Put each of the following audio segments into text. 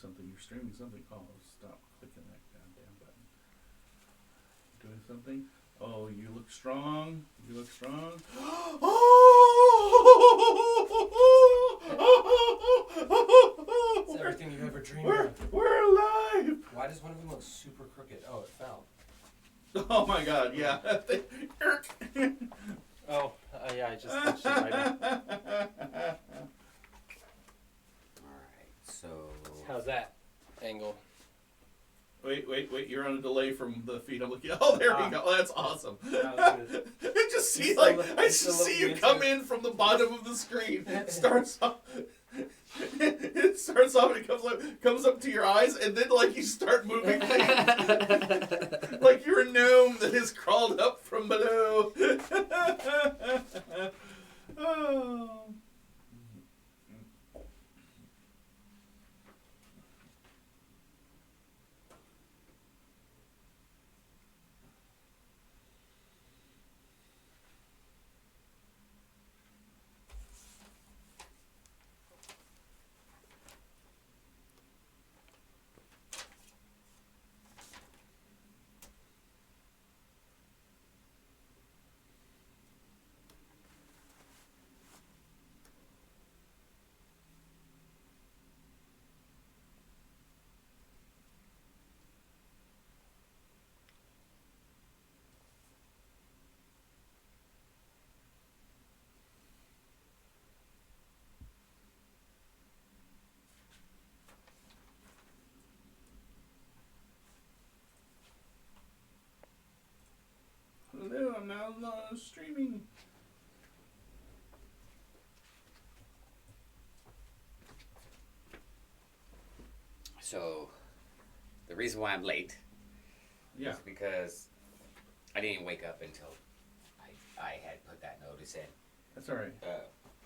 something. You're streaming something. Oh, stop clicking that goddamn button. Doing something. Oh, you look strong. You look strong. It's everything you ever dreamed of. We're alive. Why does one of them look super crooked? Oh, it fell. Oh my god, yeah. Oh, yeah, I just touched it right now. Alright, so... How's that angle? Wait. You're on a delay from the feed. I'm looking. Oh, there we go. That's awesome. That was good. I just see It's like still- I it's just still see you looking come into in from the bottom of the screen. Starts off. It starts off and it comes up to your eyes, and then like you start moving things. Like you're a gnome that has crawled up from below. Oh. Hello, I'm now streaming. So, the reason why I'm late Yeah. is because I didn't wake up until I had put that notice in. That's all right.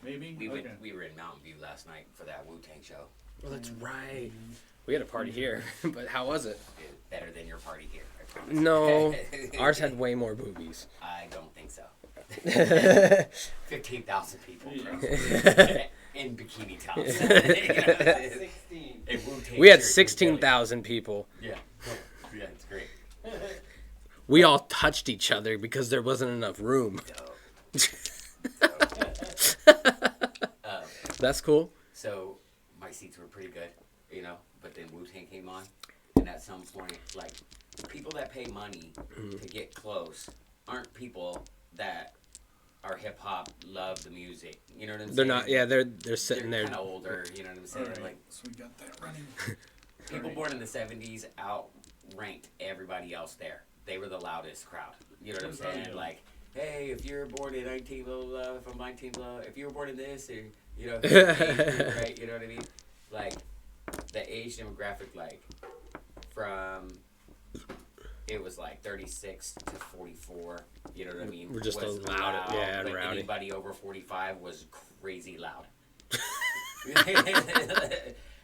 Maybe? We Okay. we were in Mountain View last night for that Wu-Tang show. Oh, that's right. We had a party here, but how was it? It was better than your party here, I promise. No, ours had way more boobies. I don't think so. 15,000 people, Yeah. bro. In bikini tops. 16. A Wu-Tang We had shirt. 16,000 people. Yeah, cool. Yeah, it's great. We all touched each other because there wasn't enough room. That's cool. So my seats were pretty good, you know, but then Wu-Tang came on, and at some point, like, people that pay money to get close aren't people that are hip-hop, love the music, you know what I'm saying? They're not. Yeah, they're sitting They're there. kind of older, you know what I'm saying? All right. Like, So we got that running. people born in the 70s outranked everybody else there. They were the loudest crowd, you know what I'm saying? Yeah. Like, hey, if you're born in 19 blah, blah, blah, from 19 blah, if you were born in this, or, you know, age group, right, you know what I mean? Like, the age demographic, like, from, it was like 36 to 44, you know what I mean? We're just was a loud, yeah, but rowdy. anybody over 45 was crazy loud.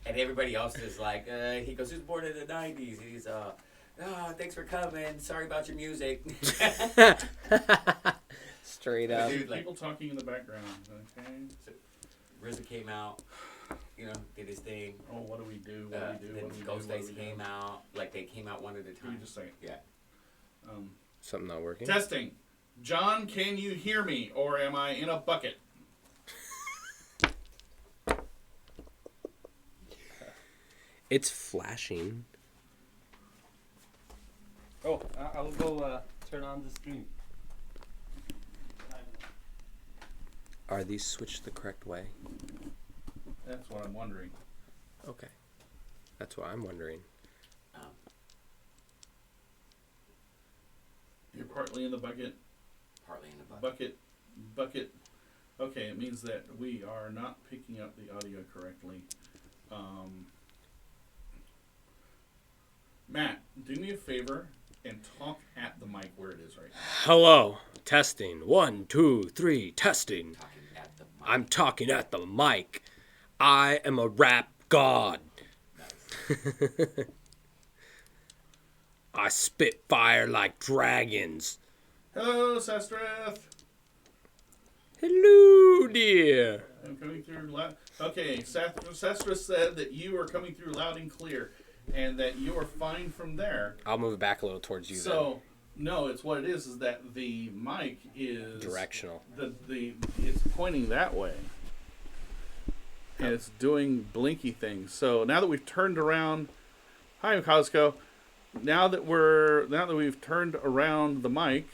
And everybody else is like, he goes, who's born in the 90s? He's, thanks for coming. Sorry about your music. Straight up. Dude, like, People talking in the background. Okay. RZA came out, you know, did his thing. Oh, what do we do? What do we do? Then What do we do? What do we Ghostface do? came out. Like, they came out one at a Give me time. just a second. Yeah. Something not working. Testing. John, can you hear me, or am I in a bucket? It's flashing. Oh, I'll go turn on the stream. Are these switched the correct way? That's what I'm wondering. Okay. That's what I'm wondering. You're partly in the bucket. Partly in the bucket. Bucket. Okay, it means that we are not picking up the audio correctly. Matt, do me a favor and talk at the mic where it is right now. Hello. Testing. 1, 2, 3. Testing. Talking at the mic. I'm talking at the mic. I am a rap god. Nice. I spit fire like dragons. Hello, Sestreth. Hello, dear. I'm coming through loud. Okay, Sess01 said that you are coming through loud and clear, and that you are fine from there. I'll move it back a little towards you. So, no, it's what it is that the mic is directional. It's pointing that way. And it's doing blinky things. So now that we've turned around, hi Costco. Now that we've turned around the mic,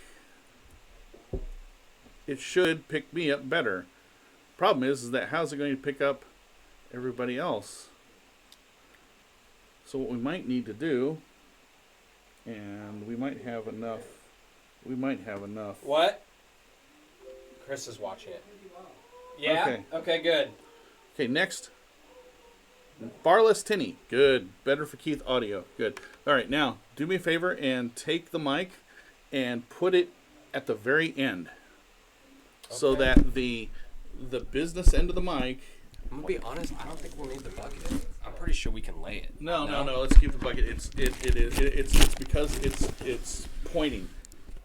it should pick me up better. Problem is that how's it going to pick up everybody else? So what we might need to do, and we might have enough. What? Chris is watching it. Yeah? Okay. Okay, good. Okay, next. Barless Tinny. Good. Better for Keith audio. Good. All right, now, do me a favor and take the mic and put it at the very end. Okay. So that the business end of the mic... I'm going to be honest, I don't think we'll need the bucket. I'm pretty sure we can lay it. No. Let's keep the bucket. It's because it's pointing.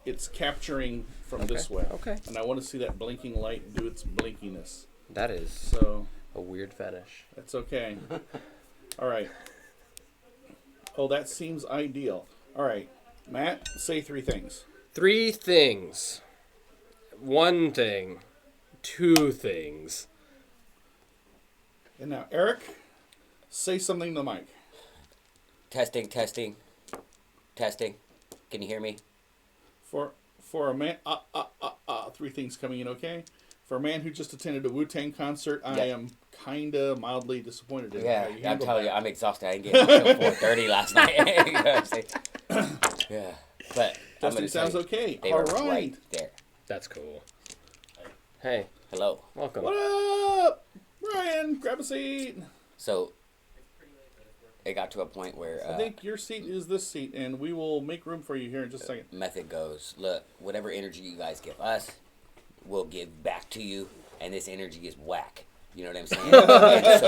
It's capturing from this way. Okay. And I want to see that blinking light do its blinkiness. That is so a weird fetish. That's okay. All right. Oh, that seems ideal. All right. Matt, say 3 things. 3 things. 1 thing. 2 things. And now, Eric, say something to the mic. Testing. Can you hear me? For a man, 3 things coming in, okay? For a man who just attended a Wu-Tang concert, I am kind of mildly disappointed in Yeah, you. I'm telling you, I'm exhausted. I didn't get home until 4:30 last night. You know what I'm saying? Yeah, but Justin sounds okay. They All were right. there. That's cool. Hey. Hello. Welcome. What up? Brian, grab a seat. So, it got to a point where... I think your seat is this seat, and we will make room for you here in just a second. Method goes, look, whatever energy you guys give us, we'll give back to you, and this energy is whack. You know what I'm saying? And so,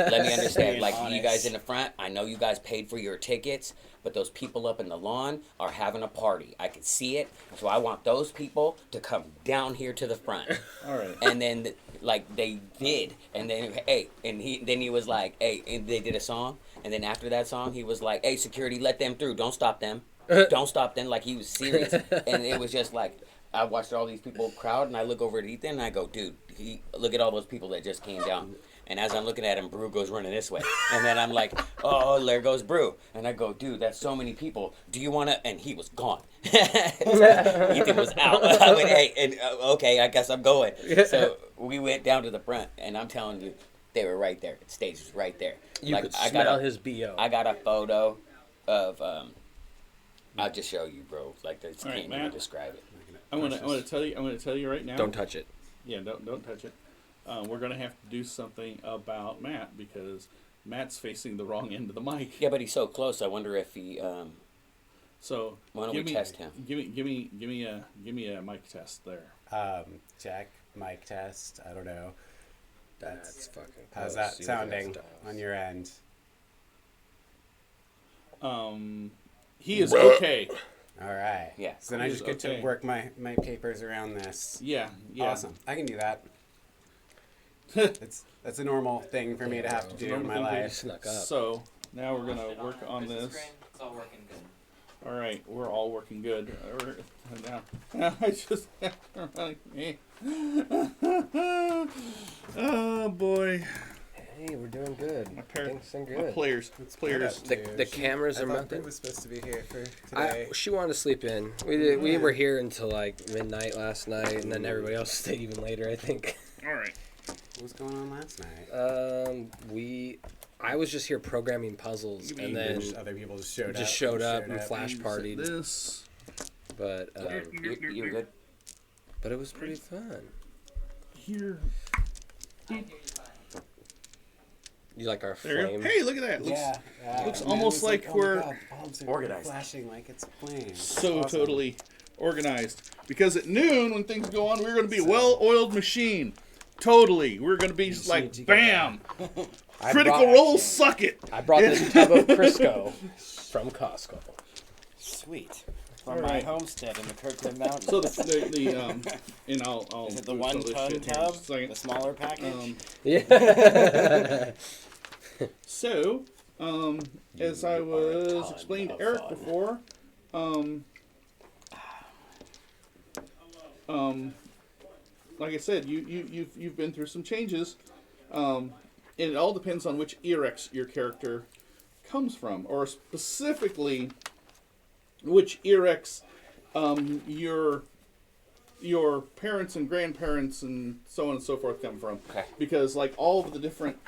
let me understand. Like, you guys in the front, I know you guys paid for your tickets, but those people up in the lawn are having a party. I can see it, so I want those people to come down here to the front. All right. And then, like, they did. And then, hey, and he was like, hey, and they did a song. And then after that song, he was like, hey, security, let them through. Don't stop them. Don't stop them. Like, he was serious. And it was just like, I watched all these people crowd, and I look over at Ethan, and I go, dude, look at all those people that just came down. And as I'm looking at him, Brew goes running this way. And then I'm like, oh, there goes Brew. And I go, dude, that's so many people. Do you want to? And he was gone. Ethan was out. I went, hey, okay, I guess I'm going. So we went down to the front, and I'm telling you, they were right there. The stage was right there. You could smell his BO. I got a photo of, I'll just show you, bro. Like, I can't even describe it. I'm gonna tell you right now. Don't touch it. Yeah, don't touch it. We're gonna have to do something about Matt because Matt's facing the wrong end of the mic. Yeah, but he's so close. I wonder if he. So why don't we test him? Give me a mic test there. Check mic test. I don't know. That's fucking. How's that sounding on your end? He is okay. All right. Yeah. So then I just get to work my papers around this. Yeah. Awesome. I can do that. That's a normal thing for me to have to do in my life. Snuck up. So now we're gonna work on this. It's all working good. All right, we're all working good. Now I just oh boy. Hey, we're doing good. Things are good. Players. The cameras are mounted. I was supposed to be here for today. She wanted to sleep in. We were here until like midnight last night, and then everybody else stayed even later, I think. All right. What was going on last night? I was just here programming puzzles, and then other people just showed up and flash partied. This. But You're good. But it was pretty fun. Here. You like our There flame? Hey, look at that. Looks almost like we're organized. Flashing like it's flames. So awesome. Totally organized. Because at noon, when things go on, we're going to be a well-oiled machine. Totally. We're going to be just like, bam. Critical Role, suck it. I brought this tub of Crisco from Costco. Sweet. from my homestead in the Kirkland Mountains. So and I'll Is it the move some of this 1-ton shit here in tub? just a second. The smaller package? Yeah. So, as I was explaining to Eric before, like I said, you've been through some changes, and it all depends on which Erex your character comes from, or specifically which Erex your parents and grandparents and so on and so forth come from. Okay. Because like all of the different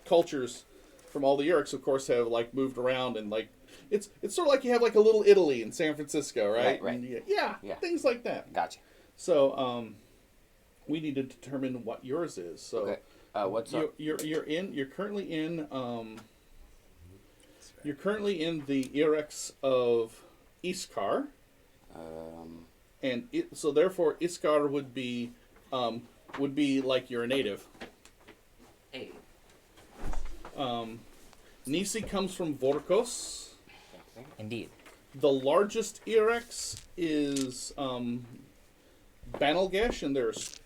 cultures from all the Erex, of course, have like moved around, and like it's sort of like you have like a little Italy in San Francisco, right? Right. And yeah, things like that. Gotcha. So we need to determine what yours is. So Okay. What's up? You're currently in the Erex of Iskar. And so therefore Iskar would be like you're a native. Hey. Nisi comes from Vorkos. Indeed. The largest Erex is Banalgesh, and there's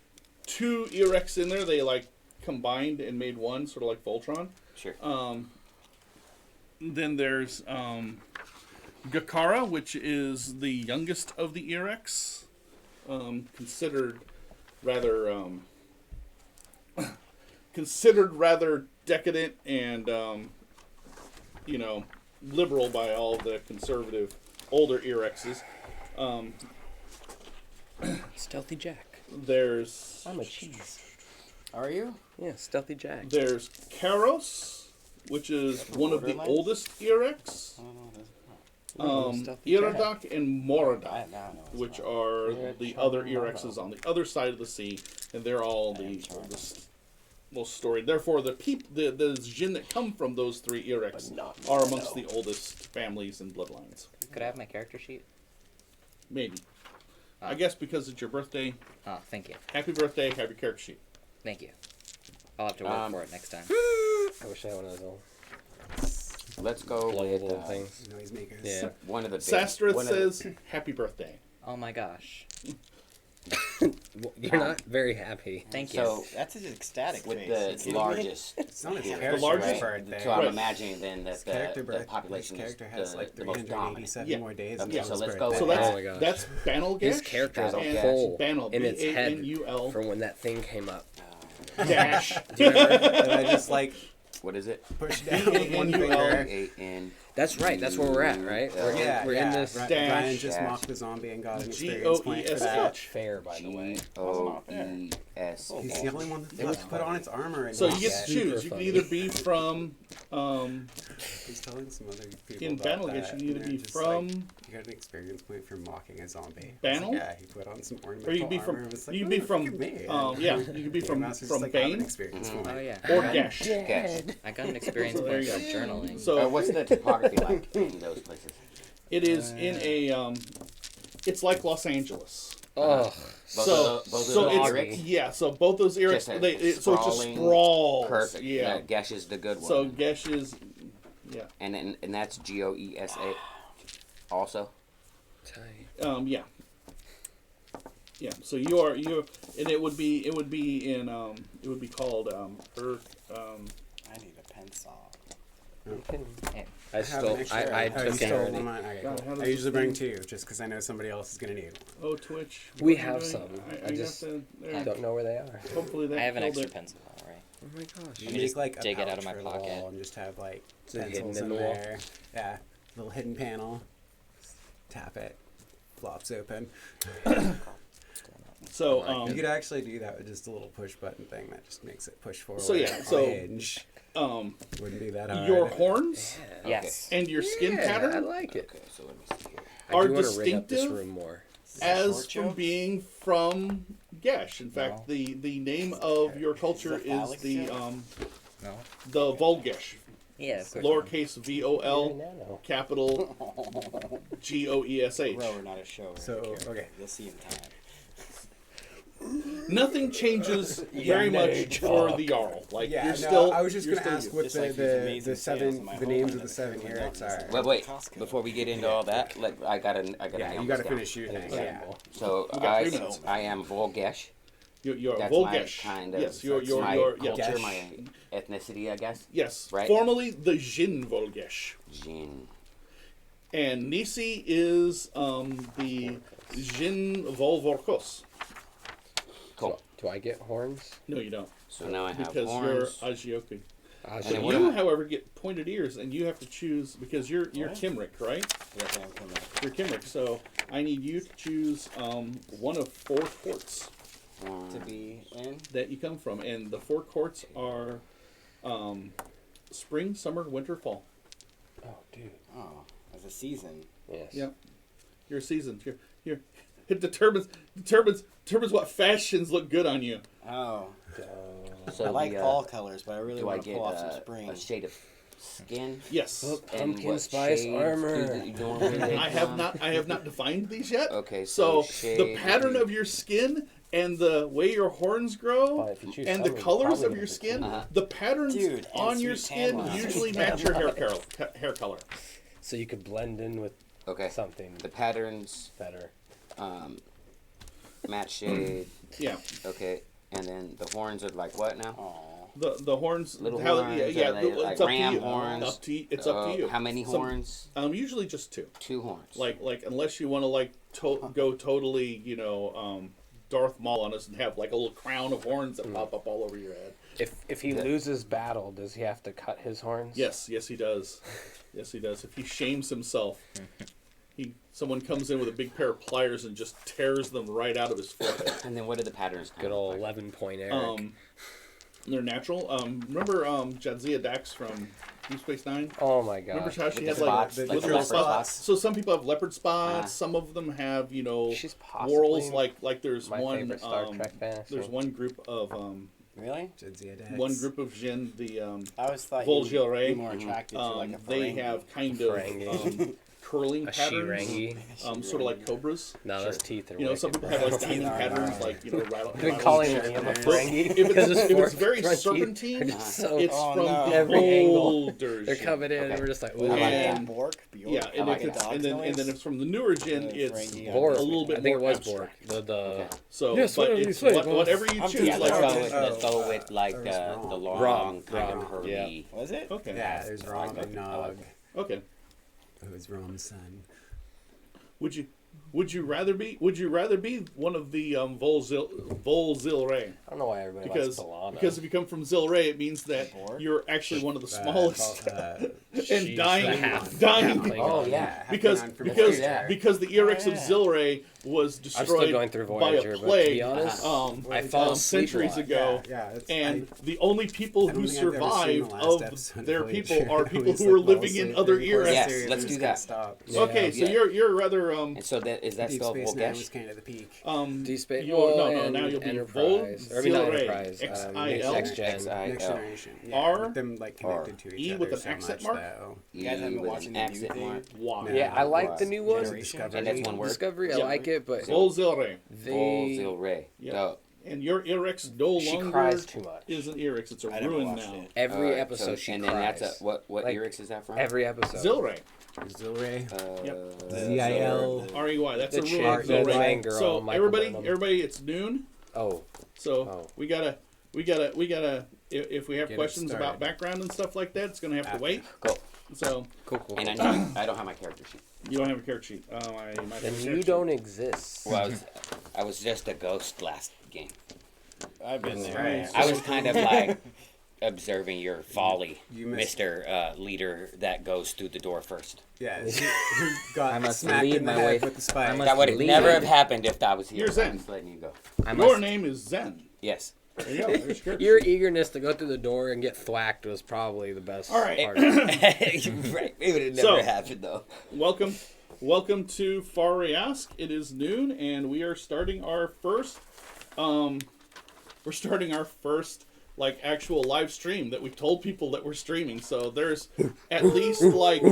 2 Erex in there. They like combined and made one, sort of like Voltron. Sure. Then there's Gakara, which is the youngest of the Erex, considered rather decadent and liberal by all the conservative older Erexes. Stealthy Jack. There's I'm a cheese. Are you? Yeah, Stealthy Jack. There's Karos, which is one of the oldest Erex. Iradak and Moradak, which are the other Erexes on the other side of the sea, and they're all the most storied. Therefore, the Jin that come from those 3 Erex are amongst the oldest families and bloodlines. Could I have my character sheet? Maybe. I guess because it's your birthday. Oh, thank you. Happy birthday, have your character sheet. Thank you. I'll have to work for it next time. I wish I had one of those little Let's go with global things. Noisemakers. Yeah. one of the big, Sastrith one of the- says, happy birthday. Oh my gosh. You're not very happy. Thank you. So That's an ecstatic with face. the You kidding me? largest, It's not his here, character largest birthday. so I'm Right. imagining then that His character the population his is character has like the most dominant. 387 Yeah. more days. Okay, until so his let's go birthday. with So Oh my gosh. that's Banalgesh. His character as a Banal whole Banal, in its head B-A-N-U-L from when that thing came up. dash. And I just like What is it? push down with one finger. A-N. That's right. That's where we're at, right? We're in this. Brian just dash. mocked the zombie and got an experience point for G-O-E-S-H. that. Fair, by the way. G-O-E-S. He's the only one that put on its armor. And So not you get to yet. choose. You can either be from He's telling some other people in about Banalgesh. that, You can either and be they're just from like, you got an experience point for mocking a zombie. Banal? Yeah, he put on some ornamental or you can be armor from and was like, you can "Oh, be look from at me." yeah, you can be Game from Master's just like, I have an Bane experience point. Oh yeah. or Gesh. Guess. I got an experience So there point you for journaling. So What's the topography like in those places? it is in a it's like Los Angeles. Oh, Both of So those it's Erex? yeah. So both those Erex, Just a so it's just sprawling- sprawls. Perfect. Yeah. Gesh is the good one. So Gesh is yeah. and that's G-O-E-S-A also? tight. Yeah. Yeah. So you and it would be in it would be called Earth I need a pencil. I have stole. an extra- I oh, you took it stole already. one of mine? Okay, God, cool. how does I this usually bring thing- 2 just because I know somebody else is gonna need 'em. oh Twitch. We what are you have doing? some. I I just got the, don't know where they are. hopefully that I have an killed extra it. pencil, alright. Oh my gosh. You Let me make just like a dig it out pouch of my for the pocket. wall and just have like Is it hidden pencils in in the wall? there. Yeah, little hidden panel. Tap it, flops open. So You could actually do that with just a little push button thing that just makes it push forward. So, yeah, on so, a hinge. Wouldn't be that hard. your horns Yes. and your skin Yeah, I pattern like it. Okay, so let me see here. I are do want to rig up this distinctive room more. as from being from Gesh. In fact, No. the name of your culture Is it is Alex the joke? No. the Volgesh. Yeah, of course. Lowercase VOL, Nano. capital GOESH. Grower, not a shower. So, okay. You'll see in time. nothing changes very much for the Jarl. Like Yeah, you're no, still. I was just you're gonna still ask you. what Just like these the amazing sales seven in my the whole names life of the that seven I've Erics done. are. Wait. Costco. Before we get into all that, I gotta Yeah, nail you this gotta down. finish your thing. Okay. Yeah. So You got 3 minutes. I am Volgesh. You're That's Volgesh. my kind of Yes, you're my yeah. culture, my ethnicity, I guess. Yes, Right. formerly the Jin Volgesh. Jin. And Nisi is the Jin Volvorkos. Cool. Do I get horns? No, you don't. So now I have Because horns. you're Ajioki. Ah, then So what you, am I? however, get pointed ears, and you have to choose because you're What? Kimrick, right? Yes, I am coming. You're Kimrick. So I need you to choose one of 4 courts To be in. that you come from, and the 4 courts are spring, summer, winter, fall. Oh, dude. Oh, as a season. Yes. Yeah. Your seasons. Your it determines what fashions look good on you. Oh, So I like the, fall colors, but I really do I want to get pull off some spring. a shade of skin? Yes. And Pumpkin what spice shades armor. do you normally take I have on? not defined these yet. Okay, So so the pattern of your skin and the way your horns grow Well, if you choose and the summer, you're colors probably of gonna your be skin, Uh-huh. the patterns Dude, and on your sweet tan skin lines. usually match your hair color. So you could blend in with Okay. something The patterns, better. match shade. Yeah. Okay, and then the horns are like what now? Aw. The horns, Little how, horns, yeah, are they it's like up ram to you. horns? It's up to you. How many Some- horns? Usually just 2. 2 horns. Like unless you want to go totally, Darth Maul on us and have like a little crown of horns that pop up all over your head. If he loses battle, does he have to cut his horns? Yes, he does. Yes, he does. If he shames himself, someone comes in with a big pair of pliers and just tears them right out of his forehead. And then what are the patterns? kind Good of old like? 11-point Eric. They're natural. Remember Jadzia Dax from Deep Space Nine? Oh my Remember god. how she the had spots, like like little the leopard spots? spots? So some people have leopard spots. Uh-huh. Some of them have She's possibly whorls. Like there's my one. favorite Star Trek fan. There's one group of Really? one group of Jin. The I always thought Vol01. you'd be more attracted to like a they Ferengi. have kind Ferengi. of curling A patterns. Shirangi. Sort of like cobras. No, those teeth are Some wicked. people have like Teeth diamond are patterns, gnarly. like rattle. I've been calling him a Ferengi. If because it's, his if it's fork very front teeth serpentine, are just so it's Oh, from no. the Every angle. older they're Jin. coming in Okay. and we're just like, I ooh. like And- Bork, Bjork. Yeah, and, like if it's, dog's and then noise. if it's from the newer Jin, The it's Ferengi, Borg. a little bit I think more it was Borg. abstract. The So, Yes, but whatever you it's say, boss. whatever you I'm choose. thinking Like, Let's go Oh, with like or the wrong. long Wrong. kind of Wrong. curly. Was it? okay, Yeah, there's Rom and Nog. okay. Who is Rom's son? Would you rather be one of the Vol01? I don't know why everybody Because likes Balana. if you come from Zilray, it means that Borg? you're actually one of the smallest and She's dying. the half dying. Klingon. Oh yeah. Because the Erex of yeah. Zilray was I'm still destroyed going through by Voyager, a but to plague be honest, I fall fall asleep a centuries lot. ago. Yeah, it's, And the only people I don't who think I've ever seen the survived last of episode their of people Voyager. are We people just, who are like, fall living in asleep other during the course of the Yes, series, let's we do just that. can't Stop. Yeah. Okay, so Yeah. you're rather And so is that Deep still Space Nine was Volgesh? kind of the peak. Deep Space. no, and now you'll be Enterprise. Or, I mean, not Vol01, Enterprise. XIL. Next Gen. Next XIL. generation. Yeah, R, with them like connected to each E other with an so accent much mark? though. You guys haven't been with watching an the new accent thing? mark. Why? Yeah, I like the new one. Generation? And that's one word. Discovery, I Yeah. like it, but Vol01. they Volzilray. Yeah. Dope. And your Erex no she longer cries too much. is an Erex. It's a I never ruin watched now. it. Every Alright, episode so, she and cries. then that's what Like, Eric's is that from? Every episode. Zilray. Zilray. Yep. ZIL. R-E-Y. That's The a chick, ruin. the Zilray. main girl, So Michael Burnham. everybody, it's noon. Oh, So Oh. we gotta. If we have Get it questions about started. background and stuff like that, it's gonna have to wait. Cool. So cool. And I don't have my character sheet. you don't have a character sheet. My Then character you sheet. don't exist. Well, I was just a ghost last game. I've been there. Right. man. I was kind of like observing your folly, You missed- Mr. Leader that goes through the door first. Yeah, he got I must smacked lead in the my way- head with the spike. I must That would leave. never have happened if that was here. You're Zen. I'm just letting you go. I Your must. name is Zen. Yes. There you go. There's your character Your sheet. eagerness to go through the door and get thwacked was probably the best All right. part of it. Right. It would have never So- happened though. Welcome to Fahr Ryasc. It is noon, and we are starting our first. Like actual live stream that we've told people that we're streaming. So there's at least like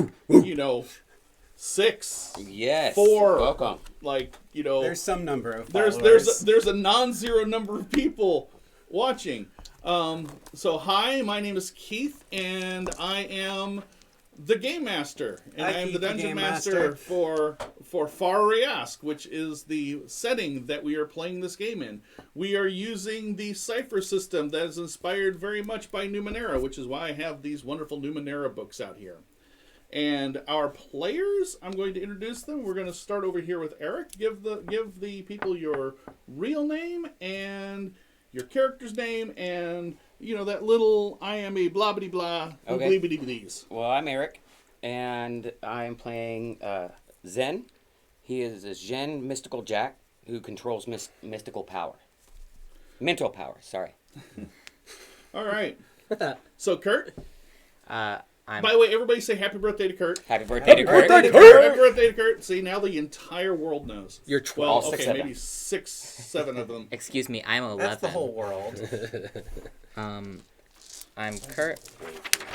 6, Yes. 4. Welcome. Like, you know, There's some number of there's followers. there's a non-zero number of people watching. So hi, my name is Keith, and I am the Game Master, and Hi, I am Keith, the the Dungeon Game Master Master. for Fahr Ryasc, which is the setting that we are playing this game in. We are using the cipher system that is inspired very much by Numenera, which is why I have these wonderful Numenera books out here. And our players, I'm going to introduce them. We're going to start over here with Eric. Give the people your real name and your character's name, and you know that little I am a blah blah blah Okay. bleebies. Well, I'm Eric, and I'm playing Zen. He is a Zen mystical Jack who controls mystical power. Mental power, sorry. All right. So Kurt. I'm By the way, everybody say happy birthday to Kurt. Happy birthday to Kurt. Happy birthday to Kurt. See, now the entire world knows. You're Well, 12. All six okay, of maybe them. 6, 7 of them. Excuse me, I'm 11. That's the whole world. I'm Kurt.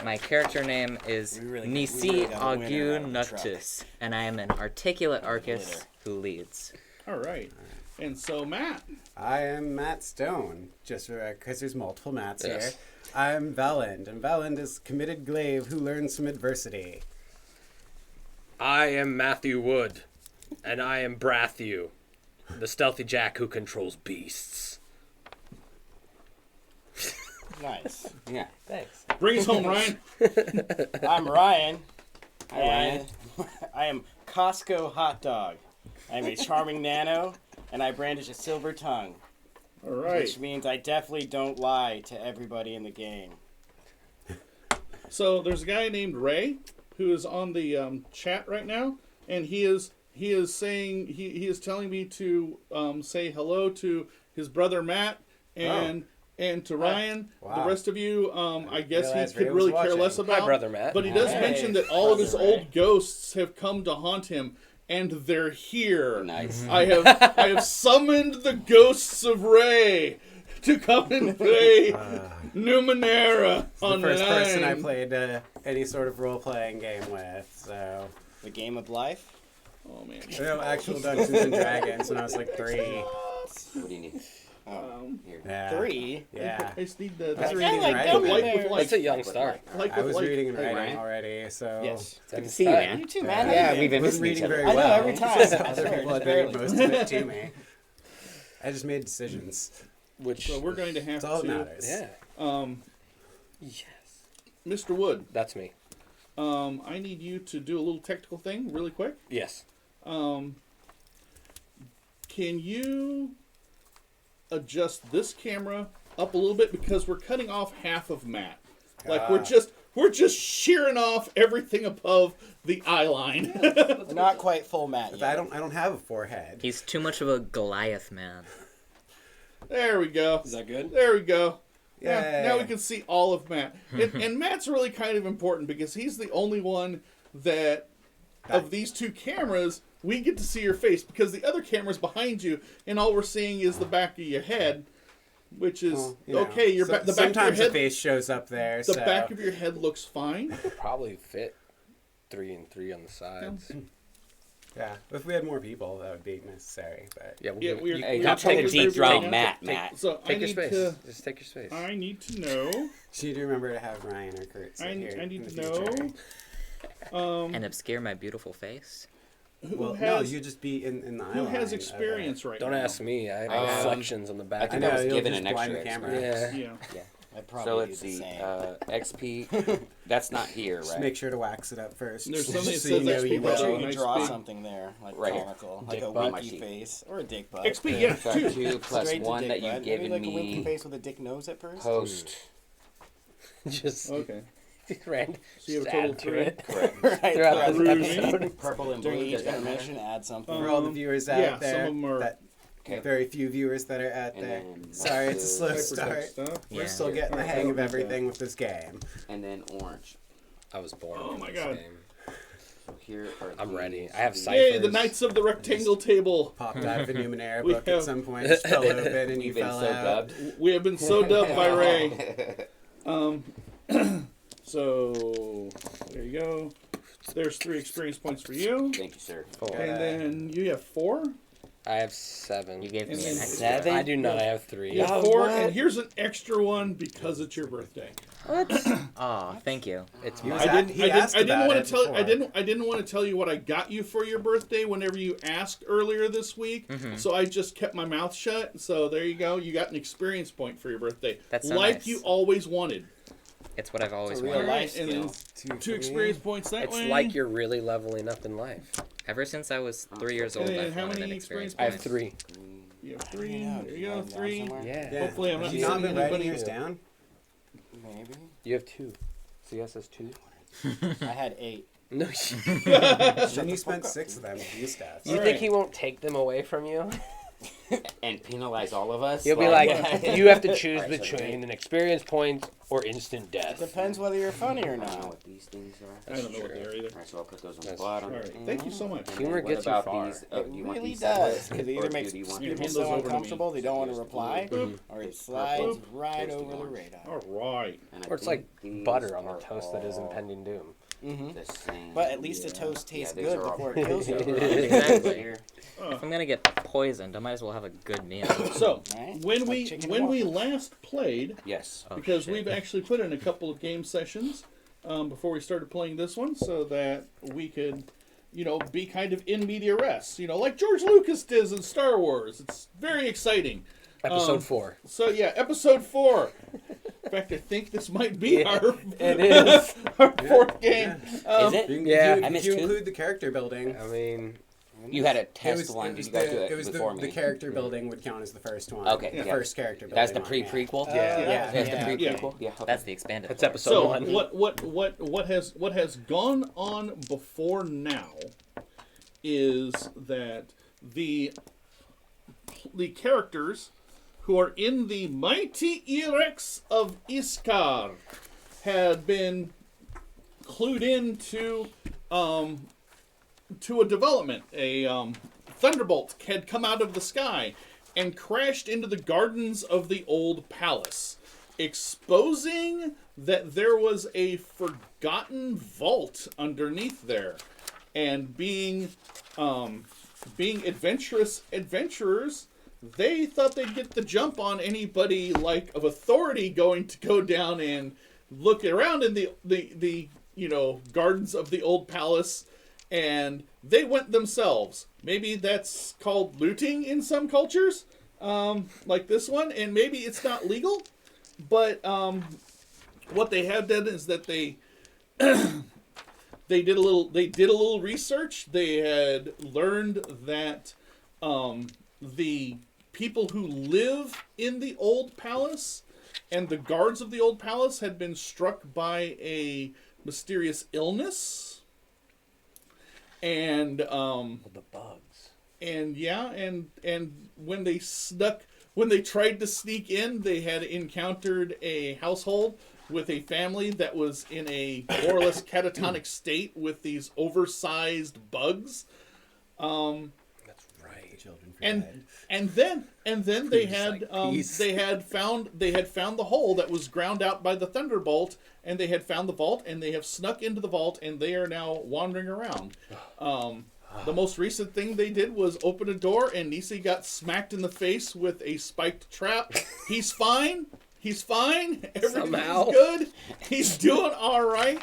My character name is We really Nisi got a winner Agu out of the truck. Noctis, and I am an articulate Arcus who leads. All right. And so Matt. I am Matt Stone, just because there's multiple Matts Yes. here. I'm Veland, and Veland is committed glaive who learns from adversity. I am Matthew Wood, and I am Brathu, the stealthy Jack who controls beasts. Nice. Yeah. Thanks. Bring us home, Ryan. I'm Ryan. Hi, Ryan. And I am Costco Hot Dog. I'm a charming nano, and I brandish a silver tongue, All right. which means I definitely don't lie to everybody in the game. So there's a guy named Ray who is on the chat right now, and he is saying he is telling me to say hello to his brother Matt and to Ryan. Wow. The rest of you, I guess realize he could Ray was really care watching. less about. Hi, brother Matt. But he does Hey, mention that all of his brother Ray. old ghosts have come to haunt him, and they're here. Nice. I have summoned the ghosts of Ray to come and play Numenera It's the online. first person I played any sort of role-playing game with, so... The game of life. Oh man. No, actual Dungeons and Dragons when I was like 3. What do you need? Here. Yeah. 3. Yeah. I just need the I was I reading like and gummy writing. like with like. It's a young start. Like I with was like. reading and Hey, writing Ryan. already, so... Yes. Good to see you, man. You too, man. Yeah, How you we've been? been I wasn't missing each reading other. very I know, well. every time. Other people had Barely. read most of it to me. I just made decisions. Which, So we're going to have That's all that to. matters. yeah, Yes. Mr. Wood, that's me. I need you to do a little technical thing really quick. Yes. Can you adjust this camera up a little bit because we're cutting off half of Matt? Like we're just shearing off everything above the eye line. We're not quite full Matt But yet. I don't have a forehead. He's too much of a Goliath man. There we go. Is that good? There we go. Yeah, Yay. now we can see all of Matt. And Matt's really kind of important because he's the only one that, of these two cameras, we get to see your face because the other camera's behind you and all we're seeing is the back of your head, which is, Well, you know, okay, the back of your sometimes the head, face shows up there, the so... back of your head looks fine. Could probably fit 3 and 3 on the sides. Yeah, if we had more people, that would be necessary, but... Yeah, Yeah, we're, Hey, we're don't try to taking deep everything throw out. Matt, take- Matt. So Take your space. To, Just take your space. I need to know. So you do remember to have Ryan or Kurt sit here I need in to the know. future. And obscure my beautiful face. Who Well, has, no, you just be in the eye who line has of experience right Don't now? ask me. I have Um, reflections on the I back. think I I know, was you'll given just an blind extra the camera. experience. Yeah. Yeah. I So probably let's do the see. same. XP. That's not here, Just right? make sure to wax it up first. There's something that so says you know XP, you but Make sure will. you Nice draw big- something there, like Right here. comical, like Dick a butt. winky face or a dick butt. XP, yeah, So two. 2 plus Straight to 1 dick that you've butt. given Maybe like a winky me face with a dick nose at first. post. Just Okay. Rand. So you have a just total add to 3. it. Correct. right. Throughout throughout the the episode. Purple and During blue. each Does that matter? intermission, add something. For all the viewers out Yeah, there, some of them are that Okay. very few viewers that are out And there. then Sorry, it's a slow Hypertext start. stuff. We're Yeah. still getting the Alright, hang of I'll read that. everything with this game. And then orange. I was born. Oh in my this God. game. So here are I'm these. ready. I have These- ciphers. Yay, the Knights of the Rectangle Table. Popped out of a Numenera We book have- at some point, just fell open, and you We've been fell so out. dubbed. We have been so dubbed by Ray. So, there you go. There's 3 experience points for you. Thank you, sir. 4. And then you have 4. I have 7. You gave me And an then extra. 7? I do not. I have 3. You have Oh, 4, what? and here's an extra one because it's your birthday. Aw, thank you. It's He mine. was at- he asked I didn't about want it to tell. before. I didn't want to tell you what I got you for your birthday. Whenever you asked earlier this week, so I just kept my mouth shut. So there you go. You got an experience point for your birthday, That's so like nice. you always wanted. It's what I've always It's a real wanted. life And then skill. 2 experience points that It's way. like you're really leveling up in life. Ever since I was 3 years old, And I've how wanted many an experience I have point. 3. You have 3. Yeah, There you go. 3. Yeah. Yeah. Hopefully I'm not Have you not sending been writing anybody- yours down? Maybe. You have 2. CS has 2. I had 8. No. Then you spent 6 of them with these stats. You Alright. think he won't take them away from you? And penalize all of us. He'll be like, you have to choose between an experience point or instant death. Depends whether you're funny or I don't know not. what these things are. I don't know what they are either. Alright, so I'll put those on the That's bottom. All right. Thank you so much. And Humor then what gets you about far. these? It Do you want really these does, separate, because it or either do makes you want Here, people hand so those over to me. uncomfortable they don't want to Here's the reply, blue. or it slides right Here's the over the orange. radar. All right. And I Or it's think like these butter on the are toast that is all impending doom. Mm-hmm. the same. But at least the Yeah. toast tastes these good are all before it kills you. Exactly. Here. If I'm gonna get poisoned, I might as well have a good meal. So Right? when Like we chicken when and we waffles. last played, Yes. Oh, because shit. we've actually put in a couple of game sessions before we started playing this one, so that we could, be kind of in media res, like George Lucas does in Star Wars. It's very exciting. Episode 4. So yeah, episode 4. In fact, I think this might be our It is. our 4th game. Is it? Yeah. I If missed you 2. include the character building, I mean, You had a it test was, one. it was Did you guys do the, it it was before the me? character building would count as the first one. Okay, The yeah. first character building. That's the one, pre-prequel. Yeah. That's yeah. the pre-prequel. Yeah. Okay. That's the expanded. that's part. episode So 1. what has gone on before now is that the characters who are in the mighty Erex of Iskar had been clued into to a development. A thunderbolt had come out of the sky and crashed into the gardens of the old palace, exposing that there was a forgotten vault underneath there. And being adventurers, they thought they'd get the jump on anybody of authority going to go down and look around in the gardens of the old palace, and they went themselves. Maybe that's called looting in some cultures, like this one, and maybe it's not legal, but what they have done is that they did a little research. They had learned that the people who live in the old palace and the guards of the old palace had been struck by a mysterious illness, and the bugs. and when they tried to sneak in, they had encountered a household with a family that was in a more or less catatonic state with these oversized bugs. That's right. Children for And then they had like peace. they had found the hole that was ground out by the thunderbolt, and they had found the vault, and they have snuck into the vault, and they are now wandering around. The most recent thing they did was open a door, and Nisi got smacked in the face with a spiked trap. He's fine. Everything's Somehow. good. He's doing all right.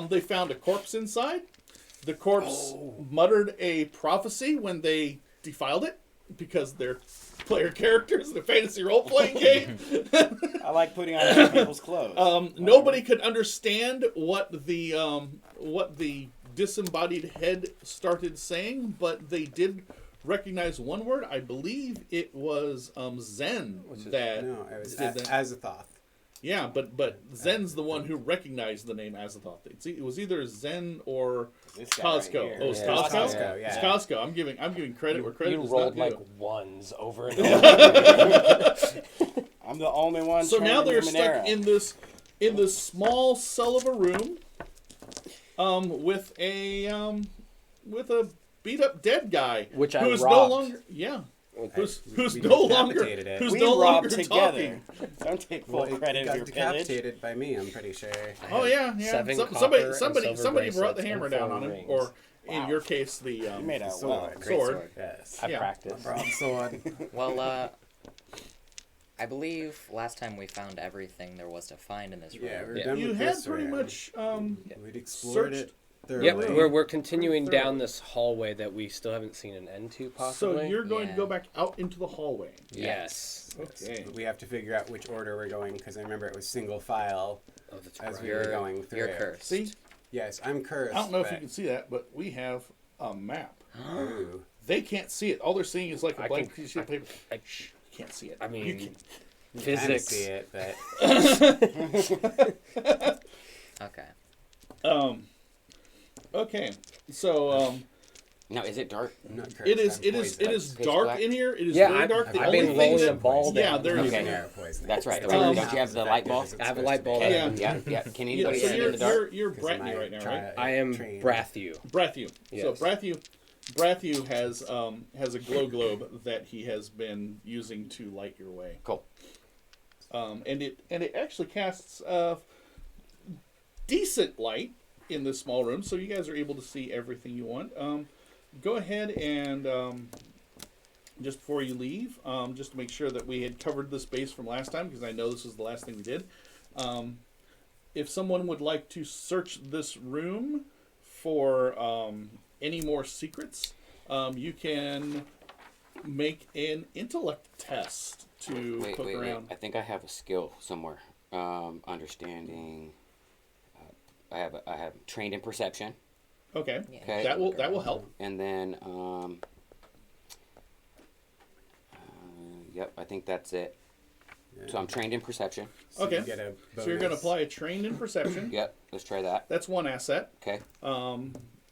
They found a corpse inside. The corpse muttered a prophecy when they defiled it, because they're player characters in a fantasy role-playing game. I like putting on other people's clothes. Nobody could understand what the disembodied head started saying, but they did recognize one word. I believe it was Zen that No, it was did that. Azathoth. Yeah, but Zen's the one who recognized the name Azathoth. It was either Zen or This guy right Costco. here. Oh, it's Yeah, Costco. Costco, yeah. It's Costco. I'm giving credit where credit You is rolled not like due. ones over and over. I'm the only one. So now trained they're Numenera. stuck in this small cell of a room, with a beat up dead guy, Which I who's no robbed. longer who's We no longer decapitated it. who's We no robbed longer together. talking. Don't take full Well, credit it of got your pillage. decapitated by me, I'm pretty sure. Oh yeah, yeah. Seven Some- copper somebody and somebody silver somebody brought the bracelets hammer and down 4 on him, rings. or in Wow. your case, the You made a Sword. well, Great sword. sword. Yes. I Yeah. practiced. Rob sword. Well, I believe last time we found everything there was to find in this room. Yeah, we're Yeah. done You with had this pretty room. much We'd explored searched it thoroughly. Yep, Really? we're continuing Pretty down thorough. this hallway that we still haven't seen an end to, so possibly. you're going to Yeah. go back out into the hallway. Yes. Okay. But we have to figure out which order we're going because I remember it was single file Oh, that's as right. we were going through. You're it. cursed. See, Yes, I'm cursed. I don't know if but- you can see that, but we have a map. Ooh. They can't see it. All they're seeing is like a I blank can- piece of paper. I- Shh, you can't see it. I mean, you can. You kinda Physics. see it, but Okay. Okay. So Now, is it dark? I'm not cursed. it is I'm it is it poisoned. is Pitch dark black? in here. It is Yeah, very I've- dark. The I've only been thing rolling that- a ball Yeah, down. there's. Okay. Narrow poison. That's right. It's Don't not you have as the light effective ball? as it's I have a supposed light to ball. be. Yeah. Yeah, yeah. Can Yeah, anybody so see in the dark? you're 'Cause Bratney my right now, tri- right? I am trained. Brathu. Brathu. So Yes. Brathu has a glow globe that he has been using to light your way. Cool. And it actually casts decent light in this small room, so you guys are able to see everything you want. Go ahead and just before you leave, just to make sure that we had covered this base from last time, because I know this is the last thing we did. If someone would like to search this room for any more secrets, you can make an intellect test to Wait, poke wait, wait. around. I think I have a skill somewhere. Understanding. I have trained in perception, Okay, Yeah. Okay. that will help. and then yep, I think that's it. Yeah. So I'm trained in perception. So Okay. you get a So you're going to bonus. apply a trained in perception. Yep, let's try that. That's one asset. Okay.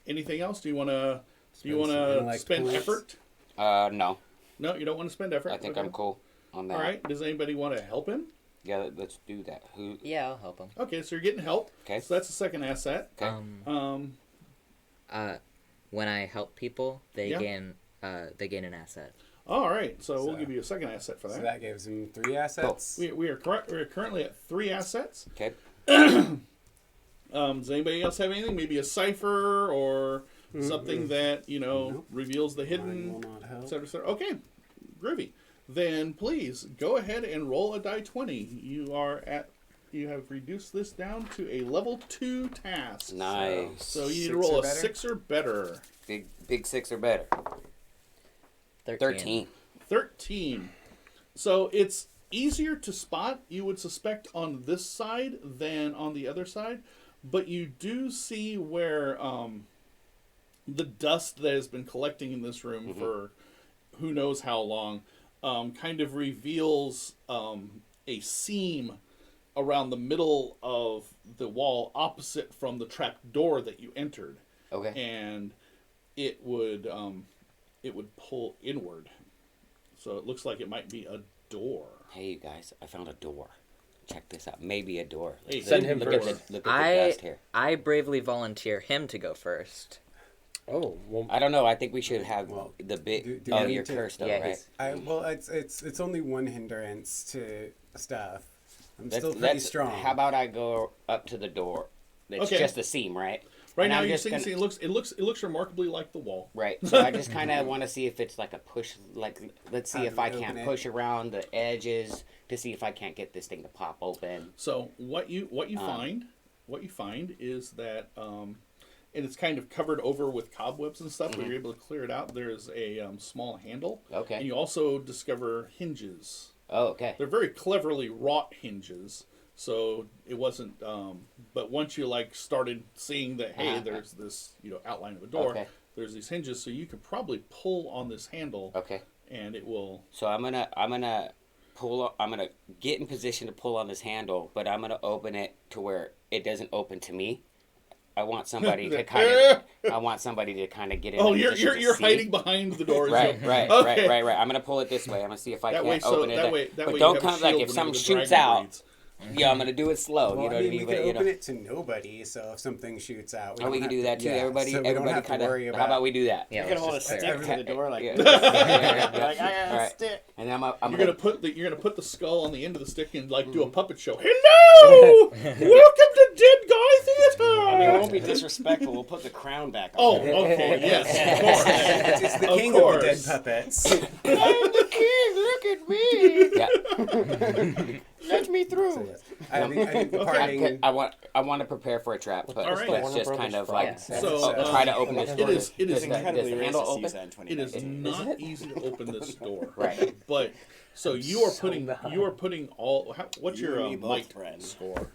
Anything else? Do you want to Spend some intellect spend points. effort? No, No, you don't want to spend effort. I think Okay. I'm cool on that. All right. Does anybody want to help him? Yeah, let's do that. Who? Yeah, I'll help him. Okay, so you're getting help. Okay. So that's the second asset. Okay. When I help people, they Yeah. gain an asset. All right. So we'll So- give you a second asset for So that. that gives him 3 assets. We are currently at 3 assets. Okay. Does anybody else have anything? Maybe a cipher or something that Nope. reveals the Mine hidden, will not help. et cetera, et cetera. Okay, groovy. Then please go ahead and roll a die 20. You have reduced this down to a level 2 task. Nice. So you need to 6 roll or a better? 6 or better. Big 6 or better. 13. 13. So it's easier to spot, you would suspect, on this side than on the other side. But you do see where the dust that has been collecting in this room for who knows how long kind of reveals a seam around the middle of the wall opposite from the trap door that you entered. Okay. And it would pull inward. So it looks like it might be a door. Hey, you guys, I found a door. Check this out. Maybe a door. Hey, Send him look first. at the dust here. I bravely volunteer him to go first. Oh, well, I don't know. I think we should have Well, the bit. do Oh, we you're need to- cursed, though, Yeah, right? he's- Well, it's only one hindrance to stuff. I'm Let's- still pretty let's- strong. How about I go up to the door? It's Okay. just a seam, right? Right And now I'm you're just seeing gonna- it looks remarkably like the wall. Right. So I just kind of want to see if it's like a push. Like, let's see How if do we I open can't it? push around the edges to see if I can't get this thing to pop open. So what you find is that and it's kind of covered over with cobwebs and stuff, but you're able to clear it out. There's a small handle. Okay. And you also discover hinges. Oh, okay. They're very cleverly wrought hinges. So it wasn't but once you started seeing that hey, there's this, outline of a door, Okay. there's these hinges, so you could probably pull on this handle Okay. and it will So I'm gonna pull. I'm gonna get in position to pull on this handle, but I'm gonna open it to where it doesn't open to me. I want somebody to kind of. I want somebody to kind of get in. Oh, a position to you're see. hiding behind the door. Right, right, Okay. right. I'm gonna pull it this way. I'm gonna see if I that can't way, so open it. that way, but you don't have a come like shield if when something the shoots dragon out. breeds. Yeah, I'm gonna do it slow. Well, you know I mean, what I we mean? can But, open it to nobody, so if something shoots out, we can do that too. Yeah, Everybody, so we don't everybody have to kind of. worry How about. about we do that? Yeah, You can let's hold a just play stick it. to the door like Yeah. this. Like, I got a Alright. stick. And then I'm You're gonna. gonna put the skull on the end of the stick and like do a puppet show. Hello, welcome to Dead Guy Theater. I mean, it won't be disrespectful. We'll put the crown back on. Oh, okay, yes, of course. It's the Of king course. of the dead puppets. I'm the king. Look at me. Yeah. Let me through. So, yes. I think the parting. I want to prepare for a trap, but All right. let's just kind of like So, try to open this door. it is Does Incredibly the handle racist open? season in 2019. It is not easy to open this door. Right. But so you are putting all. What's You your and me both, might friend. score?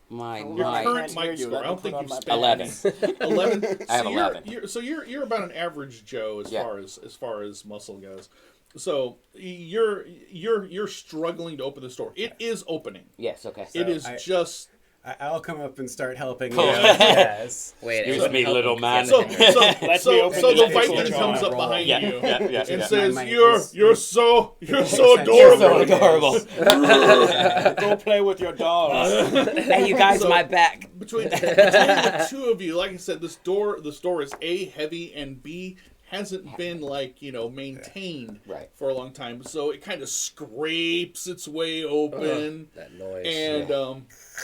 My Your Right. current Can't hear might you. score. Let I me don't think put you've on spent my 11. I have So 11. You're about an average Joe as Yeah. far as muscle goes. So you're struggling to open this door. It is opening. Yes. Okay. It is just. I'll come up and start helping Cool. you. Yes. Wait, Excuse everyone me, help little him man. get So in there. Let me open the the Viking door. comes up behind you Yeah. and says, My might "You're is- so You're adorable." so adorable. Go play with your dolls. Hey, you guys, So- my back. Between the two of you, like I said, this door is A, heavy, and B, hasn't been maintained Right. for a long time, so it kind of scrapes its way open. That noise.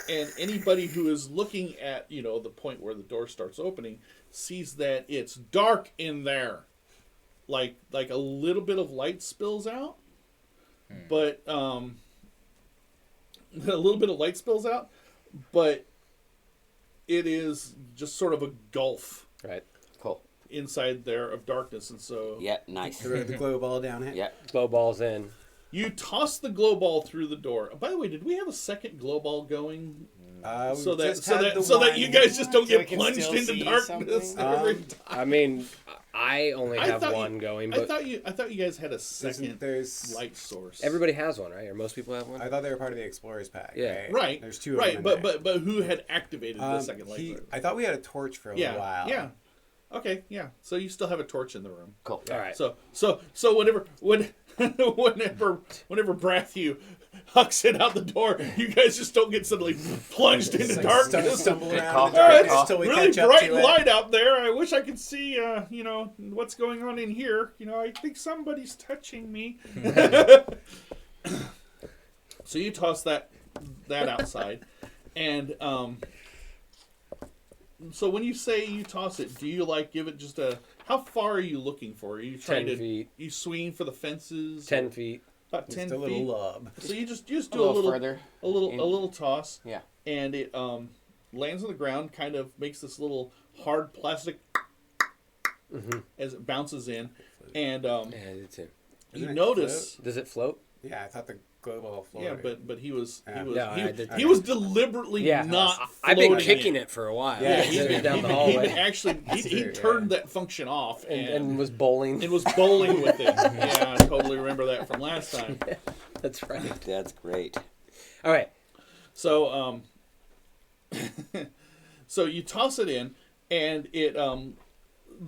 And anybody who is looking at the point where the door starts opening sees that it's dark in there, like a little bit of light spills out, but a little bit of light spills out, but it is just sort of a gulf Right. Cool. inside there of darkness, and so Yeah. Nice. Throw the glow ball down it. Yeah. Glow balls in. you toss the glow ball through the door. By the way, did we have a second glow ball going? So that you guys just don't So we get can plunged still into see darkness something? every time. I mean, I only I have thought one you- going, I but thought you guys had a second There's. light source. everybody has one, right? Or most people have one. I thought they were part of the explorers pack. Yeah. Right. There's two. Right, of them in there. but who had activated the second light source? I thought we had a torch for a Yeah. little while. Yeah. Okay. Yeah. So you still have a torch in the room. Cool. All right. So whenever Brathu hucks it out the door, you guys just don't get suddenly plunged into darkness. Stumble call. around in the All right, darkness till we Really catch up bright to it. light out there. I wish I could see, what's going on in here. I think somebody's touching me. So you toss that outside, and so when you say you toss it, do you give it just a? How far are you looking for? Are you trying 10 to? feet. You swinging for the fences? 10 feet. About 10 Just a feet. little lob. So you just do A little further. a little toss. Yeah. And it lands on the ground, kind of makes this little hard plastic as it bounces in, and Yeah, I did too. you Doesn't it notice. Does it float? Yeah, I thought the glow ball Yeah, floated. but he was Yeah, I did he too. was deliberately Yeah. not. I've been floating kicking it. it for a while. Yeah, He's Sitting been, down he'd the been- hallway. he'd been actually he true, turned that function off and was bowling. and was bowling with it. Yeah, I totally remember that from last time. That's right. That's great. All right. So so you toss it in, and it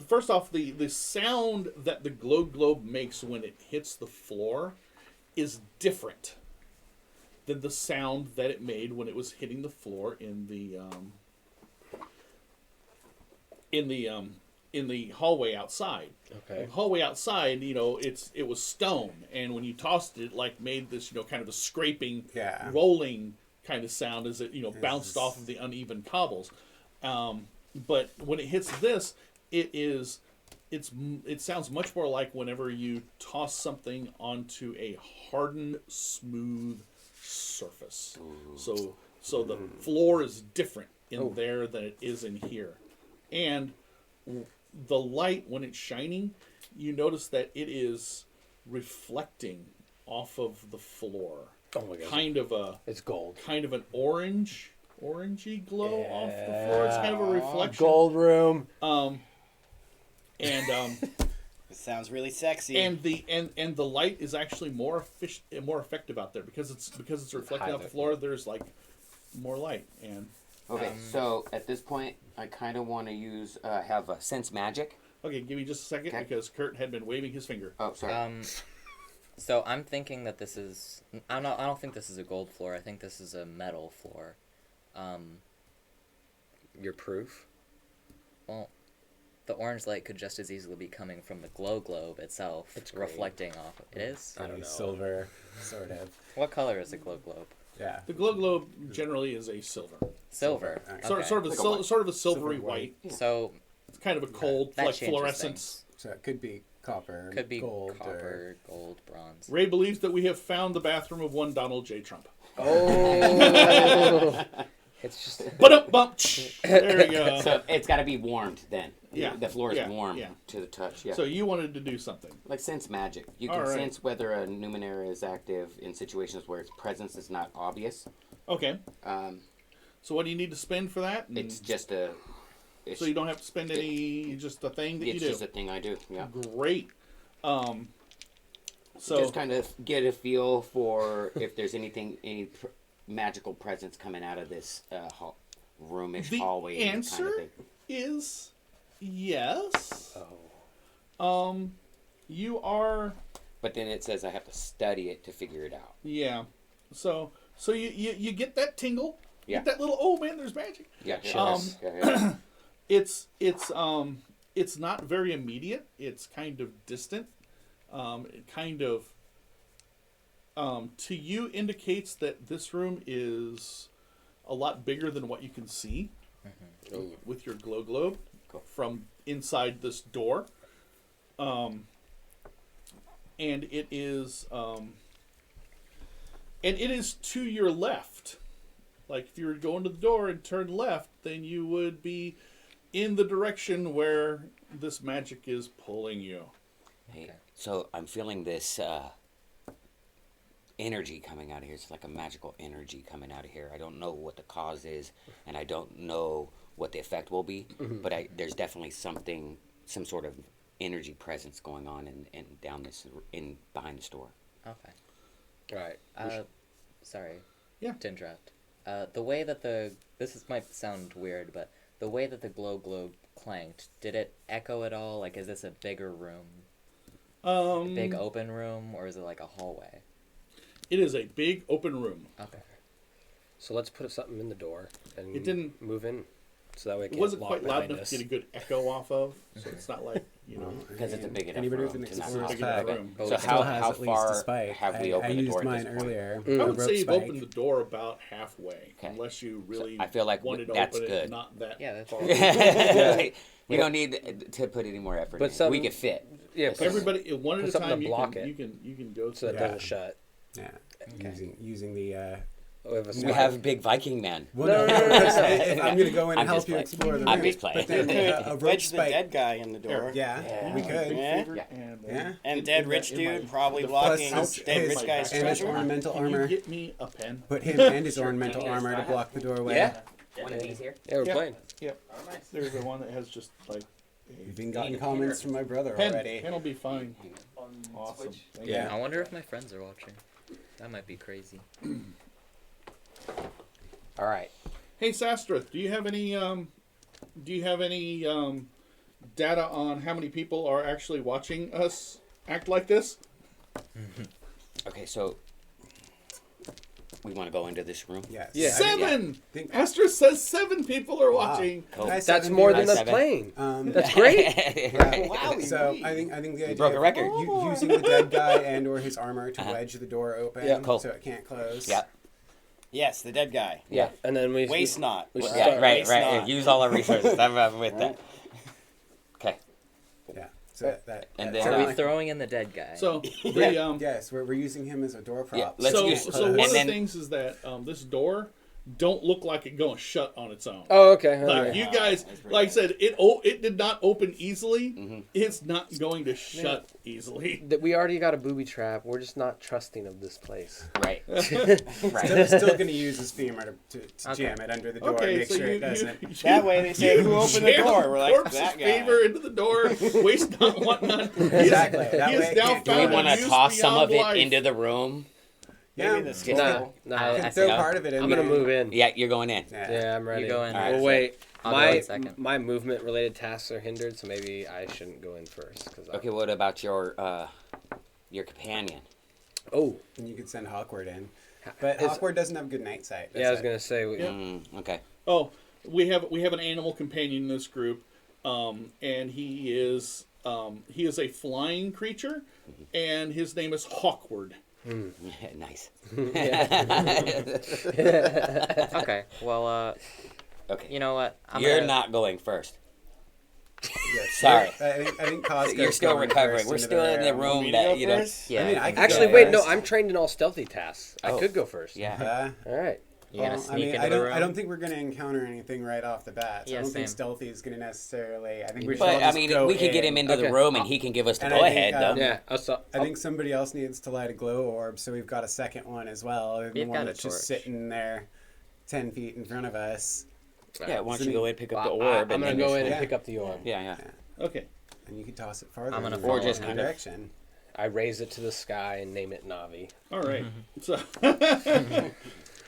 first off, the sound that the glow globe makes when it hits the floor is different than the sound that it made when it was hitting the floor in the hallway outside. Okay. The hallway outside, it was stone, and when you tossed it, made this, kind of a scraping, Yeah. rolling kind of sound as it, bounced off of the uneven cobbles. But when it hits this, it sounds much more like whenever you toss something onto a hardened, smooth surface. So the floor is different in there than it is in here, and the light, when it's shining, you notice that it is reflecting off of the floor. Oh my god. Kind of It's gold. an orangey glow off the floor. It's kind of a reflection. Gold room. And It sounds really sexy. and the light is actually more effective out there because it's reflecting off the floor. There's more light, and Okay, so at this point, I kind of want to use have a sense magic. okay, give me just a second Okay. because Kurt had been waving his finger. Oh, sorry. So I'm thinking that this is. I don't think this is a gold floor. I think this is a metal floor. Your proof? Well, the orange light could just as easily be coming from the glow globe itself, It's green. reflecting off. It is. I don't know. Silver, sort of. What color is the glow globe? Yeah. The glow globe generally is a silver. Silver. Okay. Sort of a silvery white. So It's kind of a cold, that like changes fluorescence. So it could be copper, could be gold, or copper, gold, bronze. Ray believes that we have found the bathroom of one Donald J. Trump. Oh. It's just. But bump. There we go. So it's got to be warmed then. Yeah. The floor is Yeah, warm yeah. to the touch. Yeah. So you wanted to do something. Like sense magic. You All can right. sense whether a numenera is active in situations where its presence is not obvious. Okay. Um, So what do you need to spend for that? And it's just a. It's, so you don't have to spend any. Just a thing that you it's do. just a thing I do. Yeah. Great. So Just kind of get a feel for if there's any magical presence coming out of this roomish the hallway. answer kind of thing. is yes. Oh. You are. But then it says I have to study it to figure it out. Yeah. So you get that tingle. Yeah. Get that little, oh man, there's magic. Yeah. Um, It's not very immediate. It's kind of distant. It kind of to you indicates that this room is a lot bigger than what you can see with your glow globe from inside this door. And it is to your left. Like if you were going to the door and turn left, then you would be in the direction where this magic is pulling you. Hey, so I'm feeling this energy coming out of here. It's like a magical energy coming out of here. I don't know what the cause is, and I don't know what the effect will be, but there's definitely some sort of energy presence going on in down this in behind the store. Okay. All right. Sorry. Yeah. To interrupt. The way that might sound weird, but the way that the glow globe clanked, did it echo at all? Like, is this a bigger room? A big open room, or is it like a hallway? It is a big open room. Okay. So let's put something in the door and It didn't- move in, so that way it It can't wasn't lock quite loud behind enough us. to get a good echo off of, so it's not like, you know. Because it's a big enough Anybody room with an to not explorer's big pack enough room. But So we still how has at least far a spike. have we I opened the used door at mine this point? earlier. I a would rope say you've spike. opened the door about halfway, Okay. unless you really I feel like wanted to that's open good. it not that Yeah, that's far. We don't need to put any more effort But in. some- We can fit. Yeah, That's put Everybody, one at Put a something to time, block you can go so to that Yeah. doesn't shut. Yeah. Okay. Using the. Oh, we have a We spike. have Big Viking Man. Well, no, if I'm gonna go in and I'm help just you playing. explore the I'm room, just playing. but then a rope Wedge the spike. dead guy in the door. Yeah, we could. Yeah. And, Yeah. And dead in rich my- in my- dude probably the blocking plus dead his- rich guy's and his treasure. ornamental Can you armor. get me a pen? Put him and his Sure. ornamental Yes, armor I to have. block the doorway. Yeah. One of these here. Yeah, we're Yep. playing. Yep. There's the one that has just like You've been gotten comments from my brother pen. already. Pen'll be fine. On Awesome. Switch. Thank Yeah. I wonder if my friends are watching. That might be crazy. All right. Hey Sastrath, do you have any data on how many people are actually watching us act like this? Okay, so we want to go into this room. Yes. Yeah. Seven. Think- Astra says 7 people are watching. Cool. Nice. That's 7 more than viewers. us Seven. playing. That's That's great. Right. Wow, So I think the idea broke a of record. using the dead guy and or his armor to Uh-huh. wedge the door open Yeah. Cool. so it can't close. Yeah. Yes, the dead guy. Yeah. And then we Waste not. we should Yeah, start. right, Waste right. not. Use all our resources. I'm with that. Okay. Yeah. So that. And that- then, Are uh, we throwing in the dead guy? So the yes, we're using him as a door prop. Yeah, let's so use- so one and of the then- things is that this door don't look like it going to shut on its own. Oh, okay. Like okay. you guys, That's pretty like I good. said, it did not open easily. Mhm. It's not going to shut easily. That we already got a booby trap. We're just not trusting of this place. Right. Still, Right. still going to use his femur to Okay. jam it under the door and Okay, make so sure you, it doesn't. That way they say, who opened the jam door? We're like, corpse's that guy. favor into the door. Waste not, want none. Exactly. That He way is it now can't Do go we found in. want a to use toss some beyond of it life. into the room? Yeah, Maybe the you skull. Nah, nah. can I throw see. part of it in I'm gonna there. move in. Yeah, you're going in. Yeah, I'm ready. You go in. Alright, Well, so- wait. I'll go in My a second. my movement related tasks are hindered, so maybe I shouldn't go in first. Cause Okay, what about your companion? Oh, And you could send Hawkward in. But Is- Hawkward doesn't have good night sight. yeah, I was does it? gonna say. Okay. Oh, we have an animal companion in this group, and he is a flying creature, and his name is Hawkward. Nice. Okay. Well, Okay. you know what? You're gonna- not going first. Yes. Sorry. I think Costco's You're still going recovering. first We're into still in the room. room me to that go you know. first? Yeah. I mean, I could Actually, go wait. No, first. I'm trained in all stealthy tasks. I Oh. could go first. Yeah. All right. You're gonna Well, sneak into I the don't, room. I don't think we're going to encounter anything right off the bat. So Yeah, I don't think same. stealthy is going to necessarily. I think we should But all I just mean, go we can get in. him into the Okay. room, and he can give us the And I go think, ahead, though. Yeah. I saw. I think somebody else needs to light a glow orb, so we've got a second one as well. The We've one got a that's just torch. sitting there, 10 feet in front of us, Yeah. Why don't So you go ahead and pick up the I'm orb? gonna and go then in and Yeah. pick up the orb. Yeah, yeah. Okay. and you can toss it farther. I'm gonna in follow just the kind of- direction. I raise it to the sky and name it Navi. All right. So,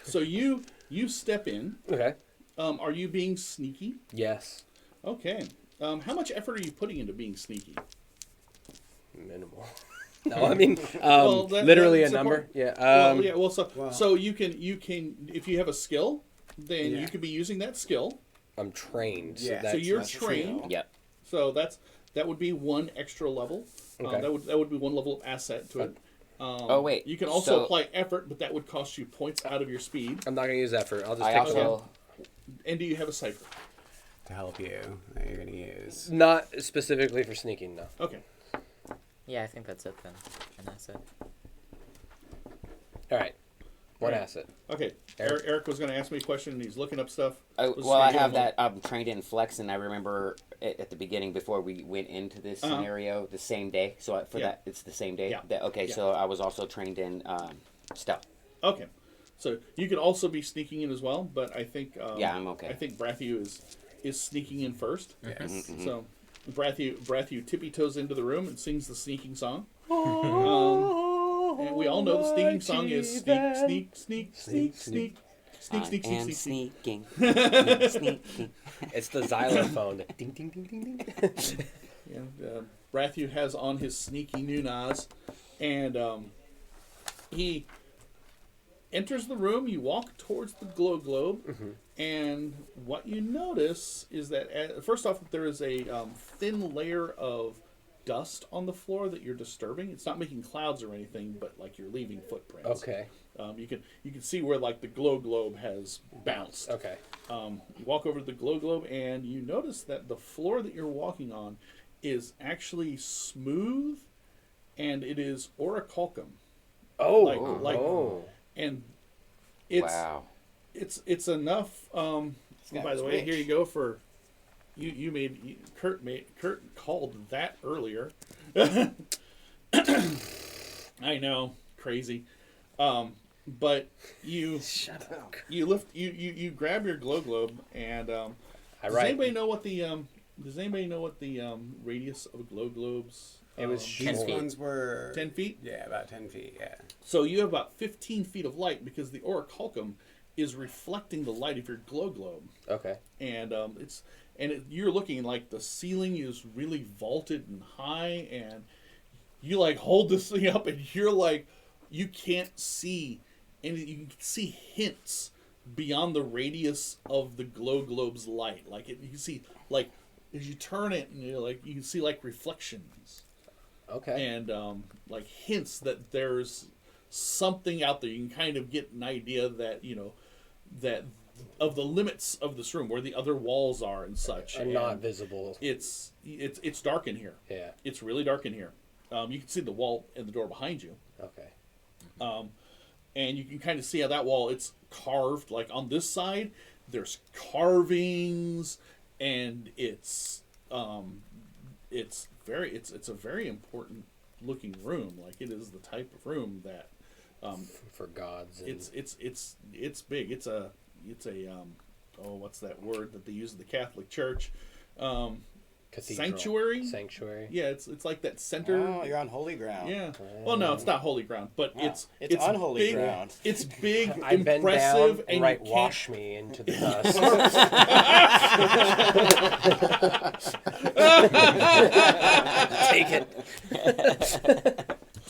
so you step in. Okay. Are you being sneaky? Yes. Okay. How much effort are you putting into being sneaky? Minimal. No, I mean, Well, that- literally a that's number. important. Yeah. Well, yeah. Well, so well- so you can if you have a skill, then Yeah. you could be using that skill. I'm trained. So Yeah. that's, So you're that's trained. true. Yep. So that would be one extra level. Okay. That would be one level of asset to it. Oh, wait. You can also So- apply effort, but that would cost you points out of your speed. I'm not gonna use effort. I'll just I take the one. also. And do you have a cipher? To help you, that you're going to use. Not specifically for sneaking. No. Okay. Yeah, I think that's it then. And that's it. All right. One Alright. asset. Okay. Eric? Eric was going to ask me a question, and he's looking up stuff. I, Let's well, I schedule have him that. I'm trained in flex, and I remember at the beginning before we went into this Uh-huh. scenario the same day. So for Yeah. that, it's the same day. Yeah. Okay, Yeah. so I was also trained in stealth. Okay. So you could also be sneaking in as well, but I think Yeah, I'm okay. I think Brathu is sneaking in first. Yes. So Brathu tippy toes into the room and sings the sneaking song. And we all know the sneaking song is sneak, sneak, sneak, sneak, sneak, sneak, sneak, I am sneak, sneak. sneaking. Sneaking. It's the xylophone. Ding ding ding ding ding. Yeah, Brathu has on his sneaky new Nas, and he enters the room. You walk towards the glow globe, and what you notice is that first off, there is a thin layer of dust on the floor that you're disturbing. It's not making clouds or anything, but like you're leaving footprints. Okay. You can see where like the glow globe has bounced. Okay. You walk over to the glow globe and you notice that the floor that you're walking on is actually smooth, and it is orichalcum. Oh. Like- oh. And it's Wow. it's enough. By the way, here you go for you. Kurt called that earlier. I know, crazy. But you Shut up. you grab your glow globe and I does write. anybody know what the radius of glow globes? It was These 10 feet. ones were 10 feet. Yeah, about 10 feet. Yeah. So you have about 15 feet of light because the orichalcum is reflecting the light of your glow globe, Okay. and you're looking like the ceiling is really vaulted and high, and you like hold this thing up, and you're like you can't see, and you can see hints beyond the radius of the glow globe's light. Like you can see like as you turn it, and you're like you can see like reflections. Okay. And like hints that there's something out there. You can kind of get an idea that that of the limits of this room, where the other walls are and such. Are And not visible. It's dark in here. Yeah. It's really dark in here. You can see the wall and the door behind you, Okay. and you can kind of see how that wall it's carved. Like on this side, there's carvings, and it's a very important looking room. Like it is the type of room that For gods. And it's big. It's a what's that word that they use in the Catholic Church? cathedral. Sanctuary. Sanctuary. Yeah, it's like that center. Oh, you're on holy ground. Yeah. Well, no, it's not holy ground, but Yeah. it's It's unholy big, ground. It's big, I bend impressive, down and right, you can't. wash me into the dust. Take it.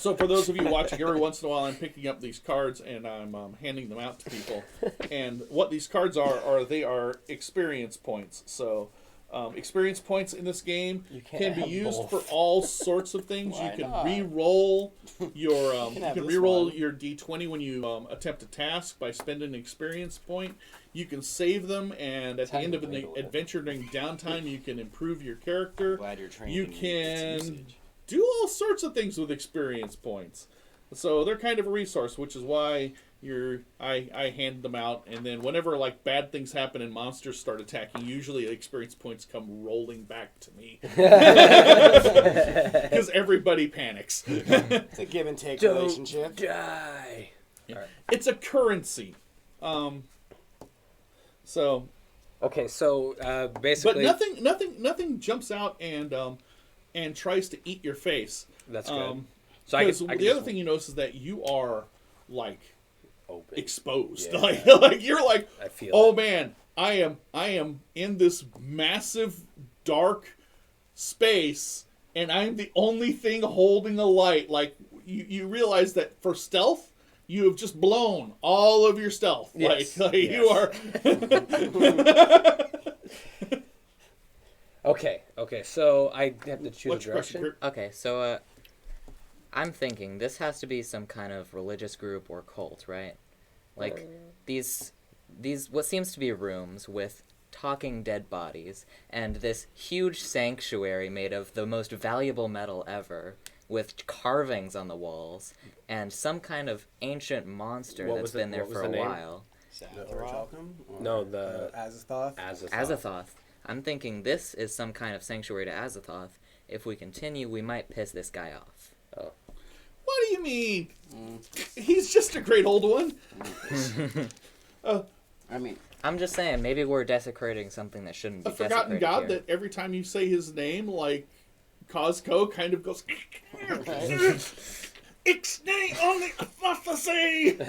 So for those of you watching, every once in a while I'm picking up these cards and I'm handing them out to people. And what these cards are they are experience points. So experience points in this game can be used for all sorts of things. Why you can not? re-roll your can have this re-roll one. your D20 when you attempt a task by spending an experience point. You can save them, and at the end of an adventure during downtime, you can improve your character. Glad you're trained You in its can usage. do all sorts of things with experience points. So they're kind of a resource, which is why I hand them out, and then whenever like bad things happen and monsters start attacking, usually experience points come rolling back to me because everybody panics. It's a give and take relationship. Die. It's a currency. So, Okay, so but basically, nothing jumps out and tries to eat your face. that's good. So I Because can the other just thing you notice is that you are like open. exposed. Yeah. Like you're like, I feel. oh it. man, I am in this massive dark space, and I'm the only thing holding a light. Like you realize that for stealth, you have just blown all of your stealth. Yes. Like Yes. you are. Okay. So I have to choose a What's your direction. question, Kurt? Okay, so I'm thinking this has to be some kind of religious group or cult, right? Like these what seems to be rooms with talking dead bodies and this huge sanctuary made of the most valuable metal ever with carvings on the walls and some kind of ancient monster What that's was been it- there what was for the a name? while. The Sathrop? Orichalcum? Or, No, the Azathoth? Azathoth. I'm thinking this is some kind of sanctuary to Azathoth. If we continue, we might piss this guy off. What do you mean? He's just a great old one. I mean, I'm just saying, maybe we're desecrating something that shouldn't be A forgotten desecrated god here. that every time you say his name, like Cosco kind of goes. Ixnay on the apophacy.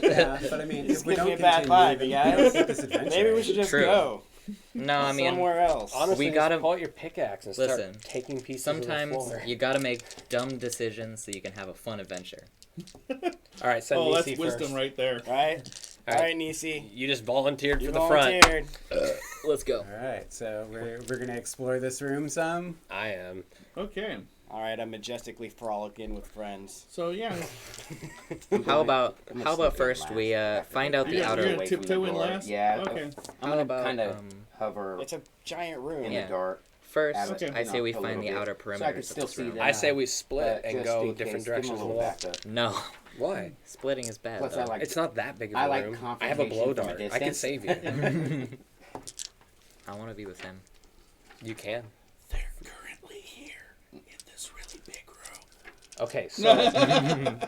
Yeah, but I mean, This if we gives don't me a bad continue, vibe, then you we don't guys. get this adventure. maybe we should just True. go No, I mean, somewhere else. honestly, We gotta- just pull out your pickaxe and start Listen, taking pieces of the sometimes floor. you gotta make dumb decisions so you can have a fun adventure. All right, send Oh, that's Nisi wisdom first. right there. Right? All All right. right, Nisi. You just volunteered You for the front. volunteered. Let's go. All right, so we're gonna explore this room some. I am. Okay, All right, I'm majestically frolicking with friends. so yeah, How about I'm gonna how about sneak in first last we after find the out you're the gonna, outer you're away gonna from the tiptoe in door. last. Yeah, Okay. I'm How gonna about kind of um, hover It's a giant room. in yeah. the dark. first? Okay. I say we A find little the bit, outer so I perimeters could of still this see room. them. I say we split But and just go in different case, give 'em a directions on the little wall. backup. No, Why? splitting is bad. Plus, though. I like. It's not that big of a I like room. I have a blow confrontation from a dart. I can distance. save you. I want to be with him. You can. They're currently here in this really big room. Okay, so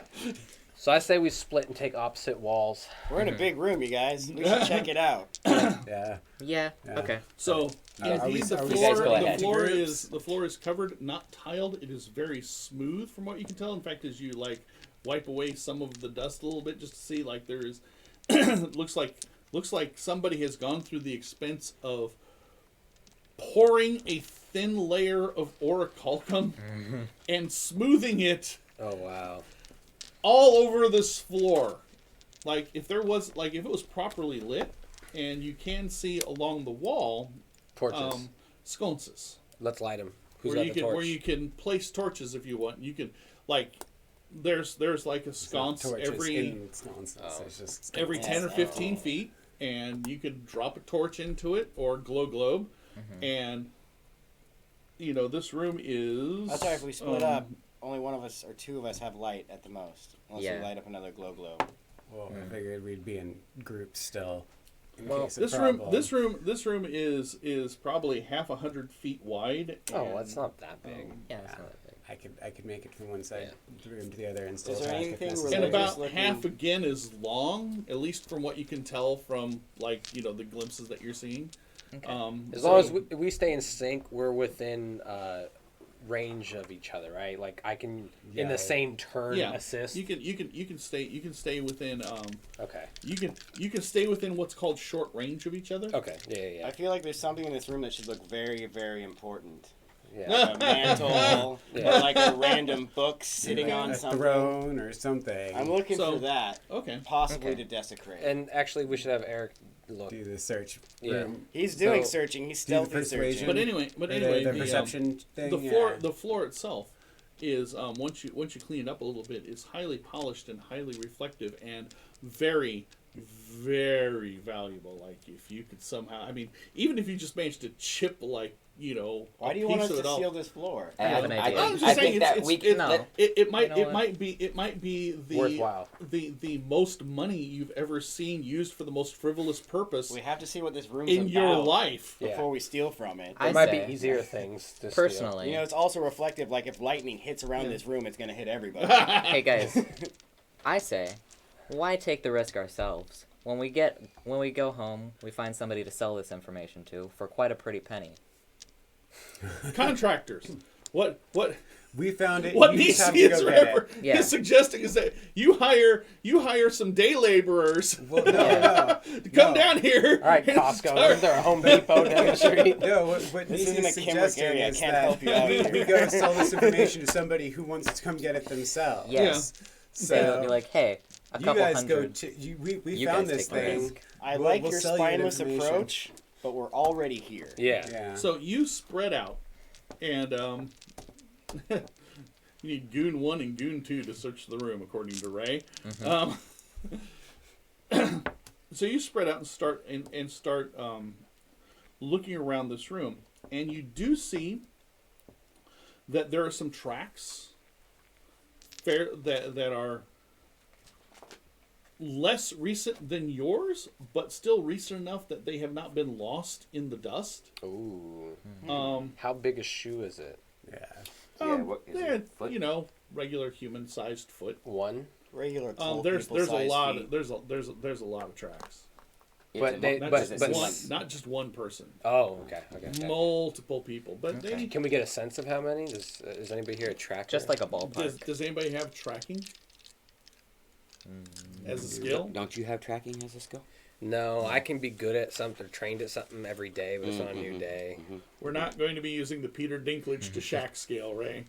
so I say we split and take opposite walls. We're in a big room, you guys. We should check it out. Yeah. Yeah. Yeah. Okay. So Are we- indeed, the are we- You guys floor go the ahead. floor Groups? is the floor is covered, not tiled. It is very smooth from what you can tell. In fact, as you like wipe away some of the dust a little bit, just to see like there is looks like somebody has gone through the expense of pouring a thin layer of orichalcum and smoothing it Oh wow. all over this floor. Like if it was properly lit, and you can see along the wall Torches. sconces Let's light them. Who's where got you the can torch? where you can place torches if you want. You can like there's like a sconce Torches every in sconces. Oh. It's just every 10 or 15 Oh. feet, and you can drop a torch into it or glow globe, and you know this room is. That's why if we split up, only one of us or two of us have light at the most. Unless Yeah. we light up another globe. Well, I figured we'd be in groups still. In Well, case of This problem. room is probably half 100 feet wide. Oh, and, that's not that big. Yeah. That's not that big. I could make it from one side of the room to the other and still Is there attack if anything necessary. and religious about looking- half again is long, at least from what you can tell from like the glimpses that you're seeing. Okay. As So- long as we stay in sync, we're within range of each other, right? Like I can in Yeah. the same turn Yeah, assist. you can stay within Okay. you can stay within what's called short range of each other. Okay. Yeah. I feel like there's something in this room that should look very, very important. Yeah. a mantle, Yeah. or like a random book sitting Like on a something. throne or something. I'm looking So- for that, Okay. possibly Okay. to desecrate. And actually, we should have Eric look. Do the search Yeah. room. He's doing So- searching. He's Do the stealthy persuasion. searching. But anyway, The the perception thing. the floor itself is once you clean it up a little bit, is highly polished and highly reflective and very, very valuable. Like if you could somehow, I mean, even if you just managed to chip like Why a do you want piece us of to it off. seal this floor? I have an I idea. I'm just I saying think that it's, we it, can. No. it might You know it what? might be the Worthwhile. the most money you've ever seen used for the most frivolous purpose We have to see what this room's in about your life. Yeah. before we steal from it. There I might say- be easier things to steal. Personally, You know, it's also reflective. Like if lightning hits around this room, it's gonna hit everybody. hey guys, I say, why take the risk ourselves? When we go home, we find somebody to sell this information to for quite a pretty penny. Contractors. What We found it. what you just have DC to is, go get it. Yeah. is suggesting is that you hire some day laborers Well, no, Yeah. to come no. down here. All right, and Costco. start- Isn't there a Home Depot down the street? No, what This Nisi isn't is a Kimbrick suggesting area. I is can't that help you out here. we go sell this information to somebody who wants to come get it themselves. Yes. So They'll be like, hey, a you couple guys hundred. we You found guys this take the thing. risk. I We'll- like we'll your sell you that spineless information. approach, but we're already here. Yeah. Yeah. So you spread out, and you need Goon 1 and Goon 2 to search the room, according to Ray. So you spread out and start looking around this room, and you do see that there are some tracks that are less recent than yours, but still recent enough that they have not been lost in the dust. Ooh. Um, How big a shoe is it? Yeah. Yeah, what is they're, it? Foot? regular human-sized foot. One. Regular tall There's a people-sized lot feet. there's a lot of tracks. It's But a they- mo- Not but- just but- one, not just one person. Oh, okay. Okay. Multiple people. But they Can we get a sense of how many? Does anybody here a tracker? Just like a ballpark. does anybody have tracking as a skill? Don't you have tracking as a skill? No, I can be good at something, trained at something every day, but it's on a new Mhm, day. We're not going to be using the Peter Dinklage to Shaq scale, Ray.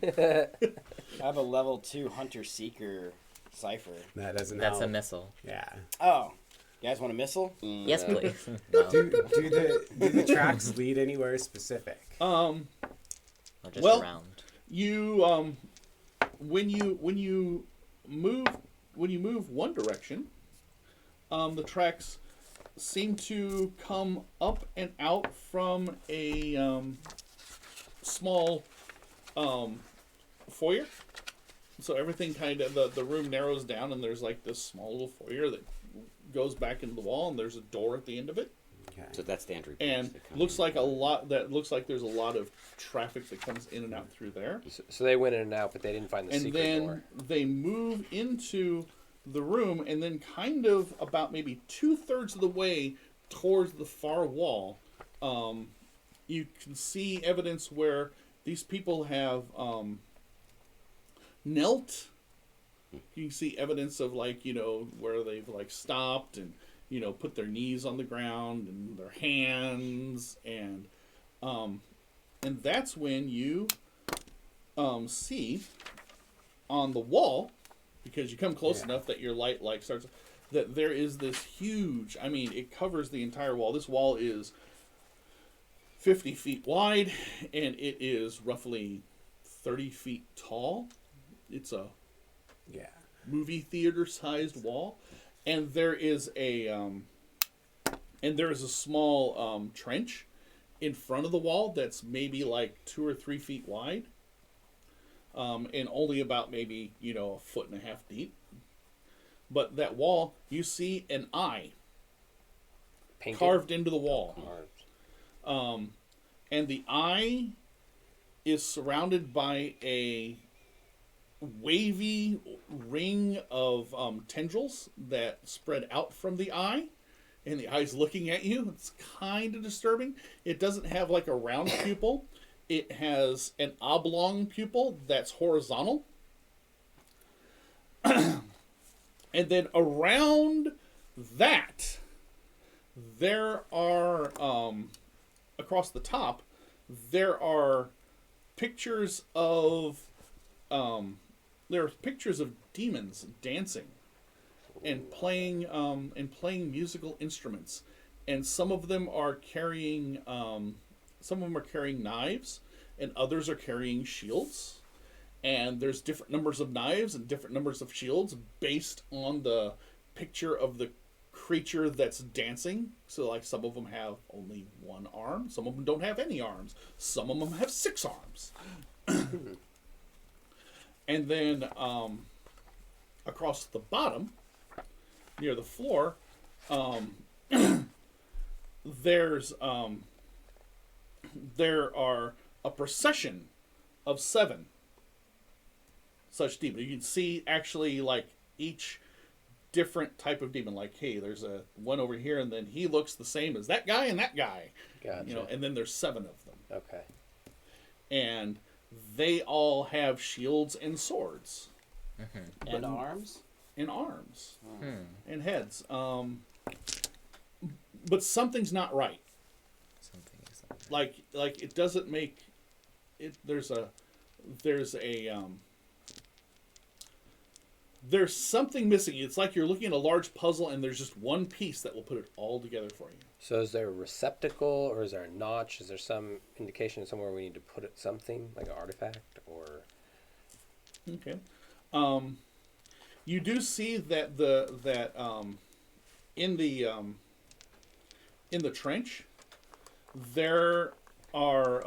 I have a level 2 hunter-seeker cipher. That doesn't That's a help. missile. Yeah. Oh, you guys want a missile? Yes, No. please. No. Do the tracks lead anywhere specific? Or just Well- around. You when you move one direction, the tracks seem to come up and out from a small foyer. So everything kind of the room narrows down, and there's like this small little foyer that goes back into the wall, and there's a door at the end of it. Okay. So that's the entry. And points that come looks in. like there's a lot of traffic that comes in and out through there. So they went in and out, but they didn't find the And secret then door. they move into the room, and then kind of about maybe 2/3 of the way towards the far wall, you can see evidence where these people have knelt. You can see evidence of where they've stopped and put their knees on the ground and their hands, and that's when you see on the wall, because you come close enough that your light starts, that there is this huge, it covers the entire wall. This wall is 50 feet wide, and it is roughly 30 feet tall. It's a Yeah. movie theater sized wall, and there is a small trench in front of the wall that's maybe like 2 or 3 feet wide, and only about maybe 1.5 foot deep. But that wall, you see an eye Painted? carved into the wall. Carved. And the eye is surrounded by a wavy ring of tendrils that spread out from the eye, and the eye's looking at you. It's kind of disturbing. It doesn't have like a round pupil. It has an oblong pupil that's horizontal. And then around that, there are across the top, there are pictures of demons dancing and playing musical instruments, and some of them are carrying knives, and others are carrying shields. And there's different numbers of knives and different numbers of shields based on the picture of the creature that's dancing. So, like, some of them have only one arm, some of them don't have any arms, some of them have 6 arms. And then across the bottom, near the floor, there are a procession of 7 such demons. You can see actually like each different type of demon. Like, hey, there's a one over here, and then he looks the same as that guy and that guy. Gotcha. You know, and then there's 7 of them. Okay. And they all have shields and swords. Mm-hmm. And arms? And arms. Hmm. And heads. But something's not right. Something is not Like it doesn't make it. There's something missing. It's like you're looking at a large puzzle and there's just one piece that will put it all together for you. So is there a receptacle, or is there a notch? Is there some indication somewhere we need to put it, something like an artifact, or? Okay. You do see that in the trench there are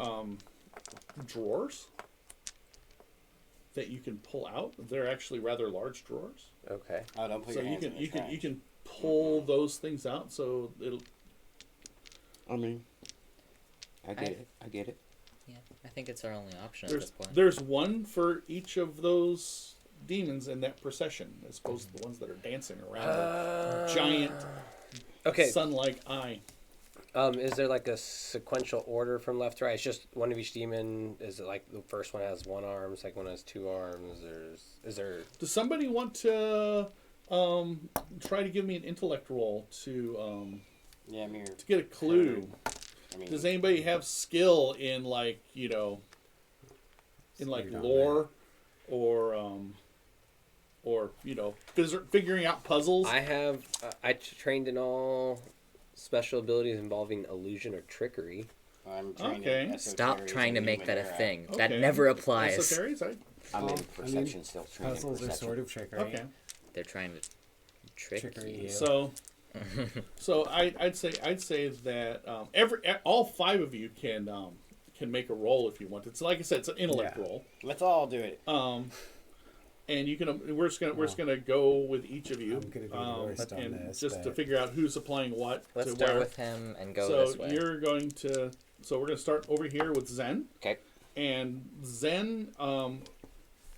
drawers that you can pull out. They're actually rather large drawers. Okay. Oh, don't put So your hands in the trash. you can pull those things out. So it'll. I mean, I get it. Yeah, I think it's our only option at this point. There's one for each of those demons in that procession, as opposed to the ones that are dancing around a giant sun-like eye. Is there like a sequential order from left to right? It's just one of each demon. Is it like the first one has 1 arm, second one has 2 arms? Is there? Does somebody want to try to give me an intellect roll to Yeah, I'm here. get a clue? I mean, Does anybody have skill in like in like You're not lore or figuring out puzzles? I have. I trained in all special abilities involving illusion or trickery. I'm trained Okay. in Stop esoterics trying to and make that a human era. thing. Okay. That never applies. Esoterics, I'm in I perception mean, still. Trained in Puzzles are perception. sort of trickery. Okay. They're trying to trick Trickery, you. yeah. So I'd say that all 5 of you can make a roll if you want. It's like I said, it's an intellect Yeah. roll. Let's all do it. And you can we're just gonna go with each of you. I'm gonna go first on and this, just to but- figure out who's applying what Let's to start where. with him and go So this way. you're going to. So we're gonna start over here with Zen. Okay. And Zen,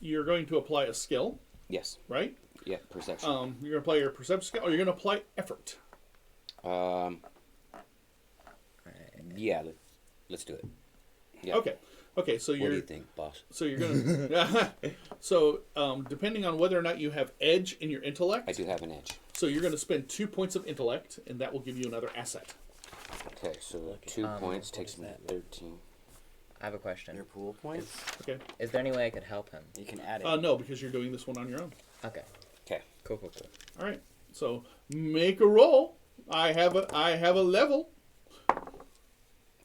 you're going to apply a skill, Yes. right? Yeah. Perception. You're gonna apply your perception skill, or you're gonna apply effort. Yeah. Let's do it. Yeah. Okay. So What you're. do you think, boss? So you're gonna. So depending on whether or not you have edge in your intellect. I do have an edge. So you're gonna spend 2 points of intellect, and that will give you another asset. Okay, so 2 points what takes does me that to 13. I have a question. Your pool points? Okay. Is there any way I could help him? You can add it. No, because you're doing this one on your own. Okay. Okay. Cool. All right. So make a roll. I have a level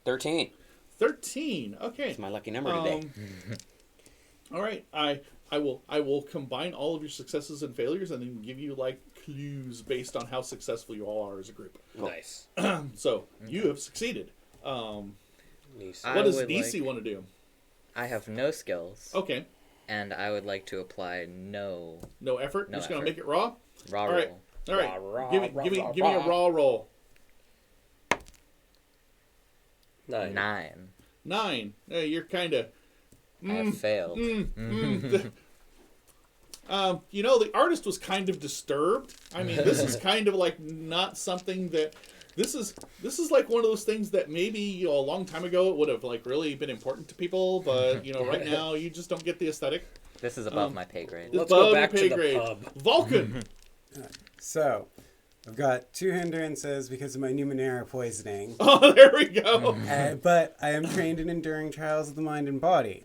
13. 13. Okay. It's my lucky number today. All right. I will combine all of your successes and failures and then give you like clues based on how successful you all are as a group. Nice. So you have succeeded. Nice. I What does would DC like- want to do? I have no skills, Okay. and I would like to apply no No effort. No You're just gonna effort. make it raw. raw All right. roll. All right. Rah, Give me a raw roll. 9. 9. Hey, you're kind of. I have failed. The artist was kind of disturbed. I mean, this is kind of like not something that. This is like one of those things that maybe a long time ago it would have like really been important to people, but right now you just don't get the aesthetic. This is above my pay grade. It's Let's go above back your to pay the grade. pub. Vulcan. So, I've got 2 hindrances because of my Numenera poisoning. Oh, there we go. But I am trained in enduring trials of the mind and body.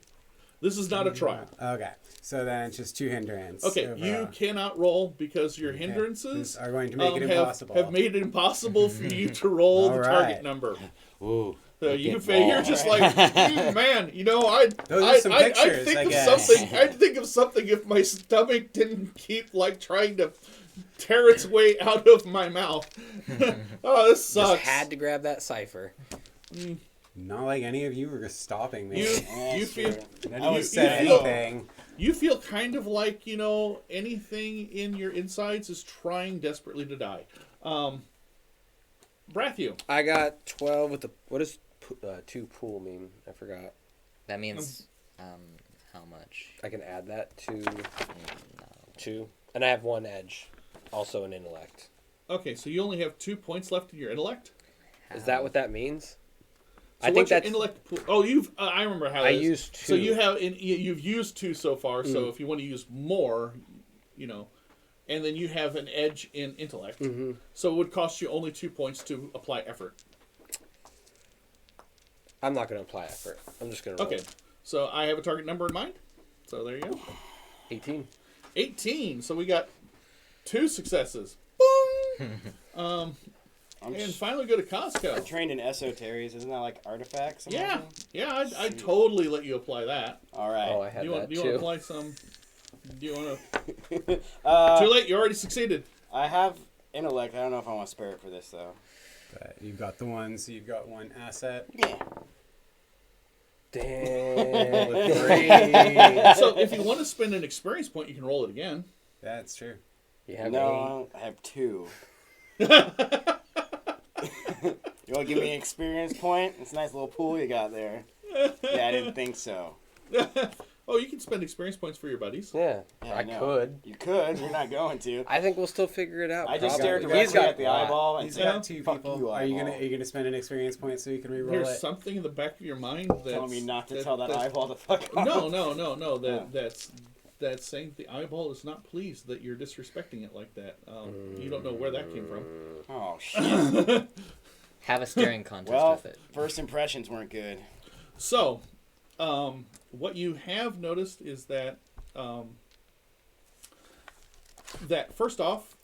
This is not a trial. Okay. So then it's just 2 hindrances. Okay, you cannot roll because your hindrances are going to make it have impossible. Have made it impossible for you to roll the target number. Ooh. So you're just like, man, you know, I'd think of something if my stomach didn't keep like trying to tear its way out of my mouth. Oh, this sucks. Just had to grab that cipher. Not like any of you were stopping me. You feel None of you said anything. You feel kind of like, you know, anything in your insides is trying desperately to die. Brathu. I got 12 with the... What does 2 pool mean? I forgot. That means how much? I can add that to 2. And I have 1 edge. Also an intellect. Okay, so you only have 2 points left in your intellect? Is that what that means? So I think your that's... intellect pool? Oh, you've... I remember how it is. used 2. So you've used 2 so far, so if you want to use more, you know... And then you have an edge in intellect. Mm-hmm. So it would cost you only 2 points to apply effort. I'm not going to apply effort. I'm just going to roll. Okay. So I have a target number in mind. So there you go. 18. 18. So we got 2 successes. Boom! And finally go to I'm Costco. trained in esoteries. Isn't that like artifacts? or Yeah. something? Yeah, I'd totally let you apply that. All right. Oh, I had Do you want that to too. apply some... Do you want to... Too late. You already succeeded. I have intellect. I don't know if I want to spare it for this though. But you've got the 1, so you've got 1 asset. Yeah. Damn. So if you want to spend an experience point, you can roll it again. That's true. You have No, I have 2. You want to give me an experience point? It's a nice little pool you got there. Yeah, I didn't think so. Oh, you can spend experience points for your buddies. Yeah, Yeah, I know. could. You could. You're not going to. I think we'll still figure it out. I just stared probably. directly at the eyeball and He's said, got 2 "Fuck people. you, Are you eyeball." gonna spend an experience point so you can reroll There's it? something in the back of your mind that's... telling me not to tell that eyeball to fuck off? No. Yeah. That's saying the eyeball is not pleased that you're disrespecting it like that. You don't know where that came from. Oh shit. Have a staring contest Well, with it. first impressions weren't good. So, what you have noticed is that that first off,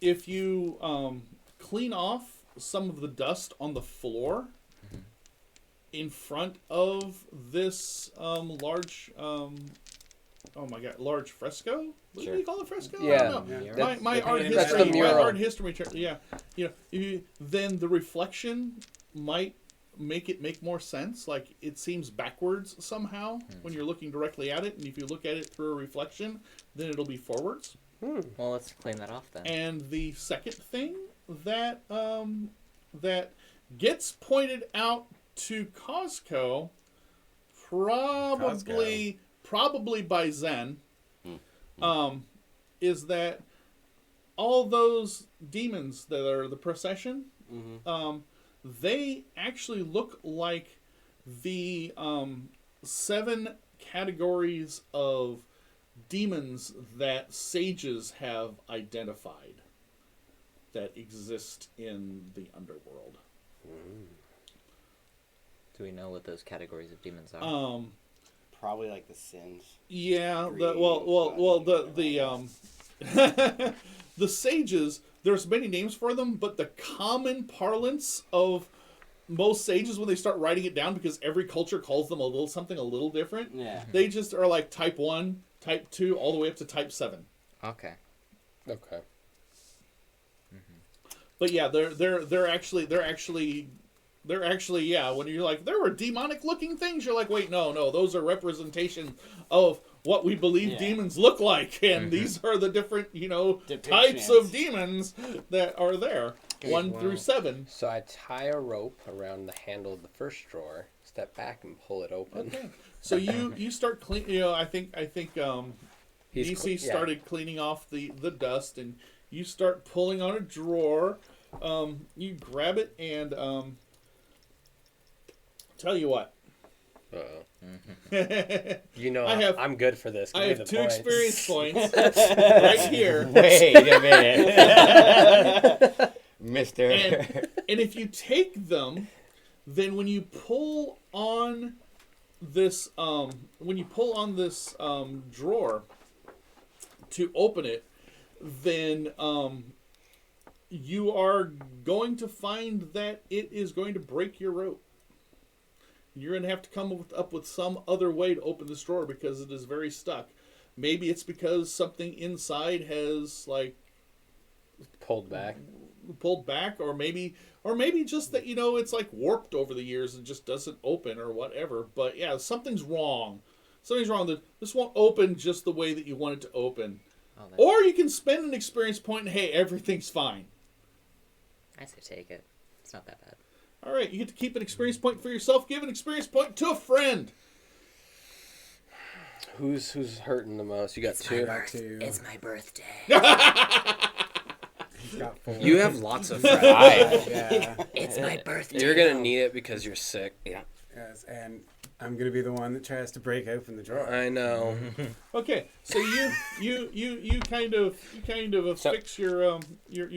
if you clean off some of the dust on the floor in front of this large, large fresco. What do you call it, fresco? Yeah. I don't know. Yeah. My art That's the history. My mural. art history. Yeah. You know, then the reflection might make it make more sense. Like it seems backwards somehow when you're looking directly at it, and if you look at it through a reflection, then it'll be forwards. Well, let's clean that off then. And the second thing that that gets pointed out to Costco, probably by Zen, is that all those demons that are the procession, they actually look like the 7 categories of demons that sages have identified that exist in the underworld. Do we know what those categories of demons are? Probably like the sins. Yeah. Greed, The sages. There's many names for them, but the common parlance of most sages when they start writing it down, because every culture calls them something a little different. Yeah. They just are like type 1, type 2, all the way up to type 7. Okay. But yeah, they're actually yeah. When you're like, there were demonic looking things, you're like, wait, no, those are representation of what we believe demons look like, and these are the different types of demons that are there, 1 through 7. So I tie a rope around the handle of the first drawer, step back and pull it open. Okay. So you start clean. I think DC started cleaning off the dust, and you start pulling on a drawer. You grab it and tell you what, Uh-oh. You know, I'm good for this. Give I me have the 2 points. experience points right here. Wait a minute, Mister. And if you take them, then when you pull on this drawer to open it, then you are going to find that it is going to break your rope. You're going to have to come up with some other way to open this drawer because it is very stuck. Maybe it's because something inside has like pulled back, or maybe just that it's like warped over the years and just doesn't open or whatever. But yeah, something's wrong. This won't open just the way that you want it to open. Or you can spend an experience point and hey, everything's fine. I say take it. It's not that bad. All right, you get to keep an experience point for yourself. Give an experience point to a friend. Who's hurting the most? You got two. It's my birthday. He's got 4. You have lots of friends. Yeah. It's my birthday. You're gonna need it because you're sick. Yeah. Yes, and I'm gonna be the one that tries to break open the drawer. I know. Okay, so you kind of affix your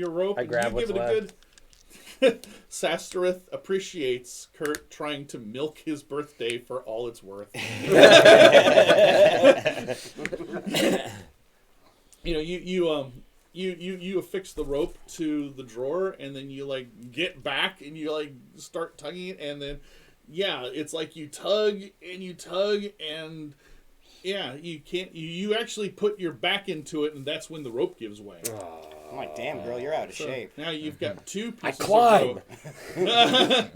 rope. I grab you give what's it a good. Sastereth appreciates Kurt trying to milk his birthday for all it's worth. You affix the rope to the drawer, and then you like get back and you like start tugging it, and then it's like you tug and you can't. You actually put your back into it, and that's when the rope gives way. I'm like, damn, girl, you're out of shape. Now you've got 2 pieces I climb. of rope.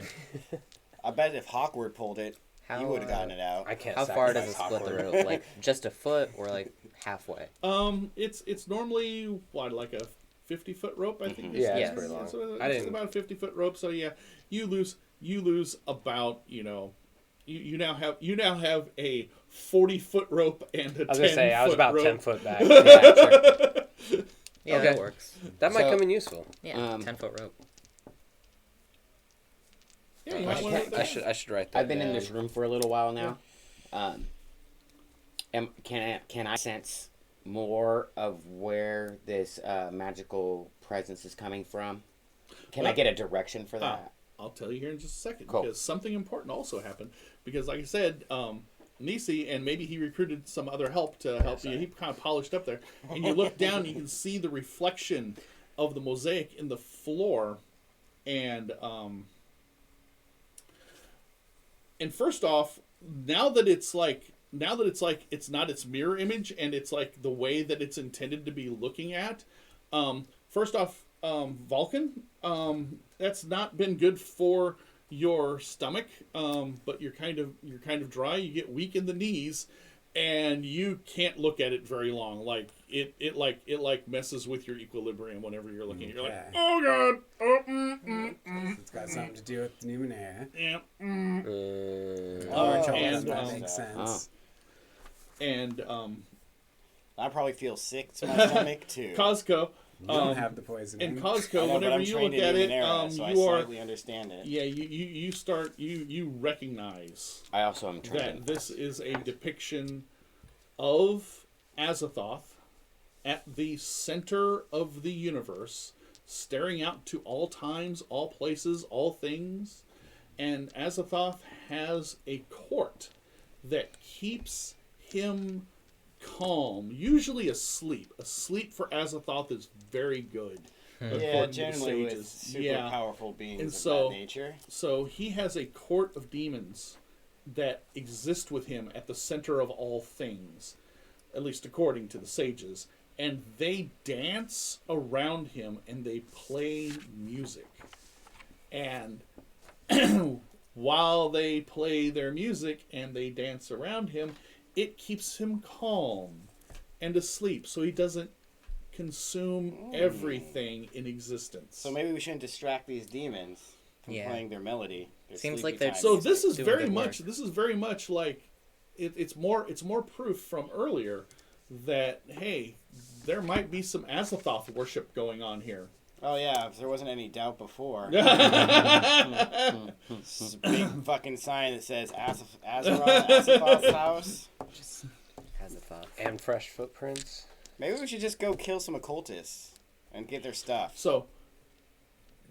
I bet if Hawkward pulled it, he would have gotten it out. I can't. How far does sacrifice it split the awkward. rope? Like just a foot or like halfway? It's normally like a 50-foot rope, I think. Yeah, it's pretty long. It's about a 50-foot rope. So yeah, you lose about you now have a 40-foot rope and a 10-foot rope. I was gonna say I was about 10 foot back. Yeah, sure. Yeah, Okay. that works. That might So- come in useful. Yeah, 10-foot rope. Yeah, you might want to I should write that. I've been in down. this room for a little while now. Can I sense more of where this magical presence is coming from? Can I Well, get a direction for that? I'll tell you here in just a second Cool. because something important also happened. Because like I said, Nisi, and maybe he recruited some other help to help you. He kind of polished up there, and you look down, you can see the reflection of the mosaic in the floor, and first off, now that it's not its mirror image, and it's like the way that it's intended to be looking at. First off, Vulcan, that's not been good for your stomach, but you're kind of dry. You get weak in the knees, and you can't look at it very long. Like it messes with your equilibrium whenever you're looking. You're like, Okay. oh god, It's got something to do with the Numenera. yeah. Large holes, and, that makes sense. And I probably feel sick to my stomach too. Costco. You don't have the poisoning. In I Costco, know, but whenever I'm you trained look in at it, Numenera, so I you are slightly understand it. yeah you recognize I also am trained. that this is a depiction of Azathoth at the center of the universe, staring out to all times, all places, all things. And Azathoth has a court that keeps him calm, usually asleep. Asleep for Azathoth is very good. Yeah, according to the generally with sages. super powerful beings And of so- that nature. So he has a court of demons that exist with him at the center of all things, at least according to the sages. And they dance around him and they play music. And while they play their music and they dance around him, it keeps him calm and asleep so he doesn't consume everything in existence. So maybe we shouldn't distract these demons from Yeah. playing their melody. Their Seems sleepy like they're- time So music. this is Doing very good much. work. This is very much like it's more proof from earlier that hey, there might be some Azathoth worship going on here. Oh yeah, if there wasn't any doubt before. It's a big fucking sign that says Azathoth's house. Has a thought. And fresh footprints. Maybe we should just go kill some occultists and get their stuff. So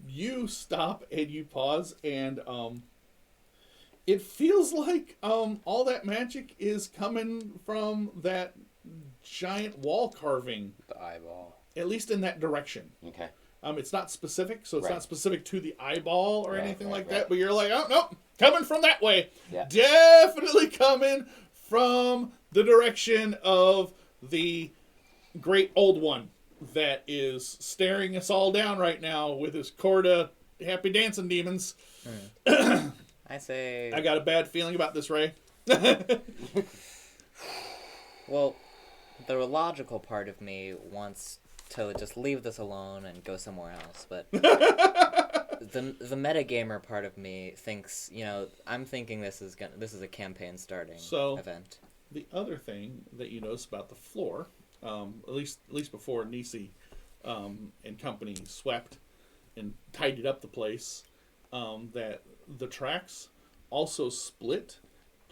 you stop and you pause, and it feels like all that magic is coming from that giant wall carving, The eyeball. at least in that direction. Okay. It's not specific, so it's Right. not specific to the eyeball or Right, anything right, like right. that, but you're like, oh, no, coming from that way. Yeah. Definitely coming from the direction of the great old one that is staring us all down right now with his cord of happy dancing demons. I say. I got a bad feeling about this, Ray. Well, the logical part of me wants to just leave this alone and go somewhere else, but the metagamer part of me thinks, I'm thinking this is a campaign starting event. The other thing that you notice about the floor, at least before Nisi and company swept and tidied up the place, that the tracks also split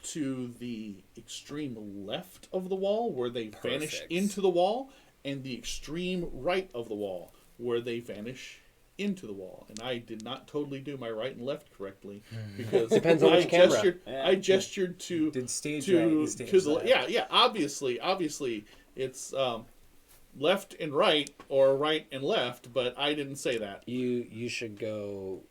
to the extreme left of the wall where they vanish Perfect. into the wall, and the extreme right of the wall where they vanish into the wall. And I did not totally do my right and left correctly because Depends on which camera. I gestured to Did stage to, right, you stage to the left. yeah obviously it's left and right or right and left, but I didn't say that. You should go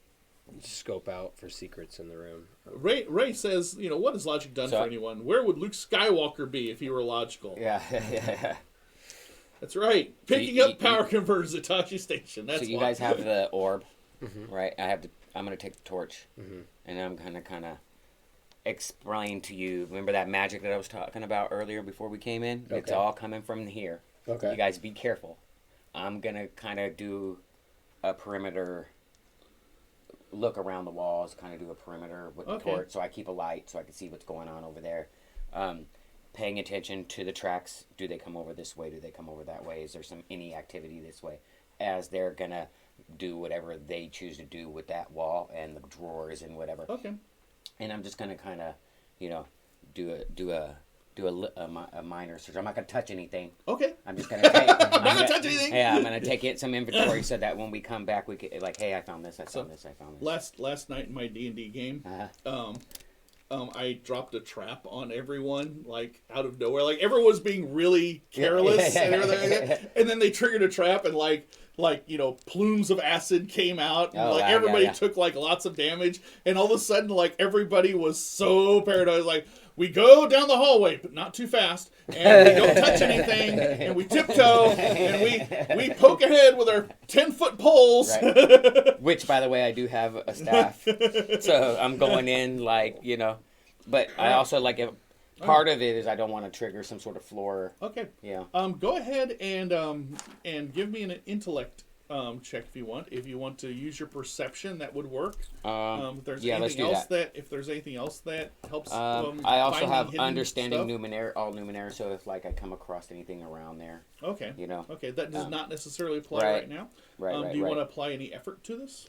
scope out for secrets in the room. Ray says, what has logic done So- for anyone? Where would Luke Skywalker be if he were logical? Yeah. That's right. Picking up power converters at Tashi Station. That's So you why. guys have the orb, Mm-hmm. right? I'm gonna take the torch, and I'm gonna kind of explain to you. Remember that magic that I was talking about earlier before we came in? It's Okay. all coming from here. Okay. You guys be careful. I'm gonna kind of do a perimeter look around the walls, kind of do a perimeter with the Okay. torch, so I keep a light so I can see what's going on over there. Paying attention to the tracks. Do they come over this way? Do they come over that way? Is there any activity this way? As they're gonna do whatever they choose to do with that wall and the drawers and whatever. Okay. And I'm just gonna kind of, do a minor search. I'm not gonna touch anything. Okay. I'm just gonna take. I'm gonna touch anything. Yeah, I'm gonna take some inventory so that when we come back, we can hey, I found this. I found this. Last night in my D&D game, Uh-huh. I dropped a trap on everyone, like, out of nowhere. Like, everyone was being really careless and everything. And then they triggered a trap, and, plumes of acid came out. And, Oh, wow, everybody yeah. took, lots of damage. And all of a sudden, everybody was so paranoid. Like, we go down the hallway, but not too fast. And we don't touch anything. And we tiptoe. And we poke ahead with our 10-foot poles. Right. Which, by the way, I do have a staff. So I'm going in, But I also, part of it is I don't want to trigger some sort of floor. Okay. Yeah. Go ahead and give me an intellect check if you want. If you want to use your perception, that would work. If there's yeah, let's anything do else that. if there's anything else that helps. I also finding have hidden understanding stuff. all numenera, so if I come across anything around there, Okay. know. Okay, that does not necessarily apply right. right now. Right. Do you want to apply any effort to this?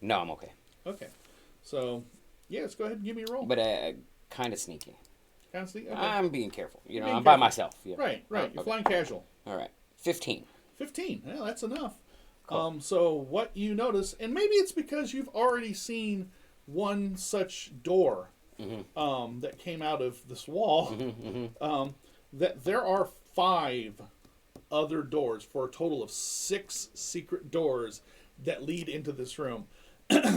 No, I'm okay. Okay. So, yeah, let's go ahead and give me a roll. But kind of sneaky. Kind of see? Okay. I'm being careful. Being I'm by careful. myself. Yeah. Right. You're okay. flying casual. All right. 15. 15. Yeah, that's enough. Cool. So what you notice, and maybe it's because you've already seen one such door that came out of this wall, that there are 5 other doors for a total of 6 secret doors that lead into this room.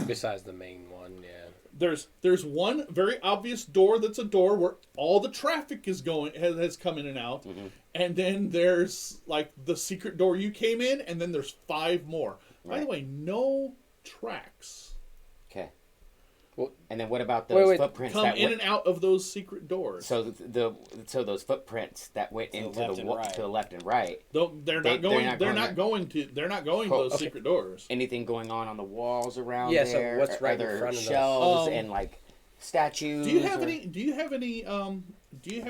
Besides the main one, yeah. There's one very obvious door that's a door where all the traffic is has come in and out, and then there's the secret door you came in, and then there's 5 more. By the way, no tracks Okay. Well, and then what about those wait. footprints come that in went? and out of those secret doors. So those footprints that went into left and right. to the left and right. They're not going. They're not there. going to Oh, those okay. secret doors. Anything going on the walls around Yeah, so there? what's Are right in there front of those? shelves and statues? Do you have or- any? Do you have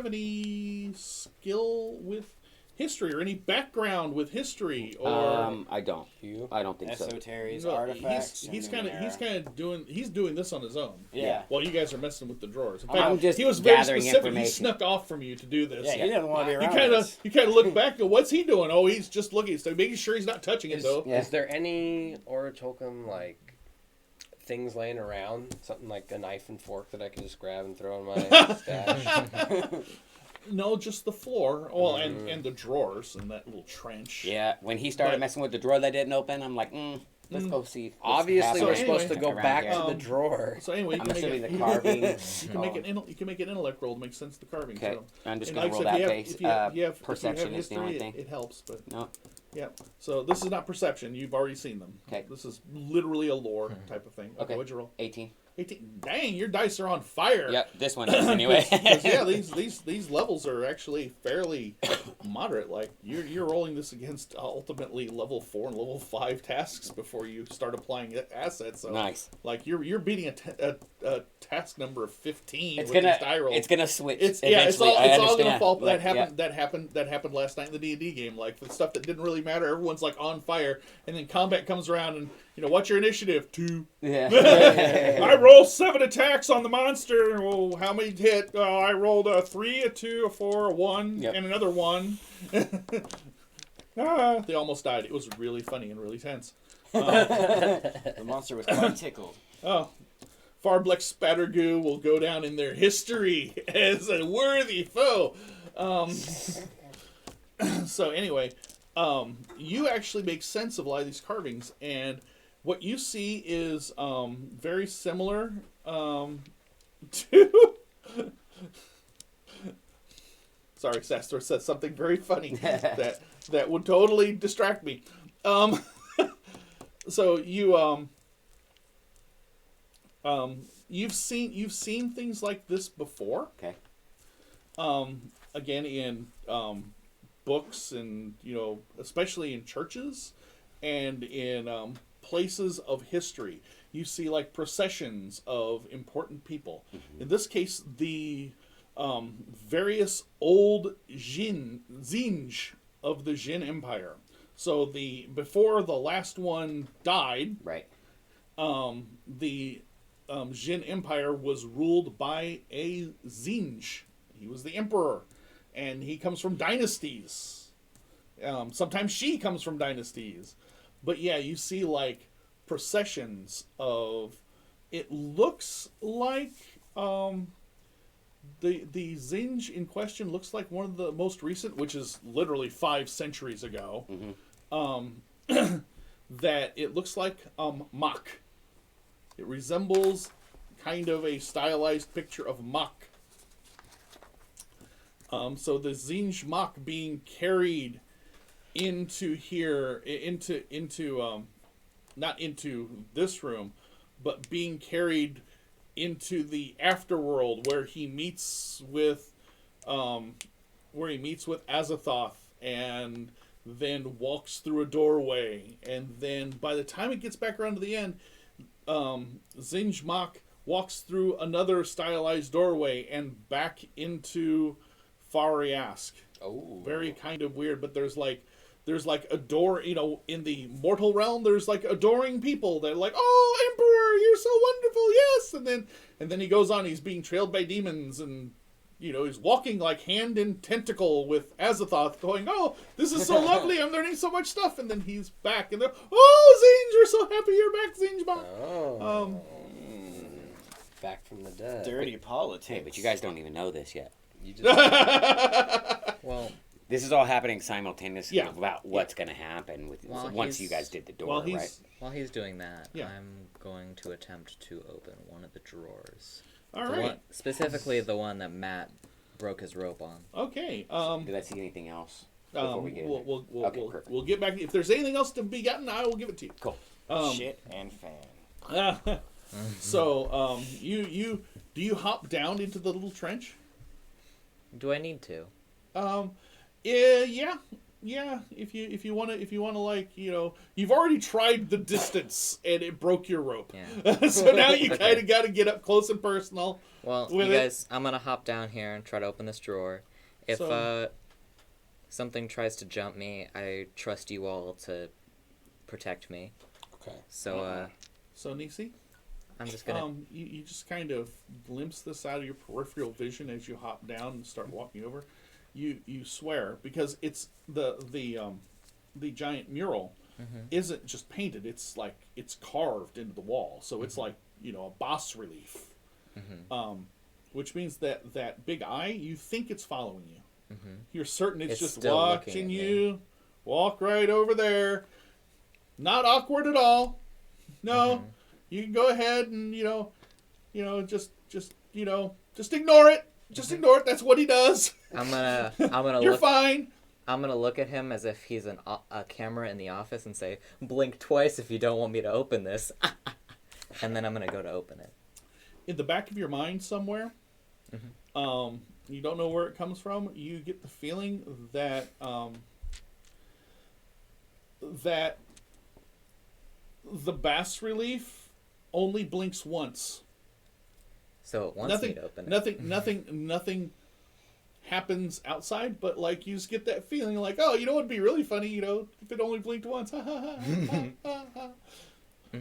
any skill with history or any background with history or? I don't. You? I don't think so. Esoteries, No, artifacts. He's and kind of doing this on his own. Yeah. While you guys are messing with the drawers. In I'm fact, just he was very gathering specific. He information. snuck off from you to do this. Yeah, he didn't want to be You around kind us. of look back and what's he doing? Oh, he's just looking. So making sure he's not touching it though. Yeah. Is there any Oratoken like things laying around? Something like a knife and fork that I could just grab and throw in my stash? No, just the floor. Well, and the drawers and that little trench. Yeah, when he started But- messing with the drawer that didn't open, I'm like, let's go see. what's Obviously, happening we're So supposed to anyway- go back around to here. the drawer. So anyway, you I'm can make assuming it, the carving. you can make an intellect roll to make sense of the carving. Okay, So. I'm just And gonna like I roll said, that if base. you have- if you have Perception is the only history, thing. It helps, but No. yeah. So this is not perception. You've already seen them. Okay. This is literally a lore type of thing. Okay. What'd you roll? 18. 18. Dang, your dice are on fire. Yep, this one is anyway. 'Cause, yeah, these levels are actually fairly moderate. Like you're rolling this against ultimately level 4 and level 5 tasks before you start applying assets. So Nice. like you're beating a task number of 15 It's with gonna these die rolls. it's gonna switch. It's eventually. all I gonna understand. fall. Like, That happened last night in the D&D game. Like the stuff that didn't really matter, everyone's like on fire, and then combat comes around, and what's your initiative? 2. Yeah. I roll 7 attacks on the monster. Well, how many hit? I rolled a 3, a 2, a 4, a 1, Yep. and another 1. They almost died. It was really funny and really tense. The monster was quite tickled. Oh, Farbleck Spattergoo will go down in their history as a worthy foe. So anyway, you actually make sense of a lot of these carvings, and what you see is very similar to. Sorry, Sastor said something very funny that would totally distract me. So you've seen things like this before. Okay. Again in books and especially in churches and in places of history. You see like processions of important people. In this case, the various old Zinj of the Jin Empire. So before the last one died, Right. the Jin Empire was ruled by a Zinj. He was the emperor, and he comes from dynasties. Sometimes she comes from dynasties. But yeah, you see like processions of. It looks like the Zinj in question looks like one of the most recent, which is literally 5 centuries ago. That it looks like Mach. It resembles kind of a stylized picture of Mach. So the Zinj Mach being carried into here, not into this room, but being carried into the afterworld where he meets with Azathoth and then walks through a doorway, and then by the time it gets back around to the end, Zinj Mach walks through another stylized doorway and back into Fahr Ryasc. Oh. Very kind of weird, but there's like a door, in the mortal realm, there's like adoring people that are like, "Oh, Emperor, you're so wonderful, yes!" And then he goes on, he's being trailed by demons, and he's walking like hand in tentacle with Azathoth, going, "Oh, this is so lovely, I'm learning so much stuff," and then he's back, and they're, "Oh, Zinj, we're so happy you're back, Zinj Mach." Oh. Back from the dead. Dirty politics. Hey, but you guys don't even know this yet. You just Well, This is all happening simultaneously Yeah. about what's going to happen with Well, once he's- you guys did the door, While he's right? while he's doing that, Yeah. I'm going to attempt to open one of the drawers. all The right, one, specifically the one that Matt broke his rope on. okay. Did I see anything else before we get in there? Okay, perfect. We'll get back. If there's anything else to be gotten, I will give it to you. Cool. Shit and fan. So, do you hop down into the little trench? Do I need to? Yeah. If you wanna like you've already tried the distance and it broke your rope. Yeah. So now you kind of got to get up close and personal. Well, With you it. guys, I'm gonna hop down here and try to open this drawer. If So- something tries to jump me, I trust you all to protect me. Okay. So So Nisi, I'm just gonna. you just kind of glimpse this out of your peripheral vision as you hop down and start walking over. You swear, because it's the giant mural isn't just painted, it's like it's carved into the wall, so it's like, you know, a bas relief. Which means that big eye, you think it's following you. You're certain it's just still looking watching at you. Walk right over there. Not awkward at all. No, you can go ahead and just ignore it. Just ignore it. That's what he does. I'm gonna You're look. fine. I'm gonna look at him as if he's a camera in the office and say, "Blink twice if you don't want me to open this," and then I'm gonna go to open it. In the back of your mind somewhere, you don't know where it comes from. You get the feeling that that the bas relief only blinks once. So it wants me to open it. Nothing happens outside, but like you just get that feeling like, oh, you know what'd be really funny, you know, if it only blinked once.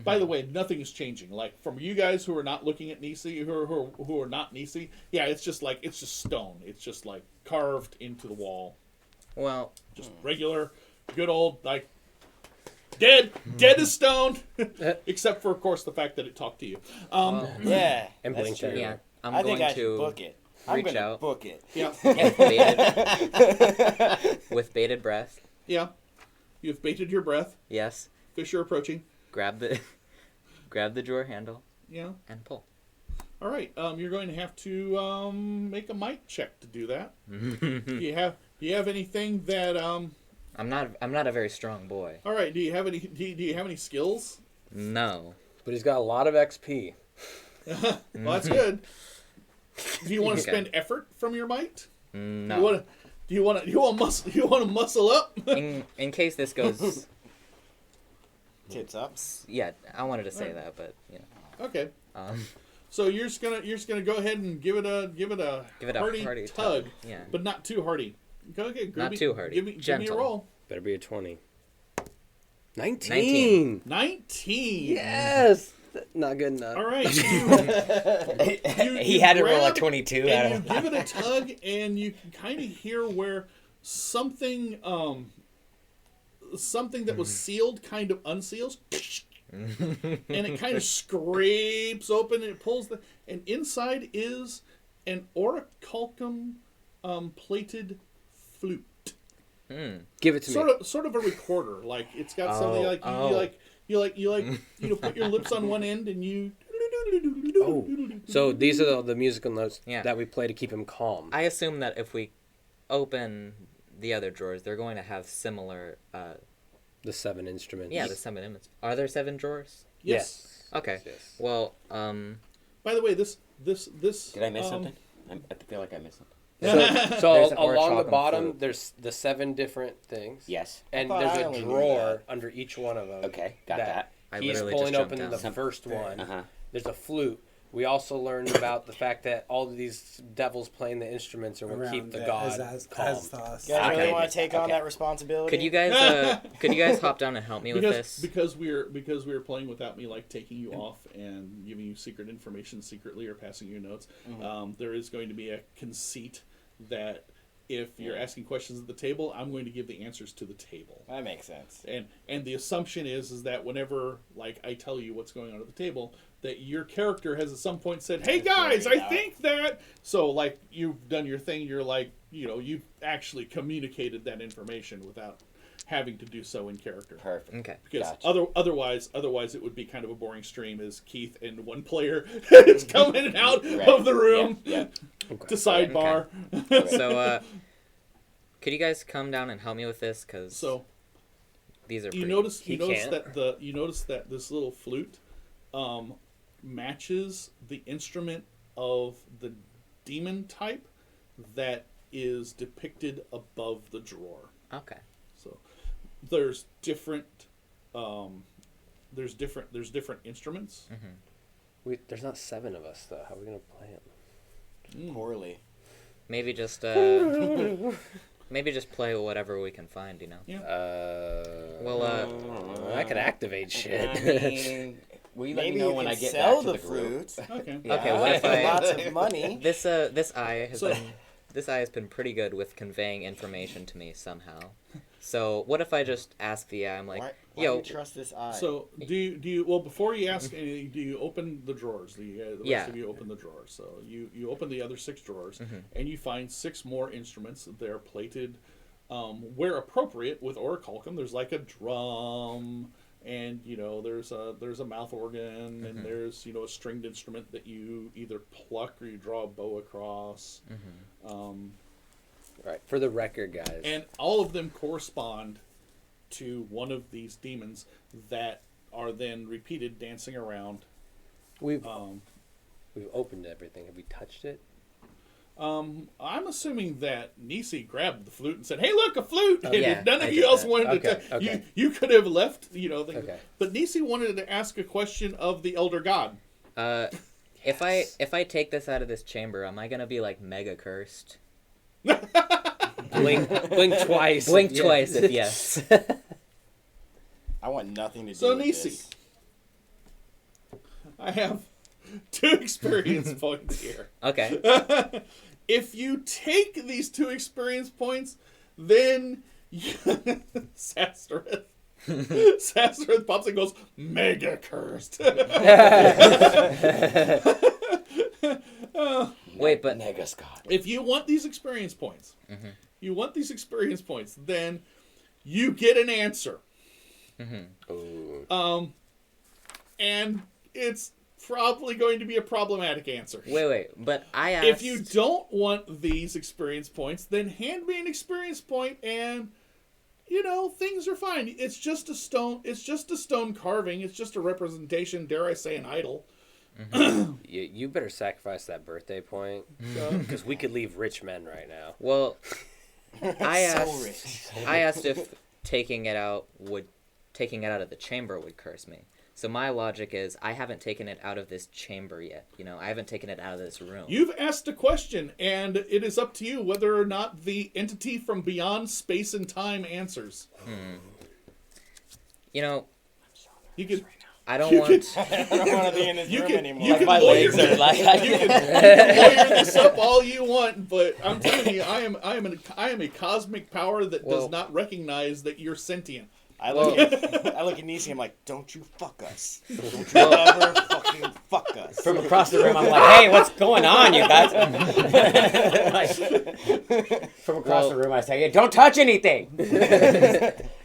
By the way, nothing is changing. Like from you guys who are not looking at Nisi, who are not Nisi, yeah, it's just stone. It's just like carved into the wall. Well, Just regular, good old like dead as stone, except for of course the fact that it talked to you. Yeah. And that's blinked true. at you. yeah, I'm I going think I should to book it. I'm reach gonna out. book it. Yeah, with bated breath. yeah. You've baited your breath. Yes, Fish are approaching. grab the drawer handle Yeah. and pull. All right. You're going to have to make a might check to do that. Do you have anything that I'm not a very strong boy. All right. Do you have any skills? No. But he's got a lot of XP. Well, that's good. Do you want to Okay. spend effort from your might? No. Do you want to muscle up? In case this goes, Tits up. yeah, I wanted to say that, but you know, Okay. So you're just gonna go ahead and give it a give it a hearty tug, Yeah. but not too hearty. Go ahead. Not too hearty. Give me a Gentle. roll. Better be a 20. 19. 19. Yes. Not good enough. All right. He had to roll a grab 22 out and of you give it a tug, and you can kind of hear where something that was sealed kind of unseals, and it kind of scrapes open, and it pulls and inside is an orichalcum plated flute. Give it to me. Sort of a recorder. Like it's got something like you put your lips on one end and you. Oh, so these are the musical notes Yeah. that we play to keep him calm. I assume that if we open the other drawers, they're going to have similar. The 7 instruments. Yeah, the 7 instruments. Are there 7 drawers? Yes. Okay. Yes. Well, By the way, this. Did I miss something? I feel like I missed something. So There's an along the orichalcum bottom, flute. there's the 7 different things. Yes. And I thought I there's only a knew drawer under each one of them. Okay, got that. I He's literally pulling just jumped open down. the first one. Uh-huh. There's a flute. We also learned about the fact that all of these devils playing the instruments are what Around keep the it, god calm. as thus. You guys really Okay. want to take on Okay. that responsibility? Could you guys hop down and help me with this? Because we were playing without me like taking you off and giving you secret information secretly or passing you notes. There is going to be a conceit that if you're asking questions at the table, I'm going to give the answers to the table. That makes sense. And the assumption is that whenever like I tell you what's going on at the table, that your character has at some point said, "Hey guys, I think that." So like you've done your thing. You're like, you've actually communicated that information without having to do so in character. Perfect. Okay. Because Gotcha. otherwise it would be kind of a boring stream as Keith and one player is coming in and out Right. of the room Yeah. to sidebar. So, could you guys come down and help me with this? Cause So these are you pretty. notice He can't. that this little flute matches the instrument of the demon type that is depicted above the drawer. Okay. So there's different instruments. There's not 7 of us though. How are we gonna play them? Poorly. Maybe just maybe just play whatever we can find, you know. Yeah. I could activate shit. I mean, will you let me Maybe know you when can I get sell back to the the group? flute. Okay. Yeah. Okay, what if I- Lots of money. This eye has So- been pretty good with conveying information to me somehow. So what if I just ask the eye? I'm like, Why do yo, you trust this eye? So do you well before you ask anything, do you open the drawers? The rest Yeah. of you open the drawers. So you open the other 6 drawers, Mhm. and you find 6 more instruments. They're plated where appropriate with orichalcum. There's like a drum, and there's a mouth organ, and there's a stringed instrument that you either pluck or you draw a bow across. Right. For the record, guys. And all of them correspond to one of these demons that are then repeated dancing around. We've Um, opened everything. Have we touched it? I'm assuming that Nisi grabbed the flute and said, "Hey, look, a flute!" And yeah, if none I of did you else that. wanted Okay, to. okay. You could have left, Okay. But Nisi wanted to ask a question of the elder god. if I take this out of this chamber, am I gonna be like mega cursed? Blink twice. Blink Yeah. twice if yes. I want nothing to do So, with Nisi. this. I have 2 experience points here. Okay. If you take these 2 experience points, then Sassereth pops and goes, "Mega cursed." Wait, but Mega Scott. If you want these experience points, Mm-hmm. then you get an answer. Ooh. And it's probably going to be a problematic answer. wait, but I asked. If you don't want these experience points, then hand me an experience point, and things are fine. It's just a stone. It's just a stone carving. It's just a representation. Dare I say, an idol. You better sacrifice that birthday point, because we could leave rich men right now. Well, I So asked. rich. I asked if taking it out of the chamber would curse me. So my logic is I haven't taken it out of this chamber yet. I haven't taken it out of this room. You've asked a question, and it is up to you whether or not the entity from beyond space and time answers. You You can I don't You want. I don't want to be in this You room can- anymore. you can My lawyer- legs are like. you can lawyer this up all you want, but I'm telling you, I am a cosmic power that Well- does not recognize that you're sentient. I look at Nisi, I'm like, don't you fuck us. Don't you ever fucking fuck us. From across the room, I'm like, "Hey, what's going on, you guys?" From across the room, I say, "Hey, don't touch anything."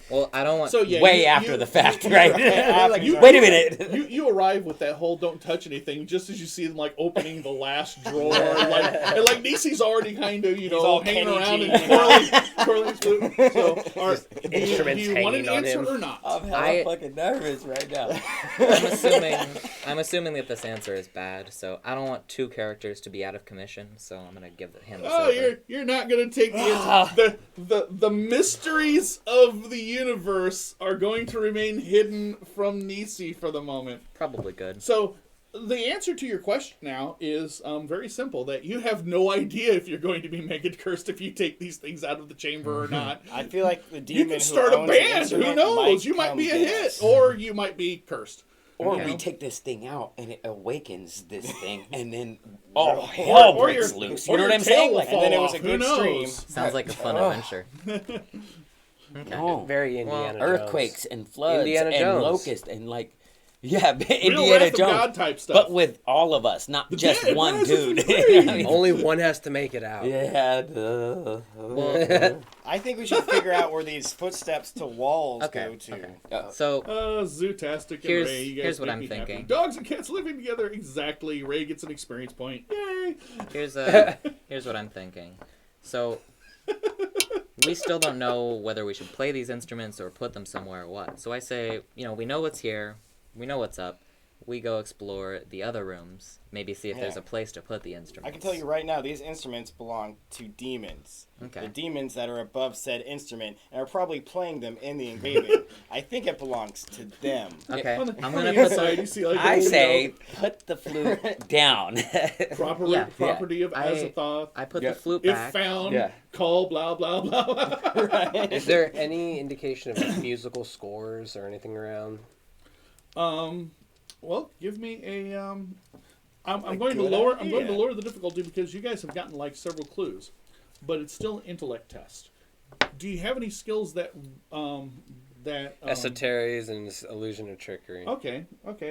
Well, I don't want. So yeah, Way you- after you- the fact, right? After Like, the wait a minute. You arrive with that whole "don't touch anything" just as you see them opening the last drawer, and Nisi's already kind of all hanging Kenny around G. and twirling his flute. So, do Instruments you want an hanging on answer him. or not? I'm hella I- fucking nervous right now. I'm assuming that this answer is bad. So I don't want 2 characters to be out of commission. So I'm gonna give him the Oh, silver. you're not gonna take the mysteries of the universe are going to remain hidden from Nisi for the moment. Probably good. So the answer to your question now is very simple: that you have no idea if you're going to be mega cursed if you take these things out of the chamber or not. I feel like the You demon can who start a owns the band. Who instrument knows? You might come be a get hit, us. or you might be cursed. Or Okay. we take this thing out and it awakens this thing, and then Or- hell or breaks your- loose. or You know your what I'm tail saying? will Like, And then it fall was a off. good Who stream. knows? Sounds like a fun Oh. adventure. Okay. no. Very Indiana Jones. Earthquakes and floods Indiana and Jones. locusts and Real Indiana Wrath of Jones, God type stuff. but with all of us, not just dead one rises dude. from the grave. Only one has to make it out. Yeah. Duh. Well, I think we should figure out where these footsteps to walls Okay, go to. okay. So Zootastic and Here's- Ray, you guys here's what make I'm me happy. thinking. Dogs and cats living together, exactly. Ray gets an experience point. Yay! here's what I'm thinking. So we still don't know whether we should play these instruments or put them somewhere or what. So I say, we know what's here, we know what's up. we go explore the other rooms. Maybe see if there's Yeah. a place to put the instruments. I can tell you right now, these instruments belong to demons. Okay. The demons that are above said instrument and are probably playing them in the engraving. I think it belongs to them. Okay. On the, I'm on gonna the put inside, the. you see like I a, you say put the flute down. know, Yeah. property of I- Azathoth. I put Yeah. the flute If back. found, Yeah. call blah blah blah. Is there any indication of like, musical scores or anything around? Well, give me a. I'm A going to good lower. I'm going to idea. lower the difficulty because you guys have gotten like several clues, but it's still an intellect test. Do you have any skills that Esoteries and illusion of trickery. Okay,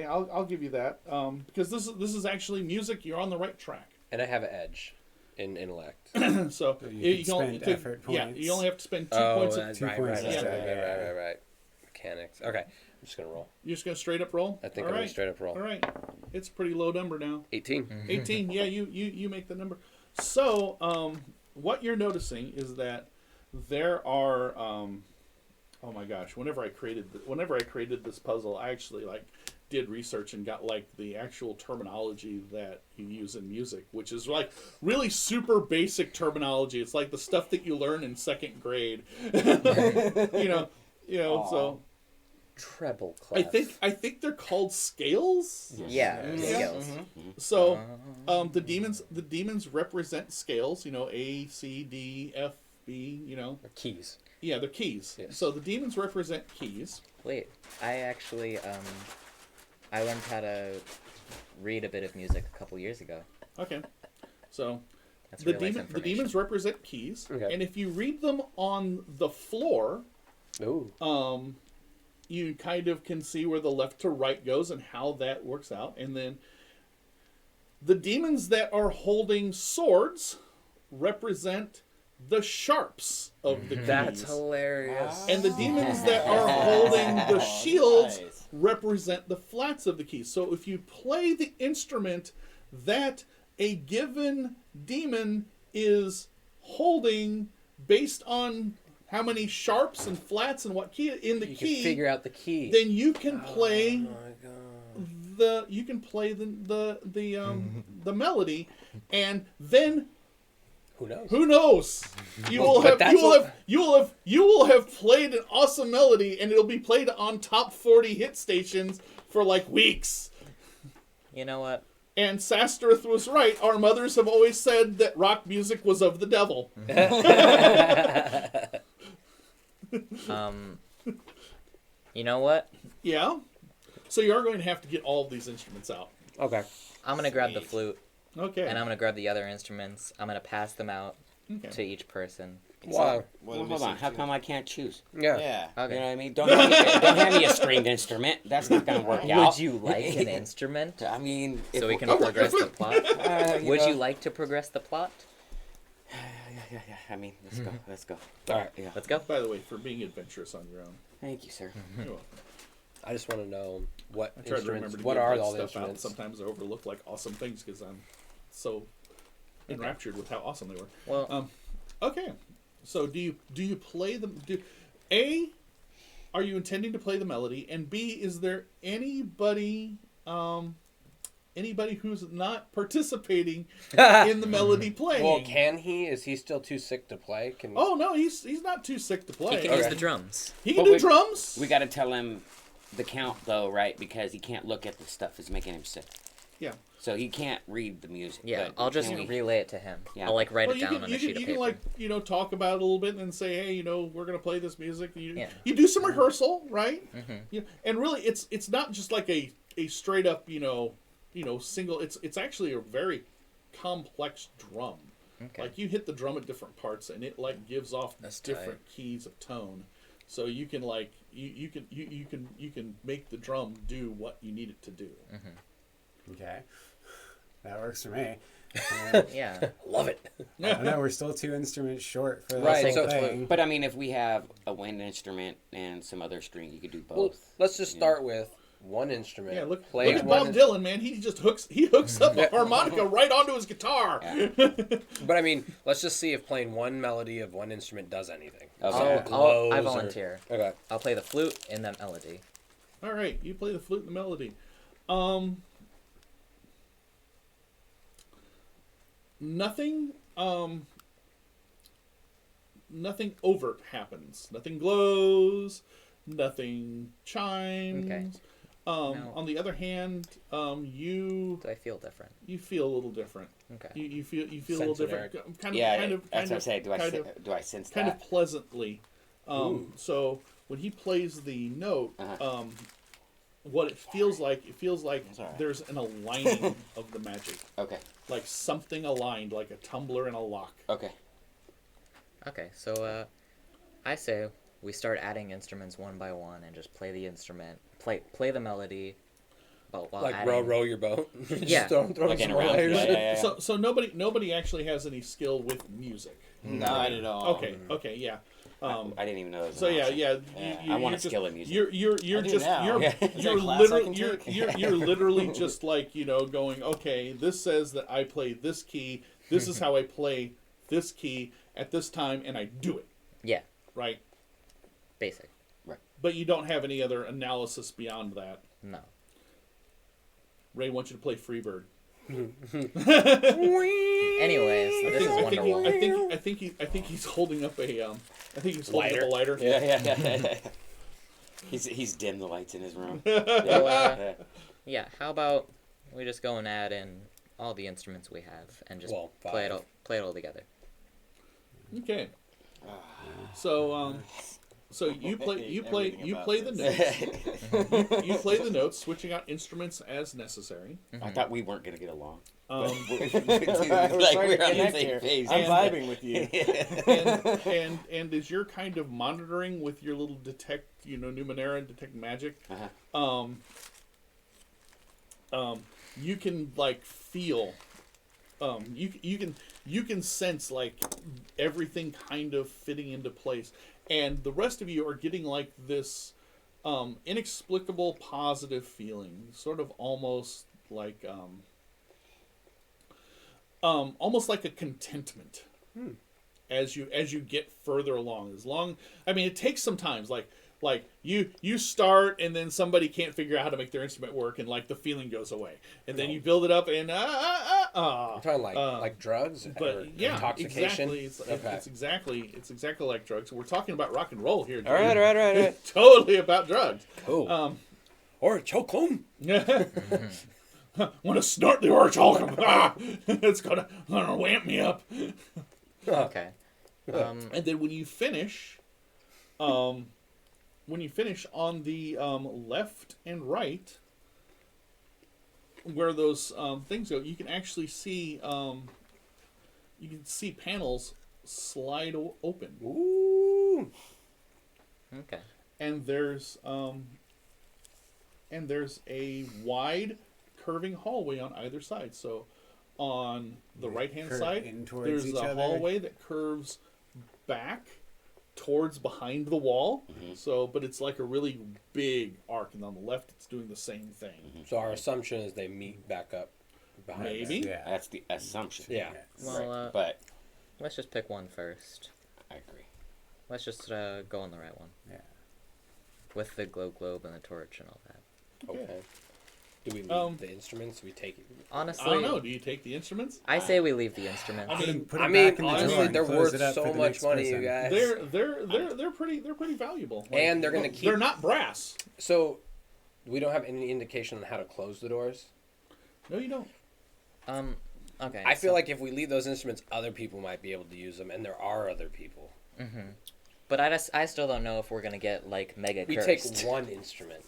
I'll give you that because this is actually music. You're on the right track. And I have an edge in intellect. So You can only spend effort yeah, points. you only have to spend 2 Oh, points. that's 2 right, points right, extra. right. Mechanics. Okay, I'm just gonna roll. You're just gonna straight up roll. I think All I'm gonna right. straight up roll. All right, it's a pretty low number now. 18. 18. Yeah, you make the number. So what you're noticing is that there are oh my gosh, whenever I created this puzzle, I actually like did research and got like the actual terminology that you use in music, which is like really super basic terminology. It's like the stuff that you learn in second grade. you know, so Treble clef. I think they're called scales. Yeah. Yeah. Skills. So, the demons represent scales. You know, A, C, D, F, B. You know, Or keys. yeah, they're keys. Yes. So the demons represent keys. Wait, I actually I learned how to read a bit of music a couple years ago. Okay. So That's the real life the information. demons represent keys, Okay. and if you read them on the floor, Ooh. you kind of can see where the left to right goes and how that works out. And then the demons that are holding swords represent the sharps of the keys. That's hilarious. And the demons that are holding the shields Nice. represent the flats of the keys. So if you play the instrument that a given demon is holding based on how many sharps and flats and what key in the You key, can figure out the key. then you can play Oh my god. the melody, and then Who knows? who knows? You will But have you will have played an awesome melody, and it'll be played on top 40 hit stations for like weeks. You know what? And Sasterith was right. Our mothers have always said that rock music was of the devil. You know what? Yeah. So you are going to have to get all of these instruments out. Okay. I'm gonna grab the flute Okay. and I'm gonna grab the other instruments. I'm gonna pass them out Okay. to each person. Wow. Well, hold on. How come I can't choose? Yeah. Yeah. You know Okay. what I mean? Don't hand me a stringed instrument. That's not gonna work out. Would you like an instrument? I mean, So we can Oh, progress the plot? Would know. you like to progress the plot? Yeah. I mean, let's go. All right. Yeah. Let's go. By the way, for being adventurous on your own. Thank you, sir. You're welcome. I just want to know what I try to remember instruments. to What get are that all the stuff out. instruments? Sometimes I overlook like awesome things because I'm so enraptured with how awesome they were. Well, Okay, so do you play them? Are you intending to play the melody? And B, is there anybody who's not participating in the melody playing? Well, can he? Is he still too sick to play? Can Oh no, he's not too sick to play. he can use the drums. He can But do drums. We got to tell him the count though, right? Because he can't look at the stuff that's making him sick. Yeah. So he can't read the music. Yeah, but I'll just can we- relay it to him. Yeah. I'll like write Well, it you down can on you a sheet can, of you paper. can like talk about it a little bit and then say, hey, we're gonna play this music. Yeah. You do some rehearsal, right? Mhm. Yeah. And really, it's not just like a straight up single. It's actually a very complex drum. Okay. Like you hit the drum at different parts, and it like gives off That's different keys of tone. So you can like you can make the drum do what you need it to do. Okay. That works for me. Yeah. love it? I know we're still 2 instruments short for the Right, whole so- thing. But I mean, if we have a wind instrument and some other string, you could do both. Well, let's just Yeah. start with one instrument. Yeah, look Plays at one Bob Dylan, man. He just hooks up a harmonica right onto his guitar. Yeah. But I mean, let's just see if playing one melody of one instrument does anything. Okay. I Glows or- volunteer. Okay. I'll play the flute in that melody. All right, you play the flute and the melody. Nothing. Nothing overt happens. Nothing glows. Nothing chimes. Okay. Now- On the other hand, you Do I feel different? feel a little different. Okay. You feel a little Sense it, different. Kind Yeah, of that's what I'm saying. kind Do I sense kind that? of pleasantly. So when he plays the note, Uh-huh. what it feels like That's all right. there's an aligning of the magic, Okay. like something aligned, like a tumbler and a lock. Okay. Okay, so I say we start adding instruments one by one and just play the instrument, play the melody, but while Like adding... row your boat. Just Yeah. throw Like some in a round. wires. Yeah. So nobody actually has any skill with music. Not at all. Okay, yeah. I didn't even know that was So an yeah, option. yeah. I want you're a skill in music. You're I do just now. you're Is that you're a class I literally can take? you're literally just like going, okay, this says that I play this key. This is how I play this key at this time, and I do it. Yeah, Right. basic. But you don't have any other analysis beyond that. No. Ray wants you to play Freebird. Anyways, this is wonderful. I think he's holding up a I think he's holding up a lighter. Yeah. He's dimmed the lights in his room. So, yeah, how about we just go and add in all the instruments we have and just Well, play it five. all together. Okay. So so you play Everything about the this. notes. You play the notes, switching out instruments as necessary. I thought we weren't gonna get along. We're Like starting to we're on the connect same here. page. I'm vibing with you. And as you're kind of monitoring with your little detect, Numenera and detect magic, Uh-huh. you can like feel, you can sense like everything kind of fitting into place, and the rest of you are getting like this inexplicable positive feeling, sort of almost like a contentment as you get further along. I mean, it takes some time. Like you start and then somebody can't figure out how to make their instrument work, and like the feeling goes away, and then you build it up and I'm talking like drugs but or yeah, intoxication. exactly. It's exactly like drugs. We're talking about rock and roll here. Dude. All right. It's totally about drugs. Cool. Or choke him. Want to snort the orichalcum? It's gonna wamp me up. Okay. And then when you finish, on the left and right, where those things go, you can actually see panels slide open. Ooh. Okay. And there's a wide curving hallway on either side. So on the right hand Curve side, in towards there's each a other. hallway that curves back towards behind the wall. So, but it's like a really big arc, and on the left, it's doing the same thing. So our assumption is they meet back up behind Maybe. us. Yeah. That's the assumption. Yeah. Well, But let's just pick one first. I agree. Let's just go on the right one. Yeah. With the glow globe and the torch and all that. Okay. Do we leave the instruments? We take it. Honestly, I don't know. Do you take the instruments? I say we leave the instruments. I mean, Put I it mean, back in the drawer honestly, and they're close worth it up so for the much next money, person. you guys. They're pretty valuable. Like, And they're gonna keep. They're not brass. So, we don't have any indication on how to close the doors. No, you don't. Okay. I feel like if we leave those instruments, other people might be able to use them, and there are other people. But I still don't know if we're gonna get like mega We cursed. take one instrument.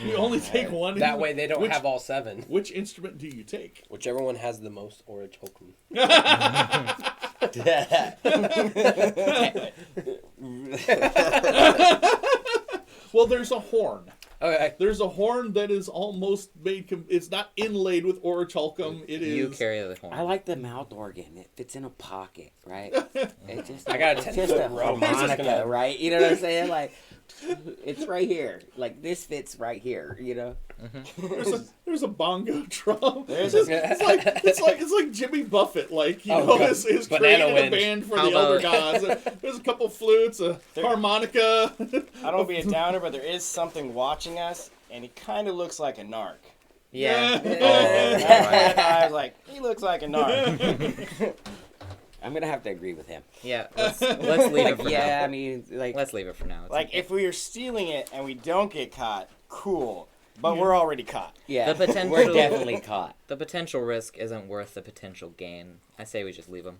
You only take one. That way, they don't Which- have all seven. Which instrument do you take? Whichever one has the most orichalcum. Well, there's a horn. Okay. There's a horn that is almost made. It's not inlaid with orichalcum. It is. You carry the horn. I like the mouth organ. It fits in a pocket, right? It just, I got a it's 10-foot just a rope. It's just harmonica, gonna- right? You know what I'm saying? Like, it's right here. Like, this fits right here, you know? There's a bongo drum. There's It's like Jimmy Buffett, like God. is Banana creating wind. a band for How the elder about- gods. There's a couple flutes, a harmonica. I don't want to be a downer, but there is something watching us, and he kind of looks like a narc. Yeah. And I was like, he looks like a narc. I'm gonna have to agree with him. Yeah. Let's leave it for Yeah, now. I mean, like, Let's leave it for now. It's Like, okay. if we are stealing it and we don't get caught, cool. But we're already caught. yeah, The potential- we're definitely caught. The potential risk isn't worth the potential gain. I say we just leave them.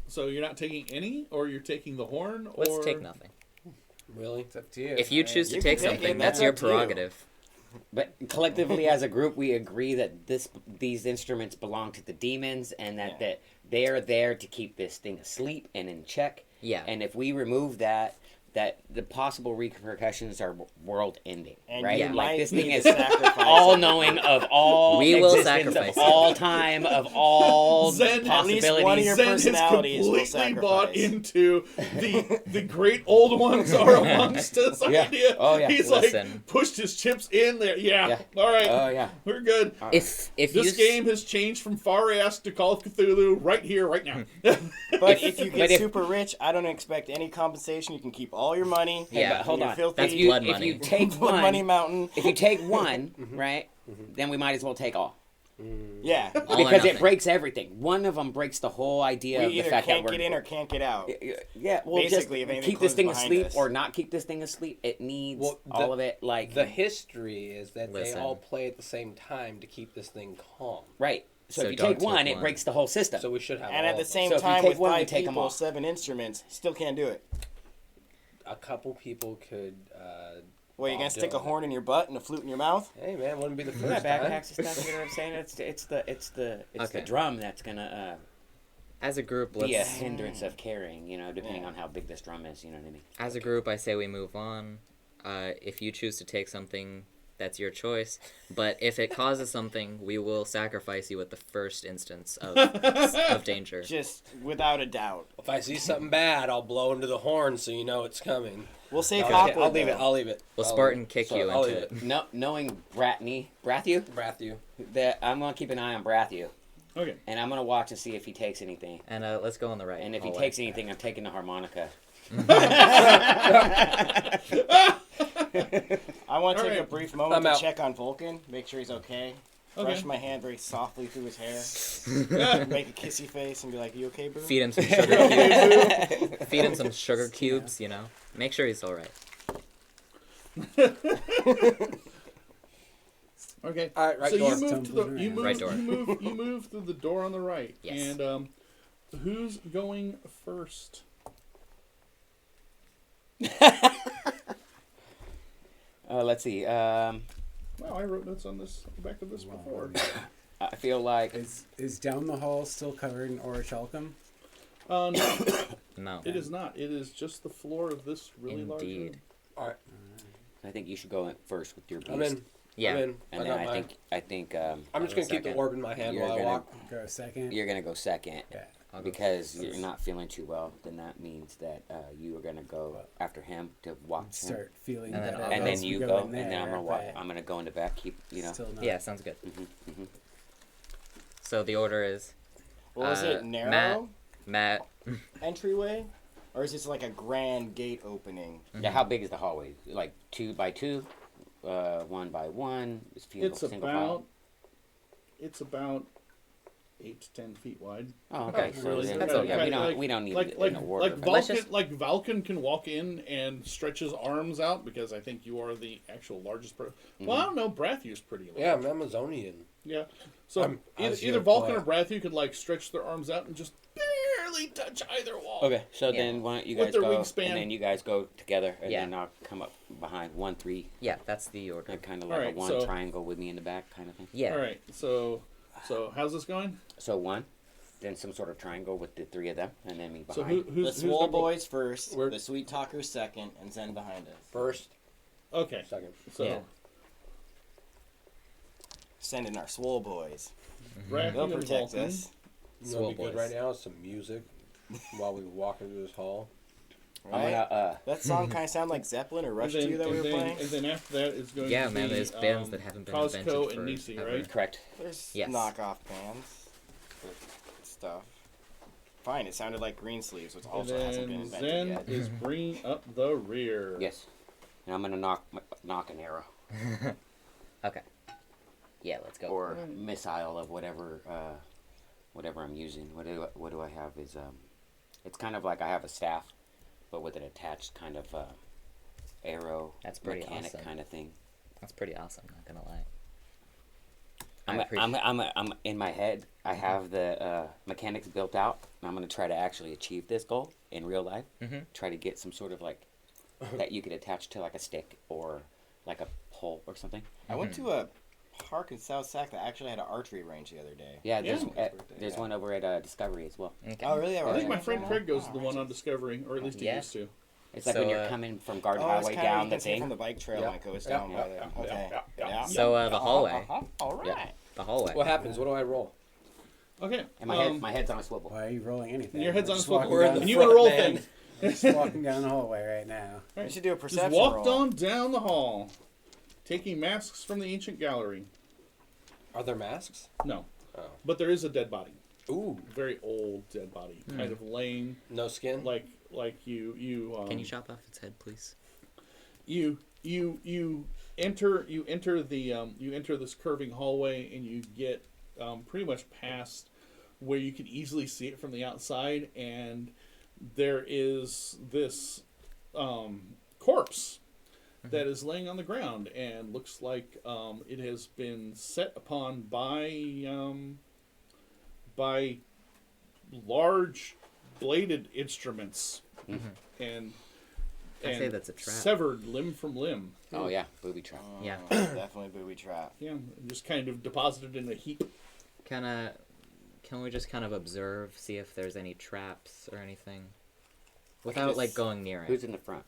So you're not taking any, or you're taking the horn, or Let's take nothing. Really? It's up to you. If you choose to You take can take it, something, that's that's your up to you. prerogative. But collectively, as a group, we agree that these instruments belong to the demons, and that they are there to keep this thing asleep and in check. Yeah. And if we remove that the possible repercussions are world ending, And right? you Yeah. Like might this thing need is to sacrifice all it. knowing of all We will existence sacrifice of it. all time of all Zen- At least possibilities. one of your Zen has personalities will completely bought sacrifice. into the great old ones are amongst us Yeah. idea. Oh, yeah. He's Listen. like pushed his chips in there. Yeah. Yeah. All right. Oh yeah. We're good. If This you game has changed from Fahr Ryasc to Call of Cthulhu right here, right now. But if you but get if- super rich, I don't expect any compensation. You can keep all your money. Hey, Yeah. but hold You're on. filthy. That's If you, blood if money. you take Blood one, Money Mountain. if you take one, right, then we might as well take all. Yeah. All or Because it nothing. breaks everything. One of them breaks the whole idea We of the either fact that can't we're get in or can't get out. yeah. Well, Basically, if just anything keep this closes thing behind asleep us. or not keep this thing asleep. It needs Well, all of it. Like The history is that Listen. they all play at the same time to keep this thing calm. right. So, So if you don't take take one, it one. breaks the whole system. So we should have And all at the of them. same So if you time, take with one, we 5 take 'em people, all. 7 instruments, still can't do it. A couple people could. Well, you all gonna do stick a it. horn in your butt and a flute in your mouth? Hey man, wouldn't be the Yeah, first time. backpacks and stuff. You know what I'm saying? It's the Okay. drum that's gonna As a group, be a let's. hindrance of carrying. You know, depending on how big this drum is. You know what I mean? As a group, I say we move on. If you choose to take something, that's your choice. But if it causes something, we will sacrifice you at the first instance of danger. Just without a doubt. If I see something bad, I'll blow into the horn so you know it's coming. We'll say No, copper. I'll leave it. I'll leave it. We'll I'll Spartan leave it. kick So you I'll into leave it. No, knowing Brathu, Matthew. that I'm gonna keep an eye on Brathu, Okay. and I'm gonna watch and see if he takes anything. And let's go on the right. And if he hallway. takes anything, I'm taking the harmonica. I want to take a Alright. brief moment I'm to out. check on Vulcan, make sure he's okay. Okay. Brush my hand very softly through his hair. Make a kissy face and be like, "You okay, bro?" Feed him some sugar cubes. Feed him some sugar cubes, you know. Make sure he's all right. Okay. All right, right so door. you move to the Tumbling you around. move Right door. you move through the door on the right. Yes. And who's going first? Let's see. Wow, I wrote notes on this back to this before. I feel like Is down the hall still covered in orichalcum? No, No. it is not. It is just the floor of this really large room. Indeed. All right, I think you should go in first with your beast. I'm in. Yeah. I'm in. And I then got mine. I think I'm just gonna keep the second. orb in my hand You're while I gonna- walk. Go second. you're gonna go second. Yeah. I'll go Because first. you're not feeling too well, then that means that you are gonna go after him to watch him, Start feeling And then better I'll and go. then as we you go go, in and then I'm there, gonna walk. but I'm gonna go in the back. Keep still not. Yeah, sounds good. Mhm. So the order is What was it? Matt. Narrow Matt. entryway, or is this like a grand gate opening? Yeah, how big is the hallway? Like 2 by 2, 1 by 1. Is It's single about 8 to 10 feet wide. Oh, okay. Oh, So really? then, That's yeah, okay. we don't need like it like in a order. like but- Let's Vulcan just- like Vulcan can walk in and stretch his arms out because I think you are the actual largest person. Well, I don't know. Brathu's pretty large. Yeah, I'm Amazonian. Yeah. So I'm- I either, see either your Vulcan point. or Brathu could like stretch their arms out and just barely touch either wall. Okay, so Yeah. then why don't you With guys their go, wingspan. and then you guys go together, and Yeah. then I'll come up behind 1, 3, Yeah, that's the order. kind of like Alright, a 1 so- triangle with me in the back, kind of thing. Yeah. All right. So how's this going? So 1, then some sort of triangle with the 3 of them, and then me So behind. who's The swole gonna go- boys first, We're- the sweet talkers second, and Zen behind us. First, Okay. second. So Yeah. Sending our swole boys. Brathu They'll and protect Vulcan. us. You know Swole what'd be good boys. right now is some music while we walk into this hall. Right? I'm gonna, That song kind of sounded like Zeppelin or Rush 2 that we were playing. And then after that is going Yeah, to man, be, there's bands that haven't been Costco invented and Nisi, forever. right? correct. There's Yes. knockoff bands for stuff. Fine, it sounded like Green Sleeves, which also and hasn't been then invented Zen yet. is bringing up the rear. Yes. And I'm gonna knock an arrow. Okay. Yeah, let's go. or missile of whatever I'm using. What do I have is it's kind of like I have a staff, but with an attached kind of arrow. That's pretty mechanic awesome. kind of thing. That's pretty awesome. Not gonna lie. I'm in my head. I have the mechanics built out, and I'm gonna try to actually achieve this goal in real life. Try to get some sort of like that you could attach to like a stick or like a pole or something. I went to a park in South Sac that actually had an archery range the other day. Yeah, Yeah. there's one over at Discovery as well. Okay. Oh, really? I think my friend Craig goes to the one on Discovery, or at least he Yeah. used to. It's like So, when you're coming from Garden Oh, it's Highway kinda, down you the can see it thing. from the bike trail Yeah. when it goes Yeah, down yeah, by there. yeah, Okay. yeah, yeah. So the hallway. All right. Yeah. The hallway. What happens? What do I roll? Okay. And my head's on a swivel. Why are you rolling anything? Your head's on a Just swivel. walking down And the you want to roll front, man. things. Just walking down the hallway right now. We should do a Just perception walked roll. on down the hall, taking masks from the ancient gallery. Are there masks? No. Oh. But there is a dead body. Ooh. Very old dead body. Kind of laying No skin? like you Can you chop off its head, please? you enter this curving hallway, and you get pretty much past where you can easily see it from the outside, and there is this corpse that is laying on the ground and looks like it has been set upon by large bladed instruments and I'd say that's a trap. severed limb from limb. Oh yeah, booby trap. Yeah. Definitely booby trap. Yeah, just kind of deposited in a heap. Can we just kind of observe, see if there's any traps or anything, without like going near Who's it? in the front?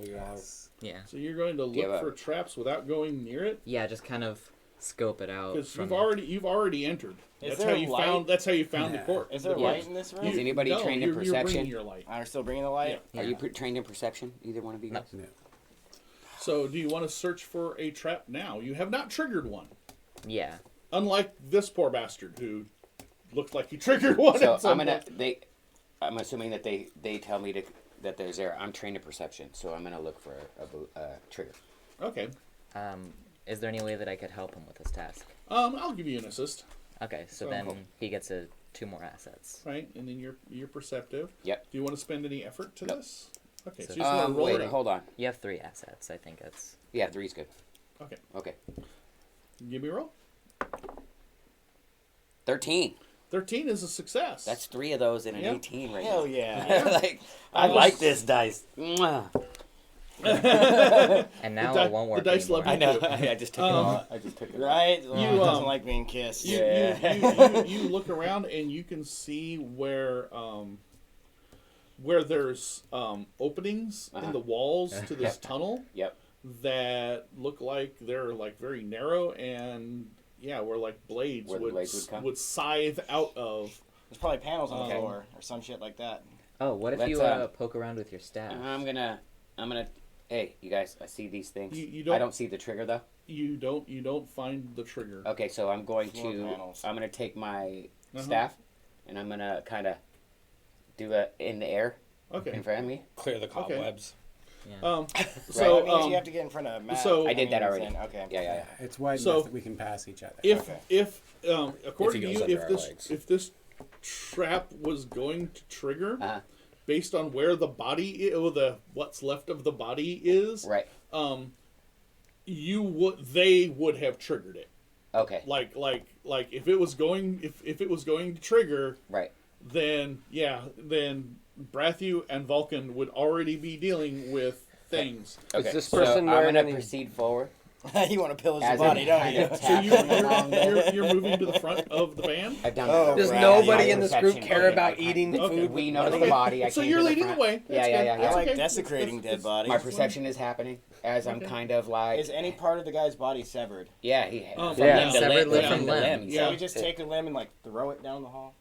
We are. Yeah. So you're going to Do you look have for traps without going near it, Yeah, just kind of scope it out. because from you've already entered. Is That's there how a you light? found. That's how you found the Yeah. corpse. Is there the light corpse. in this room? Is anybody no, trained in you're perception? bringing your light. Are still bringing the light? Yeah. Are you trained in perception? Either one of you No. guys? No. So do you want to search for a trap now? You have not triggered one, Yeah. unlike this poor bastard who looked like he triggered one. So at some point. I'm assuming that they tell me that there's there. I'm trained in perception, so I'm gonna look for a trigger. Okay. Is there any way that I could help him with this task? I'll give you an assist, Okay, so So- then he gets 2 more assets. right? And then you're perceptive. Yep. Do you want to spend any effort to Nope. this? Okay. So So- you just want to roll Wait, it. hold on. You have 3 assets. I think that's. Yeah, 3's good. Okay. Okay. Give me a roll. 13. 13 is a success. That's 3 of those in an Yep. 18 right Hell now. yeah. Like I like this dice. Mwah. And now di- it won't work the dice anymore. love I know. You I just took it all. I just took it. Right? Oh, You, it doesn't um, like being kissed. You look around and you can see where there's openings in the walls to this Yep. tunnel Yep. that look like they're like very narrow, and where like blades Where the blades would come? scythe out of. There's probably panels on the Okay. floor or some shit like that. Oh, what if Let's, you poke around with your staff? I'm gonna. Hey, you guys. I see these things. You I don't don't see the trigger though. you don't find the trigger. Okay, so I'm going Floor to. panels. I'm gonna take my Uh-huh. staff, and I'm gonna kind of do it in the air Okay. in front of me. Clear the cobwebs. Yeah. So So that means you have to get in front of Matt. so- I did that means already. then- Okay. Yeah. It's wide So- enough that we can pass each other. if Okay. according to goes you, under if our this legs. if this trap was going to trigger, Uh-huh. based on where the body what's left of the body is, Right. they would have triggered it. Okay. Like if it was going to trigger, Right. then Brathu and Vulcan would already be dealing with things. Okay. Is this so person I'm wearing gonna any- proceed forward. You want to pillage the As body, in don't kind you? of So tap. you're moving to the front of the van. I've done Oh, that. Does right. nobody Yeah, in this group perception. care Okay, about I- eating the Okay. food? We notice Okay. the body. I So came you're to the leading front. the way. Yeah, That's yeah, good. yeah, I yeah. like okay. desecrating dead bodies. My perception is happening as I'm Okay. kind of like. Is any part of the guy's body severed? Yeah, he. Oh, from yeah. limb to Severed limb, limb limb from to limb. limb. Yeah. So we just take a limb and like throw it down the hall?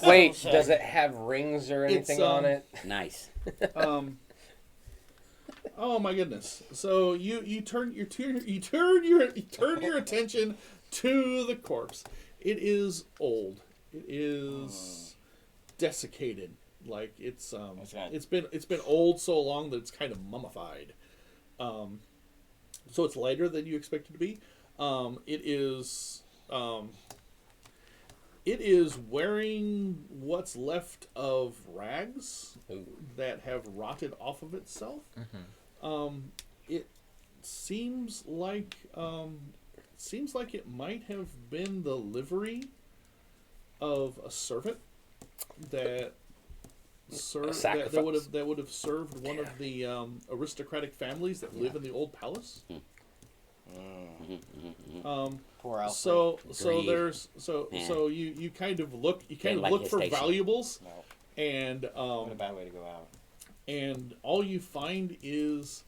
Wait, does it have rings or anything on it? Nice. Oh my goodness! So you turn your attention to the corpse. It is old. It is desiccated. Like it's been old so long that it's kind of mummified. So it's lighter than you expected to be. It is it is wearing what's left of rags that have rotted off of itself. It seems like it might have been the livery of a servant that served that would have served one of the aristocratic families that live in the old palace. Poor Alfred. So Yeah. you kind of look like look his for station. valuables, No. and What a bad way to go out. and all you find is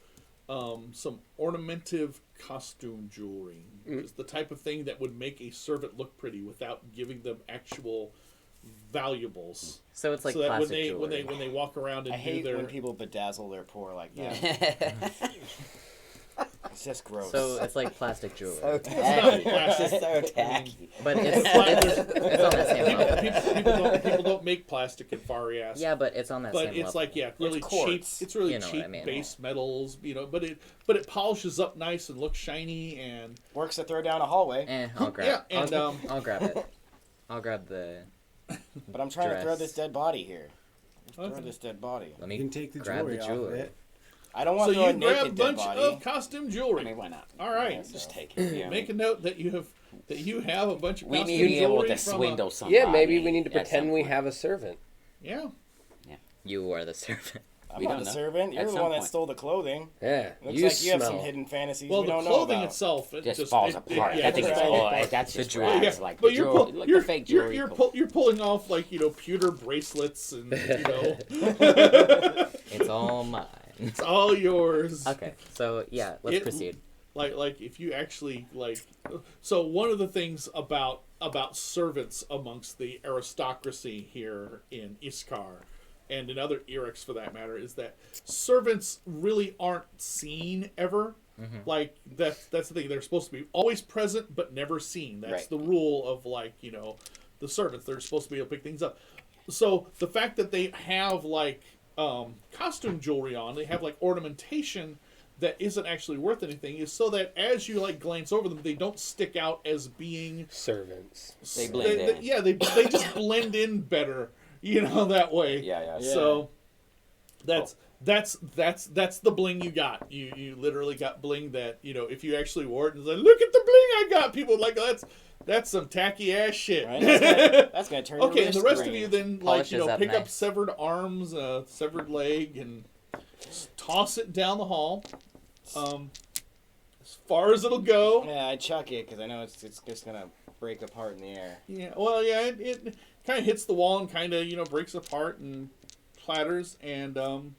some ornamentive costume jewelry. It's the type of thing that would make a servant look pretty without giving them actual valuables. So it's like so that plastic when jewelry. they walk around and I hate do their when people bedazzle their poor like that. It's just gross. So it's like plastic jewelry. so not tacky. plastic. It's so tacky. But it's on that same level. people don't make plastic in Fahr Ryasc. Yeah, but it's on that But same it's level. like really cheap. quartz. It's really You know what cheap I mean. base metals, but it polishes up nice and looks shiny and Works to throw down a hallway. I'll grab yeah, it. and I'll grab it. I'll grab the... But I'm trying to throw dress. this dead body here. Throw Okay. this dead body. Let You me can take the grab jewelry, the off jewelry. of it. I don't so want to throw a you grab a naked dead bunch body. of costume jewelry. I mean, why not? All right, So- Just take it. You know, make a note that you have a bunch of we costume need to be able jewelry to from swindle somebody. Yeah, maybe we need to at some pretend we point. have a servant. yeah. You are the servant. I'm We not don't the know. servant. You're At the some one that point. stole the clothing. Yeah, Looks you like you have smell. some hidden fantasies Well, we the don't know clothing about. itself Just falls apart. yeah, I think it it's falls all apart. that's The just jewelry. rags, like but the you're jewelry, like the fake jewelry. you're pulling off like pewter bracelets and It's all mine. it's all yours. Okay, so yeah, let's It- proceed. Like if you actually so one of the things about servants amongst the aristocracy here in Iskar and in other Erex for that matter is that servants really aren't seen ever. Like that's the thing, they're supposed to be always present but never seen. That's Right. the rule of the servants. They're supposed to be able to pick things up. So the fact that they have costume jewelry on, they have ornamentation that isn't actually worth anything, is so that as you glance over them, they don't stick out as being Servants. They blend in. Yeah, they just blend in better, that way. Yeah. So that's the bling you got. You literally got bling that if you actually wore it and said, "Look at the bling I got," people would that's some tacky ass shit. Right? That's gonna turn. Okay, your and the wrist rest of green. you then Polishes up pick up nice. severed arms, severed leg, and toss it down the hall. As far as it'll go. Yeah, I chuck it because I know it's just gonna break apart in the air. Yeah, well, yeah, it kind of hits the wall and kind of breaks apart and clatters, and No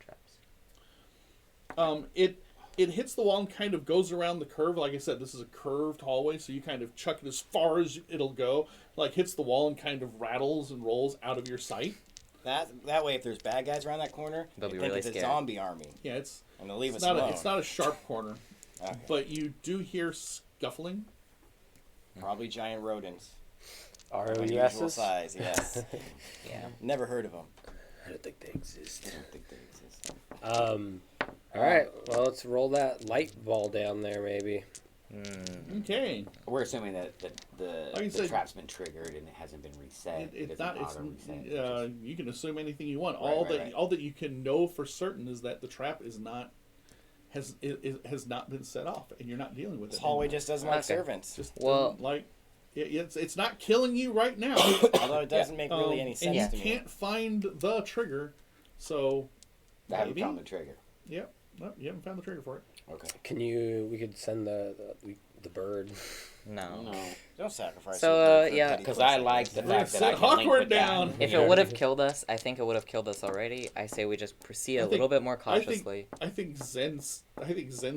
traps. it hits the wall and kind of goes around the curve. Like I said, this is a curved hallway, so you kind of chuck it as far as it'll go. Hits the wall and kind of rattles and rolls out of your sight. That way, if there's bad guys around that corner, They'll be think really it's a scared. zombie army, Yeah, it's and they'll leave it's us not alone. it's not a sharp corner, Okay. but you do hear scuffling. Probably giant rodents. ROUSs? Unusual size, yes. Yeah. Never heard of them. I don't think they exist. I don't think they exist. All right. Well, let's roll that light ball down there, maybe. Okay. We're assuming that Like you the said- trap's been triggered and it hasn't been reset. It's doesn't not. It's auto reset. you can assume anything you want. Right. All that you can know for certain is that the trap is not has not been set off, and you're not dealing with This it. hallway anymore. just doesn't like Okay. servants. Just Well- doesn't it's not killing you right now. Although it doesn't make really any and sense you to me. can't find the trigger, so I haven't maybe. found the trigger. Yep. No, you haven't found the trigger for it. Okay. We could send the bird. No. No. Don't sacrifice. So, your bird for a yeah. petty Because place I like like this. the We're gonna fact that I set can link awkward with that. down. If it would have killed us, I think it would have killed us already. I say we just proceed a think- little bit more cautiously. I think Zen's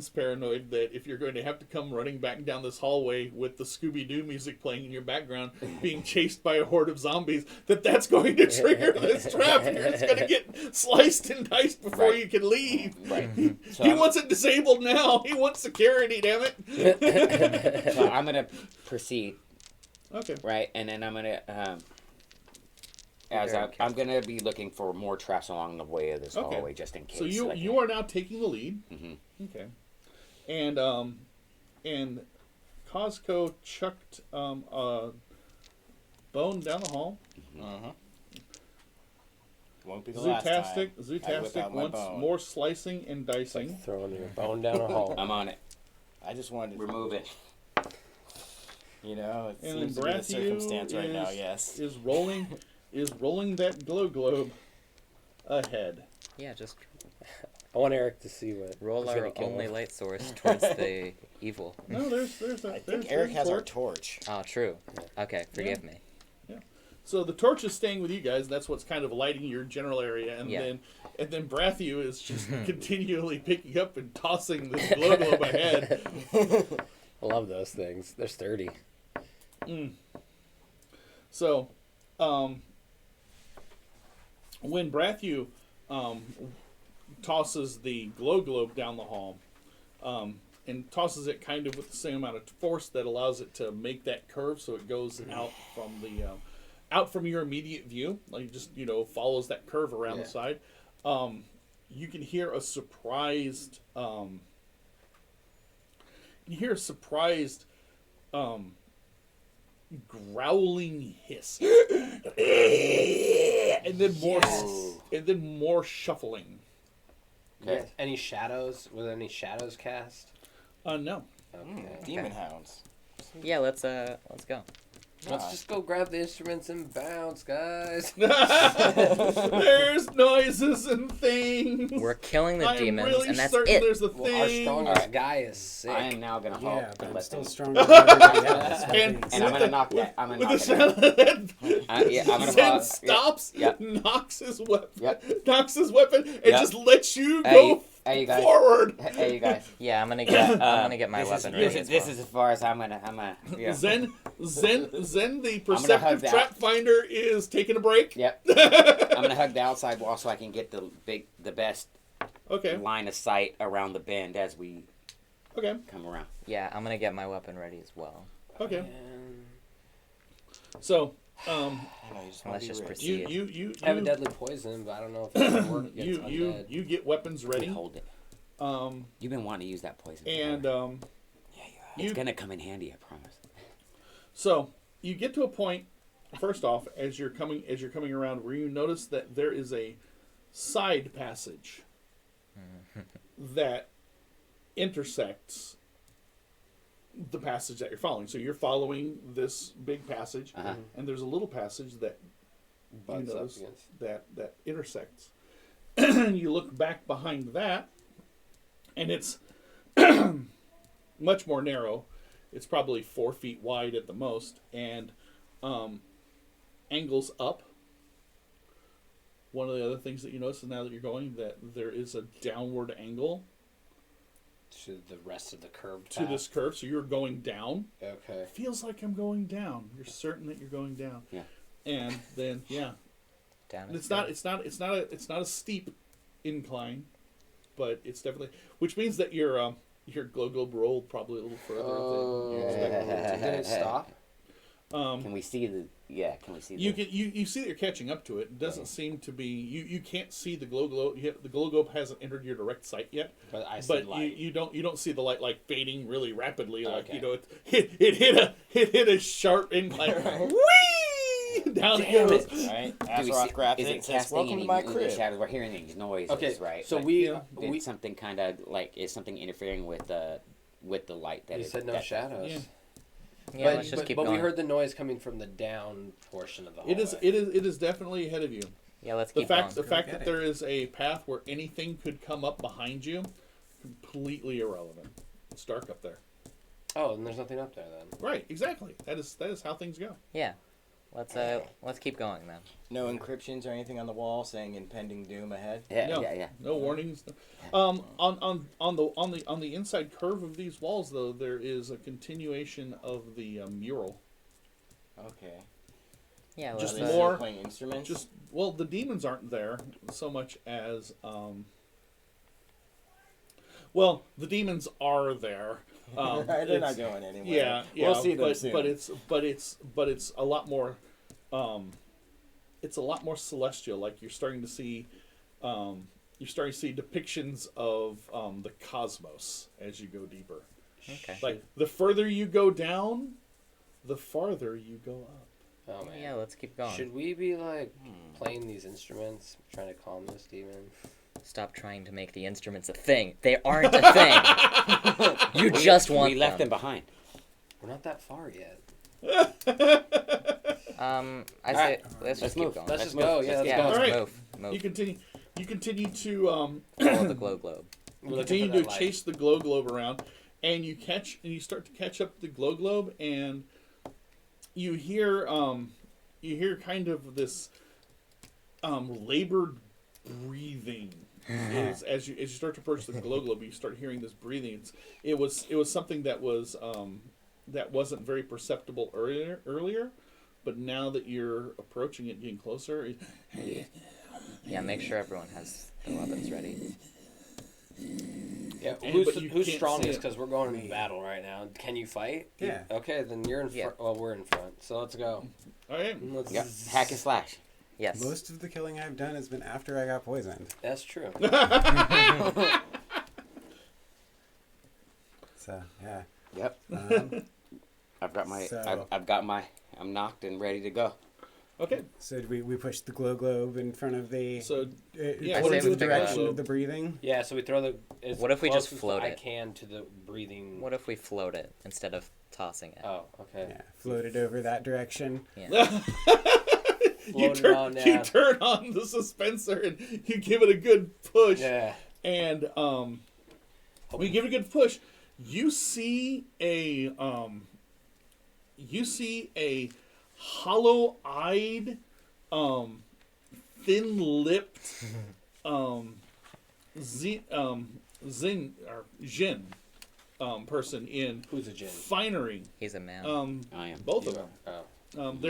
paranoid that if you're going to have to come running back down this hallway with the Scooby-Doo music playing in your background, being chased by a horde of zombies, that's going to trigger this trap. You're just going to get sliced and diced before Right. you can leave. Right. So He I'm, wants it disabled now. He wants security, damn it. so I'm gonna proceed, Okay. right, and then I'm gonna Very I'm gonna be looking for more traps along the way of this Okay. hallway just in case. So you are now taking the lead. Mhm. Okay. And Costco chucked a bone down the hall. Uh-huh. Won't be the last time. I whip Zootastic out my wants bone. more slicing and dicing. Throwing your bone down a hole. I'm on it. I just wanted to Remove it. You know, it And seems then to be the Brathu circumstance right now, yes. is rolling that glow globe ahead. Yeah, just I want Eric to see what. roll is our gonna kill only him. light source towards the evil. No, there's I think Eric has our torch. Oh, true. Okay, forgive me. So the torch is staying with you guys. That's what's kind of lighting your general area, and Yeah. then Brathu is just continually picking up and tossing this glow globe ahead. I love those things. They're sturdy. So, when Brathu tosses the glow globe down the hall, and tosses it kind of with the same amount of force that allows it to make that curve, so it goes out from the out from your immediate view, like just follows that curve around the side. You can hear a surprised. Growling hiss, and then more shuffling. Okay. Any shadows? Was there any shadows cast? No. Okay. Demon hounds. Yeah, let's go. Let's just go grab the instruments and bounce, guys. There's noises and things. We're killing the I'm demons, really and that's certain it. there's a Well, our thing. strongest guy is sick. I am now gonna halt Yeah, but and I'm let still them. stronger than everybody else. And I'm gonna knock that. I'm gonna with knock the it sound out. of that, Yeah, I'm gonna Zen pause. stops, Yep. knocks his weapon, Yep. and Yep. just lets you Hey, go hey, you guys. forward. Hey, you guys. Yeah, I'm gonna get my weapon ready. as This well. is as far as I'm gonna. Yeah. Zen, the hug perceptive that. trap finder is taking a break. Yep. I'm gonna hug the outside wall so I can get the best Okay. line of sight around the bend as we Okay. come around. Yeah, I'm gonna get my weapon ready as well. Okay. So, I know, you just want Let's to just be rich. proceed. you I have a deadly poison, but I don't know if it's gonna work against undead. you get weapons Let me ready. hold it. Um, You've been wanting to use that poison. and forever. Yeah, you have. It's you gonna come in handy, I promise. so you get to a point. First off, as you're coming around, where you notice that there is a side passage that intersects the passage that you're following. So you're following this big passage, Uh-huh. and there's a little passage that Butts up notice against. that intersects. You look back behind that, and it's much more narrow. It's probably 4 feet wide at the most, and angles up. One of the other things that you notice is now that you're going that there is a downward angle To the rest of the curved to path. this curve, so you're going down. Okay. Feels like I'm going down. You're certain that you're going down. Yeah. And then Down it's not a steep incline, but it's definitely, which means that your glow globe rolled probably a little further Oh. than you expected. Did it stop? Can we see the? Yeah, can we see? You the, can you see that you're catching up to it. It doesn't seem to be you can't see the glow globe. The glow globe hasn't entered your direct sight yet. But I see But light. you don't see the light like fading really rapidly. Like Okay. it hit a sharp incline. Whee! Down it Damn goes. it. Right? do we Azeroth see, grabs is it it and says, casting welcome any to my moving crib. shadows? We're hearing these noises, Okay, right? so Like, we did something kind of like is something interfering with the light that you is said no that- shadows. Yeah. Yeah, let's just keep but going. we heard the noise coming from the down portion of the hallway. It is definitely ahead of you. Yeah, let's The keep fact going. that there is a path where anything could come up behind you, completely irrelevant. It's dark up there. Oh, and there's nothing up there then. Right, exactly. That is how things go. Yeah, let's keep going then. No encryptions or anything on the wall saying impending doom ahead. Yeah, No. yeah. No warnings. On the inside curve of these walls, though, there is a continuation of the mural. Okay. Yeah, Just Are let's they more- still playing instruments? Just the demons aren't there so much as the demons are there. Right, they're not it's- going anywhere. Yeah, We'll see them but, soon. but it's a lot more. It's a lot more celestial. Like you're starting to see depictions of the cosmos as you go deeper. Okay. Like the further you go down, the farther you go up. Oh man. Yeah, let's keep going. Should we be like playing these instruments, trying to calm this demon? Stop trying to make the instruments a thing. They aren't a thing. You just want We left them behind. We're not that far yet. I say let's just keep move. going. Let's just go. Yeah, let's go. Let's Alright. move. You continue to Follow the glow globe. We're looking continue for to that light. chase the glow globe around, and you start to catch up the glow globe, and you hear kind of this labored breathing. As you start to approach the glow globe, you start hearing this breathing. It was something that wasn't very perceptible earlier, but now that you're approaching it, getting closer. Yeah, make sure everyone has the weapons ready. Yeah, but you who's can't strongest? see it. Because we're going into battle right now. Can you fight? Yeah. Okay, then you're in Yeah. front. Well, we're in front. So let's go. All right. Let's. Yep. Hack and slash. Yes. Most of the killing I've done has been after I got poisoned. That's true. So yeah. Yep. Um, I've got my. I'm knocked and ready to go. Okay. so we pushed the glow globe in front of the. So yeah, I what say is we the pick direction up- of the breathing? Yeah, so we throw the. As What if we just close as float I it? can to the breathing. What if we float it instead of tossing it? Oh, okay. Yeah, floated over that direction. Yeah. you Float it on you down. turn on the suspensor and you give it a good push. Yeah. And when you give it a good push, you see a hollow-eyed, thin-lipped Jin person in Who's a Jin? finery. He's a man. I am. Both of them. Oh. They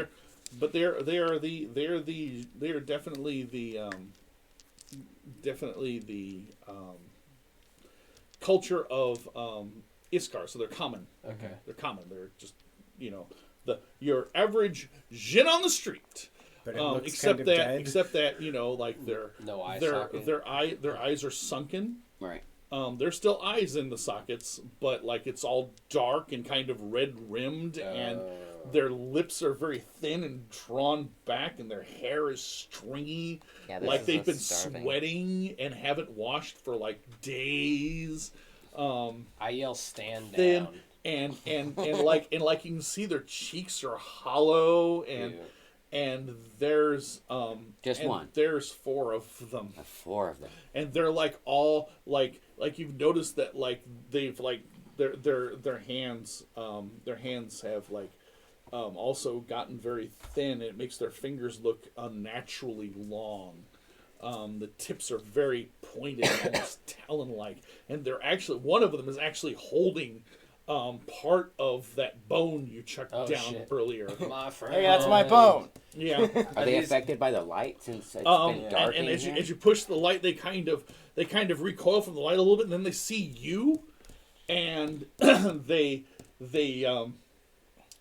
are definitely the culture of Iskar. So they're common. Okay. They're common. They're just your average Jin on the street. But it looks except kind of that dead. except that like No eye their socket. their eyes are sunken. Right. There's still eyes in the sockets, but like it's all dark and kind of red rimmed, and their lips are very thin and drawn back, and their hair is stringy, Yeah, this like is they've us been starving. sweating and haven't washed for like days. I yell stand Thin down. and like you can see their cheeks are hollow, and Ew. and there's Just and one. There's 4 of them. 4 of them. And they're like all like you've noticed that like they've like their hands have like also gotten very thin, and it makes their fingers look unnaturally long. The tips are very pointed, almost talon-like, and they're actually one of them is actually holding part of that bone you chucked Oh, down shit. earlier. My friend. Hey, that's my bone. Yeah. Are they these- affected by the light since it's been dark and in as here? you push the light, they kind of recoil from the light a little bit, and then they see you, and they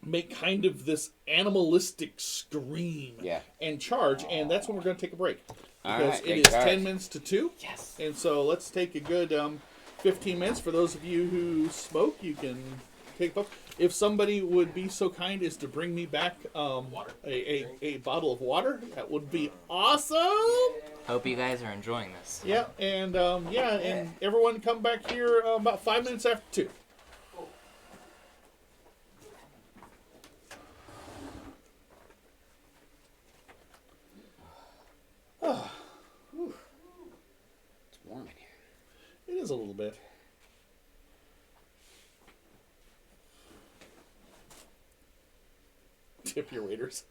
make kind of this animalistic scream Yeah. and charge, and that's when we're going to take a break All because right, it take is charge. 10 minutes to 2. Yes. And so let's take a good 15 minutes. For those of you who smoke, you can take a puff. If somebody would be so kind as to bring me back a bottle of water, that would be awesome. Hope you guys are enjoying this. Yeah, and and everyone come back here about 5 minutes after 2. It's warm in here. It is a little bit. Tip your waiters.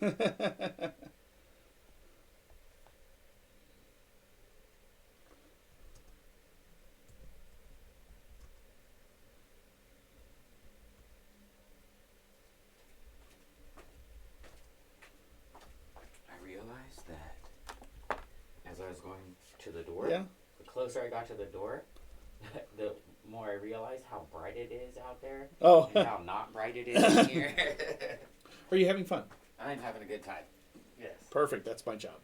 I realized that as I was going to the door, Yeah. the closer I got to the door, the more I realized how bright it is out there Oh. and how not bright it is in here. Are you having fun? I'm having a good time. Yes. Perfect. That's my job.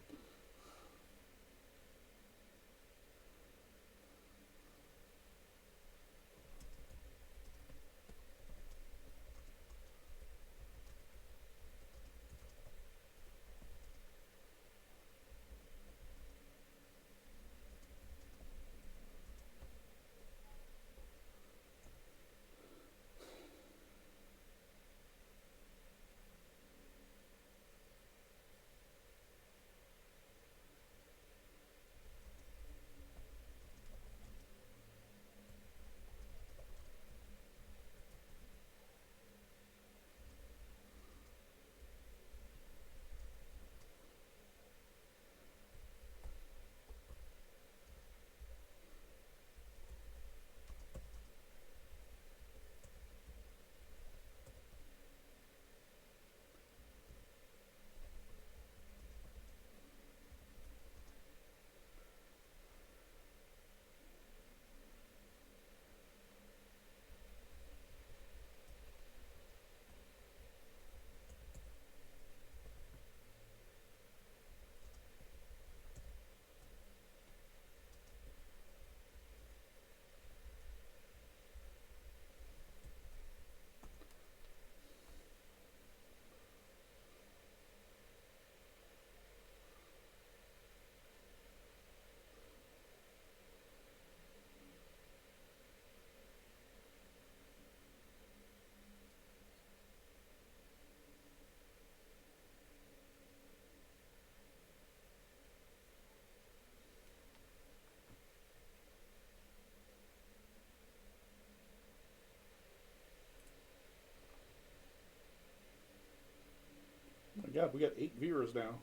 Oh my God, we got 8 viewers now.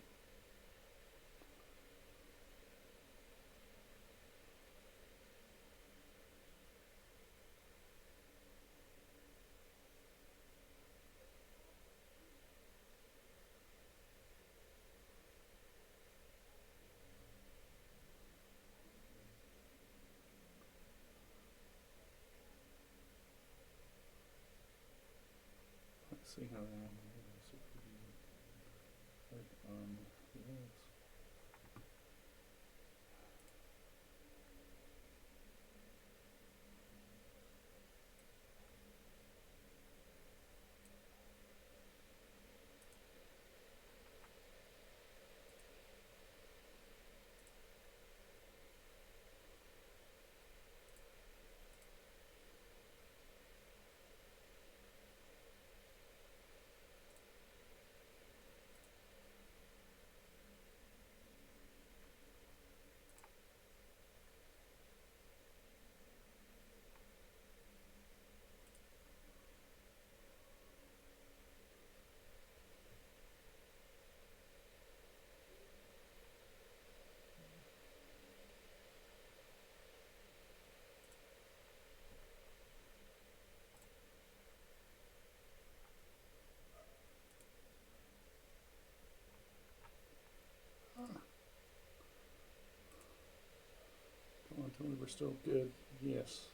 Let's see how yes. Come on, tell me we're still good. Yes.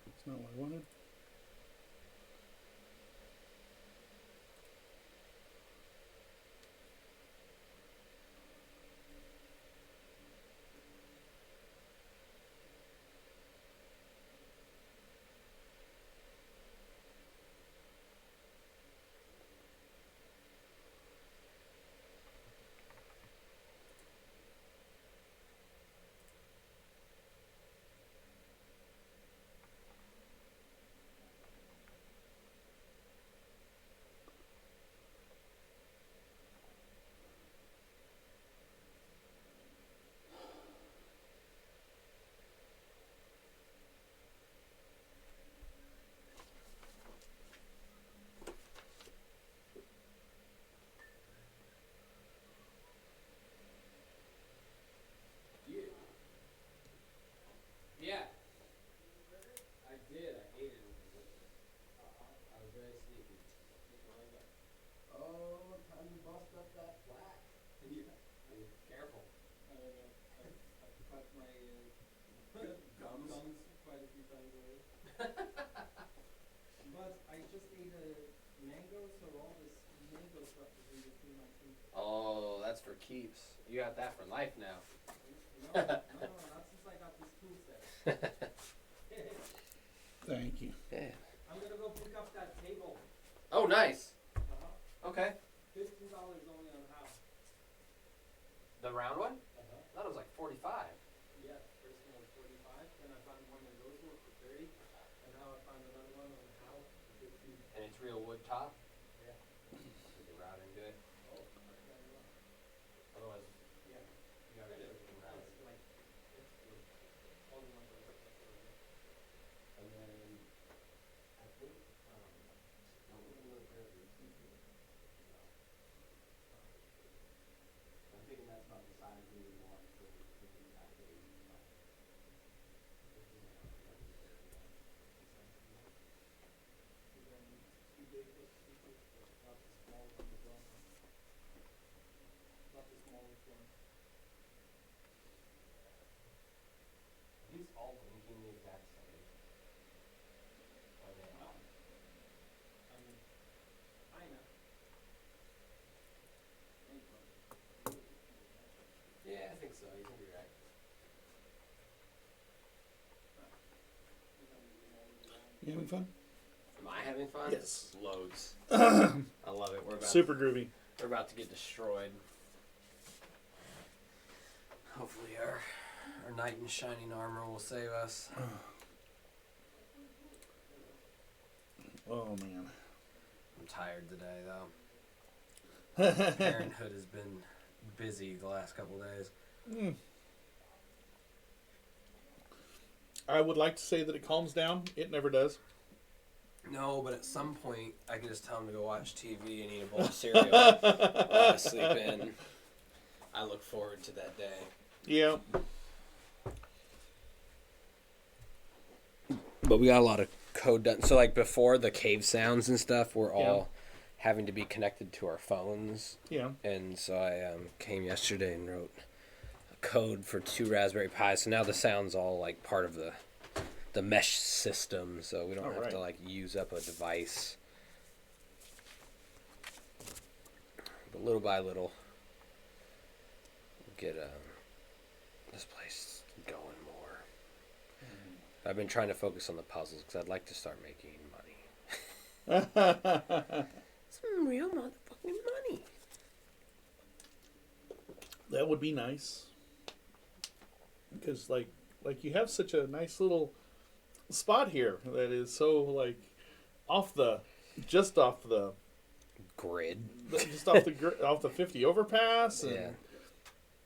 That's not what I wanted. Careful. I don't know. I've cut my gums quite a few times already. But I just ate a mango, so all this mango stuff is in between my teeth. Oh, that's for keeps. You got that for life now. No, not since I got this tool set. Thank you. Yeah. I'm gonna go pick up that table. Oh, nice. Okay. Okay. $15 only on how. The round one? Uh-huh. That was like 45. Yeah, first one was 45, then I found one in Rosewood for 30, and now I found another one on how for 15. And it's real wood top? Yeah. Put the route into it. Oh, okay, well, Otherwise, yeah. you gotta do it from route. It's like, it's wood. All the ones that are wood. And then, I think, no, we don't know if there's a TV. No. I'm thinking that's about the size we would want for the actually. And then too big was too big, but not the small one as well. Not the smallest one. Are these all blinking the exact same? Are they not? I mean, kinda. Yeah, I think so. You can be right. You having fun? Am I having fun? Yes. Loads. I love it. Super groovy. We're about to get destroyed. Hopefully our knight in shining armor will save us. Oh man. I'm tired today though. Parenthood has been busy the last couple days. I would like to say that it calms down. It never does. No, but at some point I can just tell him to go watch TV and eat a bowl of cereal while I sleep in. I look forward to that day. Yeah. But we got a lot of code done. So like before the cave sounds and stuff were all having to be connected to our phones. Yeah. And so I came yesterday and wrote a code for 2 Raspberry Pis. So now the sound's all like part of the mesh system. So we don't have to like use up a device. But little by little, we'll get this place going more. I've been trying to focus on the puzzles because I'd like to start making money. Some real motherfucking money. That would be nice. Because like you have such a nice little spot here that is so like just off the Grid. just off the 50 overpass and Yeah.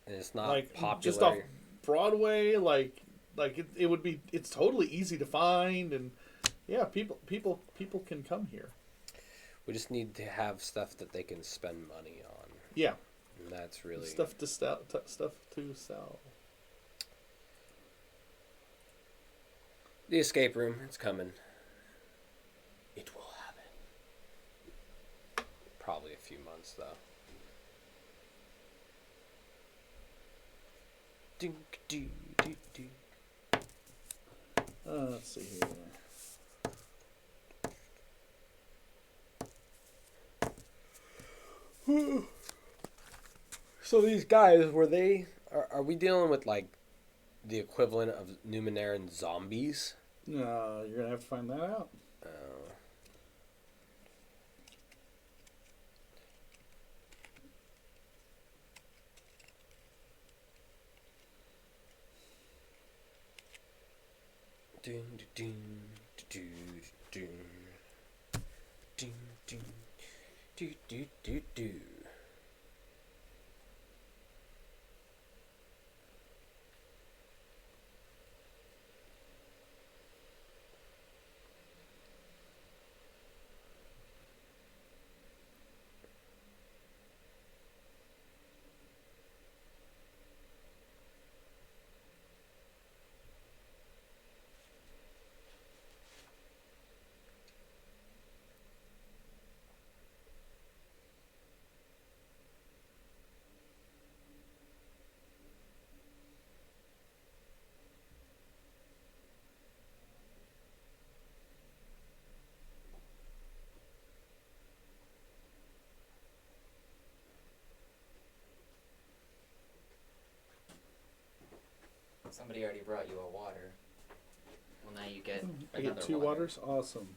And it's not like popular. just off Broadway, like it would be. It's totally easy to find, and yeah, people can come here. We just need to have stuff that they can spend money on. Yeah, And that's really stuff to sell. the escape room. It's coming. It will happen. Probably a few months though. Dink, doo, doo, doo. Let's see here. So these guys, are we dealing with like the equivalent of Numenera zombies? No, you're gonna have to find that out. Dun, dun, dun, dun, dun, dun, dun, dun, dun, dun. Somebody already brought you a water. Well, now you get I get another 2 water. waters. Awesome.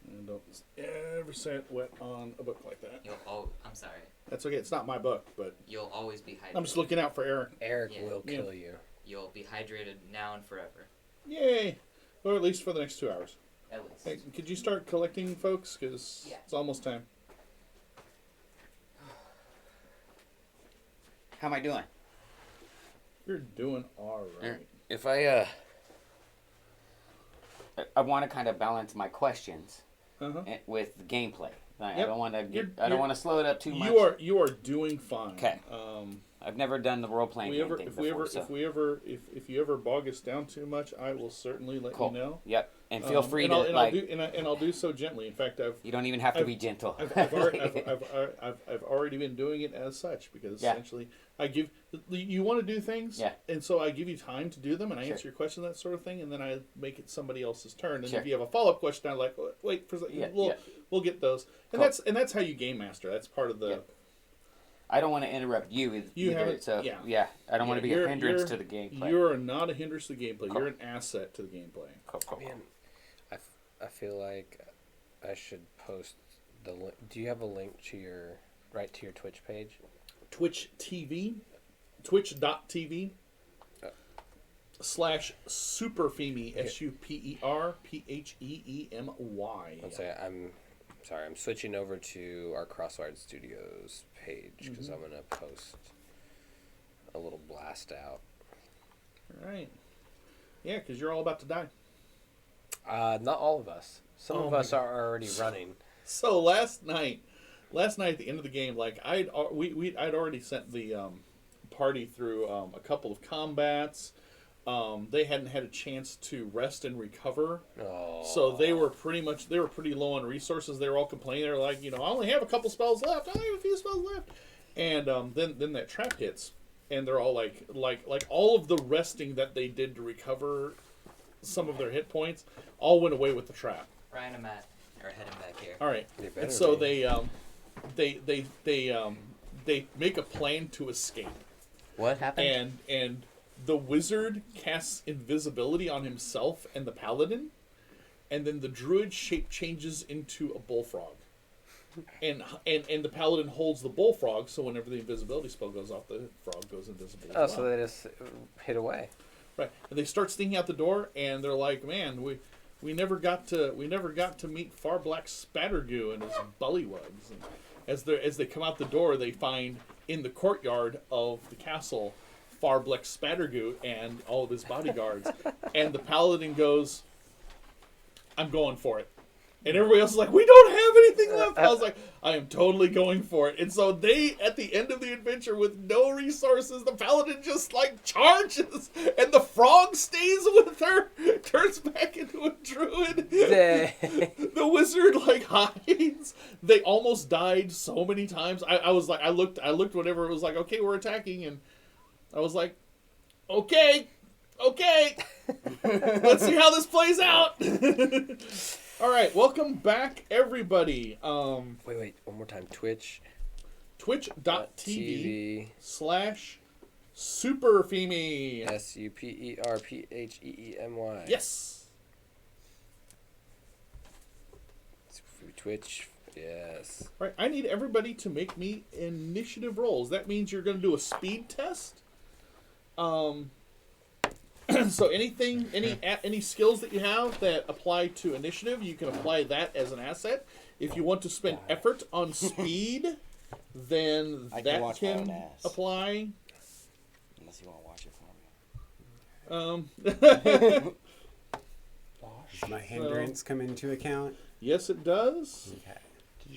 And don't ever set wet on a book like that. I'm sorry. That's okay. It's not my book, but You'll always be hydrated. I'm just looking out for Eric. Eric Yeah. will kill you. You'll be hydrated now and forever. Yay! Or at least for the next 2 hours. At least. Hey, could you start collecting folks? Because Yeah. it's almost time. How am I doing? You're doing all right. If I I want to kind of balance my questions Uh-huh. with the gameplay. I Yep. don't want to You're- I don't want to slow it up too much. You are doing fine. Okay. I've never done the role playing game thing before. If you ever bog us down too much, I will certainly let Cool. you know. Yep, and feel free and to I'll do so gently. In fact, You don't even have to be gentle. I've already been doing it as such because essentially I give you want to do things, and so I give you time to do them, and I answer your question, that sort of thing, and then I make it somebody else's turn. And if you have a follow up question, I'm like, wait for a second, we'll get those, and that's how you game master. That's part of the. I don't want to interrupt you either, so I don't want to be a hindrance to the gameplay. You're not a hindrance to the gameplay. You're an asset to the gameplay. Man, I feel like I should post the link. Do you have a link to your Twitch page? Twitch.tv /Superfemi SUPERPHEEMY. Let's say I'm switching over to our Crosswired Studios page because I'm gonna post a little blast out. All right. Yeah, because you're all about to die. Not all of us. Some of us are already running. So last night at the end of the game, like I'd already sent the party through a couple of combats. They hadn't had a chance to rest and recover, so they were pretty low on resources. They were all complaining. They were like, I only have a couple spells left. I only have a few spells left. And then that trap hits, and they're all like all of the resting that they did to recover some of their hit points all went away with the trap. Ryan and Matt are heading back here. All right, and so they make a plan to escape. What happened? And the wizard casts invisibility on himself and the paladin, and then the druid shape changes into a bullfrog. And the paladin holds the bullfrog, so whenever the invisibility spell goes off, the frog goes invisible. Oh, so they just hid away. Right. And they start sneaking out the door, and they're like, "Man, we never got to meet Fahr Spattergoo and his bullywugs." And as they come out the door, they find in the courtyard of the castle Fahr Spattergoo and all of his bodyguards. And the paladin goes, "I'm going for it." And everybody else is like, "We don't have anything left." I was like, "I am totally going for it." And so they, at the end of the adventure with no resources, the paladin just like charges, and the frog stays with her, turns back into a druid. The wizard like hides. They almost died so many times. I was like, I looked whenever it was like, okay, we're attacking, and I was like, okay, let's see how this plays out. All right, welcome back, everybody. Wait, one more time. Twitch.tv /Superfemi. SUPERPHEEMY. Yes. Twitch. Yes. All right, I need everybody to make me initiative rolls. That means you're going to do a speed test. So any skills that you have that apply to initiative, you can apply that as an asset. If you want to spend effort on speed, then I can that watch my own can ass. apply. Unless you want to watch it for me. Does my hindrance come into account? Yes, it does. Okay.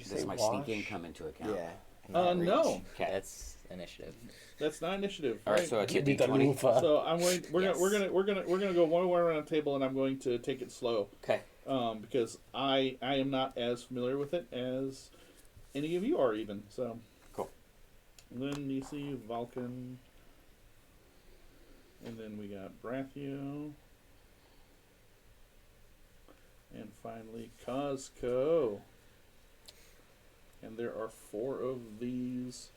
Does my sneaking come into account? Yeah. No, Okay. That's initiative. that's not initiative. All right, so it's a Give me the D20. loofah. So we're Yes. gonna go one way around the table, and I'm going to take it slow. Okay. Because I am not as familiar with it as any of you are even. So Cool. And then you see Vulcan, and then we got Brathio, and finally Cosco. And there are 4 of these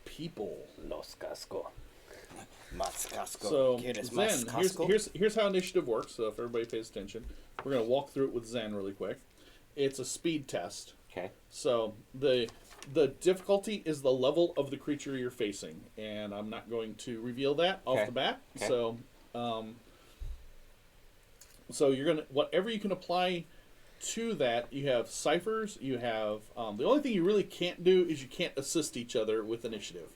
people. Los Casco. So Zen, here's how initiative works. So if everybody pays attention, we're gonna walk through it with Zen really quick. It's a speed test. Okay. So the difficulty is the level of the creature you're facing, and I'm not going to reveal that off the bat. Okay. So so you're gonna whatever you can apply to that. You have ciphers. You have the only thing you really can't do is you can't assist each other with initiative.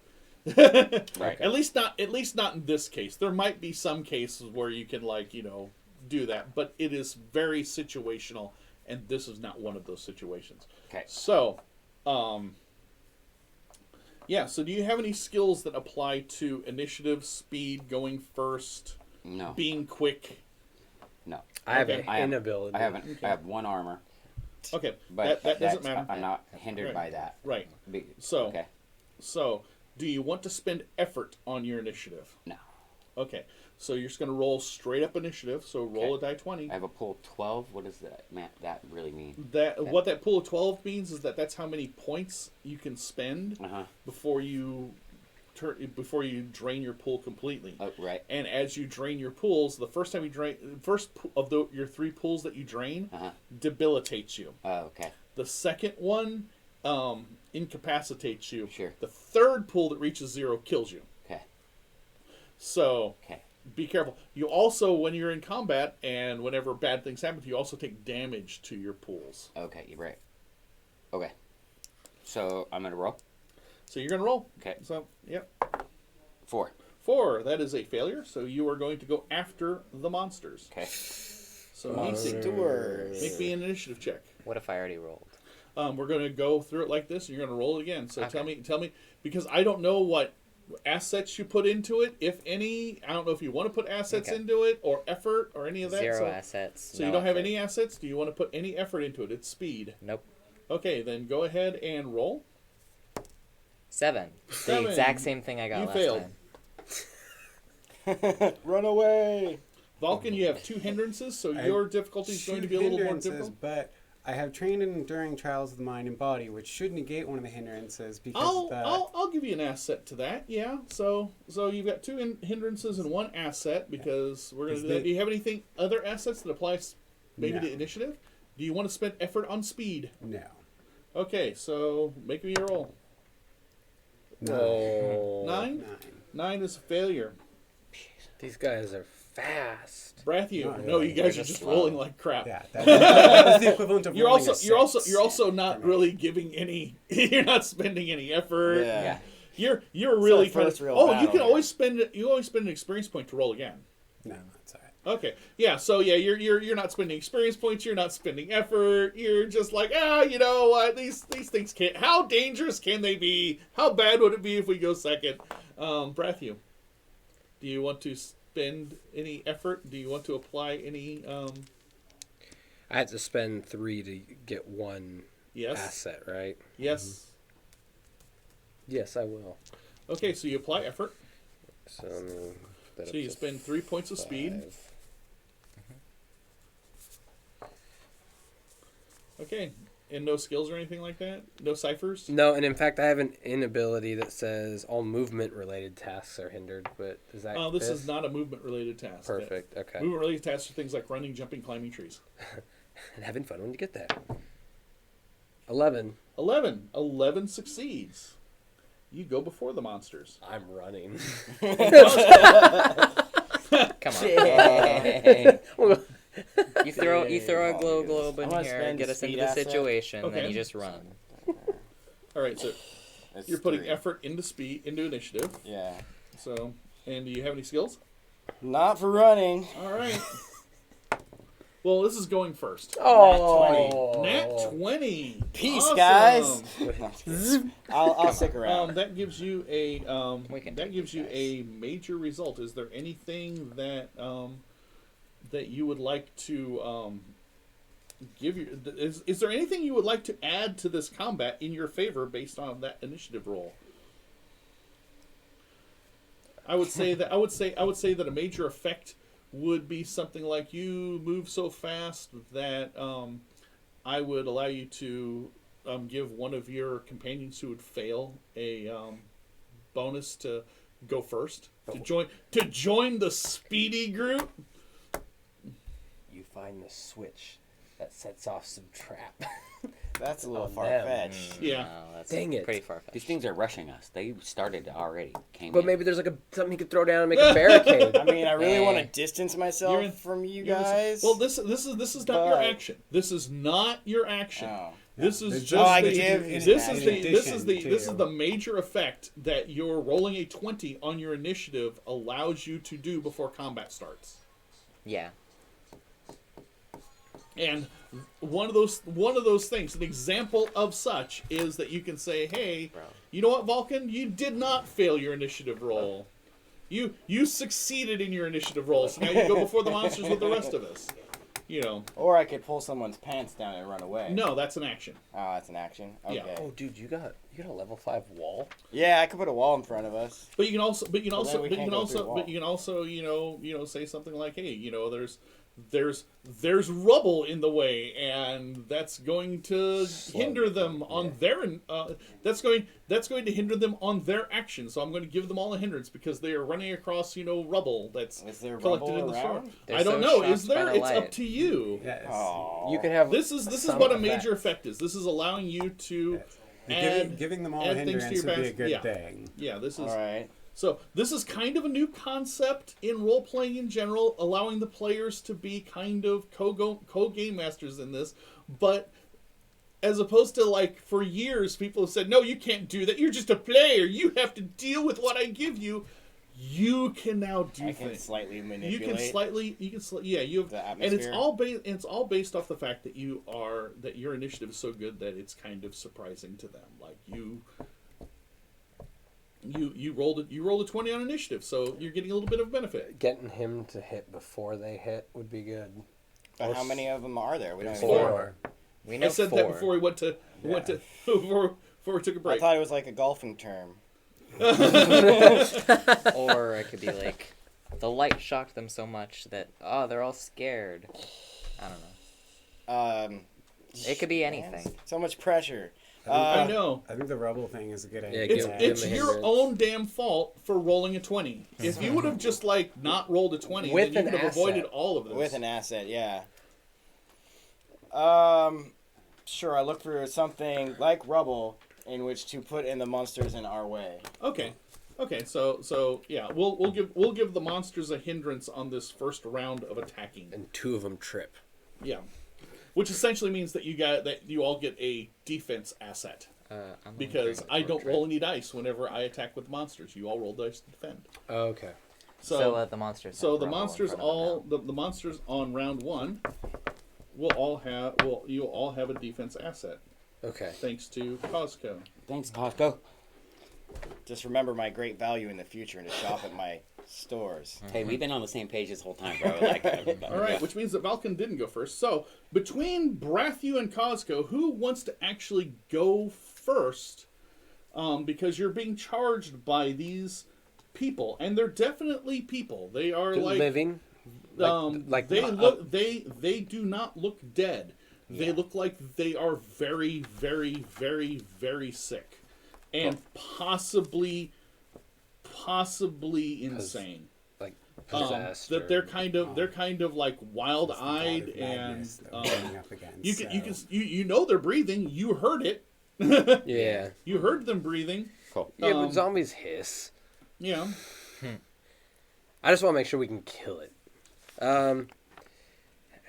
Right. At least not in this case. There might be some cases where you can do that, but it is very situational, and this is not one of those situations. Okay. So, yeah. So, do you have any skills that apply to initiative, speed, going first, No. being quick? No. I have Okay. an inability. I haven't. I have 1 armor, Okay, but that doesn't matter. I'm not hindered Right. by that. Right. Be- So, Okay. So, do you want to spend effort on your initiative? No. Okay. So you're just going to roll straight up initiative. So roll Okay. a die 20. I have a pool of 12. What does that really mean? What that pool of 12 means is that's how many points you can spend Uh-huh. before you drain your pool completely. Oh, right. And as you drain your pools, the first time you drain, your 3 pools that you drain Uh-huh. debilitates you. Oh, okay. The second one incapacitates you. Sure. The third pool that reaches 0 kills you. Okay. So Okay. be careful. You also, when you're in combat and whenever bad things happen, you also take damage to your pools. Okay, you're right. Okay. So I'm gonna roll. So you're going to roll. Okay. So, yep. 4. 4. That is a failure. So you are going to go after the monsters. Okay. So make me an initiative check. What if I already rolled? We're going to go through it like this, and you're going to roll it again. So Okay. tell me, because I don't know what assets you put into it, if any. I don't know if you want to put assets Okay. into it, or effort, or any of that. 0 assets. So no you don't have effort. any assets? Do you want to put any effort into it? It's speed. Nope. Okay, then go ahead and roll. 7. Seven. The exact same thing I got You last failed. time. Run away! Vulcan, you have 2 hindrances, so I your difficulty is going to be a little more difficult. But I have trained in enduring trials of the mind and body, which should negate one of the hindrances because I'll give you an asset to that. Yeah. So you've got 2 hindrances and 1 asset because we're going to do that. Do you have anything other assets that applies maybe No. to initiative? Do you want to spend effort on speed? no. Okay, so make me a roll. Oh. 9? 9 is a failure. These guys are fast. Brathew, No, you they're guys are just just slow. rolling like crap. Yeah, that is the equivalent of You're rolling also a you're 6 also not for me. really giving any. You're not spending any effort. Yeah. You're really our kind first of. real Oh, you battle can here. always spend an experience point to roll again. No, that's all right. Okay. Yeah. So yeah, you're not spending experience points. You're not spending effort. You're just like, you know what? These things can't. How dangerous can they be? How bad would it be if we go second? Brathew, do you want to spend any effort? Do you want to apply any? I had to spend 3 to get 1 Yes. asset, right? Yes. Yes, I will. Okay. So you apply effort. So, let me put that So up you to spend 3 points of speed. 5. Okay. And no skills or anything like that? No ciphers? No, and in fact, I have an inability that says all movement-related tasks are hindered. But is that? This is not a movement-related task. perfect. Okay, Movement-related tasks are things like running, jumping, climbing trees. and having fun when you get there. 11. 11 succeeds. You go before the monsters. I'm running. Come on. Yay. You throw a glow globe I in wanna here, spend get us speed into the asset. situation, Okay. then you just run. All right, so That's you're putting 3. effort into initiative. Yeah. So, and do you have any skills? Not for running. All right. Well, this is going first. Oh, Nat 20. Peace, Awesome. guys. I'll stick around. That gives you a We can that take gives you you a major result. Is there anything that that you would like to give you? Is there anything you would like to add to this combat in your favor based on that initiative roll? I would say that a major effect would be something like you move so fast that I would allow you to give one of your companions who would fail a bonus to go first to join the speedy group. You find the switch that sets off some trap. That's a little On far them. fetched. Yeah. No, that's Dang it. pretty far fetched. These things are rushing us. They started already. Came But in. maybe there's like something you could throw down and make a barricade. I mean, I really want to Eh. distance You're myself in- from you You're in- guys. Well, this is not your but- action. This is not your action. Oh. This is There's just I the, give this in is the addition this is to- the major effect that your rolling a 20 on your initiative allows you to do before combat starts. Yeah. And one of those things, an example of such is that you can say, "Hey, Bro. you know what, Vulcan? You did not fail your initiative roll. You succeeded in your initiative roll. So now you go before the monsters with the rest of us." You know, Or I could pull someone's pants down and run away. no, that's an action. Oh, that's an action. Yeah. Okay. Oh, dude, you got a level 5 wall. Yeah, I could put a wall in front of us. But you can also, then we can't go through the wall. you know, say something like, "Hey, you know, there's rubble in the way, and that's going to hinder them on their that's going to hinder them on their action. So I'm going to give them all a hindrance because they are running across, you know, rubble that's Is there collected rubble in the storm." around? They're I don't so know. Is shocked by there? the It's up light. to you. Yes. Oh. You can have. This is some what a effects. major effect is. This is allowing you to Giving them all a add things to hindrance your would be a bas- good yeah. thing. Yeah, this is All right. so. This is kind of a new concept in role playing in general, allowing the players to be kind of co-game masters in this. But as opposed to, like, for years, people have said, "No, you can't do that. You're just a player. You have to deal with what I give you." You can now do I can things. slightly You manipulate. yeah, you have, the and it's atmosphere. it's all based off the fact that your initiative is so good that it's kind of surprising to them. Like you rolled a 20 on initiative, so you're getting a little bit of benefit. Getting him to hit before they hit would be good. But how many of them are there? We don't even Four. know. 4. We know I said 4. that before we went to before we took a I break. thought it was like a golfing term. Or it could be like the light shocked them so much that they're all scared. I don't know. It could be anything. So much pressure. I know. I think the rubble thing is a good idea. Yeah, It's, give it's him a your hindrance. own damn fault for rolling a 20. If you would have just, like, not rolled a 20, With then you an could have avoided asset. all of this. With an asset, yeah. Sure, I look for something like rubble in which to put in the monsters in our way. Okay. So yeah, we'll give the monsters a hindrance on this first round of attacking. And 2 of them trip. Yeah. Which essentially means that you all get a defense asset. I'm Because wondering I for don't trip. roll any dice whenever I attack with monsters. You all roll dice to defend. Okay. So the monsters. So have the rubble in monsters front of them now. the monsters on round 1 you'll all have a defense asset Okay. thanks to Costco. Thanks, Costco. Just remember my great value in the future and to shop at my stores. Hey, we've been on the same page this whole time, bro. Like, All right, which means that Vulcan didn't go first. So between Brathu and Costco, who wants to actually go first? Because you're being charged by these people, and they're definitely people. They are like living. Like they do not look dead. They look like they are very, very, very, very sick, and possibly insane. like possessed. That or- they're kind of like wild-eyed, It's the body of and madness that we're going up against, you know they're breathing. You heard it. Yeah. You heard them breathing. cool. Yeah, but zombies hiss. Yeah. I just want to make sure we can kill it.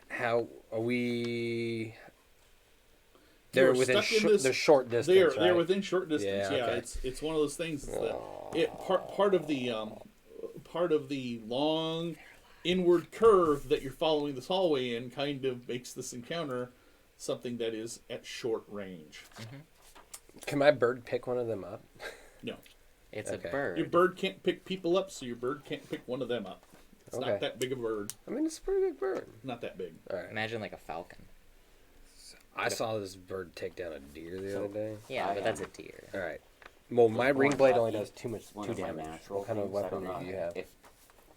How are we? They're You're within. stuck in this- They're short distance. They're right? within short distance. Yeah, Yeah, okay. it's one of those things that part of the long inward curve that you're following this hallway in kind of makes this encounter something that is at short range. Can my bird pick one of them up? No, It's Okay. a bird. your bird can't pick people up, so your bird can't pick one of them up. It's Okay. not that big of a bird. I mean, it's a pretty big bird. Not that big. All right. Imagine like a falcon. I saw this bird take down a deer the other day. Yeah, but that's a deer. All right. Well, my ring blade only lucky. does two One damage. of my natural What kind of things, I weapon don't know do you have? If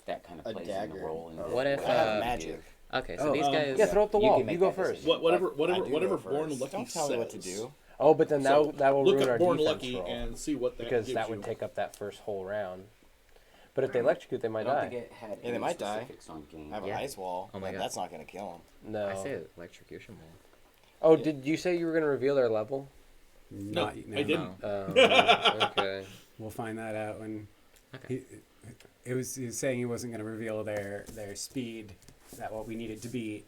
that kind of A plays in dagger. the role. In What if, I have magic. Okay, so Oh, these guys. Yeah, throw up the You wall. can make You go that first. decision. Whatever I do go Born first. Lucky Don't tell me what to says. do. Oh, but then So, that will look ruin up our Born defense Lucky roll. and see what that Because gives that you. would take up that first whole round. But if they electrocute, they I might don't think die. it had they any might die. specifics on game. I have Yeah. an ice wall. Oh my but God. That's not gonna kill him. No. I say electrocution wall. Oh, did you say you were going to reveal their level? No, Not, I didn't. Okay. We'll find that out when. Okay. He was saying he wasn't going to reveal their speed, that what we needed to beat.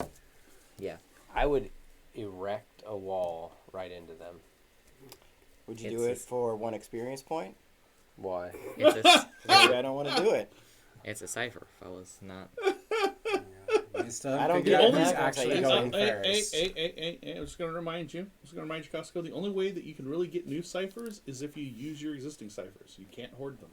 Yeah. I would erect a wall right into them. Would you It's do it just- for 1 experience point? Why? It's a, Maybe I don't want to do it. it's a cipher, fellas. Not. We still haven't I don't figured get out it. who's I'll actually tell you. going Hey, first. I'm just going to remind you, Costco, the only way that you can really get new ciphers is if you use your existing ciphers. You can't hoard them.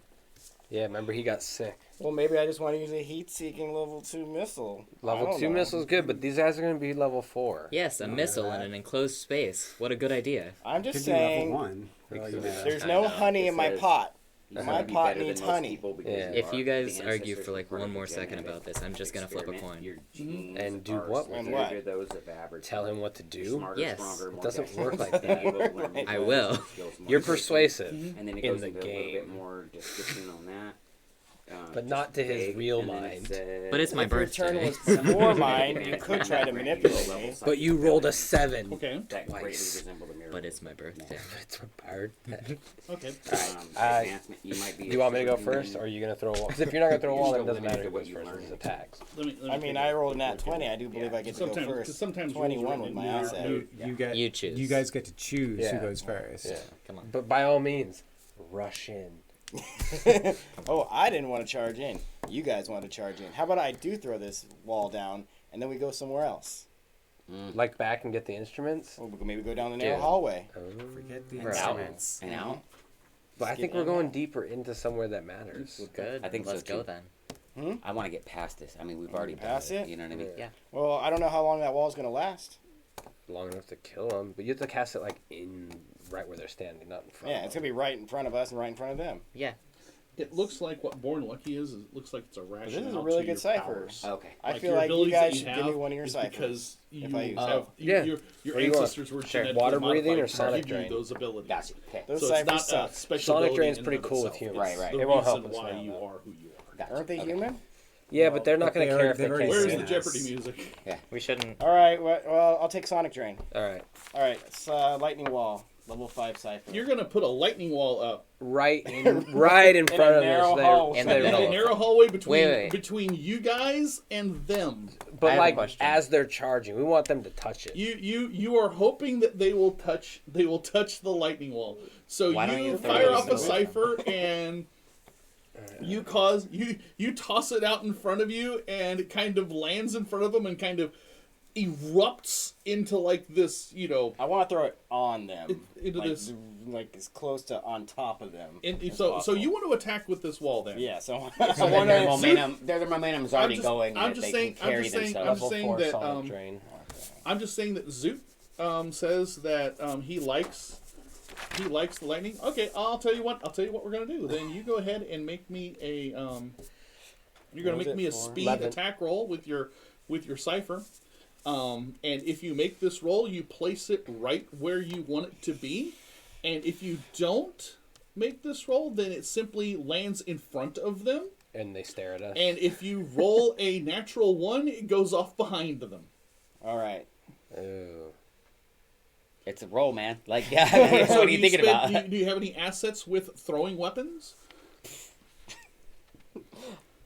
Yeah, remember he got sick. Well, maybe I just want to use a heat-seeking level 2 missile. I Level don't 2 know. missile's good, but these guys are going to be level 4. Yes, a missile in an enclosed space. What a good idea. I'm Could just be level saying, 1. For all you know. there's I no know, honey it in my says pot. He's My gonna be pot better than needs most honey. people because Yeah. If are you guys the argue ancestors for like part of one the more second genetic about this, I'm just gonna flip a experiment. coin. Your genes And do are what with it? superior to those of average. Tell him what to do? Smarter, Yes. stronger, It more doesn't dexterous, work like that. able to learn more I will. skills more You're quickly. persuasive. And then it in goes the into a little bit game. more description on that. But just not to his vague, real and then it mind. says- But it's my If your turn birthday. was before mine, you could try to manipulate me. But you rolled a 7. Okay. That greatly twice. resemble the mirror. But it's my birthday. It's a bird. Okay. Advancement, you might be Do you want me to go expert in- first, or are you going to throw a wall? Because if you're not going to throw a wall, then it You're doesn't still matter who limited to what goes you first learn. with his attacks. Let I me mean, take I it. rolled a nat 20. I do believe Yeah. I get to go first. Sometimes 21 rules with my are written asset. in You get. You choose. You guys get to choose Yeah. who goes first. Yeah. Come on. But by all means, rush in. Oh, I didn't want to charge in. You guys want to charge in. How about I do throw this wall down and then we go somewhere else? Like back and get the instruments. Or we could maybe go down the narrow Yeah. hallway. Forget the Right. instruments. And out. But I Skip think we're in going now. deeper into somewhere that matters. Good. I think Let's so, go too. then. I want to get past this. I mean, we've Wanna already get done past it? You know what I mean? Yeah. Well, I don't know how long that wall's going to last. Long enough to kill them, but you have to cast it like in right where they're standing, not in front. Yeah, it's going to be right in front of us and right in front of them. Yeah. It looks like what Born Lucky is. It looks like it's a This ration. is a really good cipher. Okay. I feel your like you abilities that guys should give me have one of your is ciphers. Because you if I use have, Yeah. your What do you want? ancestors were Sure. genetically Water breathing or modified to sonic give you drain? those abilities. Gotcha. Okay. Those So it's ciphers not a suck. special Sonic ability drain's in and pretty of cool with itself. humans. Right, right. The It won't reason help us why now, you though. are who you are. Gotcha. Aren't they Okay. human? Yeah, but they're not But going to they care already- if they they've already can't Where's see seen the us. Jeopardy music? We shouldn't. All right, well, I'll take Sonic Drain. All right. All right, it's Lightning Wall, level 5 cipher. You're gonna put a lightning wall up Right in front of narrow us. hallway. And in they're a roll. narrow hallway between Wait. between you guys and them. I But have a like question. as they're charging, we want them to touch it. You are hoping that they will touch the lightning wall. So Why don't you you throw fire it off in a the cipher and you toss it out in front of you and it kind of lands in front of them and kind of erupts into like this, I want to throw it on them. into like, this. like as close to on top of them. as So possible. you want to attack with this wall then? Yeah, so So I then their want momentum, their momentum's already going. I'm that just they saying- can carry I'm just saying- themselves. I'm just Level saying 4 that, sonic drain. I'm just saying that Zoot says that he likes the lightning. Okay, I'll tell you what we're gonna do. Then you go ahead and make me a you're gonna What was make me it a for? speed 11. attack roll with your cipher. And if you make this roll, you place it right where you want it to be. And if you don't make this roll, then it simply lands in front of them. And they stare at us. And if you roll a natural 1, it goes off behind them. All right. Ooh. It's a roll, man. Like, yeah. I mean, So what are you thinking about? Do you have any assets with throwing weapons?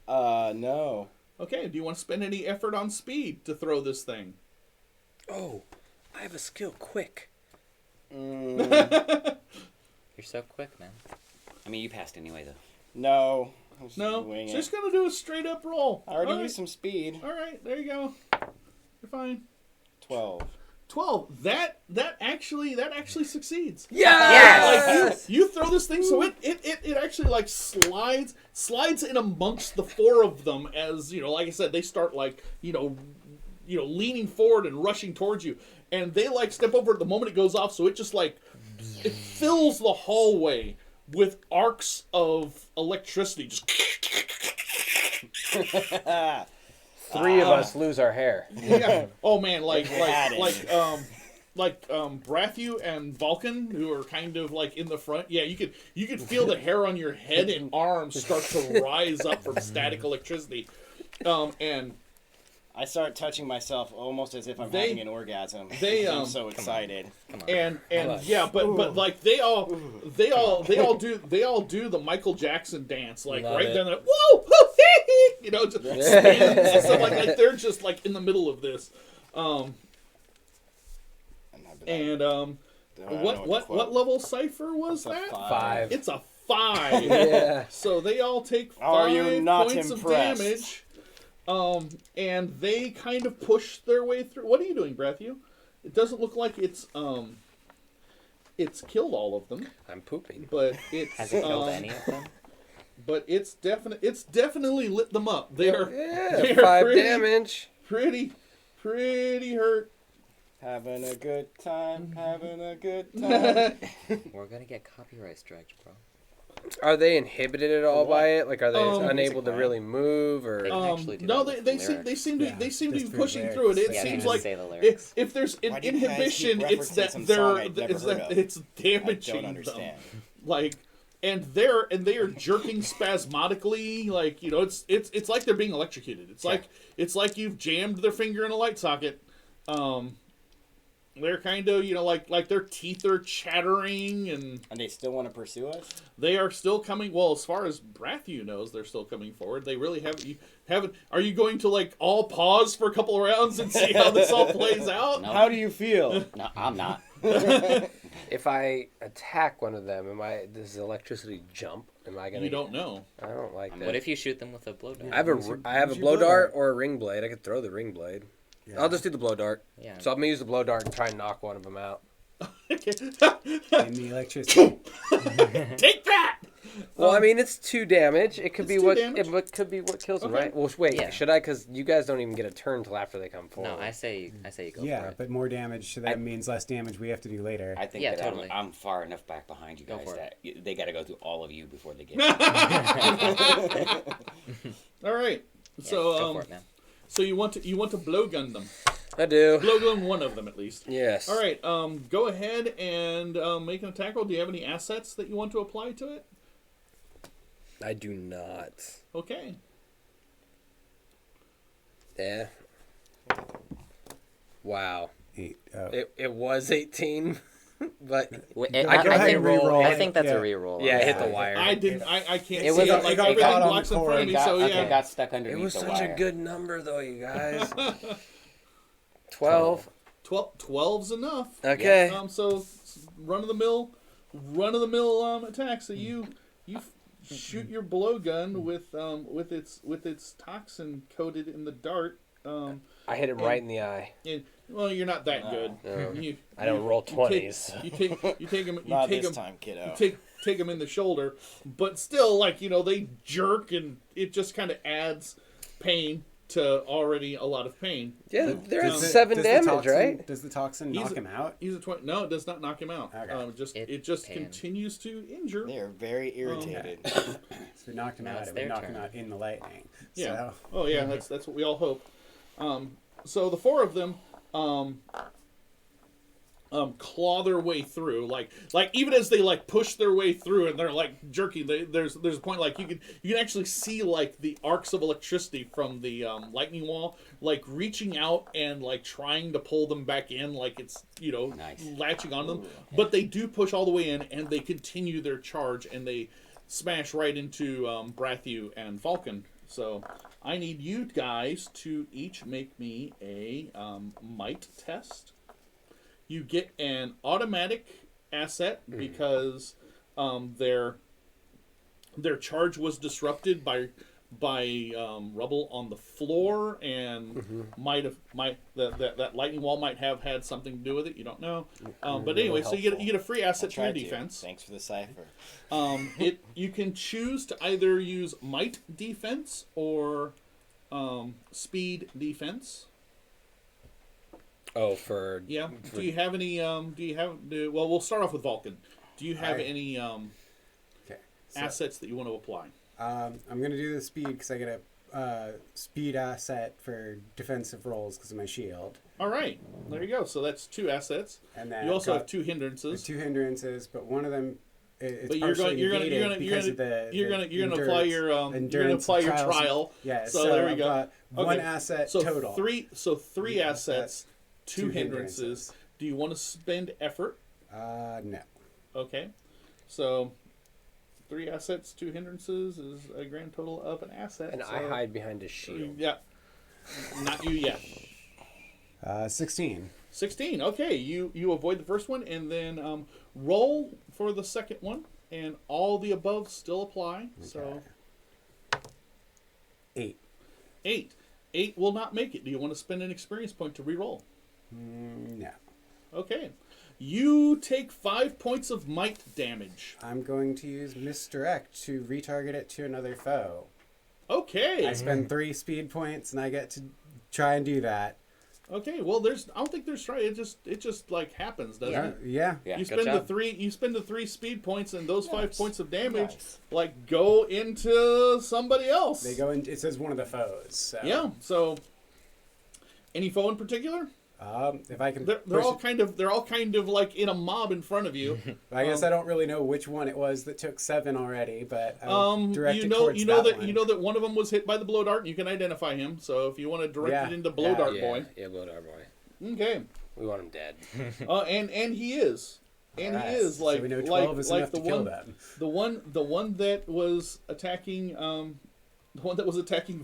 No. Okay, do you want to spend any effort on speed to throw this thing? Oh, I have a skill. Quick. You're so quick, man. I mean, you passed anyway, though. No. I'm just No, wing it. just gonna do a straight up roll. I already All used some speed. All right, there you go. You're fine. 12. 12. That actually succeeds. Yes! Like you throw this thing, so it actually like slides in amongst the four of them as like I said, they start like leaning forward and rushing towards you, and they like step over at the moment it goes off, so it just like it fills the hallway with arcs of electricity. Just 3 of us lose our hair. yeah. Oh man, like Brathu and Vulcan, who are kind of like in the front. Yeah, you could feel the hair on your head and arms start to rise up from static electricity, and I start touching myself almost as if I'm having an orgasm. I'm so excited. And yeah, but like they all do the Michael Jackson dance, like Love right it. then, like, whoa, you know, just spins and stuff like they're just like in the middle of this. What level cipher was that? 5. It's a 5. Yeah. So they all take 5 Are you not points impressed? of damage. And they kind of push their way through. What are you doing, Brathu? It doesn't look like it's killed all of them, I'm pooping. but it's Has it killed any of them? but it's definitely lit them up. They're 5 pretty- damage. pretty hurt. Having a good time, having a good time. We're gonna get copyright strikes, bro. Are they inhibited at all by it? Like, are they unable to Music, really move, or They can actually do No, that with they lyrics. seem Yeah, to be just for pushing lyrics. through it. It Yeah, they seems can like say the lyrics. if there's an Why do you guys inhibition, keep it's referencing that some they're song I'd never it's heard that of? it's I damaging don't them. understand. Like, and they are jerking spasmodically, like, you know, it's like they're being electrocuted. It's like you've jammed their finger in a light socket. They're kind of, you know, like their teeth are chattering, and And they still want to pursue us? they are still coming. Well, as far as Brathu knows, they're still coming forward. They really haven't. Are you going to like all pause for a couple of rounds and see how this all plays out? No. How do you feel? No, I'm not. if I attack one of them, does the electricity jump? Am I gonna? You don't know. I don't like that. What if you shoot them with a blow dart? I have a Use blow your blow dart dart. or a ring blade. I could throw the ring blade. Yeah. I'll just do the blow dart. Yeah. So I'm gonna use the blow dart and try and knock one of them out. And the electricity. Take that! Well, I mean, it's 2 damage. It could It's be 2 what damage? it could be what kills them, Okay. right? Well, wait, Yeah. should I? Because you guys don't even get a turn till after they come forward. No, I say you go for Yeah, it. but more damage, so that means less damage we have to do later. I think Yeah, that totally. I'm far enough back behind you Go guys for that they got to go through all of you before they get. All right. Yeah, So go for it, man. so you want to blowgun them. I do. Blowgun one of them at least. Yes. All right. Go ahead and make an attack roll. Do you have any assets that you want to apply to it? I do not. Okay. Yeah. Wow. 8. Oh. It was 18, but Wait, I Go can ahead I and can roll. re-roll. I think that's Yeah. a reroll. Yeah, I hit Yeah. the wire. I didn't. I can't It see was it. a- Like it got everything caught on blocks in the front of me. cord. So Okay, yeah. got stuck It underneath was the such wire. a good number, though, you guys. 12. 12's enough. Okay. So run of the mill attack. So you shoot your blowgun with its toxin coated in the dart. I hit him right in the eye. And, well, you're not that good. No. You, I don't roll 20s. You take him. You Not take this him. time, kiddo. Take him in the shoulder, but still, like, you know, they jerk, and it just kind of adds pain to already a lot of pain. Yeah, they're at Does 7 Does the damage, toxin- right? Does the toxin He's knock a- him out? He's a 20. No, it does not knock him out. Okay. It just Pain. continues to injure. They are very irritated. So if it knocked him Now out, it's it would their knock turn. him out in the lightning. Yeah. So, Oh yeah, that's what we all hope. So the 4 of them claw their way through, like even as they like push their way through and they're like jerking. There's a point like you can actually see like the arcs of electricity from the lightning wall, like reaching out and like trying to pull them back in, like it's, you know, Nice. latching on them. But they do push all the way in, and they continue their charge, and they smash right into Brathu and Vulcan. So I need you guys to each make me a might test. You get an automatic asset because their charge was disrupted by rubble on the floor, and that lightning wall might have had something to do with it. You don't know, but anyway, so you get a free asset for your defense. Thanks for the cipher. You can choose to either use might defense or speed defense. Oh, for... Yeah. Do you have any? Well, we'll start off with Vulcan. Do you have Alright. any okay. So, assets that you want to apply? I'm going to do the speed because I get a speed asset for defensive rolls because of my shield. All right. There you go. So that's 2 assets. And then You also got have 2 hindrances. 2 hindrances, but one of them it's But you're going to apply your trial. Yeah. So there we I've go. got one asset so total. 3 assets, 2 2 hindrances. hindrances. Do you want to spend effort? No. Okay. So 3 assets, 2 hindrances is a grand total of an asset. And so, I hide behind a shield. Yeah. Not you yet. 16. 16. Okay, you avoid the first one, and then roll for the second one, and all the above still apply. So 8. 8. 8 will not make it. Do you want to spend an experience point to re-roll? No. Okay. You take 5 points of might damage. I'm going to use misdirect to retarget it to another foe. Okay. I spend 3 speed points, and I get to try and do that. Okay. Well, I don't think there's try. It just like happens, doesn't it? Yeah. Yeah, You good spend the job. 3. You spend the 3 speed points, and those 5 Nice. points of damage Nice. like go into somebody else. They go in. It says one of the foes. So. Yeah. So, any foe in particular? If I can. They're push all it- kind of like in a mob in front of you. I guess I don't really know which one it was that took 7 already, but direct You it know towards that one. you know that one of them was hit by the blow dart, and you can identify him. So if you want to direct Yeah. it into blow dart boy, Yeah, blow dart boy. okay. We want him dead. And he is, and Alright, he is like so we know 12 like is like enough the to kill one them. the one that was attacking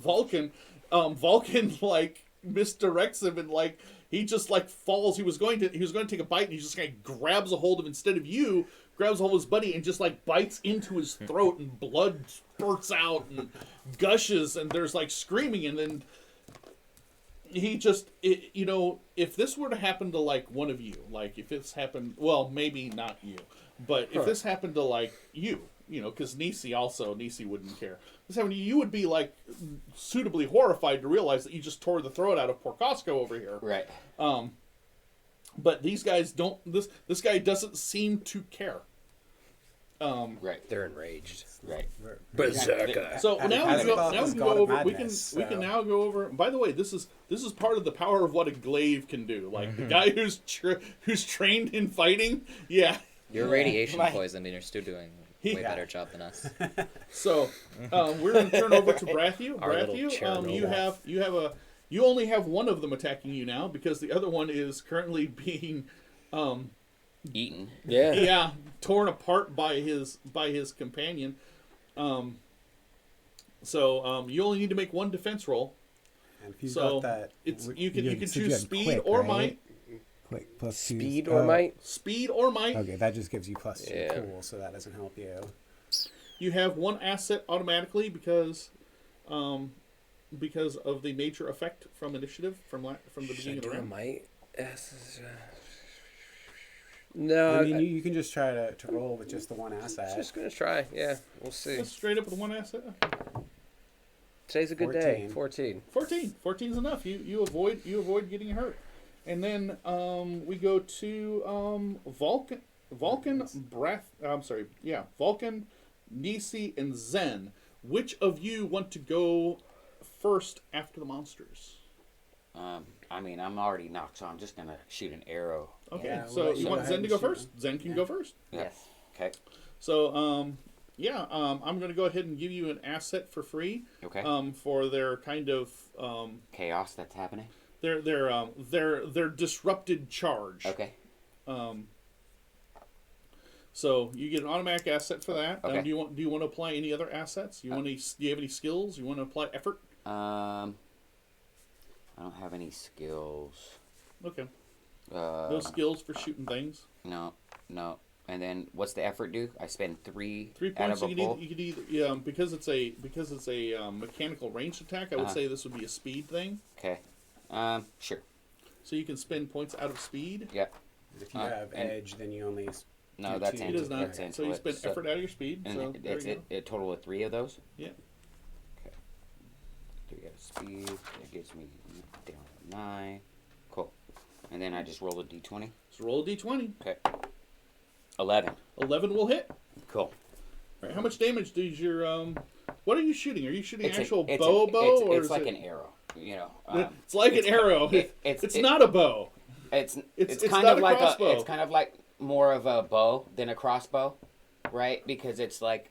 Vulcan. Vulcan like misdirects him, and like he just like falls. He was going to take a bite, and he just kind of grabs a hold of, instead of you, grabs a hold of his buddy and just like bites into his throat, and blood spurts out and gushes, and there's like screaming, and then he just if this were to happen to like one of you, like if this happened, well, maybe not you, but if this happened to like you, because Nisi wouldn't care. This happened to you, you would be like suitably horrified to realize that you just tore the throat out of poor Costco over here. Right. But these guys don't. This guy doesn't seem to care. Right. They're enraged. Right. Berserker. So And now as we well can as go God of over. Madness, We can so- now go over. By the way, this is part of the power of what a glaive can do. Like the guy who's trained in fighting. Yeah. You're radiation Right. poisoned, and you're still doing a way better job than us. So we're going to turn over to Brathu. Our little Brathu, Chernobyl. you only have one of them attacking you now, because the other one is currently being Eaten. Yeah. torn apart by his companion. So you only need to make one defense roll. And if you've So got that, it's what- you can said choose had speed quick, or right? might. Quick plus 2. Speed or might. Speed or might. Okay, that just gives you plus 2. Yeah. Cool, so that doesn't help you. You have one asset automatically because of the nature effect from initiative from the beginning of the round. might? No, I mean, you can just try to roll with just the one asset. just gonna try. Yeah, we'll see. Just straight up with one asset. Today's a good day. 14. 14. 14 is enough. You avoid getting hurt. And then we go to Vulcan, Nisi, and Zen. Which of you want to go first after the monsters? I mean, I'm already knocked, so I'm just gonna shoot an arrow. Okay, Yeah, so we'll you go want ahead Zen to and go shoot first? him. Zen can Yeah. go first. Yes. Okay. So I'm going to go ahead and give you an asset for free. Okay. For their kind of Chaos that's happening. their disrupted charge. Okay. So you get an automatic asset for that. Okay. Do you want to apply any other assets? Do you have any skills? You want to apply effort? I don't have any skills. Okay. No skills for shooting things. No. And then what's the effort do? I spend 3 3 out points. of a pull. You could either because it's a mechanical ranged attack. I would say this would be a speed thing. Okay. Sure. So you can spend points out of speed. Yep. If you Uh, have and- edge, then you only. No, Do that's two. It into does not. that's into So you it. spend So- effort out of your speed. And So there that's you go. it. A total of 3 of those. Yeah. Okay. 3 out of speed. That gives me down to 9. Cool. And then I just roll a d20. So roll a d20. Okay. 11. 11 will hit. Cool. All right, how much damage does your What are you shooting? Are you shooting It's actual a, bow, it's or it's is like it an arrow. you know, it's like an arrow. It's not a bow. It's It's kind not of a like crossbow. it's kind of like more of a bow than a crossbow, right? Because it's like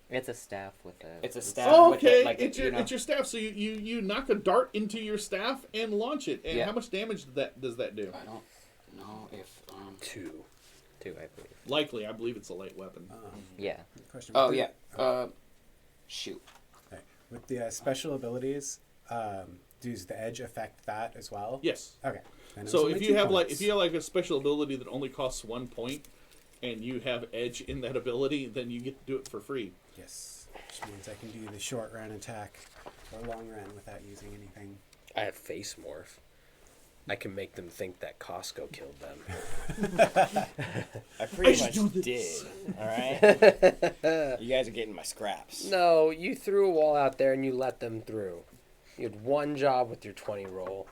It's a staff with a. it's a staff. Oh, with okay. like It's you know, your staff. So you knock a dart into your staff and launch it. And Yeah. how much damage does that do? I don't know if 2. Two, I believe. Likely, I believe it's a light weapon. Yeah. Question. Oh with yeah. the- Shoot. okay. With the special abilities, does the edge affect that as well? Yes. Okay. Then it So was if only you 2 have points. a special ability that only costs 1 point, and you have edge in that ability, then you get to do it for free. Yes, which means I can do the short run attack or long run without using anything. I have face morph. I can make them think that Costco killed them. I pretty should do much this. did. All right. You guys are getting my scraps. No, you threw a wall out there and you let them through. You had one job with your 20 roll.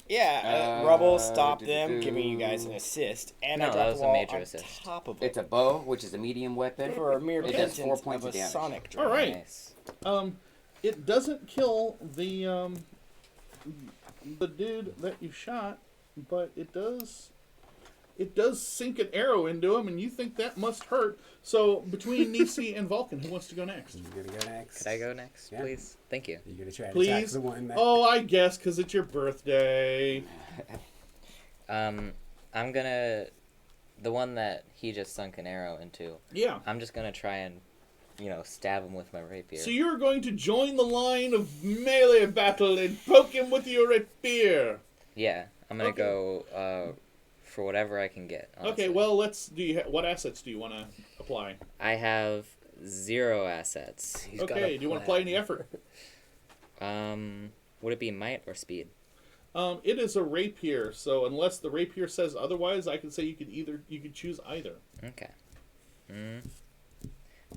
Yeah, Rubble stopped them, giving you guys an assist, and I No, that dropped was the a wall major on assist. top of it It's a bow, which is a medium weapon. for a mere It does pentant 4 points of of a damage. sonic All drone. right. Nice. It doesn't kill the dude that you shot, but it does sink an arrow into him, and you think that must hurt. So between Nisi and Vulcan, who wants to go next? You're gonna go next. Could I go next, Yeah. please? Thank you. You're gonna try to attack Please. the one that. Oh, I guess because it's your birthday. I'm gonna. The one that he just sunk an arrow into. Yeah. I'm just gonna try and, stab him with my rapier. So you're going to join the line of melee battle and poke him with your rapier. Yeah, I'm gonna Okay. go for whatever I can get. Honestly. Okay, well, what assets do you want to apply? I have 0 assets. He's got Okay, a do you want to plan. apply any effort? Would it be might or speed? It is a rapier, so unless the rapier says otherwise, I can say you could choose either. Okay.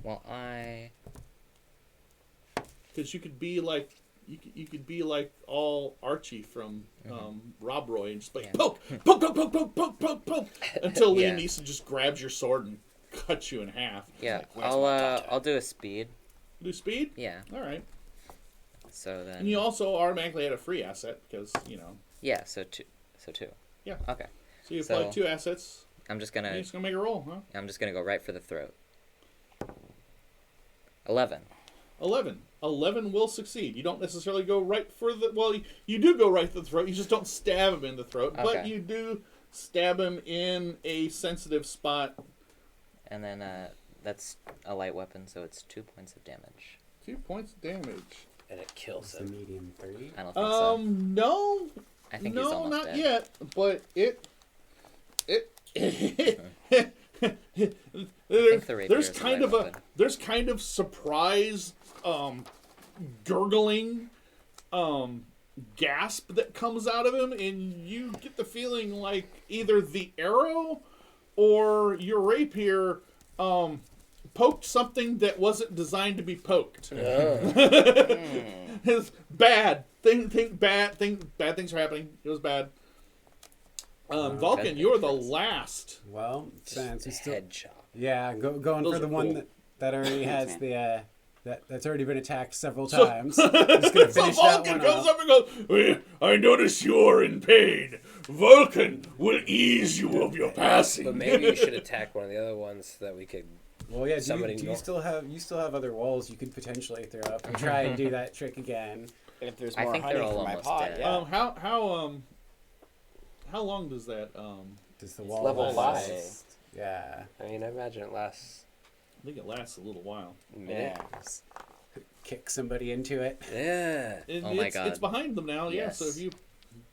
Well, Because you could be like you could be like all Archie from Rob Roy and just like Yeah. poke, poke, poke, poke, poke, poke, poke, poke, until Liam Yeah. Neeson just grabs your sword and cuts you in half. yeah, where's my daughter? I'll do a speed. Do speed? Yeah. All right. So then. And you also automatically add a free asset because Yeah. So two. Yeah. Okay. So you apply So- 2 assets. I'm just You're gonna. just gonna make a roll, huh? I'm just gonna go right for the throat. 11. 11 will succeed. You don't necessarily go right for the... Well, you do go right for the throat. You just don't stab him in the throat. But Okay. you do stab him in a sensitive spot. And then that's a light weapon, so it's 2 points of damage. 2 points of damage. And it kills It's the him. medium 3. I don't think so. No. I think he's No, almost not dead. yet. But it... the rapier there's is a kind light of a weapon. there's kind of surprise gurgling gasp that comes out of him, and you get the feeling like either the arrow or your rapier poked something that wasn't designed to be poked. It's bad. Bad things are happening. It was bad. Vulcan, Okay. you're the last. Well, since we still. Head chop. Yeah, going Those for the are one cool. that already has the that's already been attacked several So- times. Just gonna So finish that Vulcan one comes off. up and goes, I notice you're in pain. Vulcan will ease you of your passing. But maybe you should attack one of the other ones so that we could... Well, yeah. Do Somebody you go- still have other walls you could potentially throw up and try and do that trick again? If there's I more think honey they're all for my almost pot, dead. yeah. How long does that Does the It's wall level last? 5. Yeah. I mean, I imagine it lasts I think it lasts a little while. a minute. Yeah. Kick somebody into it. Yeah. Oh my It's God. behind them now, yeah. Yes. So if you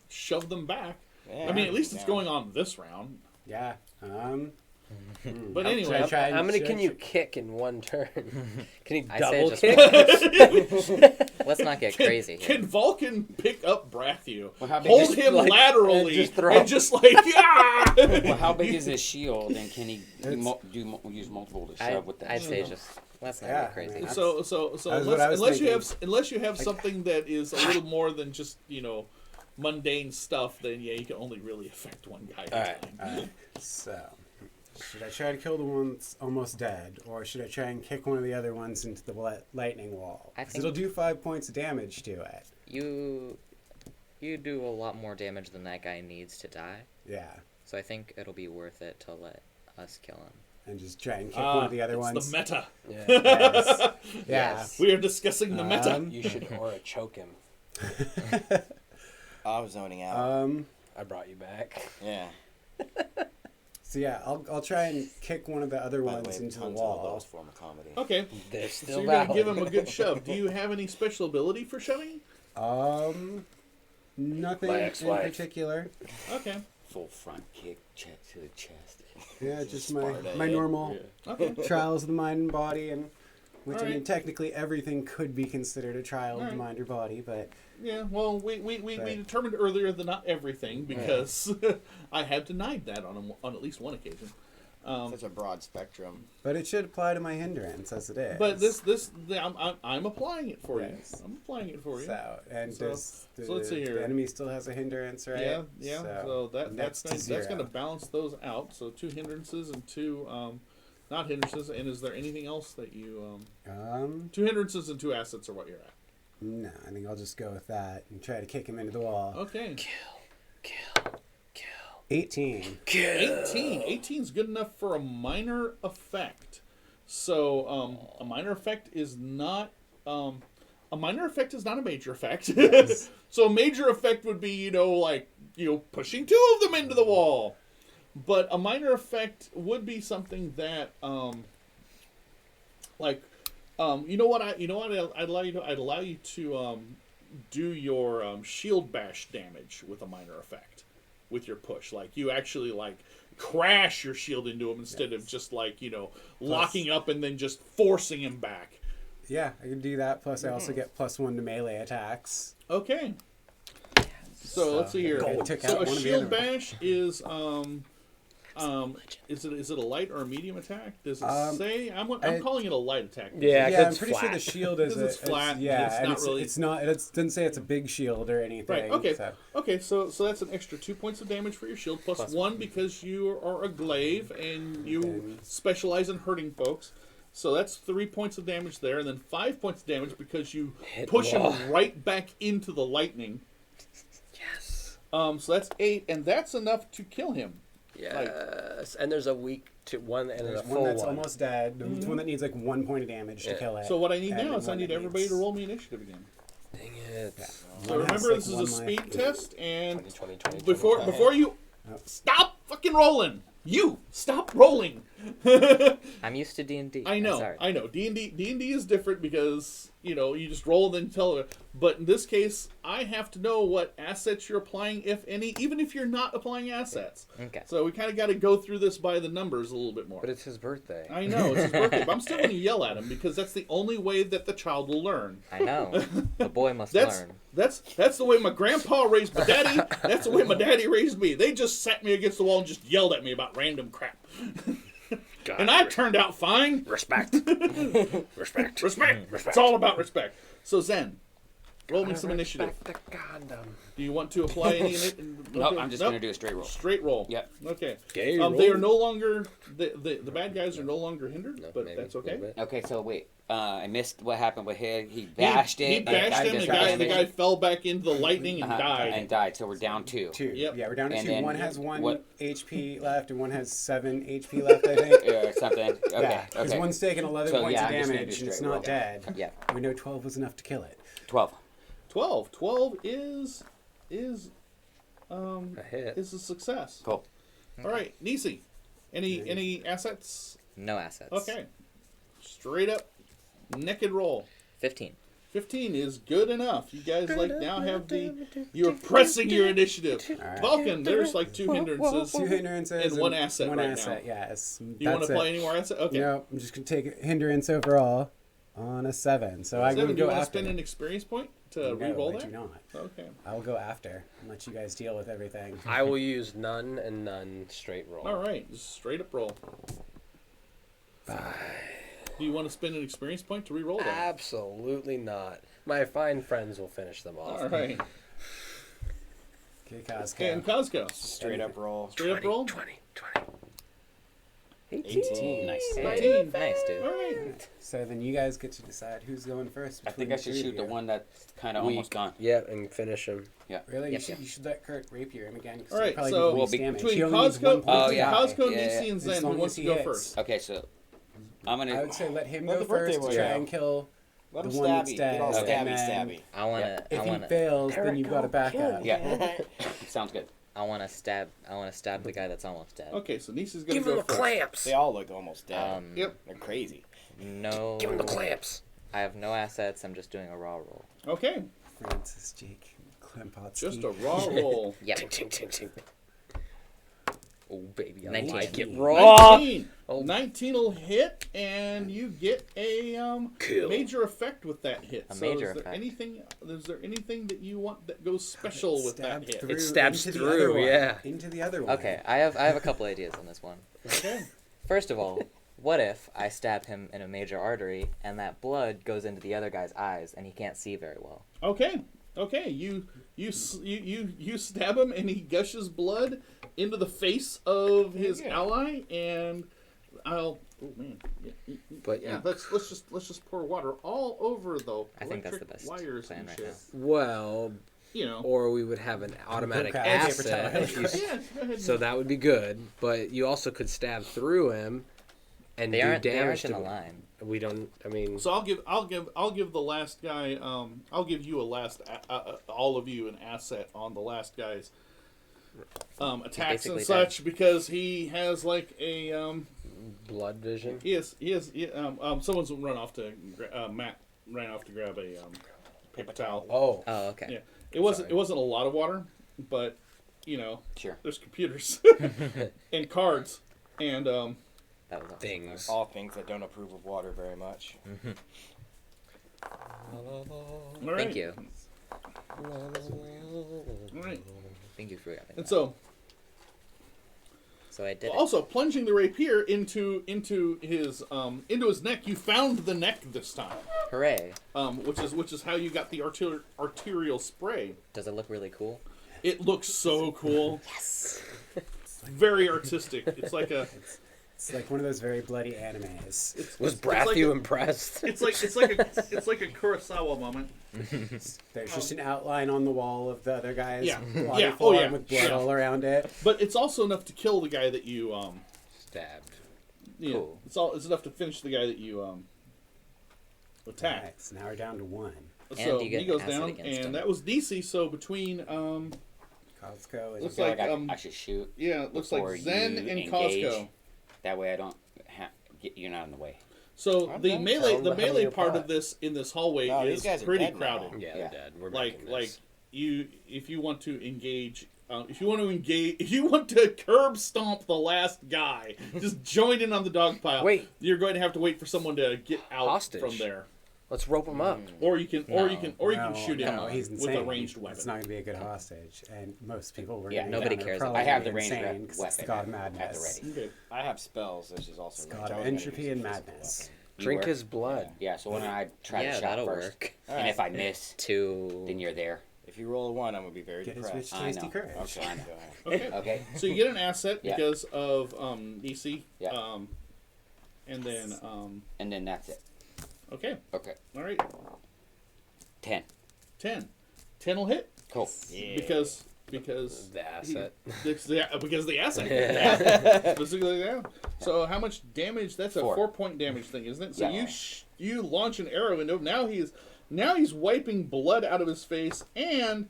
shove them back, Yeah. I mean, at least it's Yeah. going on this round. Yeah. But Should anyway, I try and- How many should I can you tr- kick in one turn? Can you I say double just kick? Let's not get crazy here. can Vulcan pick up Brathu, Well, how big hold is- him like, laterally, and just throw- and just like, yeah! Well, how big is his shield, and can he use multiple to shove with that? I'd say shield? just let's not Yeah, get crazy. I mean, So That's what I was unless you have something that is a little more than just mundane stuff, then yeah, you can only really affect one guy at a Alright. time. So, Should I try to kill the one that's almost dead, or should I try and kick one of the other ones into the lightning wall? I 'Cause think- it'll do 5 points of damage to it. You do a lot more damage than that guy needs to die. Yeah. So I think it'll be worth it to let us kill him. And just try and kick one of the other it's ones. the meta. Yeah. Yes. Yeah. Yes. We are discussing the meta. You should aura choke him. I was zoning out. I brought you back. Yeah. So yeah, I'll try and kick one of the other By the ones way, into the tons of the wall. lowest form of comedy. Okay. They're So still you're going to valid. give him a good shove. Do you have any special ability for shoving? Nothing My in ex-wife. particular. Okay. Full front kick, check to the chest. Yeah, just Sparta, my yeah. normal Okay. trials of the mind and body, and which I mean Alright. technically everything could be considered a trial of the Alright. mind or body, but Yeah, well, we But- determined earlier that not everything, because I have denied that on at least one occasion. Such a broad spectrum. it should apply to my hindrance as it is. But I'm applying it for Yes. you. I'm applying it for you. So and So- does the, so let's see here. the enemy still has a hindrance, right? Yeah, yeah. So that's that's to going zero. to balance those out. So 2 hindrances and 2 not hindrances. And is there anything else that you 2 hindrances and 2 assets are what you're at? No, I think I'll just go with that and try to kick him into the wall. Okay. Kill. 18. 18. 18 is good enough for a minor effect. So a minor effect is not a major effect. So a major effect would be pushing 2 of them into the wall. But a minor effect would be something that I'd allow you to do your shield bash damage with a minor effect with your push. Like you actually crash your shield into him instead of just locking up and then just forcing him back. Yeah, I can do that. Plus, I also get +1 to melee attacks. Okay. So let's see here. I took So out a one of the shield other bash is is it a light or a medium attack? Does it say? I'm calling it a light attack. Yeah, Yeah, I'm it's pretty sure flat. the shield is Because it's flat, yeah, it's and not really- It's not. It doesn't say it's a big shield or anything. Right. Okay. So. Okay. So that's an extra 2 points of damage for your shield, plus 1 because you are a glaive and you Okay. specialize in hurting folks. So that's 3 points of damage there, and then 5 points of damage because you Hit push wall. him right back into the lightning. Yes. So that's 8, and that's enough to kill him. Yes. And there's a weak to one and There's a full one that's one. almost dead. There's one that needs 1 point of damage to Yeah. kill it. So what I need and now then is I one need that everybody to needs- roll me initiative again. Dang it. Yeah. So One has, remember, this is one a life. speed test, and 20. before you Oh. stop fucking rolling, you stop rolling. I'm used to D&D. I know, Sorry. I know. D&D is different because you just roll and then tell it. But in this case, I have to know what assets you're applying, if any, even if you're not applying assets. Okay. So we kind of got to go through this by the numbers a little bit more. But it's his birthday. I know it's his birthday, but I'm still going to yell at him because that's the only way that the child will learn. I know. The boy must That's learn. that's the way my grandpa raised my daddy. That's the way my daddy raised me. They just sat me against the wall and just yelled at me about random crap. God, And I turned out fine. respect. Respect. Respect. It's all about respect. So Zen, roll me some initiative. Respect the Gundam. Do you want to apply any? Nope, I'm just going to do a straight roll. Straight roll. Yep. Okay. Gay They roll. are no longer the bad guys are no longer hindered, No, but maybe that's a little okay. bit. Okay, so wait. I missed what happened with him. He bashed it. He bashed him. The guy fell back into the lightning and died. And died. So we're down 2. 2. Yep. Yeah, we're down to And 2. then One has 1 what- HP left, and one has 7 HP left, I think. Or something. Okay. Yeah, because Okay. one's taking 11 So, points yeah, of I'm just gonna damage, do and it's straight not roll. dead. Yeah. We know 12 was enough to kill it. 12. 12. 12 is A hit. a success. Cool. All right, Nisi. Any assets? No assets. Okay. Straight up naked roll. 15. 15 is good enough. You guys now have you're pressing your initiative. Alright. Vulcan, there's 2 hindrances. 2 hindrances And one asset One right asset, now. yes. Do you want to play any more asset? Okay. No, I'm just going to take a hindrance overall on a 7. So I Seven, can do you go want to after. spend an experience point to No, re-roll I that? do not. Okay. I'll go after and let you guys deal with everything. I will use none and none straight roll. All right. Just straight up roll. 5. Do you want to spend an experience point to re-roll that? Absolutely not. My fine friends will finish them off. All right. Okay, Costco. Okay, and Costco. Straight up roll. Straight up roll. 20. 18. Nice. Hey, nice, dude. All right. So then you guys get to decide who's going first. I think between I should three shoot of the you. one that's kind of almost gone. Yeah, and finish him. Really? Yes, You should let Kurt rapier him again. 'Cause All right, he'll probably so do the Well, least damage. Between He only needs one Costco, point Oh, to yeah. die. Costco, Yeah, Nisi, yeah. and As Zen, who long wants as to he go hits. first? Okay, so I'm I gonna. would say let him Let go the birthday first. boy Try go. and kill Let him the one stabby. that's dead. Get all Okay. stabby, And then stabby. I wanna. if I he wanna. fails, then you've got to back up. Yeah, sounds good. I wanna stab. I wanna stab the guy that's almost dead. Okay, so Nisi's gonna Give go him the first. clamps. They all look almost dead. Yep. They're crazy. No. Give him the clamps. I have no assets. I'm just doing a raw roll. Okay, Francis Jake Klempotsky. just a raw roll. Yep. Ting, ting, ting, ting. Oh, baby, I 19. like it 19. raw. 19. Oh. 19 will hit, and you get a Kill. major effect with that hit. A So major is there effect. anything that you want that goes special with that hit? Through It stabs into the through, other one. yeah. Into the other one. Okay, I have a couple ideas on this one. Okay. First of all, what if I stab him in a major artery and that blood goes into the other guy's eyes and he can't see very well? Okay. You stab him, and he gushes blood into the face of his ally, and oh man. But Yeah, let's just pour water all over the I think that's the electric best wires plan and right shit. now. well, You know. or we would have an automatic Paper asset. towel. if you Yeah, go ahead. So that would be good, but you also could stab through him and They do aren't damage in to a him. line. We don't. I mean, So I'll give the last guy. I'll give you all of you an asset on the last guy's attacks and basically such because he has like a blood vision. he has someone's run off to Matt ran off to grab a paper towel. Oh, Oh, okay. Yeah. It wasn't a lot of water, but you know Sure. there's computers and cards and That was awesome. things. All things that don't approve of water very much. all Thank right. you. All right. Thank you for having And that. so So I did it. also plunging the rapier into his neck, you found the neck this time. Hooray. Which is how you got the arterial spray. Does it look really cool? It looks so cool. Yes. Very artistic. It's like a. It's like one of those very bloody animes. Was it's like Brathu a- impressed? It's like a Kurosawa moment. There's just an outline on the wall of the other guy's Yeah. body Yeah. form Oh, yeah. with blood Yeah. all around it. But it's also enough to kill the guy that you Stabbed. you know, Cool. it's enough to finish the guy that you attack. Alright, so now we're down to one. So you get he goes acid down, against him. and that was DC. So between Costco Looks is I feel like, like um, I should shoot. yeah, it looks before like Zen you and engage. Costco. That way I don't you're not in the way. So I'm the done. melee Tell them how melee you're part pot. of this in this hallway No, is these guys are pretty dead now. crowded. Yeah, Yeah. they're dead. We're Like making this. if you want to engage. If you want to curb stomp the last guy, just join in on the dog pile. Wait. You're going to have to wait for someone to get out Hostage. from there, Let's rope him up. or you can No, shoot him no, he's with insane. a ranged weapon. It's not going to be a good hostage, and most people were Yeah, gonna nobody down are cares probably I have gonna the be ranged insane 'cause it's the god of weapon at the madness. ready. Okay. I have spells, which is also It's range. god I of was gonna entropy use and a physical madness. weapon. You Drink work? his blood. Yeah, so why don't I try Yeah, to shot that'll first? work. And if I miss, To then you're there. If you roll a 1, I'm gonna be very Get his depressed. rich I tasty know. courage. Okay, I know. go ahead. Okay. Okay. So you get an asset Yeah. because of DC. Yeah. And then And then that's it. okay. Okay. All right. 10. 10. 10 will hit Cool. Yeah. because The asset. because the asset. Yeah. Specifically, yeah. So how much damage? That's a 4. 4-point damage thing, isn't it? So Yeah. you launch an arrow into him. Now he's wiping blood out of his face, and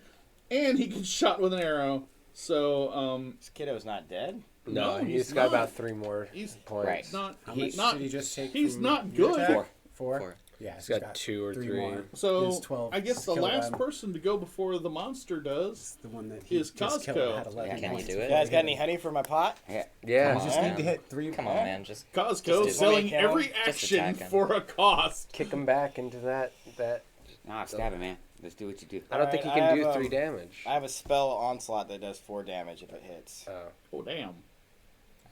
he gets shot with an arrow. So This kiddo's not dead. No, No, he's he's got not. about 3 more He's points. Right. not How he's much not did he just take? he's from not your good. attack? 4. 4? Yeah, He's got 2 or 3. more. So His 12 I guess the kill last them. person to go before the monster does. It's the one that he Is just killed Costco. had 11 Can you points do before it? You guys he got hit any him. honey for my pot? yeah. Yeah. You just on, need man. to hit 3. Come on, man. Just Costco Just selling do it. every Just action attack him. for a cost. Kick him back into that. Nah, stab it, man. Let's do what you do. I don't think he Alright, I can do have, 3 damage. I have a spell onslaught that does 4 damage if it hits. Oh damn!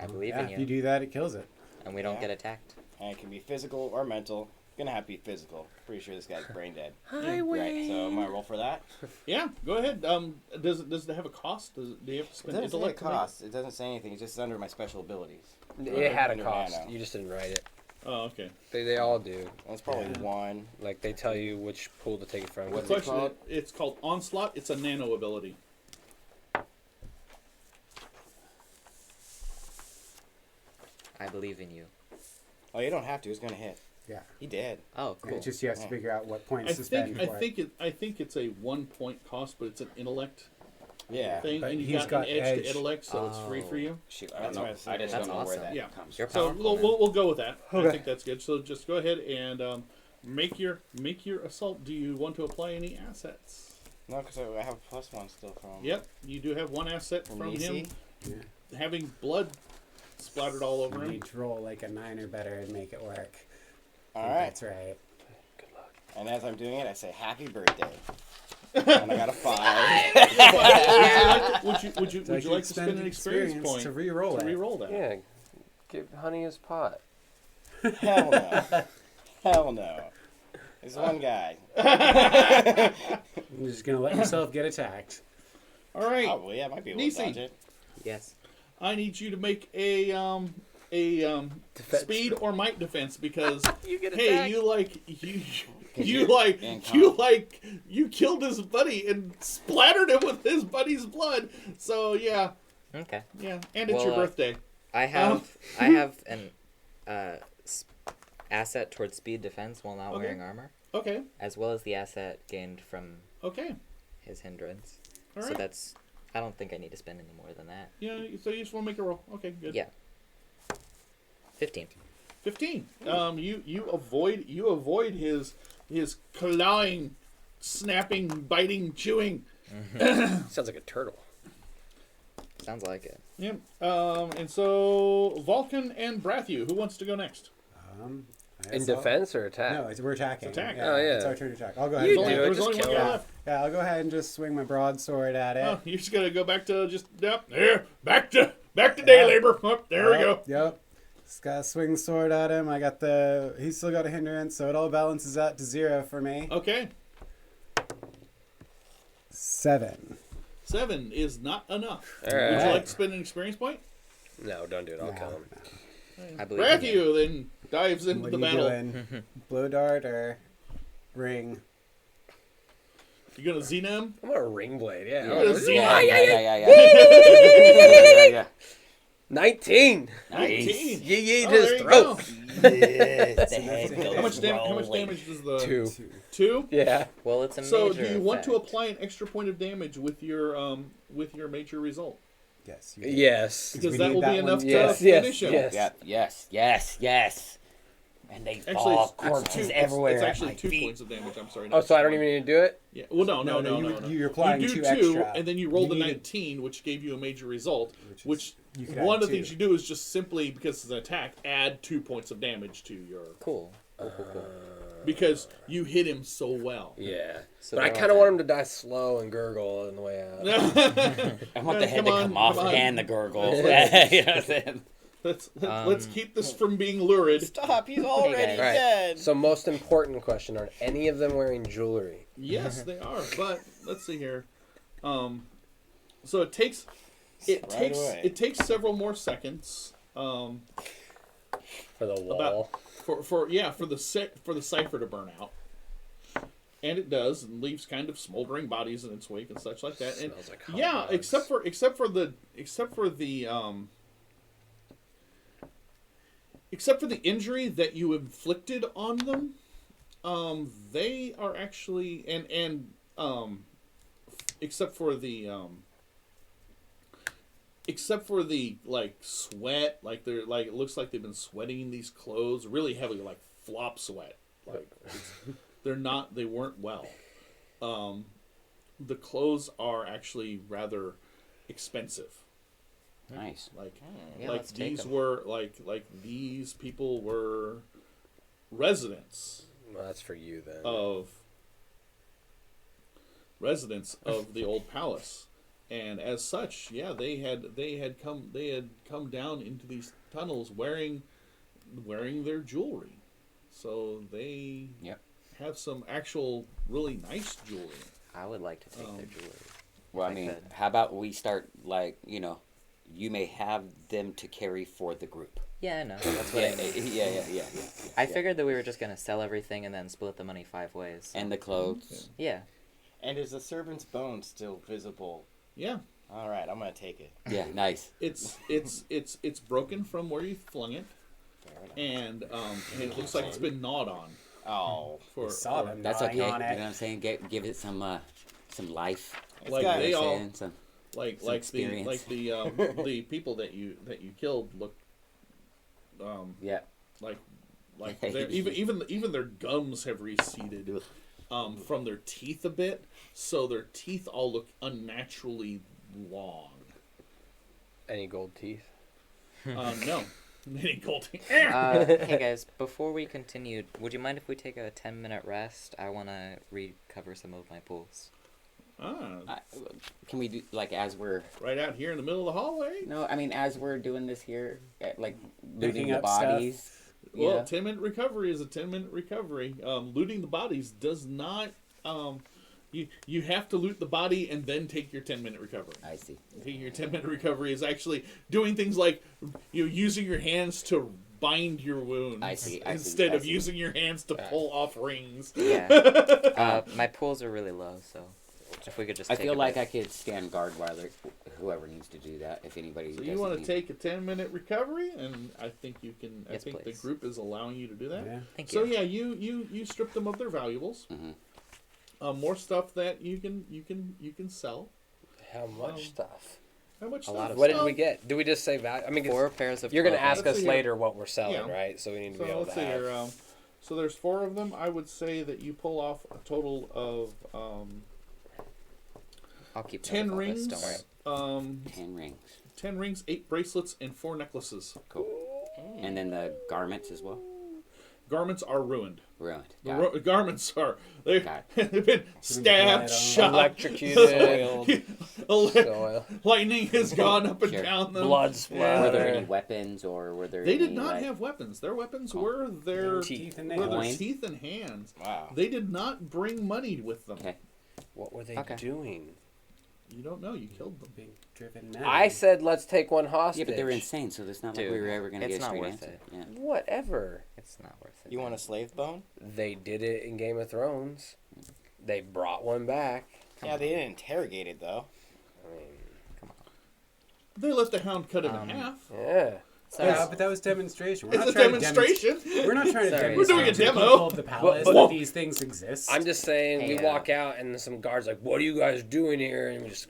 I believe Yeah, in if you you. do that, it kills it. And we don't Yeah. get attacked. And it can be physical or mental. gonna have to be physical. Pretty sure this guy's brain dead. Highway. Right. So am I roll for that? Yeah, go ahead. Does it have a cost? Do you have to It spend doesn't say a intellect? to make it? cost. It doesn't say anything. It's just under my special abilities. It had a Under cost. nano. You just didn't write it. Oh, okay. They all do. That's probably one. Like they tell you which pool to take it from. What's The it question called? It's called Onslaught. It's a nano ability. I believe in you. Oh, you don't have to. It's gonna hit. Yeah. He did. Oh, cool. It's just you have to figure out what points I to spend think for it. I think it's a 1 point cost, but it's an intellect Yeah. thing, But and you he's got, got an edge edge. to intellect, so it's free for you. Shoot, I That's don't what know. I was I just thinking. don't know where That's that Yeah. comes You're from. So powerful, man. we'll go with that. I Okay. think that's good. So just go ahead and make your assault. Do you want to apply any assets? No, because I have a +1 still from. Yep, you do have one asset From from EC? him, having blood splattered all over You him. need to roll like a 9 or better and make it work. All I think right. That's right. And as I'm doing it, I say "Happy birthday," and I got a 5. Would you like to spend an experience point to re-roll to it? re-roll that? Yeah, give Honey his pot. Hell no. Hell no. There's one guy. You're just gonna let yourself get attacked. All right, Oh, yeah, I might be able to Nisi. dodge it. Yes. I need you to make a Defense. speed or might defense because You get hey, you killed his buddy and splattered him with his buddy's blood. So yeah, Okay. and it's your Well, birthday. I have an asset towards speed defense while not Okay. wearing armor, Okay, as well as the asset gained from okay, his hindrance. all So right. that's. I don't think I need to spend any more than that. Yeah, so you just want to make a roll. Okay, good. Yeah. 15. 15. You avoid his clawing, snapping, biting, chewing. Sounds like a turtle. Sounds like it. Yeah. And so Vulcan and Brathu, who wants to go next? I In guess I'll- defense or attack? No, we're attacking. It's attack. Oh, yeah. It's our turn to attack. I'll go ahead. You and do roll. it. There's just only one kill guy him. left. Yeah, I'll go ahead and just swing my broadsword at it. Oh, you're just gonna go back to back to day labor. Oh, there we go. Yep. Just gotta swing the sword at him. He's still got a hindrance, so it all balances out to 0 for me. Okay. 7. 7 is not enough. All Would you right. like to spend an experience point? No, don't do it. I'll kill him. I believe in you. Brathu then dives into What the are you battle. doing? Blow dart or ring? You gonna Xena him? I'm a ring blade. Yeah. You're Oh, gonna Xena Yeah, him? yeah. 19. 19. Yee Oh, to there his you throat. How much damage does the 2. 2? Yeah. Well, it's a So major do you want to effect. apply an extra point of damage with your major result? Yes. You do. Yes. Because we that need will that be one. enough Yes, to yes, finish him. yes. Yes. And they Actually, fall it's corpses two, everywhere. It's at actually my 2 feet. points of damage. I'm sorry. Oh, so I don't even need to do it? Yeah. Well, no. You're applying you do 2 2, extra. and then you roll You the need 19, which gave you a major result. Which you could one add of the 2. things you do is just simply, because it's an attack, add 2 points of damage to your... Cool. Cool. Because you hit him so well. Yeah. So but I they're all kind of want dead. him to die slow and gurgle on the way out. I want the head to Come come on, off come on. and the gurgle. You know what I'm saying? Let's keep this from being lurid. Stop! He's already guys. Right. dead. So most important question, are any of them wearing jewelry? Yes, they are. But let's see here. So it takes Right away. it takes several more seconds. For the wall? For the cipher to burn out, and it does, and leaves kind of smoldering bodies in its wake and such like that. And Smells like hot yeah, dogs. except for the injury that you inflicted on them, they are actually except for the like sweat, like they're like, it looks like they've been sweating in these clothes really heavily, like flop sweat. Like they weren't well. The clothes are actually rather expensive. Nice. Yeah, Like let's take these 'em. were like these people were residents Well, that's for you then. of the old palace, and as such, yeah, they had come down into these tunnels wearing their jewelry. So they Yep. have some actual really nice jewelry. I would like to take their jewelry. Well, I I mean, could. how about we start like, you may have them to carry for the group. Yeah, I know. That's what Yeah, I mean. yeah. I figured that we were just gonna sell everything and then split the money 5 ways. And the clothes. Yeah. And is the servant's bone still visible? Yeah, All right, I'm gonna take it. Yeah, nice. it's broken from where you flung it, Fair enough. and it looks like it's been gnawed on. Oh, For Saw them That's gnawing okay. You on know it. what I'm saying? Give it some life. it's Like got they You know what all I'm saying? Some- like Some the experience. the people that you killed look yeah. like they're, even their gums have receded from their teeth a bit, so their teeth all look unnaturally long. Any gold teeth? No, any gold teeth. Hey guys, before we continue, would you mind if we take a 10-minute rest? I want to recover some of my pools. Can we do like as we're Right out here in the middle of the hallway. no? I mean, as we're doing this here, like looting Picking the up stuff. bodies. Well, Yeah. 10-minute recovery is a 10-minute recovery. Looting the bodies does not. You have to loot the body and then take your 10-minute recovery. I see. Taking your 10-minute recovery is actually doing things like using your hands to bind your wounds. I see, Instead I of see. using your hands to pull off rings. Yeah. My pools are really low, so if we could just I take feel a like break. I could stand guard while whoever needs to do that. If anybody. So you doesn't want to need- take a 10-minute recovery, and I think you can. Yes, I think please. the group is allowing you to do that. Yeah. Thank So you. yeah, you strip them of their valuables. Mhm. More stuff that you can sell. How much stuff? How much A stuff? lot of What did we get? Do we just say value? I mean, 'cause 4 pairs of you're gonna clothing. ask Let's us see, later what we're selling, yeah. right? So we need to So be able let's to see have. here. So there's 4 of them. I would say that you pull off a total of I'll keep note 10 of all this, rings. don't worry. 10 rings. 10 rings, 8 bracelets, and 4 necklaces. Cool. And then the garments as well. Garments are ruined. Ruined. The Got it. garments are they've Got been stabbed, shot, Electrocuted. Soil. Lightning has gone up and Sure. down them. Blood Were splatter. there any weapons or were there? They any, did not like, have weapons. Their weapons Oh. were their Teeth. and were their nails. teeth and hands. wow. They did not bring money with them. Okay. What were they Okay. doing? You don't know. You killed them. Being driven now. I said let's take one Yeah, hostage. but they were insane, so it's not like we Dude, were ever gonna it's get a not straight worth answer. it. Yeah. Whatever. It's not worth it. You want a slave bone? They did it in Game of Thrones. They brought one back. Yeah, they didn't interrogate it though. I mean, They let the hound cut him in half. yeah. Sorry. Yeah, but that was demonstration. We're It's not a trying to demonstration. We're not trying to Sorry. demonstrate We're doing a to the demo. people of the palace but- that these things exist. I'm just saying, Hey, we walk out and some guards like, "What are you guys doing here?" And we just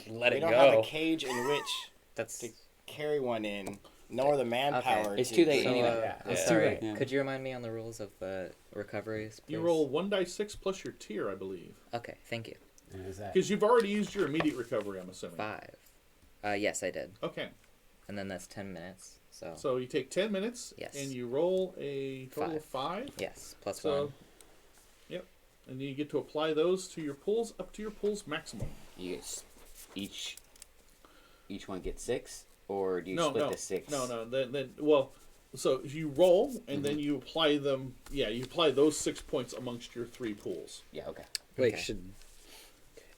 let We it don't have a go. cage in which That's to carry one in, nor the manpower. It's to too late so, anyway. yeah, Yeah. it's too sorry. late. Yeah. Could you remind me on the rules of recoveries? You please? roll 1d6 plus your tier, I believe, Okay, thank you. And is that- because you've already used your immediate recovery. I'm assuming. 5. Yes, I did. Okay. And then that's 10 minutes. So, So you take 10 minutes, Yes. and you roll a total of 5. yes, plus So, 1. yep. And then you get to apply those to your pulls up to your pulls maximum. You get each one gets 6, or do you No, split no, the 6? no. Then so you roll, and then you apply them. Yeah, you apply those 6 points amongst your 3 pools. Yeah. Okay. Wait, Okay.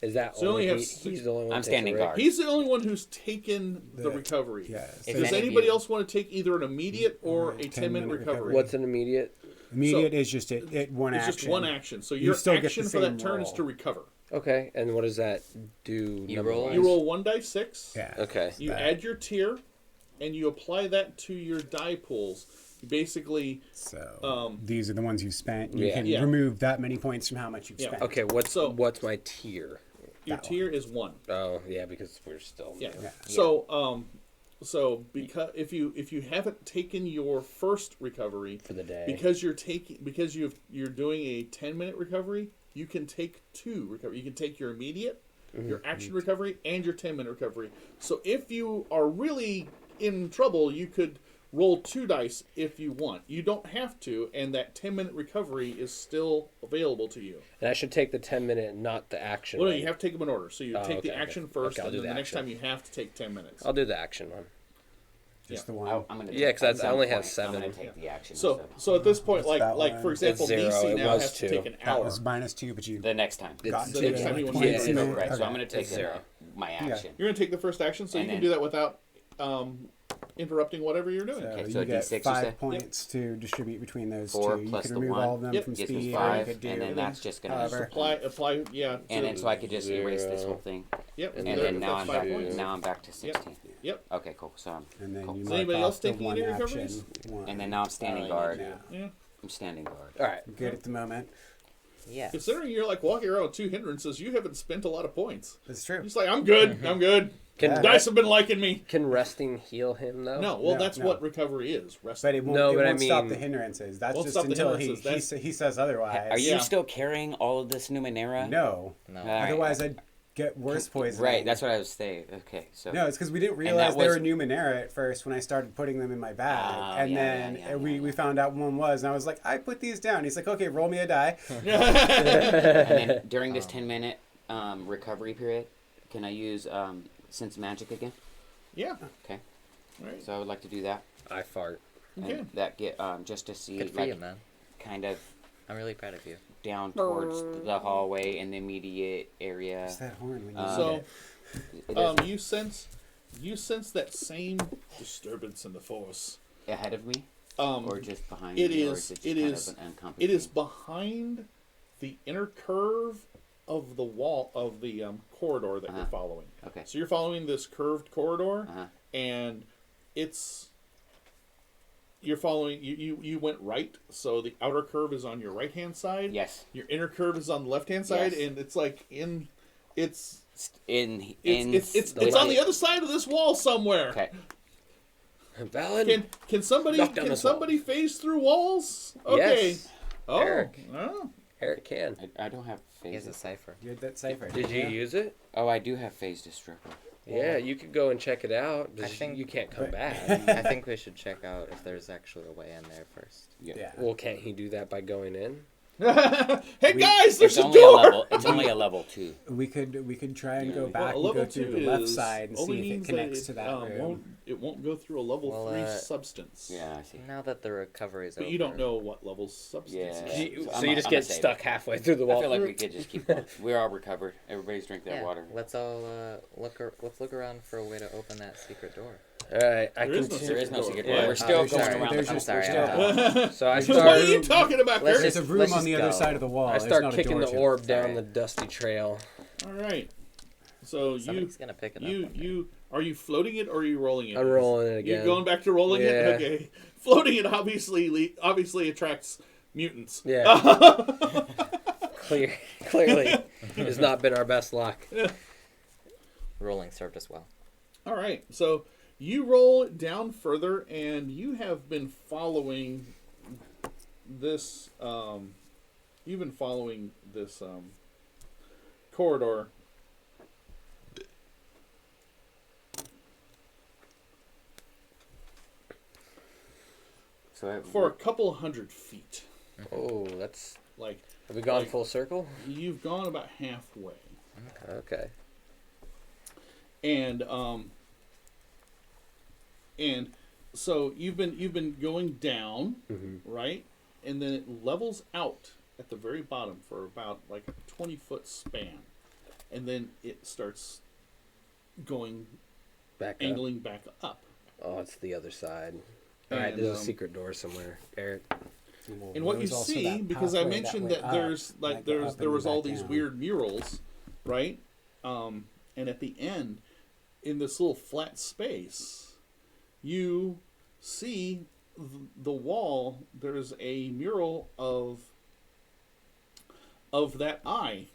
is that So you only only have he's the only one? I'm that takes standing a risk? guard. He's the only one who's taken the The- recovery. Yeah. If So Does any of anybody you- else want to take either an immediate or a 10-minute recovery? What's an immediate? immediate is just it one It's action. just one action. So You your still get the action for that same turn is roll. to recover. Okay, and what does that do? You number-wise? roll? You roll 1d6. Yeah. Okay. You That. add your tier, and you apply that to your die pools. You basically, So these are the ones you spent. You Yeah. can Yeah. remove that many points from how much you've Yeah. spent. Okay, what's So- my tier? your That tier is 1. Oh, yeah, because we're still. Yeah. Yeah. So because if you haven't taken your first recovery For the day. because you're doing a 10-minute recovery, you can take 2 recovery. You can take your immediate, your action recovery, and your 10-minute recovery. So if you are really in trouble, you could roll 2 dice if you want. You don't have to, and that 10-minute recovery is still available to you. And I should take the 10-minute, not the action. Well, no, right? you have to take them in order. So you Oh, take okay, the action okay. first, Okay, I'll and do then the the next action. time you have to take 10 minutes. I'll do the action one. Just Yeah. the one. I'm gonna. Yeah, 'cause I only have I'm gonna 7. take the action. So at this point, What's that like one? for example, It's 0. DC It now was has to 2. take an That hour. was -2, but you the next time. got the to next time you want to points take in it. it. Right. So Okay. I'm gonna take It's 0. my action. You're gonna take the first action, so And you can then- do that without interrupting whatever you're doing. So Okay, you so get D6 you 5 said? points to distribute between those 4 two. You plus could the remove 1. all of them Yep. from Gives me speed, or you 5, could do and then that's just gonna however. Apply, yeah. and then so I could just erase this whole thing. Yep. And And there, then now that's I'm 5 back. points. Now I'm back to 16. Yep. Okay, cool. So I'm, And then Cool. you Is mark anybody off else the taking one any action. recoveries? One. and then now I'm standing Oh, guard. Yeah. Yeah. I'm standing guard. All right. Good at the moment. Yeah. Considering you're like walking around with 2 hindrances, you haven't spent a lot of points. That's true. Just like I'm good. I'm good. Can Yeah. Dice have been liking me. can resting heal him though? No, well, No, that's no. what recovery is. Rest. But it won't, No, it but I won't stop mean- the hindrances. That's Won't just stop the until hindrances. he says otherwise. Are you Yeah. still carrying all of this Numenera? No. No. All right. Otherwise, I'd get worse poisoning. Right, that's what I was saying. Okay, so No, it's because we didn't that realize they was- were Numenera at first when I started putting them in my bag. Oh, and yeah, then yeah, yeah, we, yeah, we found out one was, and I was like, I put these down. He's like, okay, roll me a die. and then during this 10-minute recovery period, can I use sense magic again? Yeah. Okay. All right. So I would like to do that. I fart. Okay. And that get just to see Good for like you, man. kind of I'm really proud of you. down towards the hallway in the immediate area. What's that horn when you So, need it? It is you sense that same disturbance in the force. ahead of me or just behind it me, or is- is it just it kind is- of an encompassing? It is behind the inner curve of the wall of the corridor that you're Uh-huh. following. Okay. So you're following this curved corridor, Uh-huh. and you're following. You went right, so the outer curve is on your right hand side. Yes. Your inner curve is on the left hand side, Yes. and it's like it's It's on the other side of this wall somewhere. Okay. Valid. Can somebody Knock down this wall. phase through walls? Okay. Yes. Oh. Eric. Oh. Eric can. I don't have He has phase. a cipher. You had that cipher. Did you use it? Oh, I do have phase disruptor. Yeah, you could go and check it out. I think- you can't come but- back. I think we should check out if there's actually a way in there first. Yeah. Well, can't he do that by going in? Hey guys, there's It's a only a door. level. It's only a level 2. We could try and Yeah, go we- back Well, a and level go through 2 the left is side and only see if it means connects that to that room. it won't go through a level Well, 3 substance. Yeah, I see. Now that the recovery's But over. you don't know what level substance Yeah. is. You- So so I'm you a- just I'm a get saver. stuck halfway through the I wall. feel like we could just keep going. We're all recovered. Everybody's drink their Yeah, water. let's all let's look around for a way to open that secret door. All right, I There is can. no There is no secret Yeah. door. We're still there's going just- around there's the just- I'm sorry, we're So I What are start. you talking about, Let's Kurt? There's a room let's on just the other go. side of the wall. I There's start not a kicking door the to it. orb down Alright. the dusty trail. All right. So Somebody's gonna pick it up. you are you floating it or are you rolling it? I'm rolling it You're again. going back to rolling it. Yeah. Okay. Floating it obviously attracts mutants. Yeah. Clearly, has not been our best luck. Rolling served us well. All right. So you roll it down further, and you have been following this. You've been following this corridor. So For a couple 100 feet. Oh, that's. Like Have we gone Like- full circle? you've gone about halfway. Okay. And so you've been going down, Mm-hmm. right? And then it levels out at the very bottom for about like a 20-foot span. And then it starts going Back up. angling back up. Oh, it's the other side. All right, And, there's a secret door somewhere, Eric. Well, And what you there's also see, that because I pathway mentioned way that up, there's like go there up and was then all back these down. weird murals, right? And at the end, in this little flat space, you see the wall. There's a mural of that eye,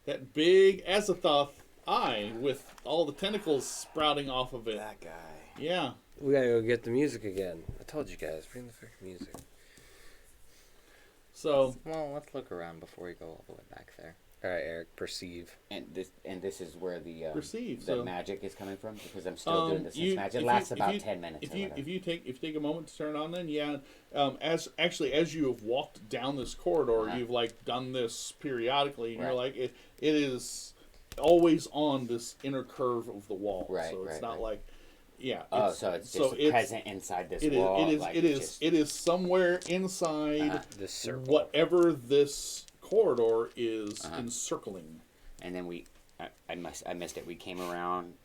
that big Azathoth eye with all the tentacles sprouting off of it. That guy. Yeah. We gotta go get the music again. I told you guys, bring the freaking music. So Well, let's look around before we go all the way back there. All right, Eric, perceive. and this is where the Perceive, the so- magic is coming from, because I'm still doing this. you- Magic if lasts you- if about you- 10 minutes. If or you whatever. if you take a moment to turn on, then yeah, as you have walked down this corridor, Uh-huh. you've like done this periodically, and you're Right. like it is always on this inner curve of the wall. Right, So it's right, not right. like Yeah. Oh, so it's just present inside this wall. It is somewhere inside This circle. whatever this corridor is encircling. And then I missed it. We came around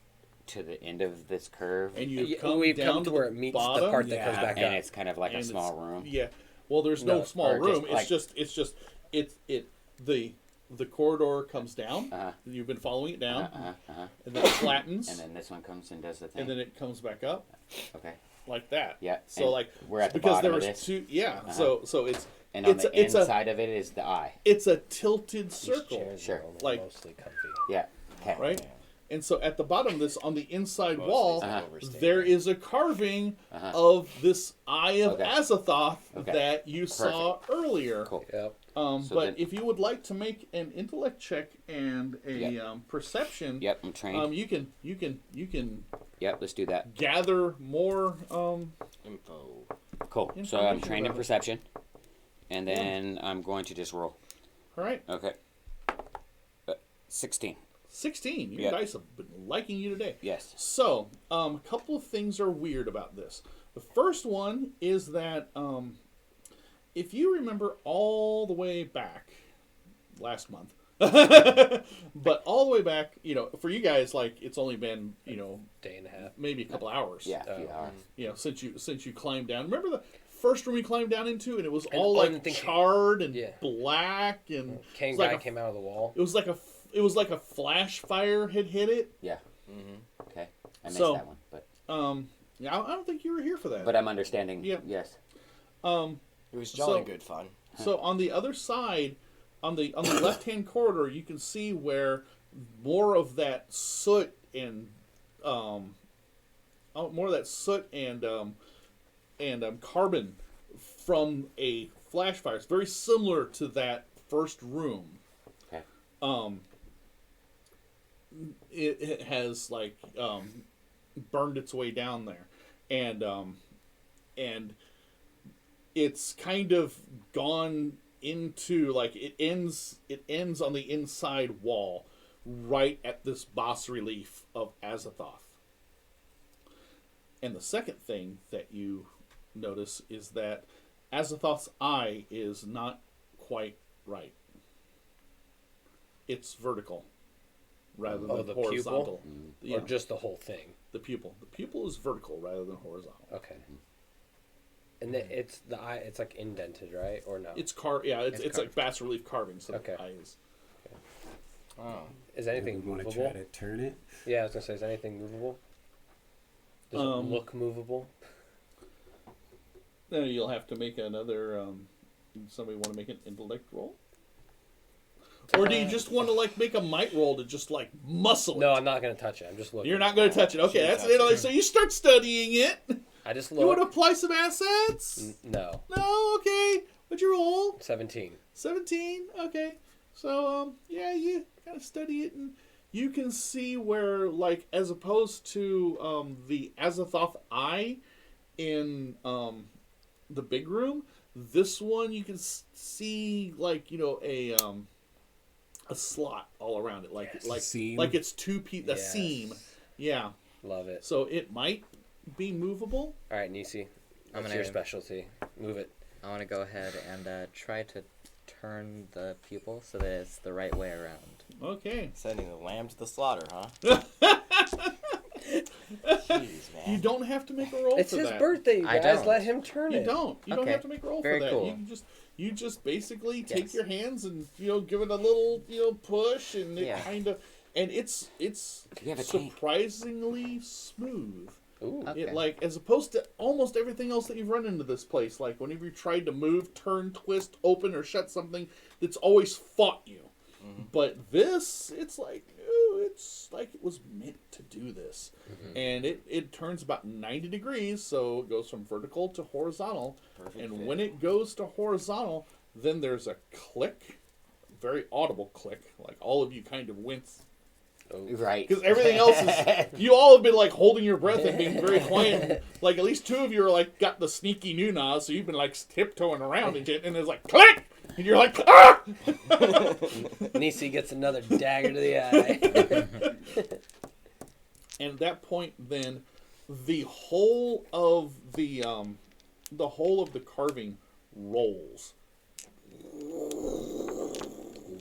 to the end of this curve, And you've We've down come to where it meets bottom, the part that comes back and up. it's kind of like a and small it's- room. Yeah. Well, there's no No, small or room. just The corridor comes down. Uh-huh. You've been following it down, Uh-huh. and then it flattens, And then this one comes and does the thing. and then it comes back up Okay. like that. Yeah. So and like we're at the because bottom there of was this. two. Yeah. Uh-huh. So it's And on it's the a, it's a inside of it is the eye. it's a tilted These circle, chairs Sure. are all Like- mostly comfy. Yeah. Okay. right? And so at the bottom of this, on the inside wall, Uh-huh. there is a carving Uh-huh. of this Eye of Okay. Azathoth Okay. that you saw earlier. Cool. Yep. So But then- if you would like to make an intellect check and a Yep. perception, Yep. I'm trained. you can Yep. Let's do that. gather more. Info. Cool. So information I'm trained in about it. perception, and then I'm going to just roll. All right, Okay. 16. 16. Your Yeah. dice have been liking you today. Yes. So, a couple of things are weird about this. The first one is that if you remember all the way back last month, but all the way back, for you guys, like it's only been, Day and a half. maybe a couple hours. Yeah. A few hours. Since you climbed down. Remember the first room we climbed down into, and it was all I like didn't think- charred and Yeah. black, and King it's like guy a- came out of the wall. it was like a flash fire had hit it. Yeah. Okay. I missed So- that one, but Yeah, I don't think you were here for that. I'm understanding. Yeah. Yes. It was jolly So- good fun. So on the other side, on the left hand corridor, you can see where more of that soot and carbon from a flash fire. It's very similar to that first room. Okay. It has like burned its way down there, and it's kind of gone into like it ends on the inside wall right at this bas relief of Azathoth. And the second thing that you notice is that Azathoth's eye is not quite right. It's vertical rather than the pupil? horizontal. Yeah, Or just the whole thing. the pupil. The pupil is vertical rather than horizontal. Okay. And it's the eye. It's like indented, right? Or no? It's it's like bas relief carvings. So Okay. the eye is. Oh. Is anything want to movable? try to turn it? Yeah, I was gonna say, is anything movable? Does it look movable? Then you'll have to make another. Somebody want to make an intellect roll, or do you just want to like make a might roll to just like muscle it? No, I'm not gonna touch it. I'm just looking. You're not going to touch it. Okay, Shouldn't that's touch it. it. So you start studying it. I just You want to look. apply some assets? No. No. Okay. What'd you roll? 17. 17. Okay. So yeah, you gotta study it, and you can see where like as opposed to the Azathoth eye in the big room, this one you can see like a slot all around it, like Yes. like Seam. like it's two the Yes. seam. Yeah. Love it. So it might be movable. All right, Nisi. I'm What's gonna- your specialty? Move it. I want to go ahead and try to turn the pupil so that it's the right way around. Okay. Sending the lamb to the slaughter, huh? Jeez, man. You don't have to make a roll It's for his that. birthday, you I guys. don't. Let him turn You it. don't. You don't Okay. have to make a roll Very for that. cool. You just basically take Yes. your hands and give it a little push, and it Yeah. kind of it's You have a tank. surprisingly smooth. Ooh. Okay. It like as opposed to almost everything else that you've run into this place. Like whenever you tried to move, turn, twist, open, or shut something, it's always fought you. But this, it's like it was meant to do this, and it turns about 90 degrees, so it goes from vertical to horizontal. Perfect And fit. when it goes to horizontal, then there's a click, very audible click, like all of you kind of wince. Right. Because everything else is, you all have been like holding your breath and being very quiet. Like at least two of you are like got the sneaky Nuna, so you've been like tiptoeing around and shit, and it's like click, and you're like ah. Nisi gets another dagger to the eye. And at that point, then the whole of the carving rolls.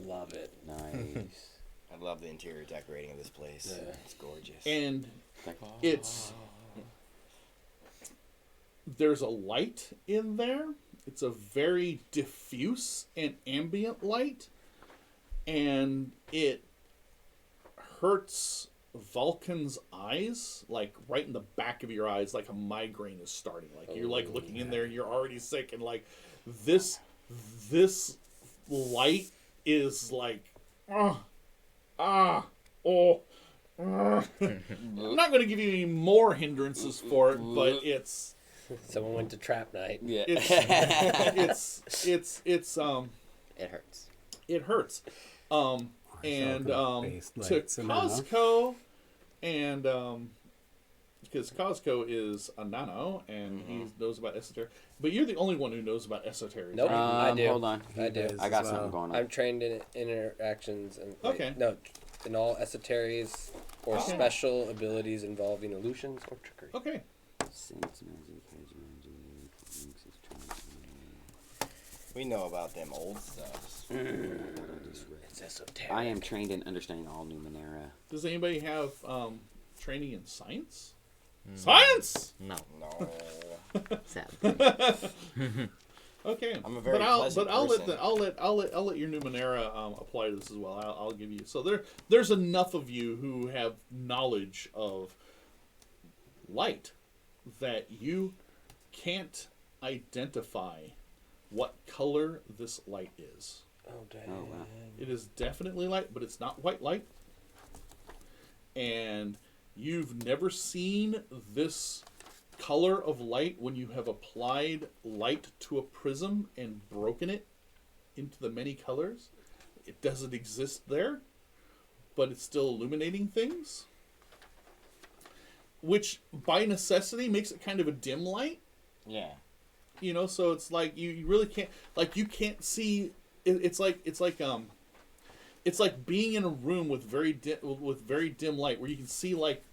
Love it. Nice. I love the interior decorating of this place. Yeah. It's gorgeous. And Like, it's there's a light in there. It's a very diffuse and ambient light, and it hurts Vulcan's eyes, like right in the back of your eyes, like a migraine is starting. Like you're like looking in there and you're already sick, and like this light is like I'm not going to give you any more hindrances for it, but it's Someone went to trap night. yeah. it hurts. It hurts. And Based to lights and enough. Costco, and because Costco is a nano and he knows about esoteric, but you're the only one who knows about esoteric. Nope. right? I do. Hold on. I do. does. I got as something well. going on. I'm trained in interactions and Okay. no, in all esoteries or Okay. special abilities involving illusions or trickery. Okay. Sense magic, hedge magic, links is trying We know about them old stuffs. It's esoteric. I am trained in understanding all Numenera. Does anybody have training in science? Science. No. No. Sad. Okay. I'm a very I'll pleasant let person. I'll let your Numenera apply to this as well. I'll give you there's enough of you who have knowledge of light that you can't identify what color this light is. Oh dang. Oh, wow. It is definitely light, but it's not white light. And you've never seen this color of light when you have applied light to a prism and broken it into the many colors. It doesn't exist there, but it's still illuminating things, which by necessity makes it kind of a dim light. Yeah. You know, so it's like you really can't, like, you can't see. It's like being in a room with very dim light where you can see like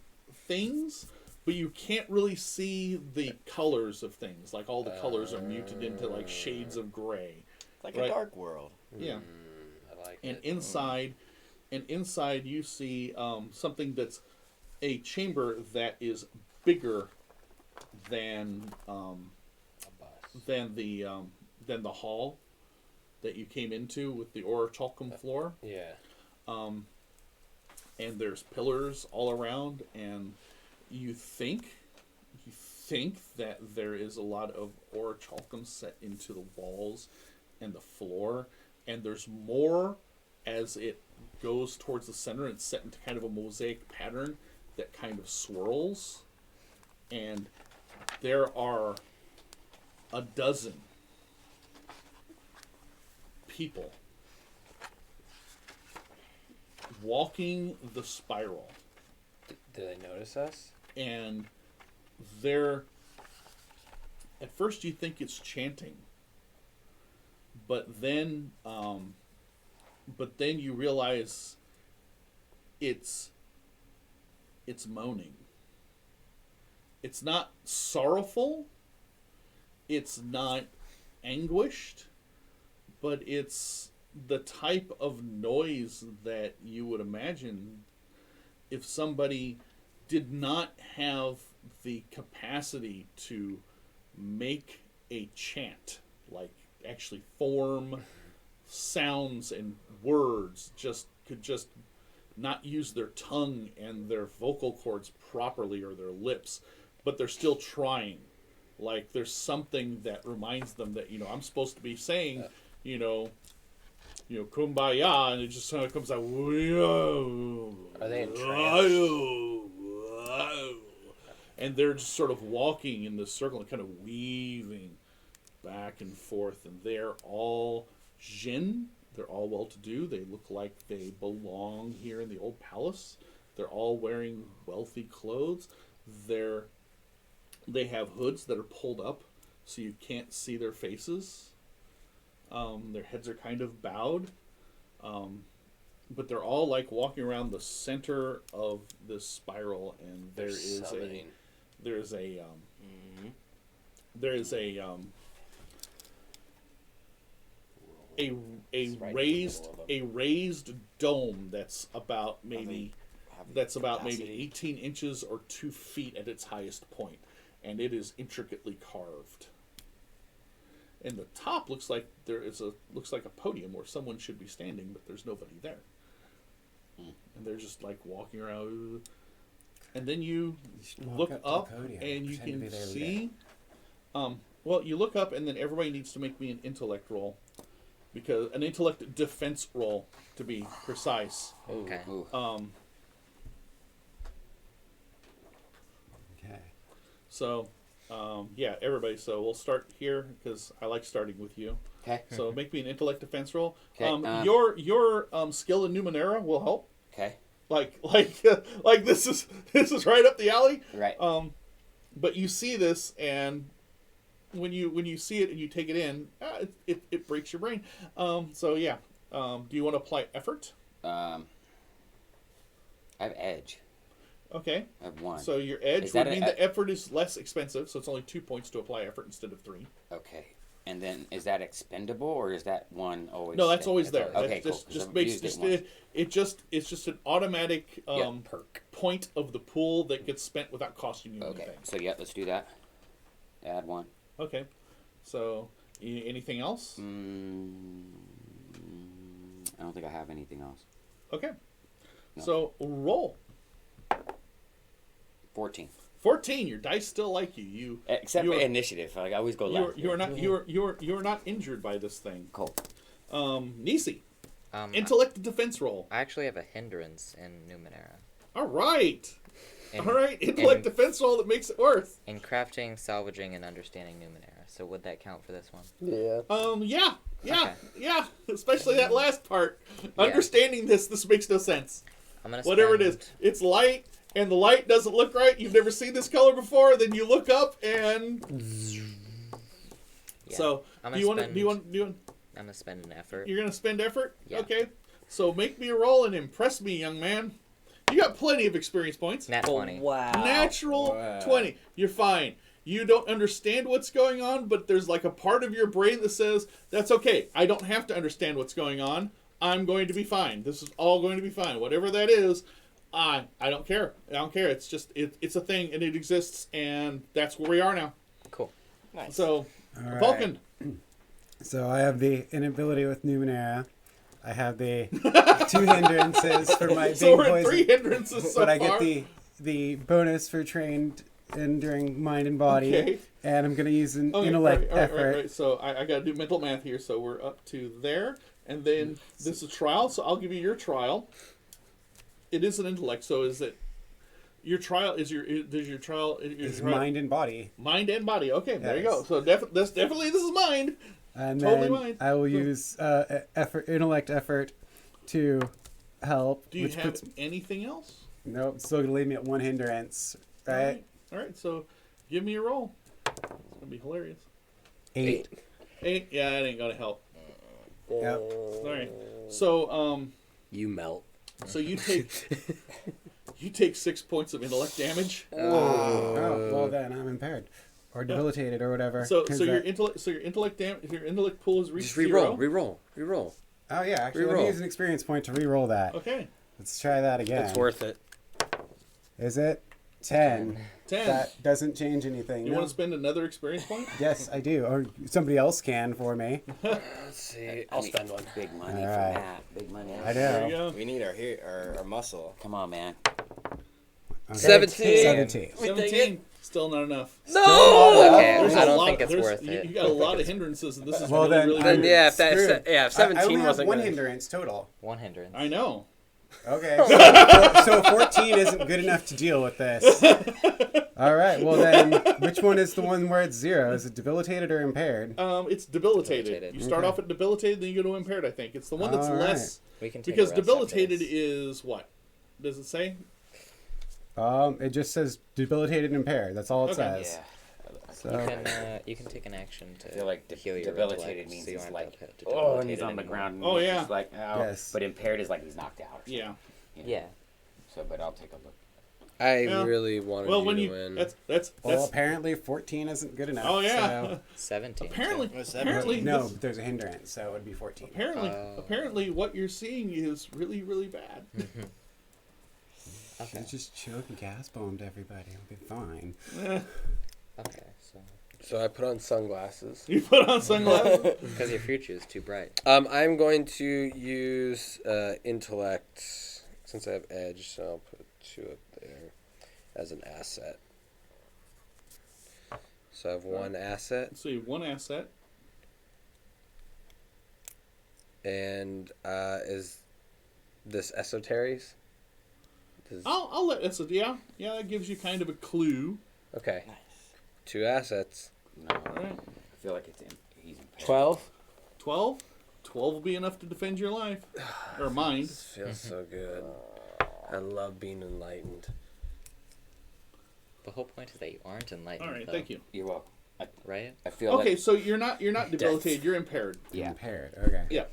things, but you can't really see the colors of things. Like all the colors are muted into like shades of gray. It's like Right. a dark world. Yeah. I like And it. inside you see something that's a chamber that is bigger than A bus. than the hall that you came into with the orichalcum floor. Yeah. And there's pillars all around, and you think that there is a lot of orichalcum set into the walls and the floor, and there's more as it goes towards the center. It's set into kind of a mosaic pattern that kind of swirls, and there are a dozen people walking the spiral, Do they notice us? and they're, at first you think it's chanting, but then you realize it's moaning. It's not sorrowful, it's not anguished, but it's the type of noise that you would imagine if somebody did not have the capacity to make a chant, like actually form sounds and words, could just not use their tongue and their vocal cords properly or their lips, but they're still trying. Like there's something that reminds them that, I'm supposed to be saying, kumbaya, and it just kind of comes out. Are they in trance? And they're just sort of walking in this circle and kind of weaving back and forth, and they're all Jin. They're all well-to-do. They look like they belong here in the old palace. They're all wearing wealthy clothes. They have hoods that are pulled up so you can't see their faces. Their heads are kind of bowed. But they're all like walking around the center of this spiral, and They're summoning. there's a It's right in the raised middle of a raised dome that's about maybe have that's about maybe capacity. 18 inches or 2 feet at its highest point, and it is intricately carved. And the top looks like a podium where someone should be standing, but there's nobody there. And they're just like walking around. And then you look up and you can see. Well, you look up and then everybody needs to make me an intellect roll, because an intellect defense roll to be precise. Okay. Ooh. Okay. So, yeah, everybody. So we'll start here because I like starting with you. Okay. So make me an intellect defense roll. Okay, Your skill in Numenera will help. Okay. Like this is right up the alley. Right. But you see this, and when you see it and you take it in, it breaks your brain. So yeah. Do you want to apply effort? I have edge. Okay. I have 1. So your edge Is would that mean the effort is less expensive, so it's only 2 points to apply effort instead of 3. Okay. And then is that expendable, or is that one always? No, that's always there. Okay, That's cool. 'Cause just I've makes used it once. it's just an automatic perk. point of the pool that gets spent without costing you Okay. anything. So yeah, let's do that. Add 1. Okay. So anything else? I don't think I have anything else. Okay. No. So roll. 14. 14. Your dice still like you. Except you for are- initiative. Like I always go left. You're not injured by this thing. Cool. Nisi, intellect defense roll. I actually have a hindrance in Numenera. All right. In, All right. Intellect defense roll that makes it worth. in crafting, salvaging, and understanding Numenera. So would that count for this one? Yeah. Yeah. Okay. Yeah. Especially that last part. Understanding this makes no sense. I'm gonna Whatever it is, spend- it's light, and the light doesn't look right. You've never seen this color before. Then you look up, and Yeah. so I'm do gonna you want to? spend- Do you want? I'm gonna spend an effort. You're gonna spend effort. Yeah. Okay. So make me a roll and impress me, young man. You got plenty of experience points. Nat 20. Wow. Natural Wow. 20. You're fine. You don't understand what's going on, but there's like a part of your brain that says, that's okay. I don't have to understand what's going on. I'm going to be fine. This is all going to be fine. Whatever that is, I don't care. I don't care. It's just, it's a thing, and it exists, and that's where we are now. Cool. Nice. So, All right. Vulcan. So I have the inability with Numenera. I have the 2 hindrances for my So big we're at poison. 3 hindrances so But I far. get the bonus for trained enduring mind and body. Okay. And I'm going to use an Okay, intellect all right, effort. right. So I got to do mental math here. So we're up to there, and then this is trial. So I'll give you your trial. It is an intellect. So is it your trial? Is your trial? It's mind and body. Mind and body. Okay, there you go. Yes. So definitely this is mind. And Totally then mine. I will use intellect effort to help. Do you which have puts, anything else? nope, still going to leave me at 1 hindrance. Right? All right. So give me a roll. It's gonna be hilarious. 8. 8. Yeah, that ain't gonna help. Yep. All right. So You melt. so you take 6 points of intellect damage. Oh, well then I'm impaired. Or debilitated or whatever. So 'cause your that- intellect pool is reached Just re-roll, 0. re-roll. Oh yeah, actually let Reroll. me use an experience point to re-roll that. Okay. Let's try that again. It's worth it. Is it? 10. 10. That doesn't change anything. You no? want to spend another experience point? Yes, I do. Or somebody else can for me. Let's see. I'll spend one. Big money All for right. that. Big money. I There you know. go. We need our muscle. Come on, man. Okay. 17. 17. 17. Still not enough. No! Okay, There's I a don't lot- think it's there's- worth you, it. You got a lot of hindrances, and this is Well, really, then, really Then weird. yeah, if that Screwed. if I only 17 have wasn't 1 gonna. hindrance total. 1 hindrance. I know. Okay. So 14 isn't good enough to deal with this. All right. Well then, which one is the one where it's 0? Is it debilitated or impaired? It's debilitated. Debilitated. You start Okay. off at debilitated, then you go to impaired. I think it's the one that's All right. less We can take because a rest after debilitated this. is what? Does it say? It just says debilitated and impaired. That's all it Okay. says. Yeah. So, You can take an action to I feel like heal your debilitated intellect, means so you he's aren't like, up to oh, and he's debilitated on the anymore. ground. And Oh, he's yeah. just like, ow. Yes. But impaired is like he's knocked out. Yeah. You know? Yeah. So, but I'll take a look. I Yeah. really wanted Well, you when to you win. that's Well, apparently 14 isn't good enough. oh yeah. 17. apparently, It was apparently, 17. No, this- but there's a hindrance, so it would be 14. apparently, what you're seeing is really, really bad. Okay. Just choke and gas bombed everybody. It'll be fine. Okay. So So I put on sunglasses. You put on sunglasses. because your future is too bright. I'm going to use intellect since I have edge, so I'll put 2 up there as an asset. So I have 1 asset, So you have 1 asset. and is this esoteries? I'll let that's yeah, that gives you kind of a clue. Okay, Nice. 2 assets. No, All right. I feel like he's impaired. 12. 12 will be enough to defend your life or mind. This feels so good. I love being enlightened. The whole point is that you aren't enlightened. All right, though, thank you. You're welcome. Right? I feel Okay, like so you're not debilitated, you're impaired. yeah. Impaired. Okay. Yeah.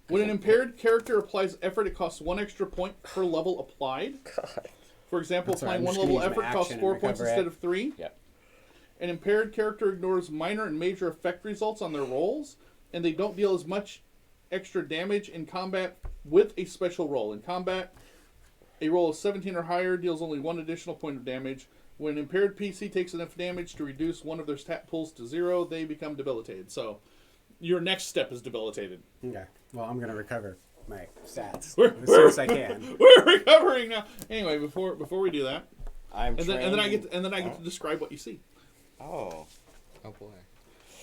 When an impaired character applies effort, it costs 1 extra point per level applied. God. For example, That's all right, applying I'm 1 just gonna level use my effort costs action 4 and points recover instead it. of 3. Yep. An impaired character ignores minor and major effect results on their rolls, and they don't deal as much extra damage in combat with a special roll. In combat, a roll of 17 or higher deals only 1 additional point of damage. When an impaired PC takes enough damage to reduce one of their stat pools to 0, they become debilitated. So, your next step is debilitated. Okay. Well, I'm gonna recover my stats We're- as soon as I can. We're recovering now. Anyway, before we do that, I'm and then I trained get to describe what you see. Oh. Oh boy.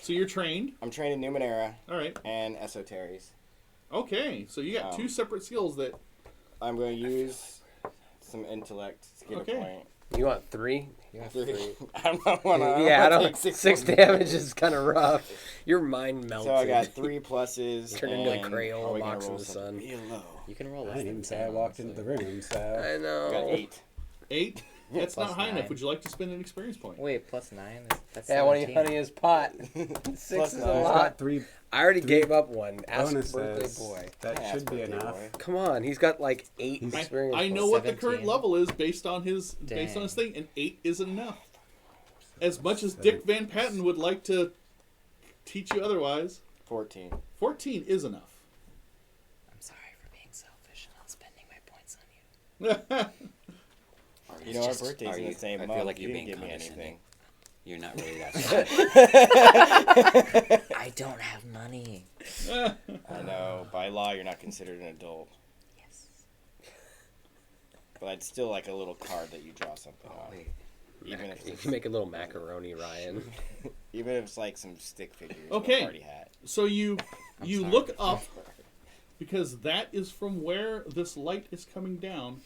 So you're trained. I'm trained in Numenera All right. and Esoteries. Okay. So you got 2 separate skills that. I'm going to use some intellect to get Okay. a point. You want 3? You have 3. 3. I don't want to. Yeah, I don't. 6 damage is kind of rough. Your mind melted. So I got 3 pluses. Turned into a and Crayola are we box gonna in roll the something sun. Real low. You can roll I less didn't than even say 10, I walked into the honestly. room, so. I know. Got 8. 8? That's not Plus high enough. 9. Would you like to spend an experience point? Wait, plus 9? That's Yeah, when you 17. honey his pot. 6 Plus is a 9. I've lot. got 3 I already gave up 1. Ask bonuses. birthday boy. That Yeah, should be birthday enough. boy. Come on, he's got like 8 experience. I know points. what the current 17. level is based on his Dang. thing, and 8 isn't enough. As much as Dick Van Patten would like to teach you otherwise, 14. 14 is enough. I'm sorry for being selfish and not spending my points on you. You know, our birthday's in the same I month. feel like You you're didn't being give me condescending. anything. You're not really that smart. I don't have money. I know. By law, you're not considered an adult. Yes. But I'd still like a little card that you draw something on. Wait. Even if You it's, can make a little macaroni, Ryan. even if it's like some stick figures Okay. or a party hat. So you sorry. look up because that is from where this light is coming down,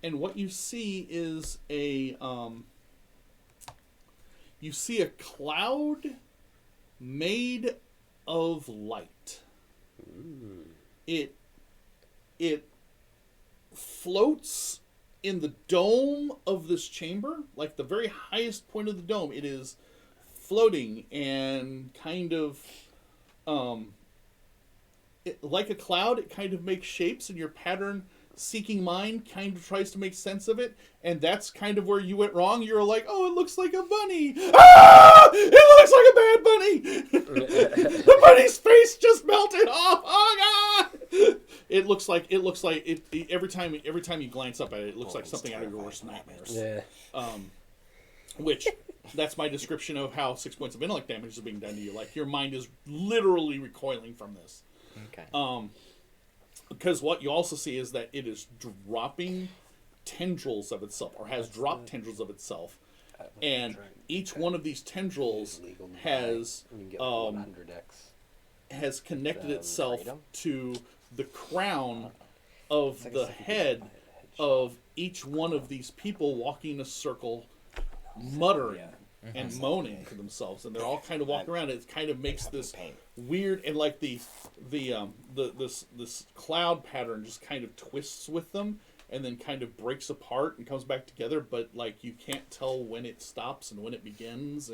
and what you see is a cloud made of light. It floats in the dome of this chamber, like the very highest point of the dome. It is floating and kind of like a cloud. It kind of makes shapes, and your pattern seeking mind kind of tries to make sense of it, and that's kind of where you went wrong. You're like, oh, it looks like a bunny. Ah! It looks like a bad bunny. The bunny's face just melted off. Oh god! It looks like it every time you glance up at it, it looks like something out of your worst nightmares. Yeah. Which that's my description of how 6 points of intellect damage is being done to you. Like your mind is literally recoiling from this. Okay. Because what you also see is that it is dropping tendrils of itself, or has dropped tendrils of itself, and each one of these tendrils has connected itself to the crown of the head of each one of these people walking a circle, muttering and moaning to themselves, and they're all kind of walking around. It kind of makes this weird, and like this cloud pattern just kind of twists with them, and then kind of breaks apart and comes back together. But like you can't tell when it stops and when it begins,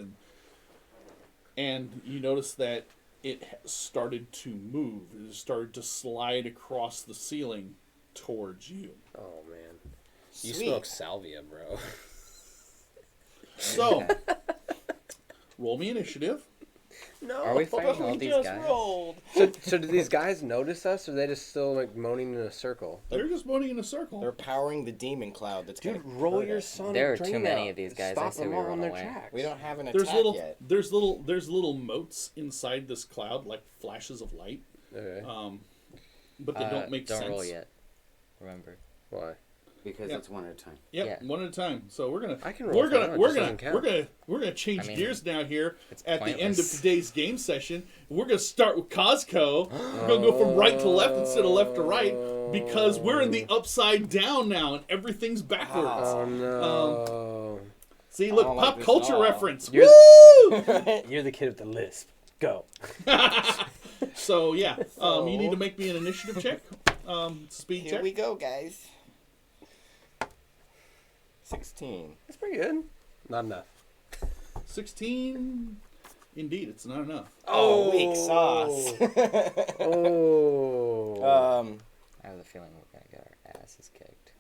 and you notice that it has started to move. It has started to slide across the ceiling towards you. Oh man. You Sweet. smoke salvia, bro. So, roll me initiative. No. Are we fighting all We these just guys? rolled. So do these guys notice us, or are they just still like moaning in a circle? They're just moaning in a circle. They're powering the demon cloud that's Dude, gonna roll hurt your us. son. There are too many of these guys. I Stop say them we all run in their away. tracks. We don't have an There's attack yet. there's little motes inside this cloud, like flashes of light. Okay. But they don't make don't sense. roll yet. Remember. Why? Because Yeah. it's one at a time. Yep, Yeah. one at a time. So we're gonna I can roll. if I want, it just doesn't count. we're gonna change I mean, gears now here it's at the end of pointless. today's game session. We're gonna start with Costco. We're gonna go from right to left instead of left to right because we're in the upside down now and everything's backwards. Oh no. See, I look, don't like pop this culture at all. reference. You're Woo! You're the kid with the lisp. Go. So yeah, you need to make me an initiative check. Speed Here check. we go, guys. 16. That's pretty good. Not enough. 16. Indeed, it's not enough. Oh, weak sauce. Oh. I have a feeling we're gonna get our asses kicked.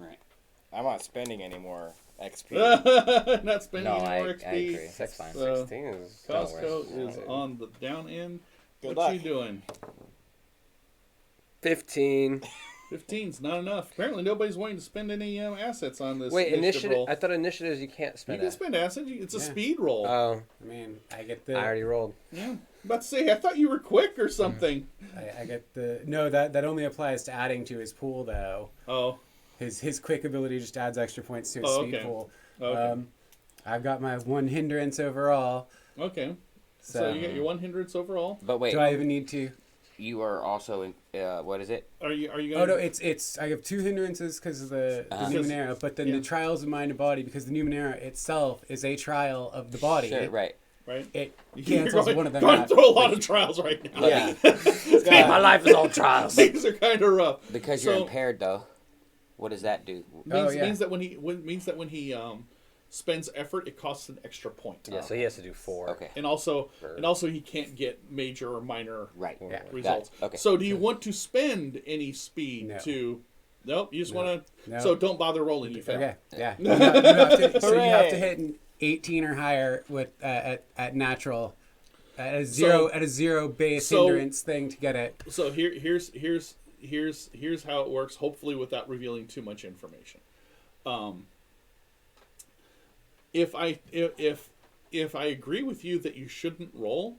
I'm not spending any more XP. Not spending No, any more I XP. agree. That's fine. So, 16 is. Don't worry. Costco is on the down end. Good What's luck. he doing? 15. 15's not enough. Apparently, nobody's wanting to spend any assets on this. Wait, initiative. roll. I thought initiatives you can't You spend. can spend assets. It's a Yeah. speed roll. Oh, I mean, I get the. I already rolled. Yeah. About to say, I thought you were quick or something. I get the. No, that only applies to adding to his pool though. Oh. His quick ability just adds extra points to his Oh, speed okay. pool. Okay. I've got my one hindrance overall. Okay. So you got your one hindrance overall. But wait, Do I even need to? you are also in. What is it? Are you Oh gonna? no, it's I have two hindrances because of the Uh-huh. Numenera, but then Yeah. the trials of mind and body because the Numenera itself is a trial of the body. Sure, right. right. It You're cancels going, one of them going out. through a lot of trials right now. Yeah. My life is all trials. Things are kind of rough. Because you're So- impaired, though. What does that do? Means that when he spends effort, it costs an extra point. Yeah, so he has to do 4. Okay. And also he can't get major or minor Right. Yeah. results. Got it. Okay. So do you want to spend any speed No. to? Nope. You just want to. No. So don't bother rolling. You fail. Okay, yeah. You have to, so you have to Hooray. hit an 18 or higher with at natural, at a zero base so- hindrance thing to get it. So here's how it works. Hopefully, without revealing too much information. If I agree with you that you shouldn't roll,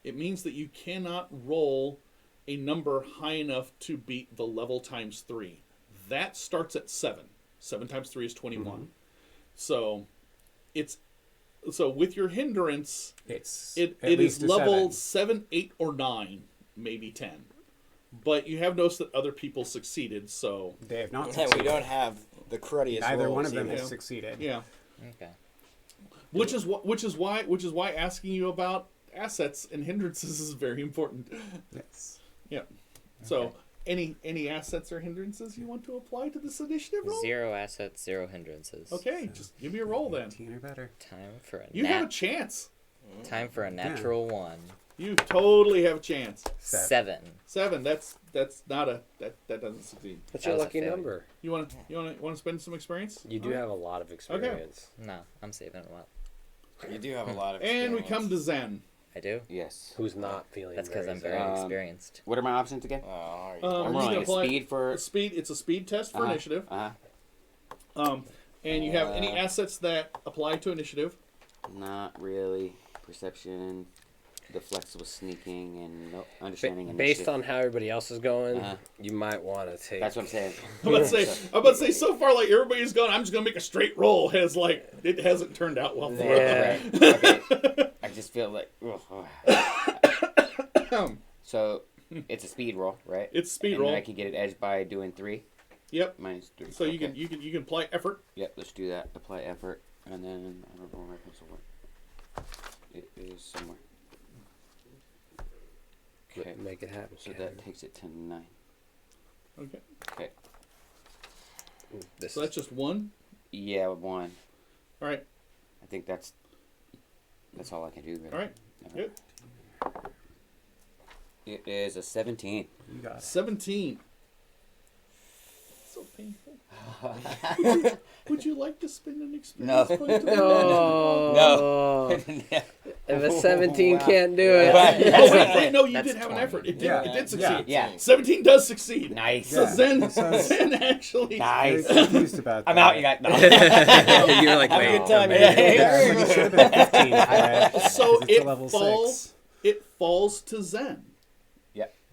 it means that you cannot roll a number high enough to beat the level times 3. That starts at 7. 7 times 3 is 21. So with your hindrance, It's it at is least a level 7. 7, 8, or 9, maybe 10. But you have noticed that other people succeeded, so They have not And succeeded. we don't have the cruddiest Neither rolls one of them either. has succeeded. yeah. Okay. Which is why asking you about assets and hindrances is very important. Yes. Yeah. So any assets or hindrances you want to apply to this initiative roll? 0 assets, 0 hindrances. Okay, just give me a roll then. 18 or better. Time for a You have a chance. natural 1. You totally have a chance. 7. 7. That's not a that doesn't succeed. What's That your was a lucky failure. number? You want to spend some experience? You do have a lot of experience. No, I'm saving them up. You do have a lot of And we experience. come to Zen. I do. Yes. Who's not feeling That's because I'm very Um, experienced. What are my options again? Oh, are you I'm I'm just rolling gonna a apply- speed for. Speed. It's a speed test for initiative. And you have any assets that apply to initiative. Not really. Perception. The flexible sneaking and understanding. Based initiative. on how everybody else is going, Uh-huh. you might want to take. That's what I'm saying. I'm about to say so far like everybody's gone. I'm just gonna make a straight roll. It hasn't turned out well for Yeah. us. Right. Okay. I just feel like. So it's a speed roll, right? It's a speed and roll. Then I can get it edged by doing 3 Yep. minus 3. So you Okay. can apply effort. Yep, let's do that. Apply effort, and then I don't know where my pencil went. It is somewhere. Okay, Make it happen. so Ken. that takes it to 9. Okay. Okay, This So is that's just 1. yeah, 1. All right. I think that's all I can do. Really. All right. Okay. Good. It is a 17. You got it. 17. so painful. Would you like to spend an experience No. point to the Oh. No. If a 17 Wow. can't do it. Oh, wait, no, you That's did have an 20. effort. It did, Yeah. it did succeed. Yeah. 17 does succeed. Nice. So Yeah. Zen, So- Zen actually. Very Nice. confused about that. I'm out, you guys. No. You're like, Have a wait. good time. Yeah, but it should have been 15 for it. So It's a it level falls. 6. It falls to Zen.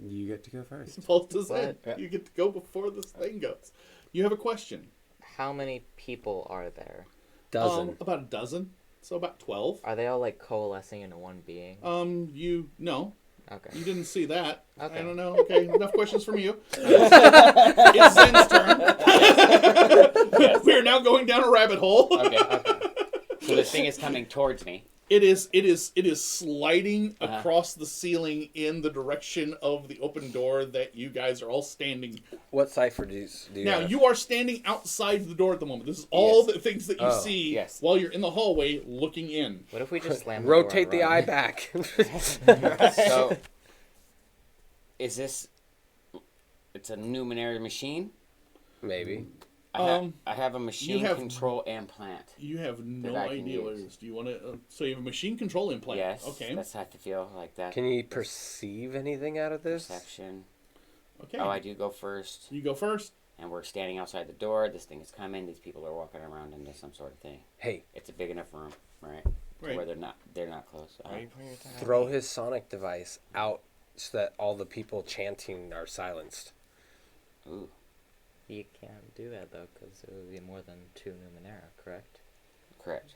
You get to go first. It falls to Zen. What? You get to go before this thing goes. You have a question. How many people are there? Dozen. About a dozen. So about 12. Are they all like coalescing into one being? No, Okay. you didn't see that. Okay. I don't know. Okay, enough questions from you. It's Zen's turn. We are now going down a rabbit hole. Okay. So this thing is coming towards me. It is sliding Uh-huh. across the ceiling in the direction of the open door that you guys are all standing. What cipher do you Now have? you are standing outside the door at the moment. This is all Yes. the things that you Oh, see yes. while you're in the hallway looking in. What if we just slam Rotate the the door eye and run? back. So, is this? It's a numinary machine. Maybe. I have a machine have- control implant. You have no That I can idea what it use. is. Do you want to? So you have a machine control implant. Yes. Okay. That's have to feel like that. Can you perceive anything out of this? Perception. Okay. Oh, I do go first, You go first. and we're standing outside the door. This thing is coming. These people are walking around into some sort of thing. Hey, It's a big enough room, right? Right. Where they're not close. Why are you putting your tongue out? throw his sonic device out so that all the people chanting are silenced. Ooh. You can't do that though, because it would be more than 2 Numenera, correct? Correct.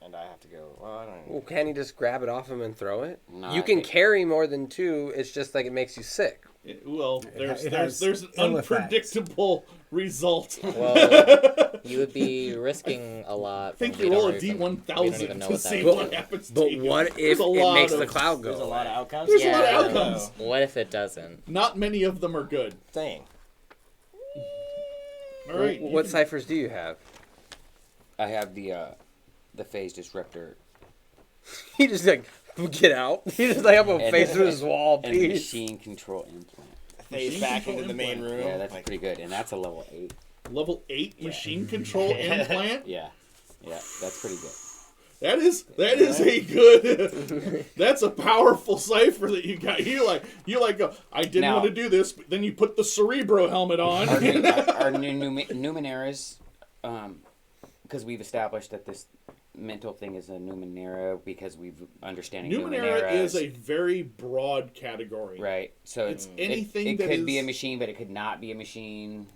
And I have to go. Well, I don't know. Well, can't he just grab it off him and throw it? No, You I can think- carry more than 2. It's just like it makes you sick. Well, it has there's an ill effects. unpredictable result. Well, you would be risking a lot. I think when you we roll a don't even- we don't even D1000 know to what that see would what do. happens to But you. what if There's a it lot makes the of- cloud go There's a lot of away? outcomes. There's a lot of Yeah. outcomes. What if it doesn't? Not many of them are good. Thing. All right. you What can- ciphers do you have? I have the phase disruptor He just like, get out. He just like have a And- face through his wall and piece. machine control implant. Phase Machine back control into the main implant. room. Yeah, that's like, pretty good, and that's a level 8. Level 8 machine control implant. Yeah, that's pretty good. That is a good. That's a powerful cipher that you got. You like go. I didn't Now- want to do this, but then you put the Cerebro helmet on. Our Numeneras, because we've established that this mental thing is a Numenera because we've understanding Numenera Numeneras. is a very broad category. right. So It's anything it that could be a is- machine, but it could not be a machine.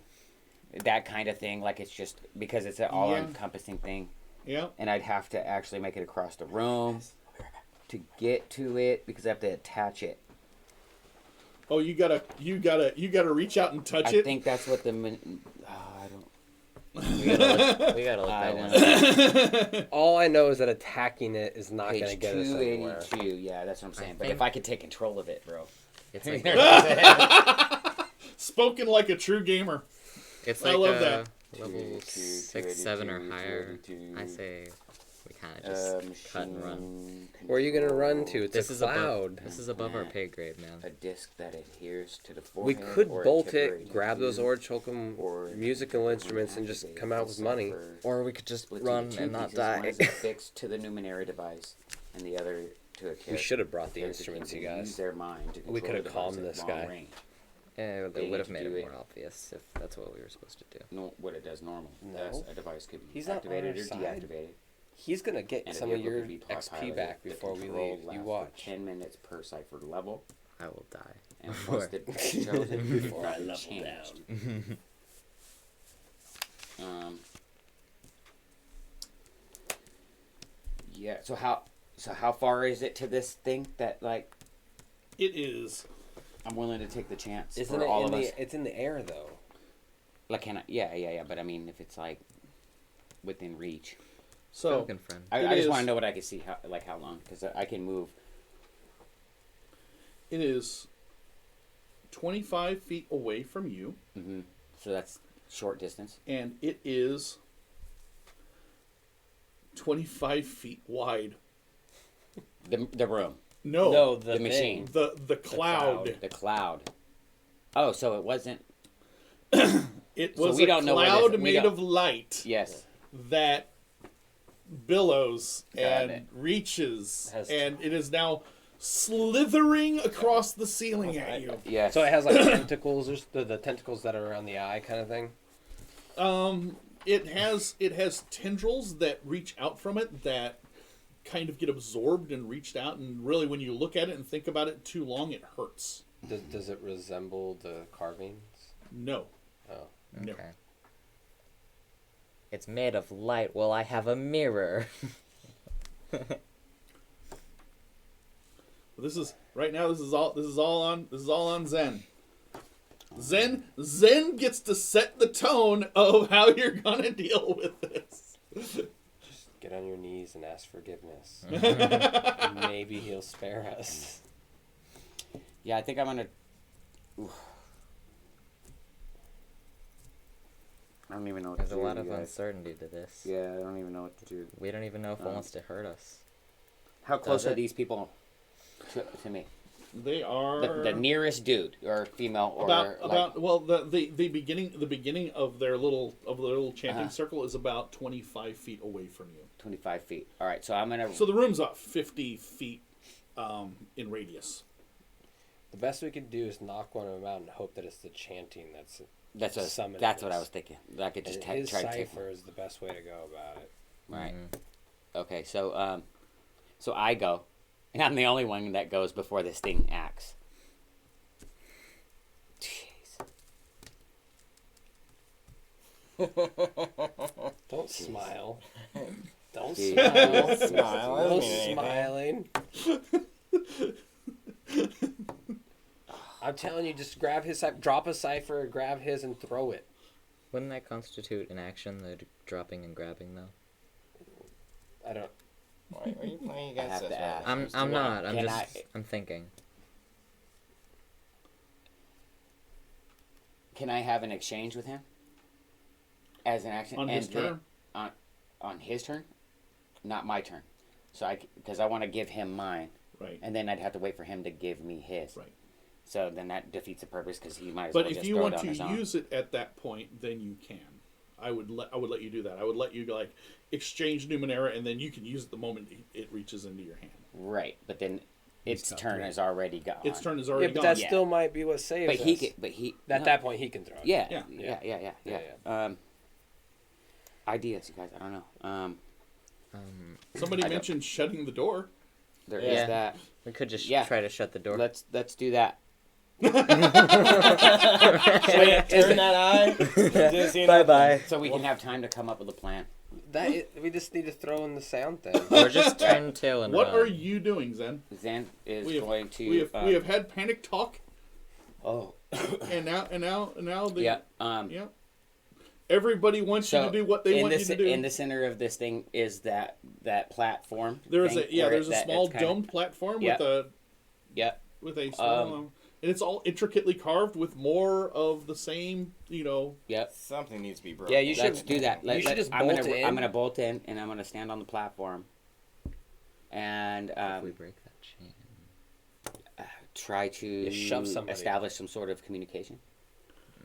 That kind of thing, like it's just because it's an all-encompassing thing, Yeah. and I'd have to actually make it across the room to get to it because I have to attach it. Oh, you gotta reach out and touch I it. think that's what the. I don't. We gotta look I that don't one. know. All I know is that attacking it is not going to Page get us anywhere. 282. Yeah, that's what I'm saying. But think- if I could take control of it, bro. It's like Spoken like a true gamer. it's I like love that. level 6, 7, or higher. I say we kind of just cut and run. Where are you going to run to? It's This a is cloud. above. This is above our pay grade, man. A disc that adheres to the We forehead. could or a bolt temporary it, grab those tube, Orichalcum or musical instruments, and just come out with money. Or we could just split into run two and not pieces. One die. is affixed to the Numenera device, and the other to a character. We should have brought the Character instruments, can you Use guys. their mind to We control could have the device calmed at this long guy. range. Yeah, They they would have need made to it do more it. obvious if that's what we were supposed to do. No, what it does normal. No. Yes, a device could be He's not on activated our or side. deactivated. He's going to get And a some of vehicle your could be XP piloted. back The before we control leave. You lasts for watch. 10 minutes per cipher level, I will die. and Before- once the device is chosen, Before I it level changed. Yeah. So how far is it to this thing that like It is. I'm willing to take the chance Isn't for it all in of the? us? It's in the air though. Like can I? Yeah. But I mean, if it's like within reach, So Falcon friend. I It just is. want to know what I can see. How long? Because I can move. it is 25 feet away from you, So that's short distance. and it is 25 feet wide. The room. No, the machine. the cloud. The cloud. Oh, so it wasn't. It So was we a don't know where cloud this- we made don't- of light Yes. that billows Got and it. reaches, Has- and it is now slithering across the ceiling at you. Yes. So it has like tentacles, or the tentacles that are around the eye, kind of thing. It has tendrils that reach out from it that kind of get absorbed and reached out, and really when you look at it and think about it too long, it hurts. Does it resemble the carvings? No. Oh. No. Okay. It's made of light. Well, I have a mirror. This is right now. This is all on Zen. Zen gets to set the tone of how you're gonna deal with this. Just get on your knees and ask forgiveness. And maybe he'll spare us. Yeah, I think I'm gonna. Oof. I don't even know what There's to a do. lot of you guys. uncertainty to this. Yeah, I don't even know what to do. We don't even know if it wants to hurt us. How close Does are it? these people to me? They are The nearest dude or female or about well the beginning of their little chanting Uh-huh. circle is about 25 feet away from you. 25 feet. All right, so I'm gonna. So the room's about 50 feet in radius. The best we could do is knock one of them out and hope that it's the chanting that's summoning That's what I us. was thinking. I could just And his try to take. cipher is the best way to go about it. Right. Mhm. Okay, so so I go, and I'm the only one that goes before this thing acts. Jeez. Don't smile. Don't Jeez. smile. Don't smile. That No doesn't mean anything. smiling. I'm telling you, just grab his cipher, drop a cipher, grab his, and throw it. Wouldn't that constitute an action, the dropping and grabbing, though? I don't. Why are you playing I have against us? to ask. Right? I'm not. I'm Can just. I- I'm thinking. Can I have an exchange with him? As an action On his and then- turn? On his turn, not my turn. So because I want to give him mine, Right. and then I'd have to wait for him to give me his. Right. So then that defeats the purpose because he might as But well if just you throw want it on to his own. use it at that point, then you can. I would let you do that. I would let you like exchange Numenera, and then you can use it the moment it reaches into your hand. Right, but then its tough, turn right? is already gone. Its turn is Yeah, already but gone. that still might be what saves But he us. can. But he. At no. that point, he can throw it. Yeah. Yeah. Yeah. Ideas, you guys. I don't know. Somebody I don't- mentioned shutting the door. There is Yeah. that. We could just Yeah. try to shut the door. Let's do that. Turn that eye. Just, you know, Bye bye. So we can have time to come up with a plan. We just need to throw in the sound thing. Or just turn tail and What run. are you doing, Zen? Zen is We have- going to. We have had panic talk, Oh. and now the Yeah. yeah. Everybody wants you to do what they want you to do. In the center of this thing is that platform. There's thing where there's a that small it's kinda- domed platform Yep. with a small and it's all intricately carved with more of the same, Yep. Something needs to be broken. Yeah, you should Let's do that. You should just bolt I'm in. gonna bolt in, and I'm gonna stand on the platform, and If we break that chain. try to Yeah, shove somebody. establish some sort of communication,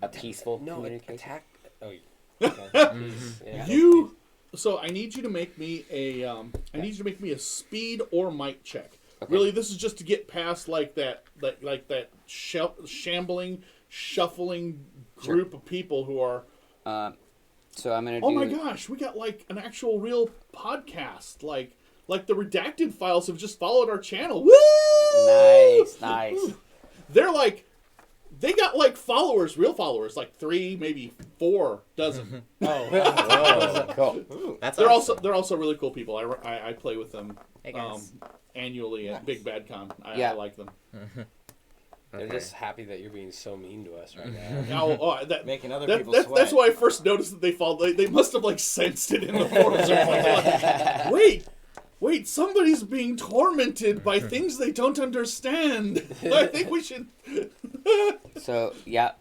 a peaceful No, communication. attack. Oh, okay. Mm-hmm. Yeah. So I need you to make me a speed or might check. Okay. Really, this is just to get past like that shambling, shuffling group of people who are. So I'm gonna do. Oh my gosh, we got like an actual real podcast. Like the redacted files have just followed our channel. Woo! Nice. They're like, they got like followers, real followers, like 3, maybe 4 dozen. Whoa, cool. That's They're awesome. they're also really cool people. I play with them Hey, guys. annually at Big Bad Con. I Yeah. like them. They're Okay. just happy that you're being so mean to us right now. Making other people sweat. That's why I first noticed that they followed. They must have like sensed it in the forums. Like, wait, somebody's being tormented by things they don't understand. I think we should. So yeah,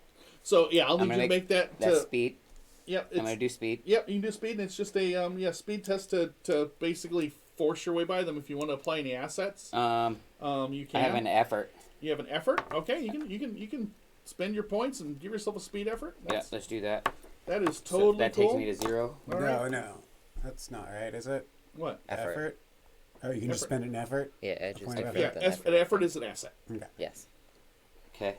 So yeah, I'll I'm need you gonna to make that. that's speed. Yep, I'm gonna do speed. Yep, you can do speed, and it's just a speed test to basically force your way by them. If you want to apply any assets, you I can. have an effort. You have an effort. Okay, you can spend your points and give yourself a speed effort. Yeah, let's do that. That is So totally that cool. takes me to 0. All No, right. no. That's not right, is it? What? Effort. Oh, you can just Effort. spend an effort? Yeah, edge is Point of different Yeah, than an effort is an asset. Okay. Yes. Okay.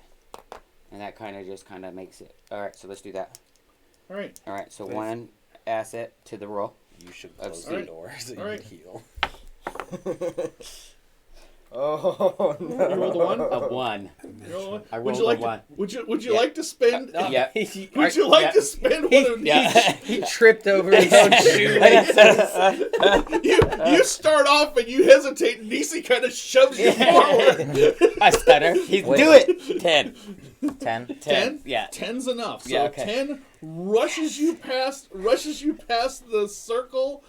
And that kind of makes it. All right, so let's do that. All right. All right, so Wait. 1 asset to the roll. You should Let's close see. the door so you Alright. can heal. Oh no! You rolled a 1. A 1. You rolled a 1. I Would rolled you like a 1. Would you Yeah. like to spend? Yeah. Would you like yeah. to spend one of Yeah. He tripped over his own shoe. you start off and you hesitate, and Nisi kind of shoves you forward. I stutter. He's Wait. do it. 10. 10. 10? Yeah. 10's enough. So Yeah, okay. 10 rushes you past the circle,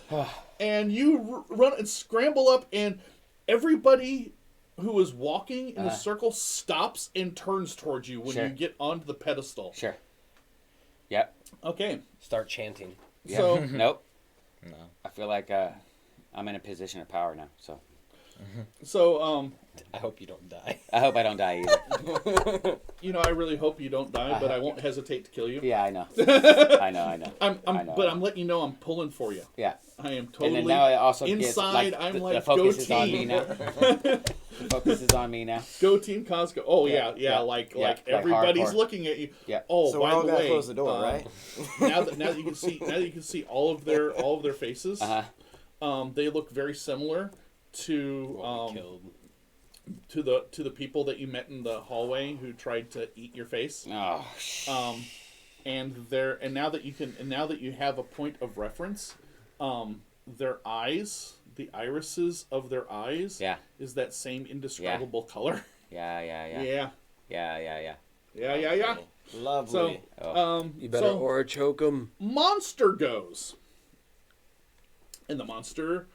and you run and scramble up, and everybody who is walking in the circle stops and turns towards you when Sure. you get onto the pedestal. Sure. Yep. Okay. Start chanting. Yeah. So Nope. No. I feel like I'm in a position of power now, so I hope you don't die. I hope I don't die either. I really hope you don't die, but I won't hesitate to kill you. Yeah, I know. I know. I know. But I'm letting you know I'm pulling for you. Yeah. I am And totally then now it also gets inside. like I'm the like, focus go is on me team. now. The focus is on me now. Go team Costco. Oh yeah, Yeah. like Like everybody's hardcore. looking at you. Yeah. Oh, So by we're all the gonna way, close the door, right? now that you can see all of their faces. Uh-huh. They look very similar to What we killed. to the people that you met in the hallway who tried to eat your face. Oh, And now that you have a point of reference, their eyes, the irises of their eyes, Yeah. is that same indescribable color. yeah. Yeah. Lovely. So, You better so aura choke him. monster goes, and the monster,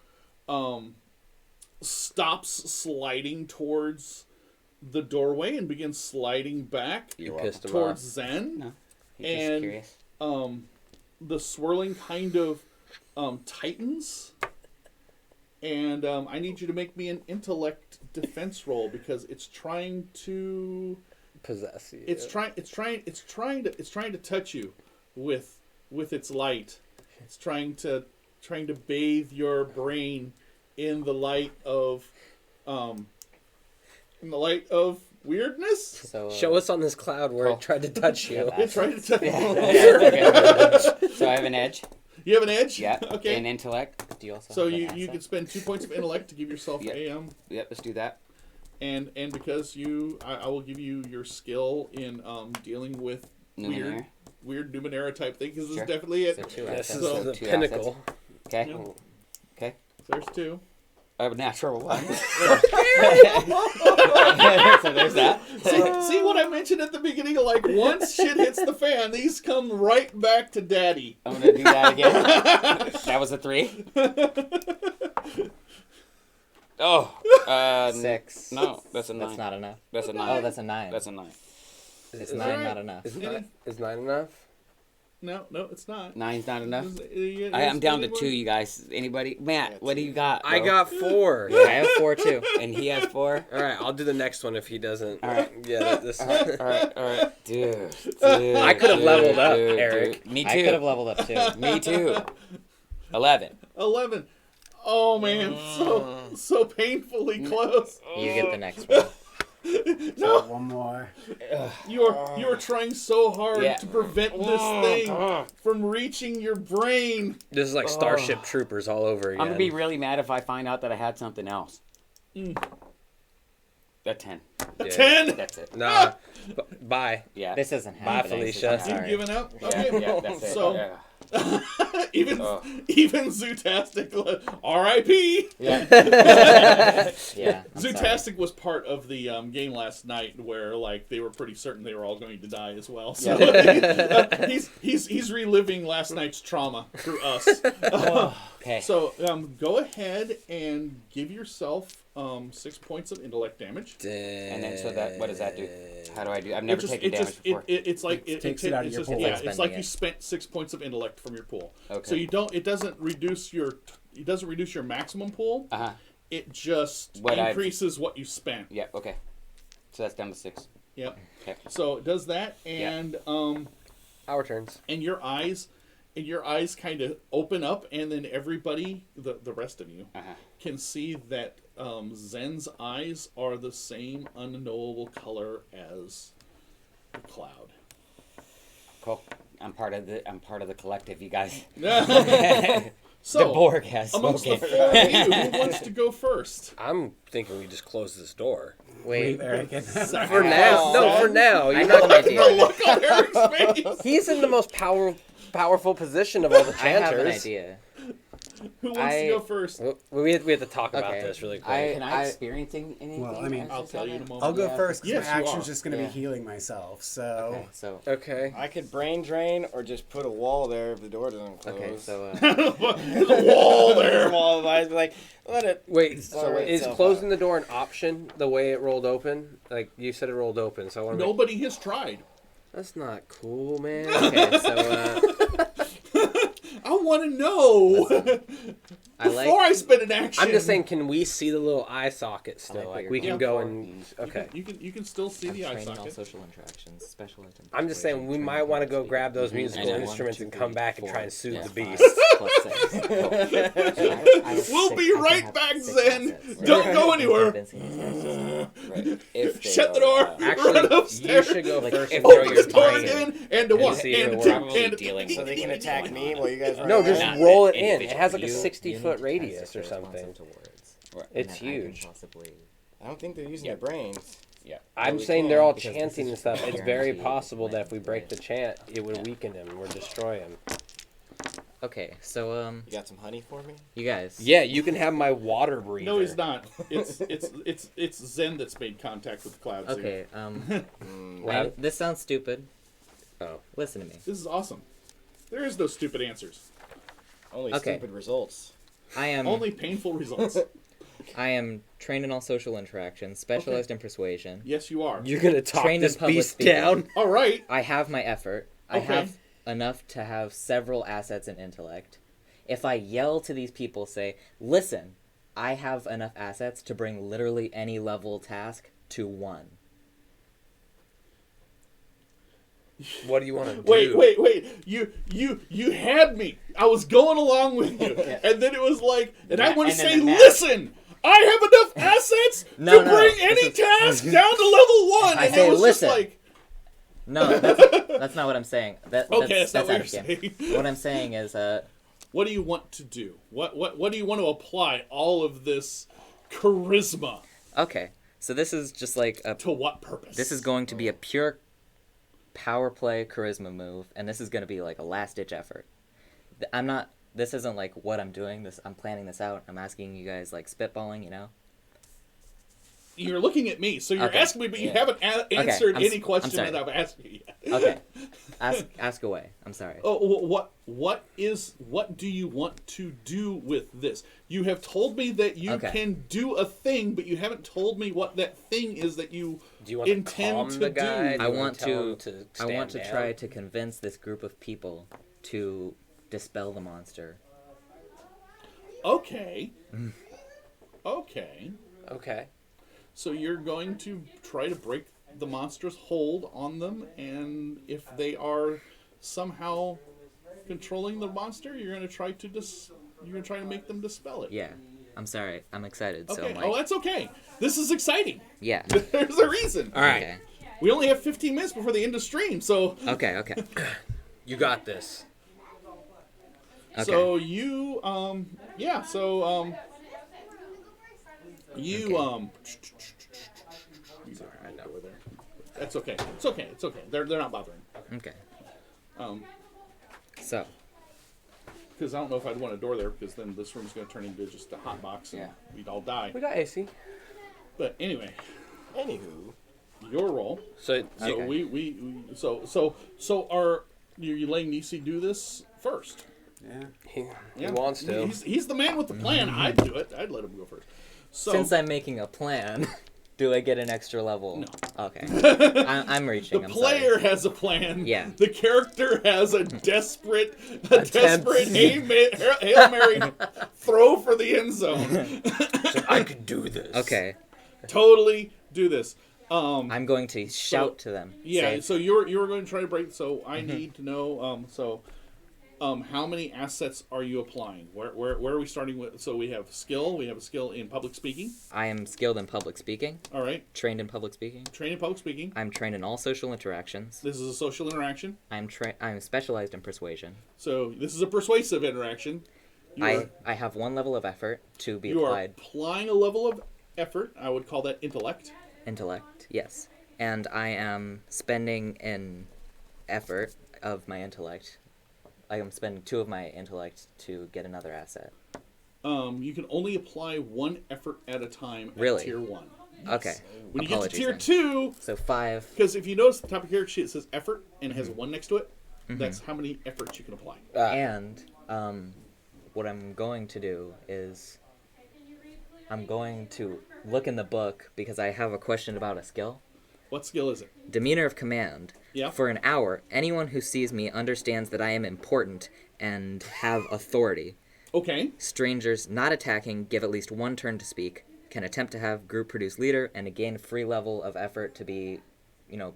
stops sliding towards the doorway and begins sliding back You You're pissed him towards off. Zen. No. He's just And curious. The swirling kind of tightens, and I need you to make me an intellect defense roll because it's trying to Possess you. it's trying to touch you with its light. It's trying to bathe your brain in the light of weirdness. So Show us on this cloud where it tried to touch you. It tried to touch. Okay. So I have an edge. You have an edge. Yeah. Okay. And intellect. Do you also So have an you asset? can spend 2 points of intellect to give yourself Yep. a Yep. Let's do that. and because I will give you your skill in dealing with Numenera. weird Numenera type thing because this Sure. is definitely it. So 2 This assets. is So- the 2 pinnacle. Okay. Yeah. Okay. There's 2. I have a natural 1. So there's that. See what I mentioned at the beginning? Like once shit hits the fan, these come right back to daddy. I'm gonna do that again. That was a 3. Oh. 6. No, that's a 9. That's not enough. That's a 9. Oh, that's a 9. That's a 9. It's Is 9 that not right? enough. Is 9 enough? No, it's not. 9's not enough. It's I'm down to anymore. 2, you guys. Anybody? Matt, what do you got? I bro? got 4. I have 4 too. And he has 4. All right, I'll do the next one if he doesn't. All right. Yeah, this. All right. Dude. I could have leveled up, dude, Eric. dude. Me I could have too. leveled up too. Me too. 11. 11. Oh man, so painfully close. You get the next one. No, One more. you are trying so hard Yeah. to prevent this thing from reaching your brain. This is like Starship Troopers all over again. I'm gonna be really mad if I find out that I had something else. A 10. Yeah. 10. That's it. Nah. Bye. Yeah. This isn't Bye, happening. Felicia. so You sorry. giving up? Yeah, Okay. yeah, that's it. So- yeah. even Oh. Zootastic, R.I.P. Yeah. Yeah. I'm sorry. Zootastic was part of the game last night where like they were pretty certain they were all going to die as well. So he's reliving last night's trauma through us. Okay. So go ahead and give yourself 6 points of intellect damage. And then so that what does that do? How do I do? I've never taken damage before. It's like It takes it out of it's your just, pool. yeah, It's like it's like spending you it. spent 6 points of intellect from your pool. Okay. So it doesn't reduce your maximum pool. Uh-huh. It just What I've- increases what you spent. Yeah, okay. So that's down to 6. Yep. Okay. So it does that, Yeah. and Our turns. and your eyes kind of open up, and then everybody, the rest of you, can see that Zen's eyes are the same unknowable color as the cloud. Cool. I'm part of the collective, you guys. So, The Borg has amongst the spoken. four of you, who wants to go first? I'm thinking we just close this door. Wait, There again. For now. No, for now. I You're have not an The idea. look on Eric's face. He's in the most powerful position of all the I have an chanters. idea. Who wants to go first? We have to talk about Okay. this really quick. Can I experience anything? Well, I mean, I'll tell you in a moment. I'll go Yeah. first because Yes, my you action's are. just going to Yeah. be healing myself. So Okay, so Okay. I could brain drain or just put a wall there if the door doesn't close. okay, so There's a wall there. Wall of eyes, be like, let it. Wait, Sort is itself closing out. the door an option the way it rolled open? Like, you said it rolled open, so I want to Nobody has tried. That's not cool, man. okay, so I want to know I before like I spend an action. I'm just saying, can we see the little eye socket I still? like what Like, you're we can going go for. and... Okay. You can still see I'm the eye training all socket. social interactions, specialized in I'm just saying, we persuasion, might training want to go public grab those speaking. musical I know. instruments 1, and 2, come 3, back and 4. try and soothe Yeah, the 5 beast. plus 6. Cool. We'll be right back, Zen. Don't go anywhere. Right. If they Shut the go, door. Actually, Run you upstairs. should go Like, first if and throw Open your the door brain in. again. And to one. see if And it to works. two. And Dealing So they can attack me while you guys run No, around? just Not roll that it in. It individual. has like a You- 60-foot you radius or need to cast something. responsive words. Right. It's And then I can huge. possibly- I don't think they're using their brains. Yeah. I'm we saying can, they're all because this chanting is and stuff. It's guaranteed very possible that land if we break the right. chant, it would weaken him or destroy him. Okay, so You got some honey for me? you guys. Yeah, you can have my water breather. No, he's not. It's Zen that's made contact with the clouds. here. Okay, Wow. this sounds stupid. Oh. Listen to me. This is awesome. There is no stupid answers. Only Okay. stupid results. I am Only painful results. I am trained in all social interactions, specialized in persuasion. Yes, you are. You're gonna talk Trained in this public beast speaking. down. All right. I have my effort. I Okay. have enough to have several assets and intellect. If I yell to these people, say, listen, I have enough assets to bring literally any level task to 1. What do you want to do? Wait. You had me. I was going along with you. And then it was like, and I want to And then say, the math. listen, I have enough assets No, to no, bring this any is- task down to level 1. I And say, it was listen. just like, No, that's not what I'm saying. okay, that's not what out you're of game. saying. What I'm saying is, What do you want to do? What do you want to apply all of this charisma okay, so this is just like a to? What purpose? This is going to be a pure power play charisma move, and this is going to be like a last ditch effort. I'm not. This isn't like what I'm doing. I'm planning this out. I'm asking you guys like spitballing. You know. You're looking at me, so you're Okay. asking me, but you Yeah. haven't answered I'm any question sorry. that I've asked you yet. Okay. Ask away. I'm sorry. Oh, what do you want to do with this? You have told me that you Okay. can do a thing, but you haven't told me what that thing is that you Do you want to intend calm to the guy? do. Do I you want tell him to. I stand want to down? try to convince this group of people to dispel the monster. Okay. Okay. Okay. So you're going to try to break the monster's hold on them, and if they are somehow controlling the monster, you're going to try to make them dispel it. Yeah. I'm sorry. I'm excited. So Okay. like, Oh, that's okay. This is exciting. yeah. There's a reason. All right. Okay. We only have 15 minutes before the end of stream, so Okay. Okay. You got this. Okay. so you you Sorry, I know. over there. That's okay. It's okay. It's okay. They're not bothering. Okay. So. Because I don't know if I'd want a door there, because then this room's going to turn into just a hot box and Yeah. we'd all die. We got AC. But anyway, Anywho, your roll. So So Okay. so are you letting Nisi do this first? yeah. he wants to. He's the man with the plan. I'd do it. I'd let him go first. So Since I'm making a plan, do I get an extra level? No. Okay. I'm reaching. the I'm player sorry. has a plan. Yeah. The character has a desperate Attempt. Hail Mary throw for the end zone. I could do this. Okay. Totally do this. I'm going to shout to them. Yeah, Say, so you were going to try to break. So I need to know. How many assets are you applying? Where are we starting with? So we have skill. We have a skill in public speaking. I am skilled in public speaking. All right. Trained in public speaking. Trained in public speaking. I'm trained in all social interactions. This is a social interaction. I'm specialized in persuasion. So this is a persuasive interaction. I have 1 level of effort to be You are applied. applying a level of effort. I would call that intellect. Intellect, yes. And I am spending an effort of my intellect. I am spending 2 of my intellect to get another asset. You can only apply 1 effort at a time Really? at tier 1. Okay. When you get to Apologies tier then. 2, So 5. because if you notice at the top of your character sheet it says effort and it has a 1 next to it, that's how many efforts you can apply. And what I'm going to do is I'm going to look in the book because I have a question about a skill. What skill is it? Demeanor of command. Yeah. For an hour, anyone who sees me understands that I am important and have authority. Okay. Strangers not attacking give at least 1 turn to speak, can attempt to have group produce leader, and gain free level of effort to be,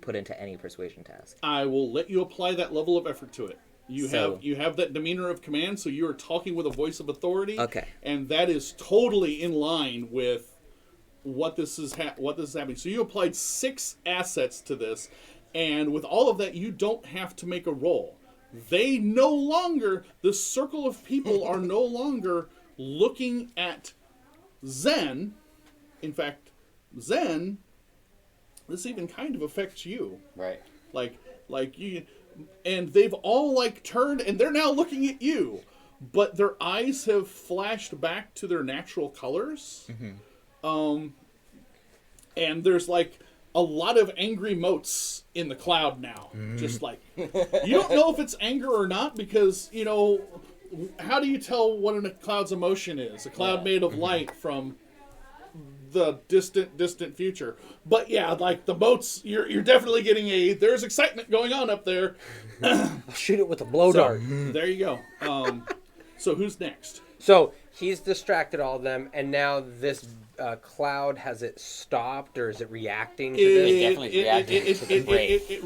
put into any persuasion task. I will let you apply that level of effort to it. You So- have that demeanor of command, so you are talking with a voice of authority. Okay. And that is totally in line with what this is happening. So you applied 6 assets to this, and with all of that, you don't have to make a roll. They no longer, the circle of people are no longer looking at Zen. In fact, Zen, this even kind of affects you. Right. Like you, and they've all turned and they're now looking at you, but their eyes have flashed back to their natural colors. And there's a lot of angry motes in the cloud now. Just you don't know if it's anger or not because, how do you tell what a cloud's emotion is? A cloud made of light from the distant future. But yeah, the boats, you're definitely getting there's excitement going on up there. I'll shoot it with a blow dart. There you go. So who's next? So he's distracted all of them, and now this cloud, has it stopped or is it reacting to this? It definitely reacted to the break. It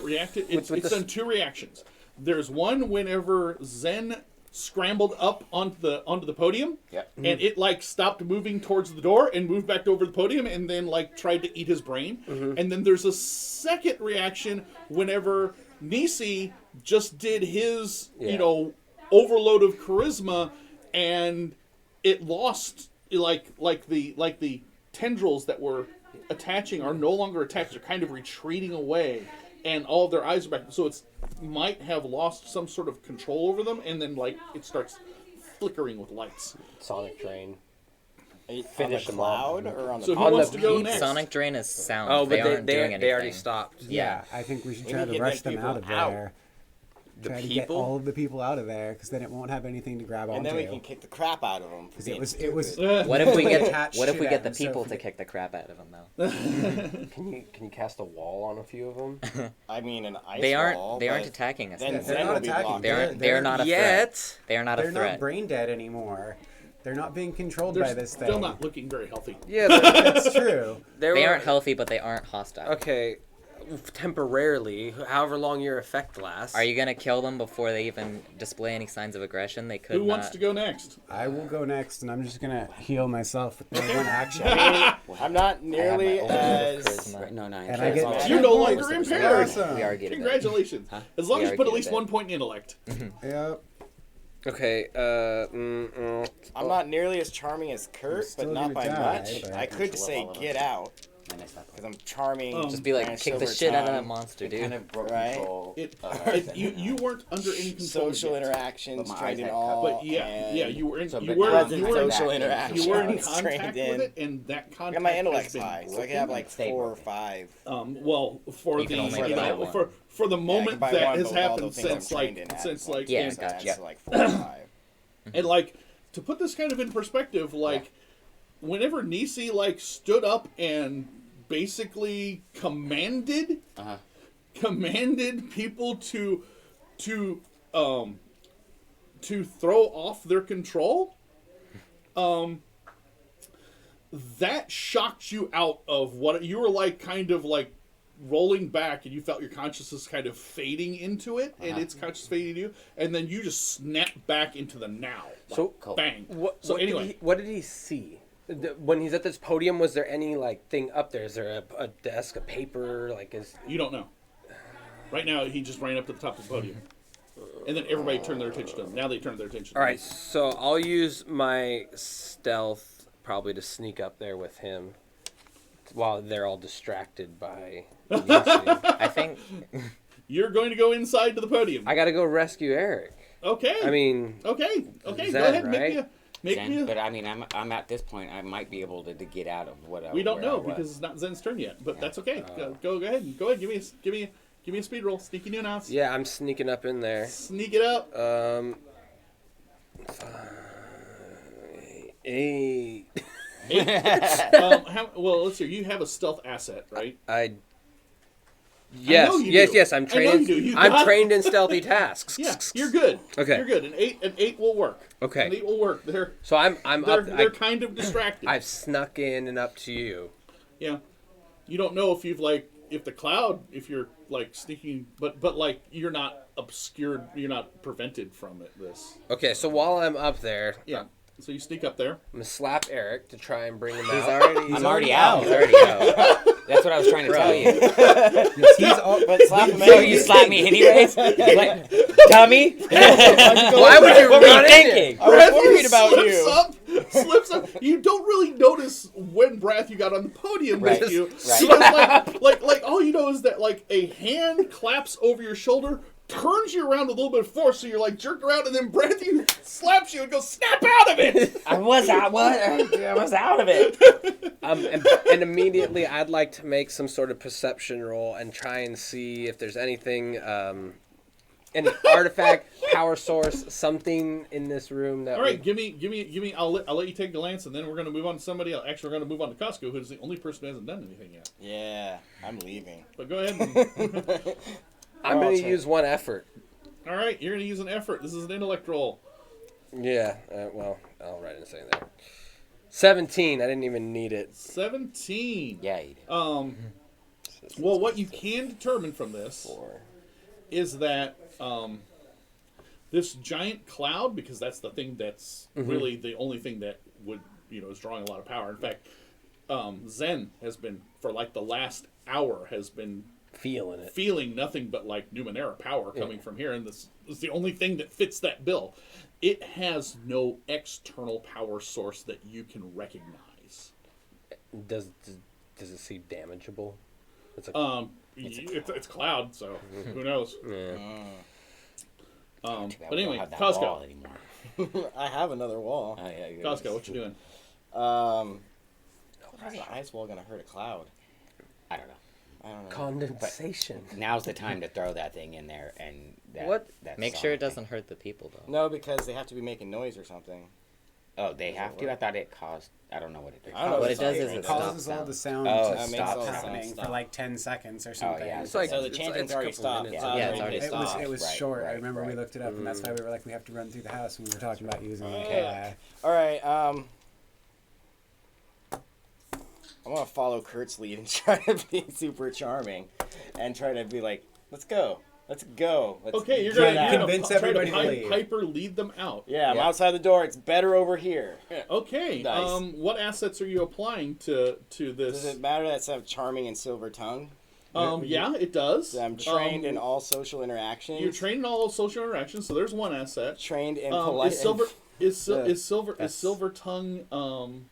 reacted. It's With the done 2 reactions. There's one whenever Zen scrambled up onto the podium, Yep. and it stopped moving towards the door and moved back over the podium and then tried to eat his brain. And then there's a second reaction whenever Nisi just did his overload of charisma, and it lost the tendrils that were attaching are no longer attached. They're kind of retreating away, and all of their eyes are back. So it's might have lost some sort of control over them, and then it starts flickering with lights. Sonic Train. On the Finish them cloud or on the So who On wants the to go beat, next? Sonic drain is sound. Oh, they but aren't doing anything. they already stopped. Yeah, I think we should We try need to to get rush them them out of people out. there. The Try to get people? all of the people out of there, because then it won't have anything to grab And onto. then we can kick the crap out of them. 'Cause it was What if we get Attach What if shit we at get the them, so people if to we- kick the crap out of them though? Can you cast a wall on a few of them? I mean, an ice They wall, aren't but attacking us. then though. they're Zen not will be attacking. blocked. They're not a threat. Yet. They are not a they're threat. not brain dead anymore. They're not being controlled They're by this thing. still not looking very healthy. Yeah. That's true. They aren't healthy, but they aren't hostile. Okay. Temporarily, however long your effect lasts. Are you gonna kill them before they even display any signs of aggression? They could Who not. wants to go next? I will go next, and I'm just gonna heal myself with my one action. I'm not nearly I have my as. charisma. No, no. And I get Charisma. two You're no points. longer impaired. Awesome. We argued about it. Congratulations. Huh? As long We as you put at argued least a bit. 1 point in intellect. Yep. Okay. I'm not nearly as charming as Kurt, still but not gonna by die, much. but- I could say get out Minus that because I'm charming. Just be like, branched kick the over shit out of that time. monster, dude. kind of broke Right? control. You weren't under any control. Social yet. interactions, But my trained eyes in had all. But yeah, and yeah, you were in. So, You but were. present You were. social back. interactions. You were in trained contact with in. it, and that contact. Look at my has intellect been high, so I broken. can have like Stay 4 or broken. 5. Well, for You the can only buy one. for the moment buy that one, has but with all happened the things I'm since trained in, since add Yeah, one, so gotcha. that's like 4 or 5. and to put this kind of in perspective, whenever Nisi stood up and basically commanded people to throw off their control, that shocked you out of what you were like, kind of like rolling back, and you felt your consciousness kind of fading into it, and its consciousness fading into you, and then you just snap back into the now. Like, So bang. What did he see? When he's at this podium, was there any like thing up there? Is there a desk, a paper? Like, you don't know. Right now, he just ran up to the top of the podium, and then everybody turned their attention to him. Now they turned their attention. All right, so I'll use my stealth probably to sneak up there with him while they're all distracted by. I think You're going to go inside to the podium. I got to go rescue Eric. Okay. I mean, Okay. Zen, Go ahead. right? Make me a. But I mean, I'm at this point. I might be able to get out of what. We don't where I know was. because it's not Zen's turn yet, but Yeah. that's okay. Go ahead. Go ahead. Give me a speed roll. Sneaky new announce. yeah, I'm sneaking up in there. Sneak it up. 8. 8. Well, let's see. You have a stealth asset, right? Yes, know you yes, do. I'm I know trained. you do. I'm trained in stealthy tasks. Yeah, you're good. Okay. You're good. An 8 will work. Okay. An 8 will work. They're So I'm up. they're kind of distracted. I've snuck in and up to you. Yeah. You don't know if you've if the cloud, if you're like sneaking, but like you're not obscured, you're not prevented from this. Okay, so while I'm up there, Yeah. So you sneak up there. I'm gonna slap Eric to try and bring him he's out. already. I'm already out. He's already out. That's what I was trying to tell you. But slap him So you slap me anyways? Like, dummy? Why would you What were run you in thinking? I was worried about Slips up. You don't really notice when Brath you got on the podium Right. with you. Right. Because like all you know is that like a hand claps over your shoulder, turns you around a little bit of force, so you're like jerked around, and then Brath you slaps you and goes, snap out of it. I was out. What? I was out of it. And immediately I'd like to make some sort of perception roll and try and see if there's anything, any artifact, power source, something in this room that. All right, would- give me. I'll let you take the lance, and then we're gonna move on to somebody else. Actually, we're gonna move on to Costco, who's the only person who hasn't done anything yet. Yeah, I'm leaving. But go ahead. And, I'm I'll gonna check. use one effort. all right, you're gonna use an effort. This is an intellect roll. Yeah. Well, I'll write it saying there. 17. I didn't even need it. 17. Yeah, you did. Well, what you can determine from this 4. is that this giant cloud, because that's the thing that's really the only thing that would, is drawing a lot of power. In fact, Zen has been, for like the last hour, has been Feeling it. feeling nothing but like Numenera power coming from here, and this is the only thing that fits that bill. It has no external power source that you can recognize. Does it seem damageable? It's like, It's cloud, so who knows? yeah. Too bad But we don't anyway, have that wall Costco. anymore. I have another wall. Oh, yeah, Costco, what you doing? How's an ice wall gonna hurt a cloud? I don't know. I don't know. Condensation. Now's the time to throw that thing in there, and What? Make sure it doesn't hurt the people though. No, because they have to be making noise or something. Oh, they have to. I thought it caused. I don't know what it did. I don't know What what it does it's is like. it causes stops all the sound. sound Oh, to it makes stop all the happening sound for stop. like 10 seconds or something. yeah. It's like So the chanting's it's a already couple stopped. minutes. Cloud's Yeah, already it's already been stopped. It was Right, short. I right, remember we right. looked it up, and that's why we were like, we have to run through the house when we were talking about using it. Okay. All right. I'm gonna follow Kurt's lead and try to be super charming, and try to be like, "Let's go, let's go." Let's Okay, you're get gonna out." convince try to everybody to leave. hyper lead them out. Yeah, I'm Yeah. outside the door. It's better over here. Okay. Nice. What assets are you applying to Does this? it matter that it's have charming and silver tongue? Yeah, it does. I'm trained in all social interactions. You're trained in all social interactions, so there's one asset. Trained in Is polite. silver is Yeah. silver tongue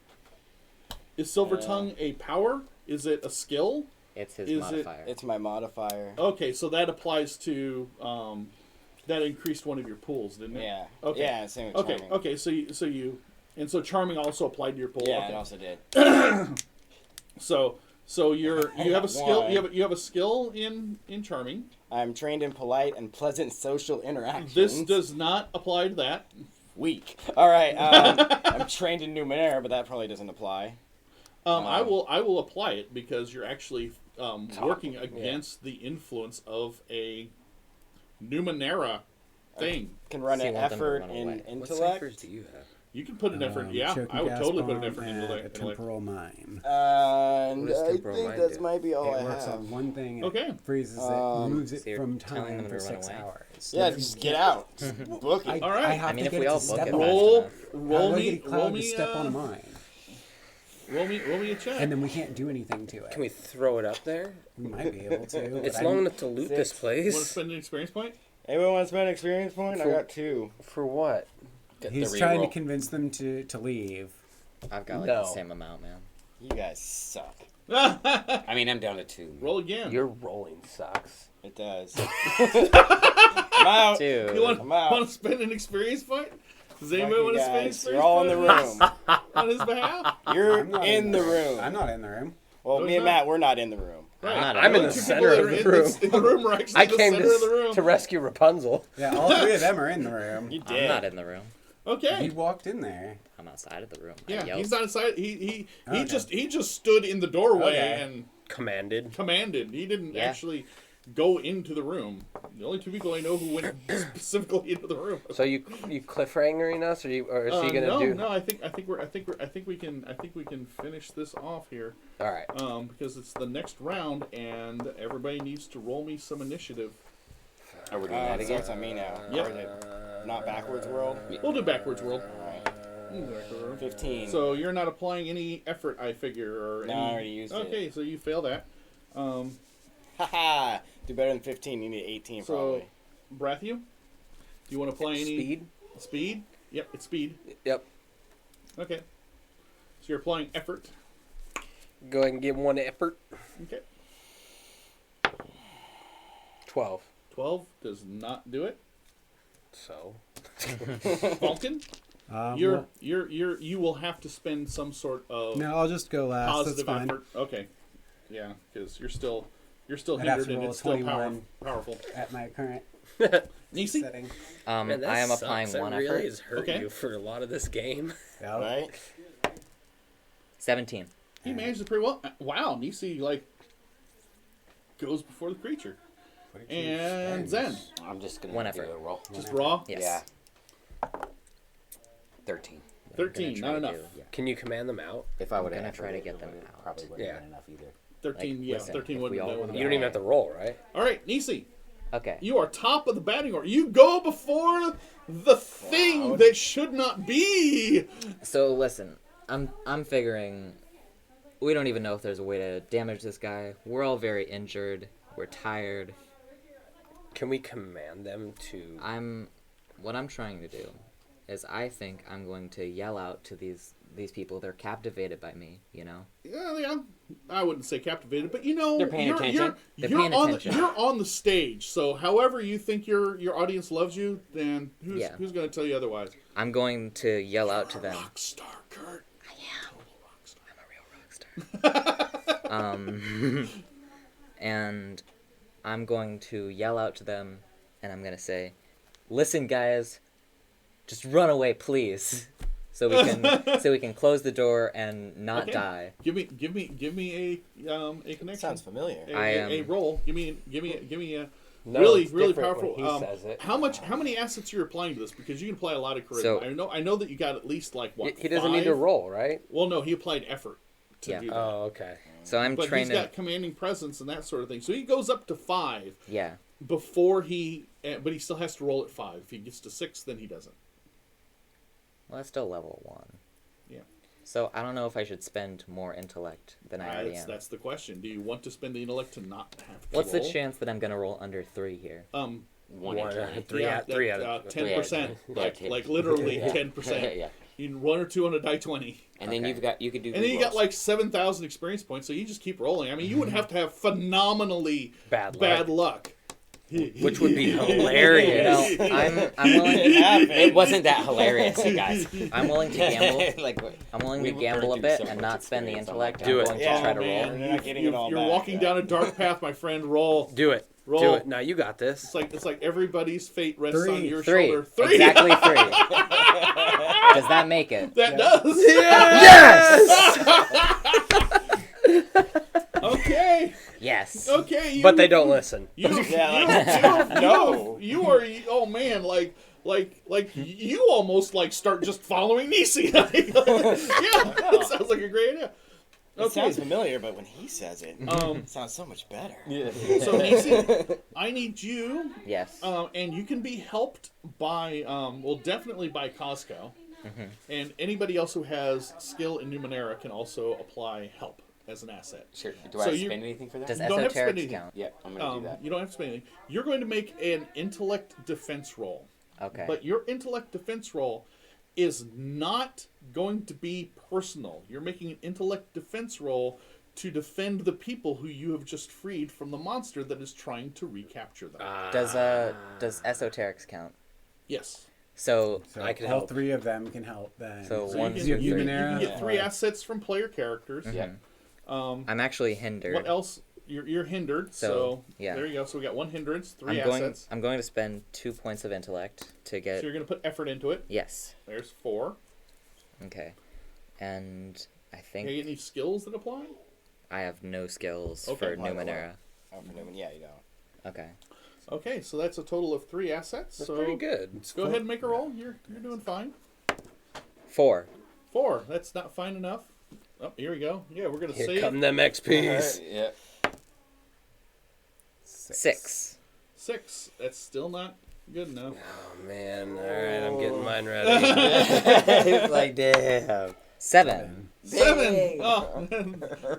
is silver tongue a power? Is it a skill? It's his Is it- modifier. It's my modifier. Okay, so that applies to that increased one of your pools, didn't it? Yeah. Okay. Yeah, same with Okay. charming. Okay. So you and so charming also applied to your pool. Yeah, okay. it also did. So you have a skill. Why? You have a skill in charming. I'm trained in polite and pleasant social interactions. This does not apply to that. Weak. All right. I'm trained in Numenera, but that probably doesn't apply. I will apply it because you're actually working against the influence of a Numenera thing. Can run So you an want them to effort run in away. What intellect. ciphers do you have? You can put an effort. Yeah, choking I would gas totally put an bomb, effort and into a that. temporal mine. And What does I temporal think mind that do? might be all It I works have. on one thing. And Okay. It freezes it, moves it So you're from telling time them for to run 6 away? hours. Yeah, just get out. Book it. All right. I have I mean, to if get we it all to book step it on fast Roll, enough. How roll do I me, get a roll cloud me, to step on a mine? roll me a check. And then we can't do anything to it. Can we throw it up there? We might be able to. but It's I long don't- enough to loot Six. this You want to place. spend an experience point? Anyone want to spend an experience point? I For- got 2. For what? He's trying to convince them to leave. I've got like No. the same amount, man. You guys suck. I mean, I'm down to 2. Roll again. Your rolling sucks. It does. I'm out. Dude. You want I'm out. to spend an experience point? Does Fuck anybody you want to spend an guys. experience You're all in the point room. on his behalf? You're I'm not in the room. I'm not in the room. Well, No, me he's and not. Matt, we're not in the room. Right. not I'm in The the two center people of that the are room. in the room are actually I the came center of the room. to rescue Rapunzel. Yeah, all 3 of them are in the room. You I'm did. not in the room. Okay. He walked in there. I'm outside of the room. I Yeah, yelled. he's not inside. He Okay. just stood in the doorway Okay. and Commanded. commanded. He didn't Yeah. actually go into the room. The only 2 people I know who went specifically into the room. So you cliffhangering us, or is he gonna no, do? No, I think we can finish this off here. All right. Because it's the next round and everybody needs to roll me some initiative. Are we doing that So again? it's on me now. Yep. Or is it not backwards world? We'll do backwards world. Alright. 15. So you're not applying any effort, I figure, or No, any... I already used it. Okay, so you fail that. Haha. Do better than 15. You need 18 So, probably. Brathew, do you want to apply any Speed. Speed? Yep, it's speed. Yep. Okay. So you're applying effort. Go ahead and give one effort. Okay. 12. 12 does not do it. So. Vulcan, Well, you will have to spend some sort of no, I'll just go last. That's positive fine. effort. Okay. Yeah, because you're still I'd have hindered to and roll it's a still 21. powerful. At my current Nisi? setting. Man, that I am sucks. applying That one really effort. has hurt Okay. you for a lot of this game. Yeah. Right? 17. He managed it pretty well. Wow, Nisi goes before the creature. And Zen, I'm just going One to do effort. a roll. just raw. Yes. Yeah. 13. 13, try not to enough. do, yeah. Can you command them out? If I would gonna have try to get them out. probably wouldn't Yeah. have been enough either. 13, Like, yeah, listen, 13 if wouldn't we all have wanna done. You don't even have to roll, right? All right, Nisi, Okay. you are top of the batting order. You go before the thing that should not be. So listen, I'm figuring we don't even know if there's a way to damage this guy. We're all very injured. We're tired. Can we command them to? What I'm trying to do is I think I'm going to yell out to these people. They're captivated by me, you know. Yeah, I wouldn't say captivated, but you know, They're paying attention. They're you're paying on attention. you're on the stage. So, however you think your audience loves you, then who's Yeah. who's going to tell you otherwise? I'm going to yell out to them. Rockstar, Kurt. And I'm going to yell out to them, and I'm gonna say, "Listen, guys, just run away, please, so we can close the door and not Okay. die." Give me a connection. Sounds familiar. A roll. Give me a No, really it's really different powerful. when he says it. How many assets are you applying to this? Because you can apply a lot of charisma. So- I know that you got at least like what? He doesn't need to 5? roll, right? Well, no, he applied effort to Yeah. do that. Oh, okay. So I'm But trying he's got commanding presence and that sort of thing. So he goes up to 5 yeah. before but he still has to roll at 5. If he gets to 6, then he doesn't. Well, that's still level 1. Yeah. So I don't know if I should spend more intellect than I already am. That's the question. Do you want to spend the intellect to not have to What's the roll? chance that I'm gonna roll under 3 here? One in 20. Three out of 10%. Yeah, Like literally Yeah. 10%. Yeah. You need 1 or 2 on a die 20. And then you could do And then you got rerolls. like 7,000 experience points, so you just keep rolling. I mean, you would have to have phenomenally Bad luck. Which would be hilarious. You know, I'm willing. It wasn't that hilarious, you guys. I'm willing to gamble. like, I'm willing to we gamble a burned bit through so and much not spend the experience on intellect. that. Do I'm it. going Yeah, to try to man. roll. You're not getting it all You're back, walking yeah. down a dark path, my friend. Roll. Do it. Roll. Do it. Now you got this. It's like everybody's fate rests 3. on your 3. shoulder. 3. Exactly 3. Does that make it? That does. Okay. Yes. Okay. But they don't listen. You, Yeah, you, like, you, no. you are. Oh man, like you almost like start just following Nisi. Yeah, that sounds like a great idea. It sounds familiar, but when he says it, it sounds so much better. Yeah. So Nisi, I need you. Yes. And you can be helped by, definitely by Costco. And anybody else who has skill in Numenera can also apply help as an asset. Sure. Do So I you- spend anything for that? Does don't have to spend esoteric anything. count? Yeah, I'm gonna do that. You don't have to spend anything. You're going to make an intellect defense roll. Okay. But your intellect defense roll is not going to be personal. You're making an intellect defense roll to defend the people who you have just freed from the monster that is trying to recapture them. Does esoterics count? Yes. So So I can all help. 3 of them can help then. So So one, you two, can, you, three. can, you can Numenera. get 3 assets from player characters. Yeah. I'm actually hindered. What else? You're hindered. So yeah. there you go. So we got 1 hindrance, 3 I'm assets. going to spend 2 points of intellect to get. So you're going to put effort into it. Yes. There's 4. Okay. And I think Okay, any skills that apply? I have no skills Okay. for Numenera. Oh, for Newman, yeah, you don't. Okay. Okay, so that's a total of 3 assets. That's so pretty good. go ahead and make a roll. You're doing fine. 4. 4. That's not fine enough. Oh, here we go. Yeah, we're gonna Here save come them XPs. Yeah. 6. 6. That's still not good enough. Oh man! All right, I'm getting mine ready. It's like damn. 7. 7. Oh,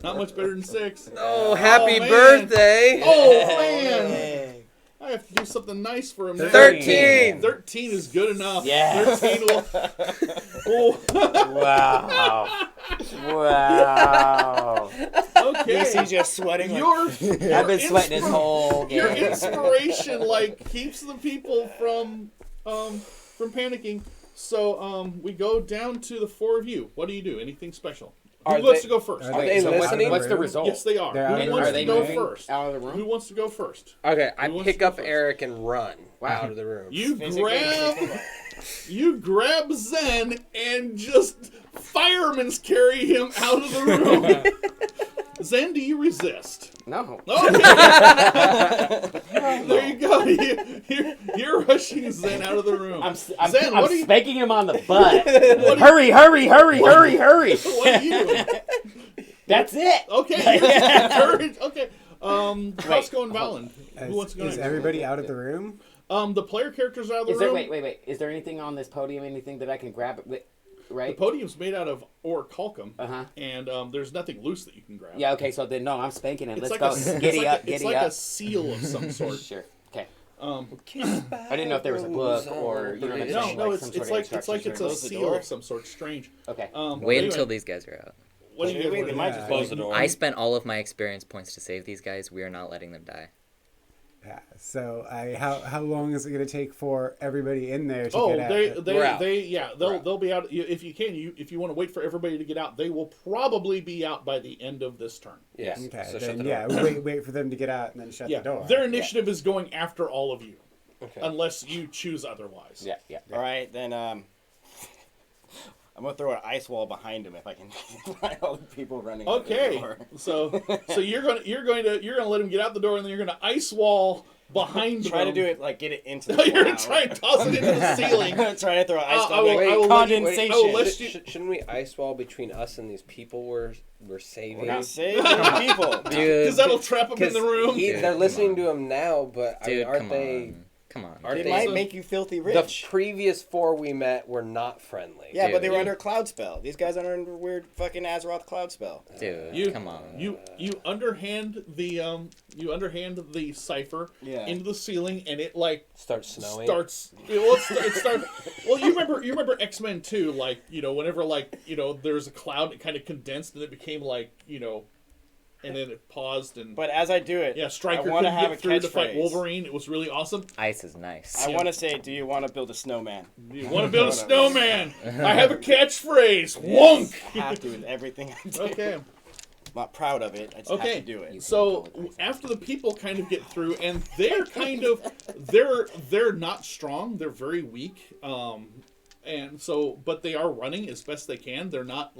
not much better than 6. Oh, happy man. birthday! Oh man! I have to do something nice for him. now. 13. 13 is good enough. Yes. 13 will. Oh, Wow. Wow. okay. Yes, he's just sweating. Like, Your I've been sweating this whole Your game. inspiration keeps the people from panicking. So we go down to the 4 of you. What do you do? Anything special? Who Are wants they- to go first? Are they so listening? what's the result? Yes, they are. They're out Who of wants the Are they to go moving first? out of the Who room? wants to go first? Okay, I Who wants pick to go up first? Eric and run out of the room. You grab Zen and just fireman's carry him out of the room. Zen, do you resist? No. Okay. There you go. You're rushing Zen out of the room. I'm Zen, what are you? spanking him on the butt. Hurry! What What are you doing? That's it. Okay. Courage. Okay. Costco and Valen. Who wants to go Is next? everybody out of the room? The player characters out of the Is there? room. Wait. Is there anything on this podium? Anything that I can grab? The Right. podium's made out of orichalcum, Uh-huh. and there's nothing loose that you can grab. Yeah. Okay. So then, no, I'm spanking him. It's Let's like go. a, Giddy up. It's Giddy like up. a seal of some sort. Sure. Okay. Um, I didn't know if there was a book or you know what I'm no, saying. no, like it's some sort of like a instructions or- seal of some sort. Strange. Okay. Wait anyway, until these guys are out. What do you Wait, guys they want might to just do? close the door. I spent all of my experience points to save these guys. We are not letting them die. Yeah. So how long is it going to take for everybody in there to Oh, get out? We're out. they'll be out. If you want to wait for everybody to get out, they will probably be out by the end of this turn. Yeah. Okay. So shut the Then door. wait for them to get out and then shut Yeah, the door. their initiative is going after all of you, Okay. unless you choose otherwise. Yeah. Yeah. All right, then I'm gonna throw an ice wall behind him if I can find all the people running. out the Okay, door. so you're gonna let him get out the door, and then you're gonna ice wall behind him. Try to do it like get it into No, the you're gonna cloud. try and toss it into the ceiling. Try to throw an ice I wall. will- Like, I will let you- condensation. I will let you- Shouldn't we ice wall between us and these people we're saving? We're not saving people. Dude, Because that'll trap him in the room. They're listening to him now, but I mean, dude, aren't come they? on. Come on. Aren't It they? might make you filthy The rich. previous 4 we met were not friendly. Yeah, but they were Dude. under a cloud spell. These guys are under a weird fucking Azeroth cloud spell. Dude, come on. You underhand the cipher Yeah. into the ceiling, and it Starts snowing. starts. Well, it starts. Well, you remember X-Men 2, like whenever there's a cloud, it kind of condensed and it became and then it paused and. But as I do it, Yeah, Stryker I want to couldn't have get a through to fight catchphrase. Wolverine. It was really awesome. Ice is nice. I want to say, do you want to build a snowman? You want to build a snowman? I have a catchphrase. Wonk. Have to with everything I do. Okay. I'm not proud of it. I just have Okay. to do it. So after the people kind of get through, and they're they're not strong. They're very weak. And so, but they are running as best they can. They're not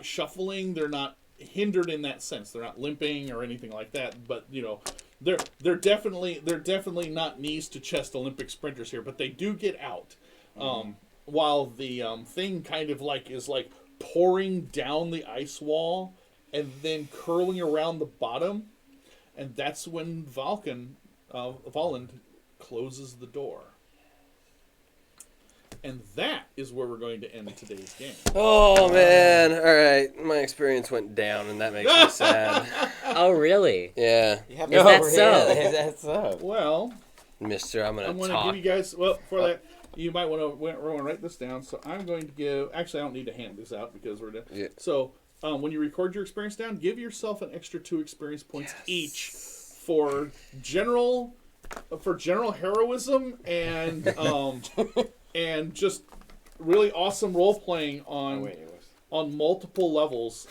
shuffling. They're not hindered in that sense. They're not limping or anything like that. But they're definitely not knees to chest Olympic sprinters here, but they do get out. While the thing kind of is pouring down the ice wall and then curling around the bottom, and that's when Volland closes the door. And that is where we're going to end today's game. Oh, man. All right. My experience went down, and that makes me sad. Oh, really? Yeah. Is that so? Is that so? Well, Mister, I'm going going to to give talk. you guys, well, for that, you might want to write this down. So I'm going to give, actually, I don't need to hand this out because we're done. Yeah. So when you record your experience down, give yourself an extra 2 experience points each for general heroism and and just really awesome role playing on multiple levels.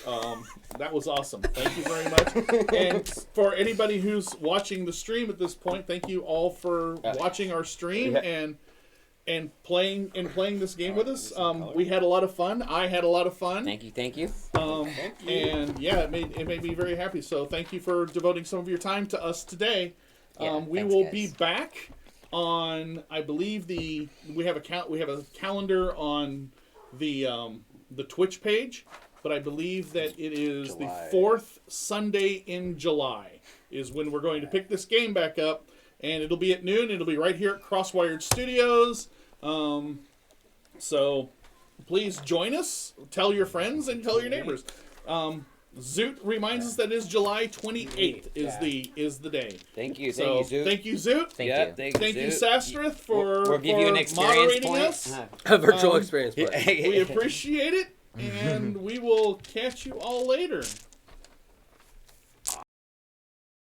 That was awesome. Thank you very much. And for anybody who's watching the stream at this point, thank you all for watching our stream and playing this game with us. We had a lot of fun. I had a lot of fun. Thank you. And yeah, it made me very happy. So thank you for devoting some of your time to us today. We will be back on, I believe we have a calendar on the Twitch page, but I believe that it is the 4th Sunday in July is when we're going to pick this game back up, and it'll be at noon. It'll be right here at Crosswired Studios. So please join us. Tell your friends and tell your neighbors. Zoot reminds us that it is July 28th is the day. Thank you, Zoot. Thank you, Zoot. Thank you. Sastrith, for We'll give you an experience moderating point. us. A virtual experience. But. We appreciate it, and we will catch you all later.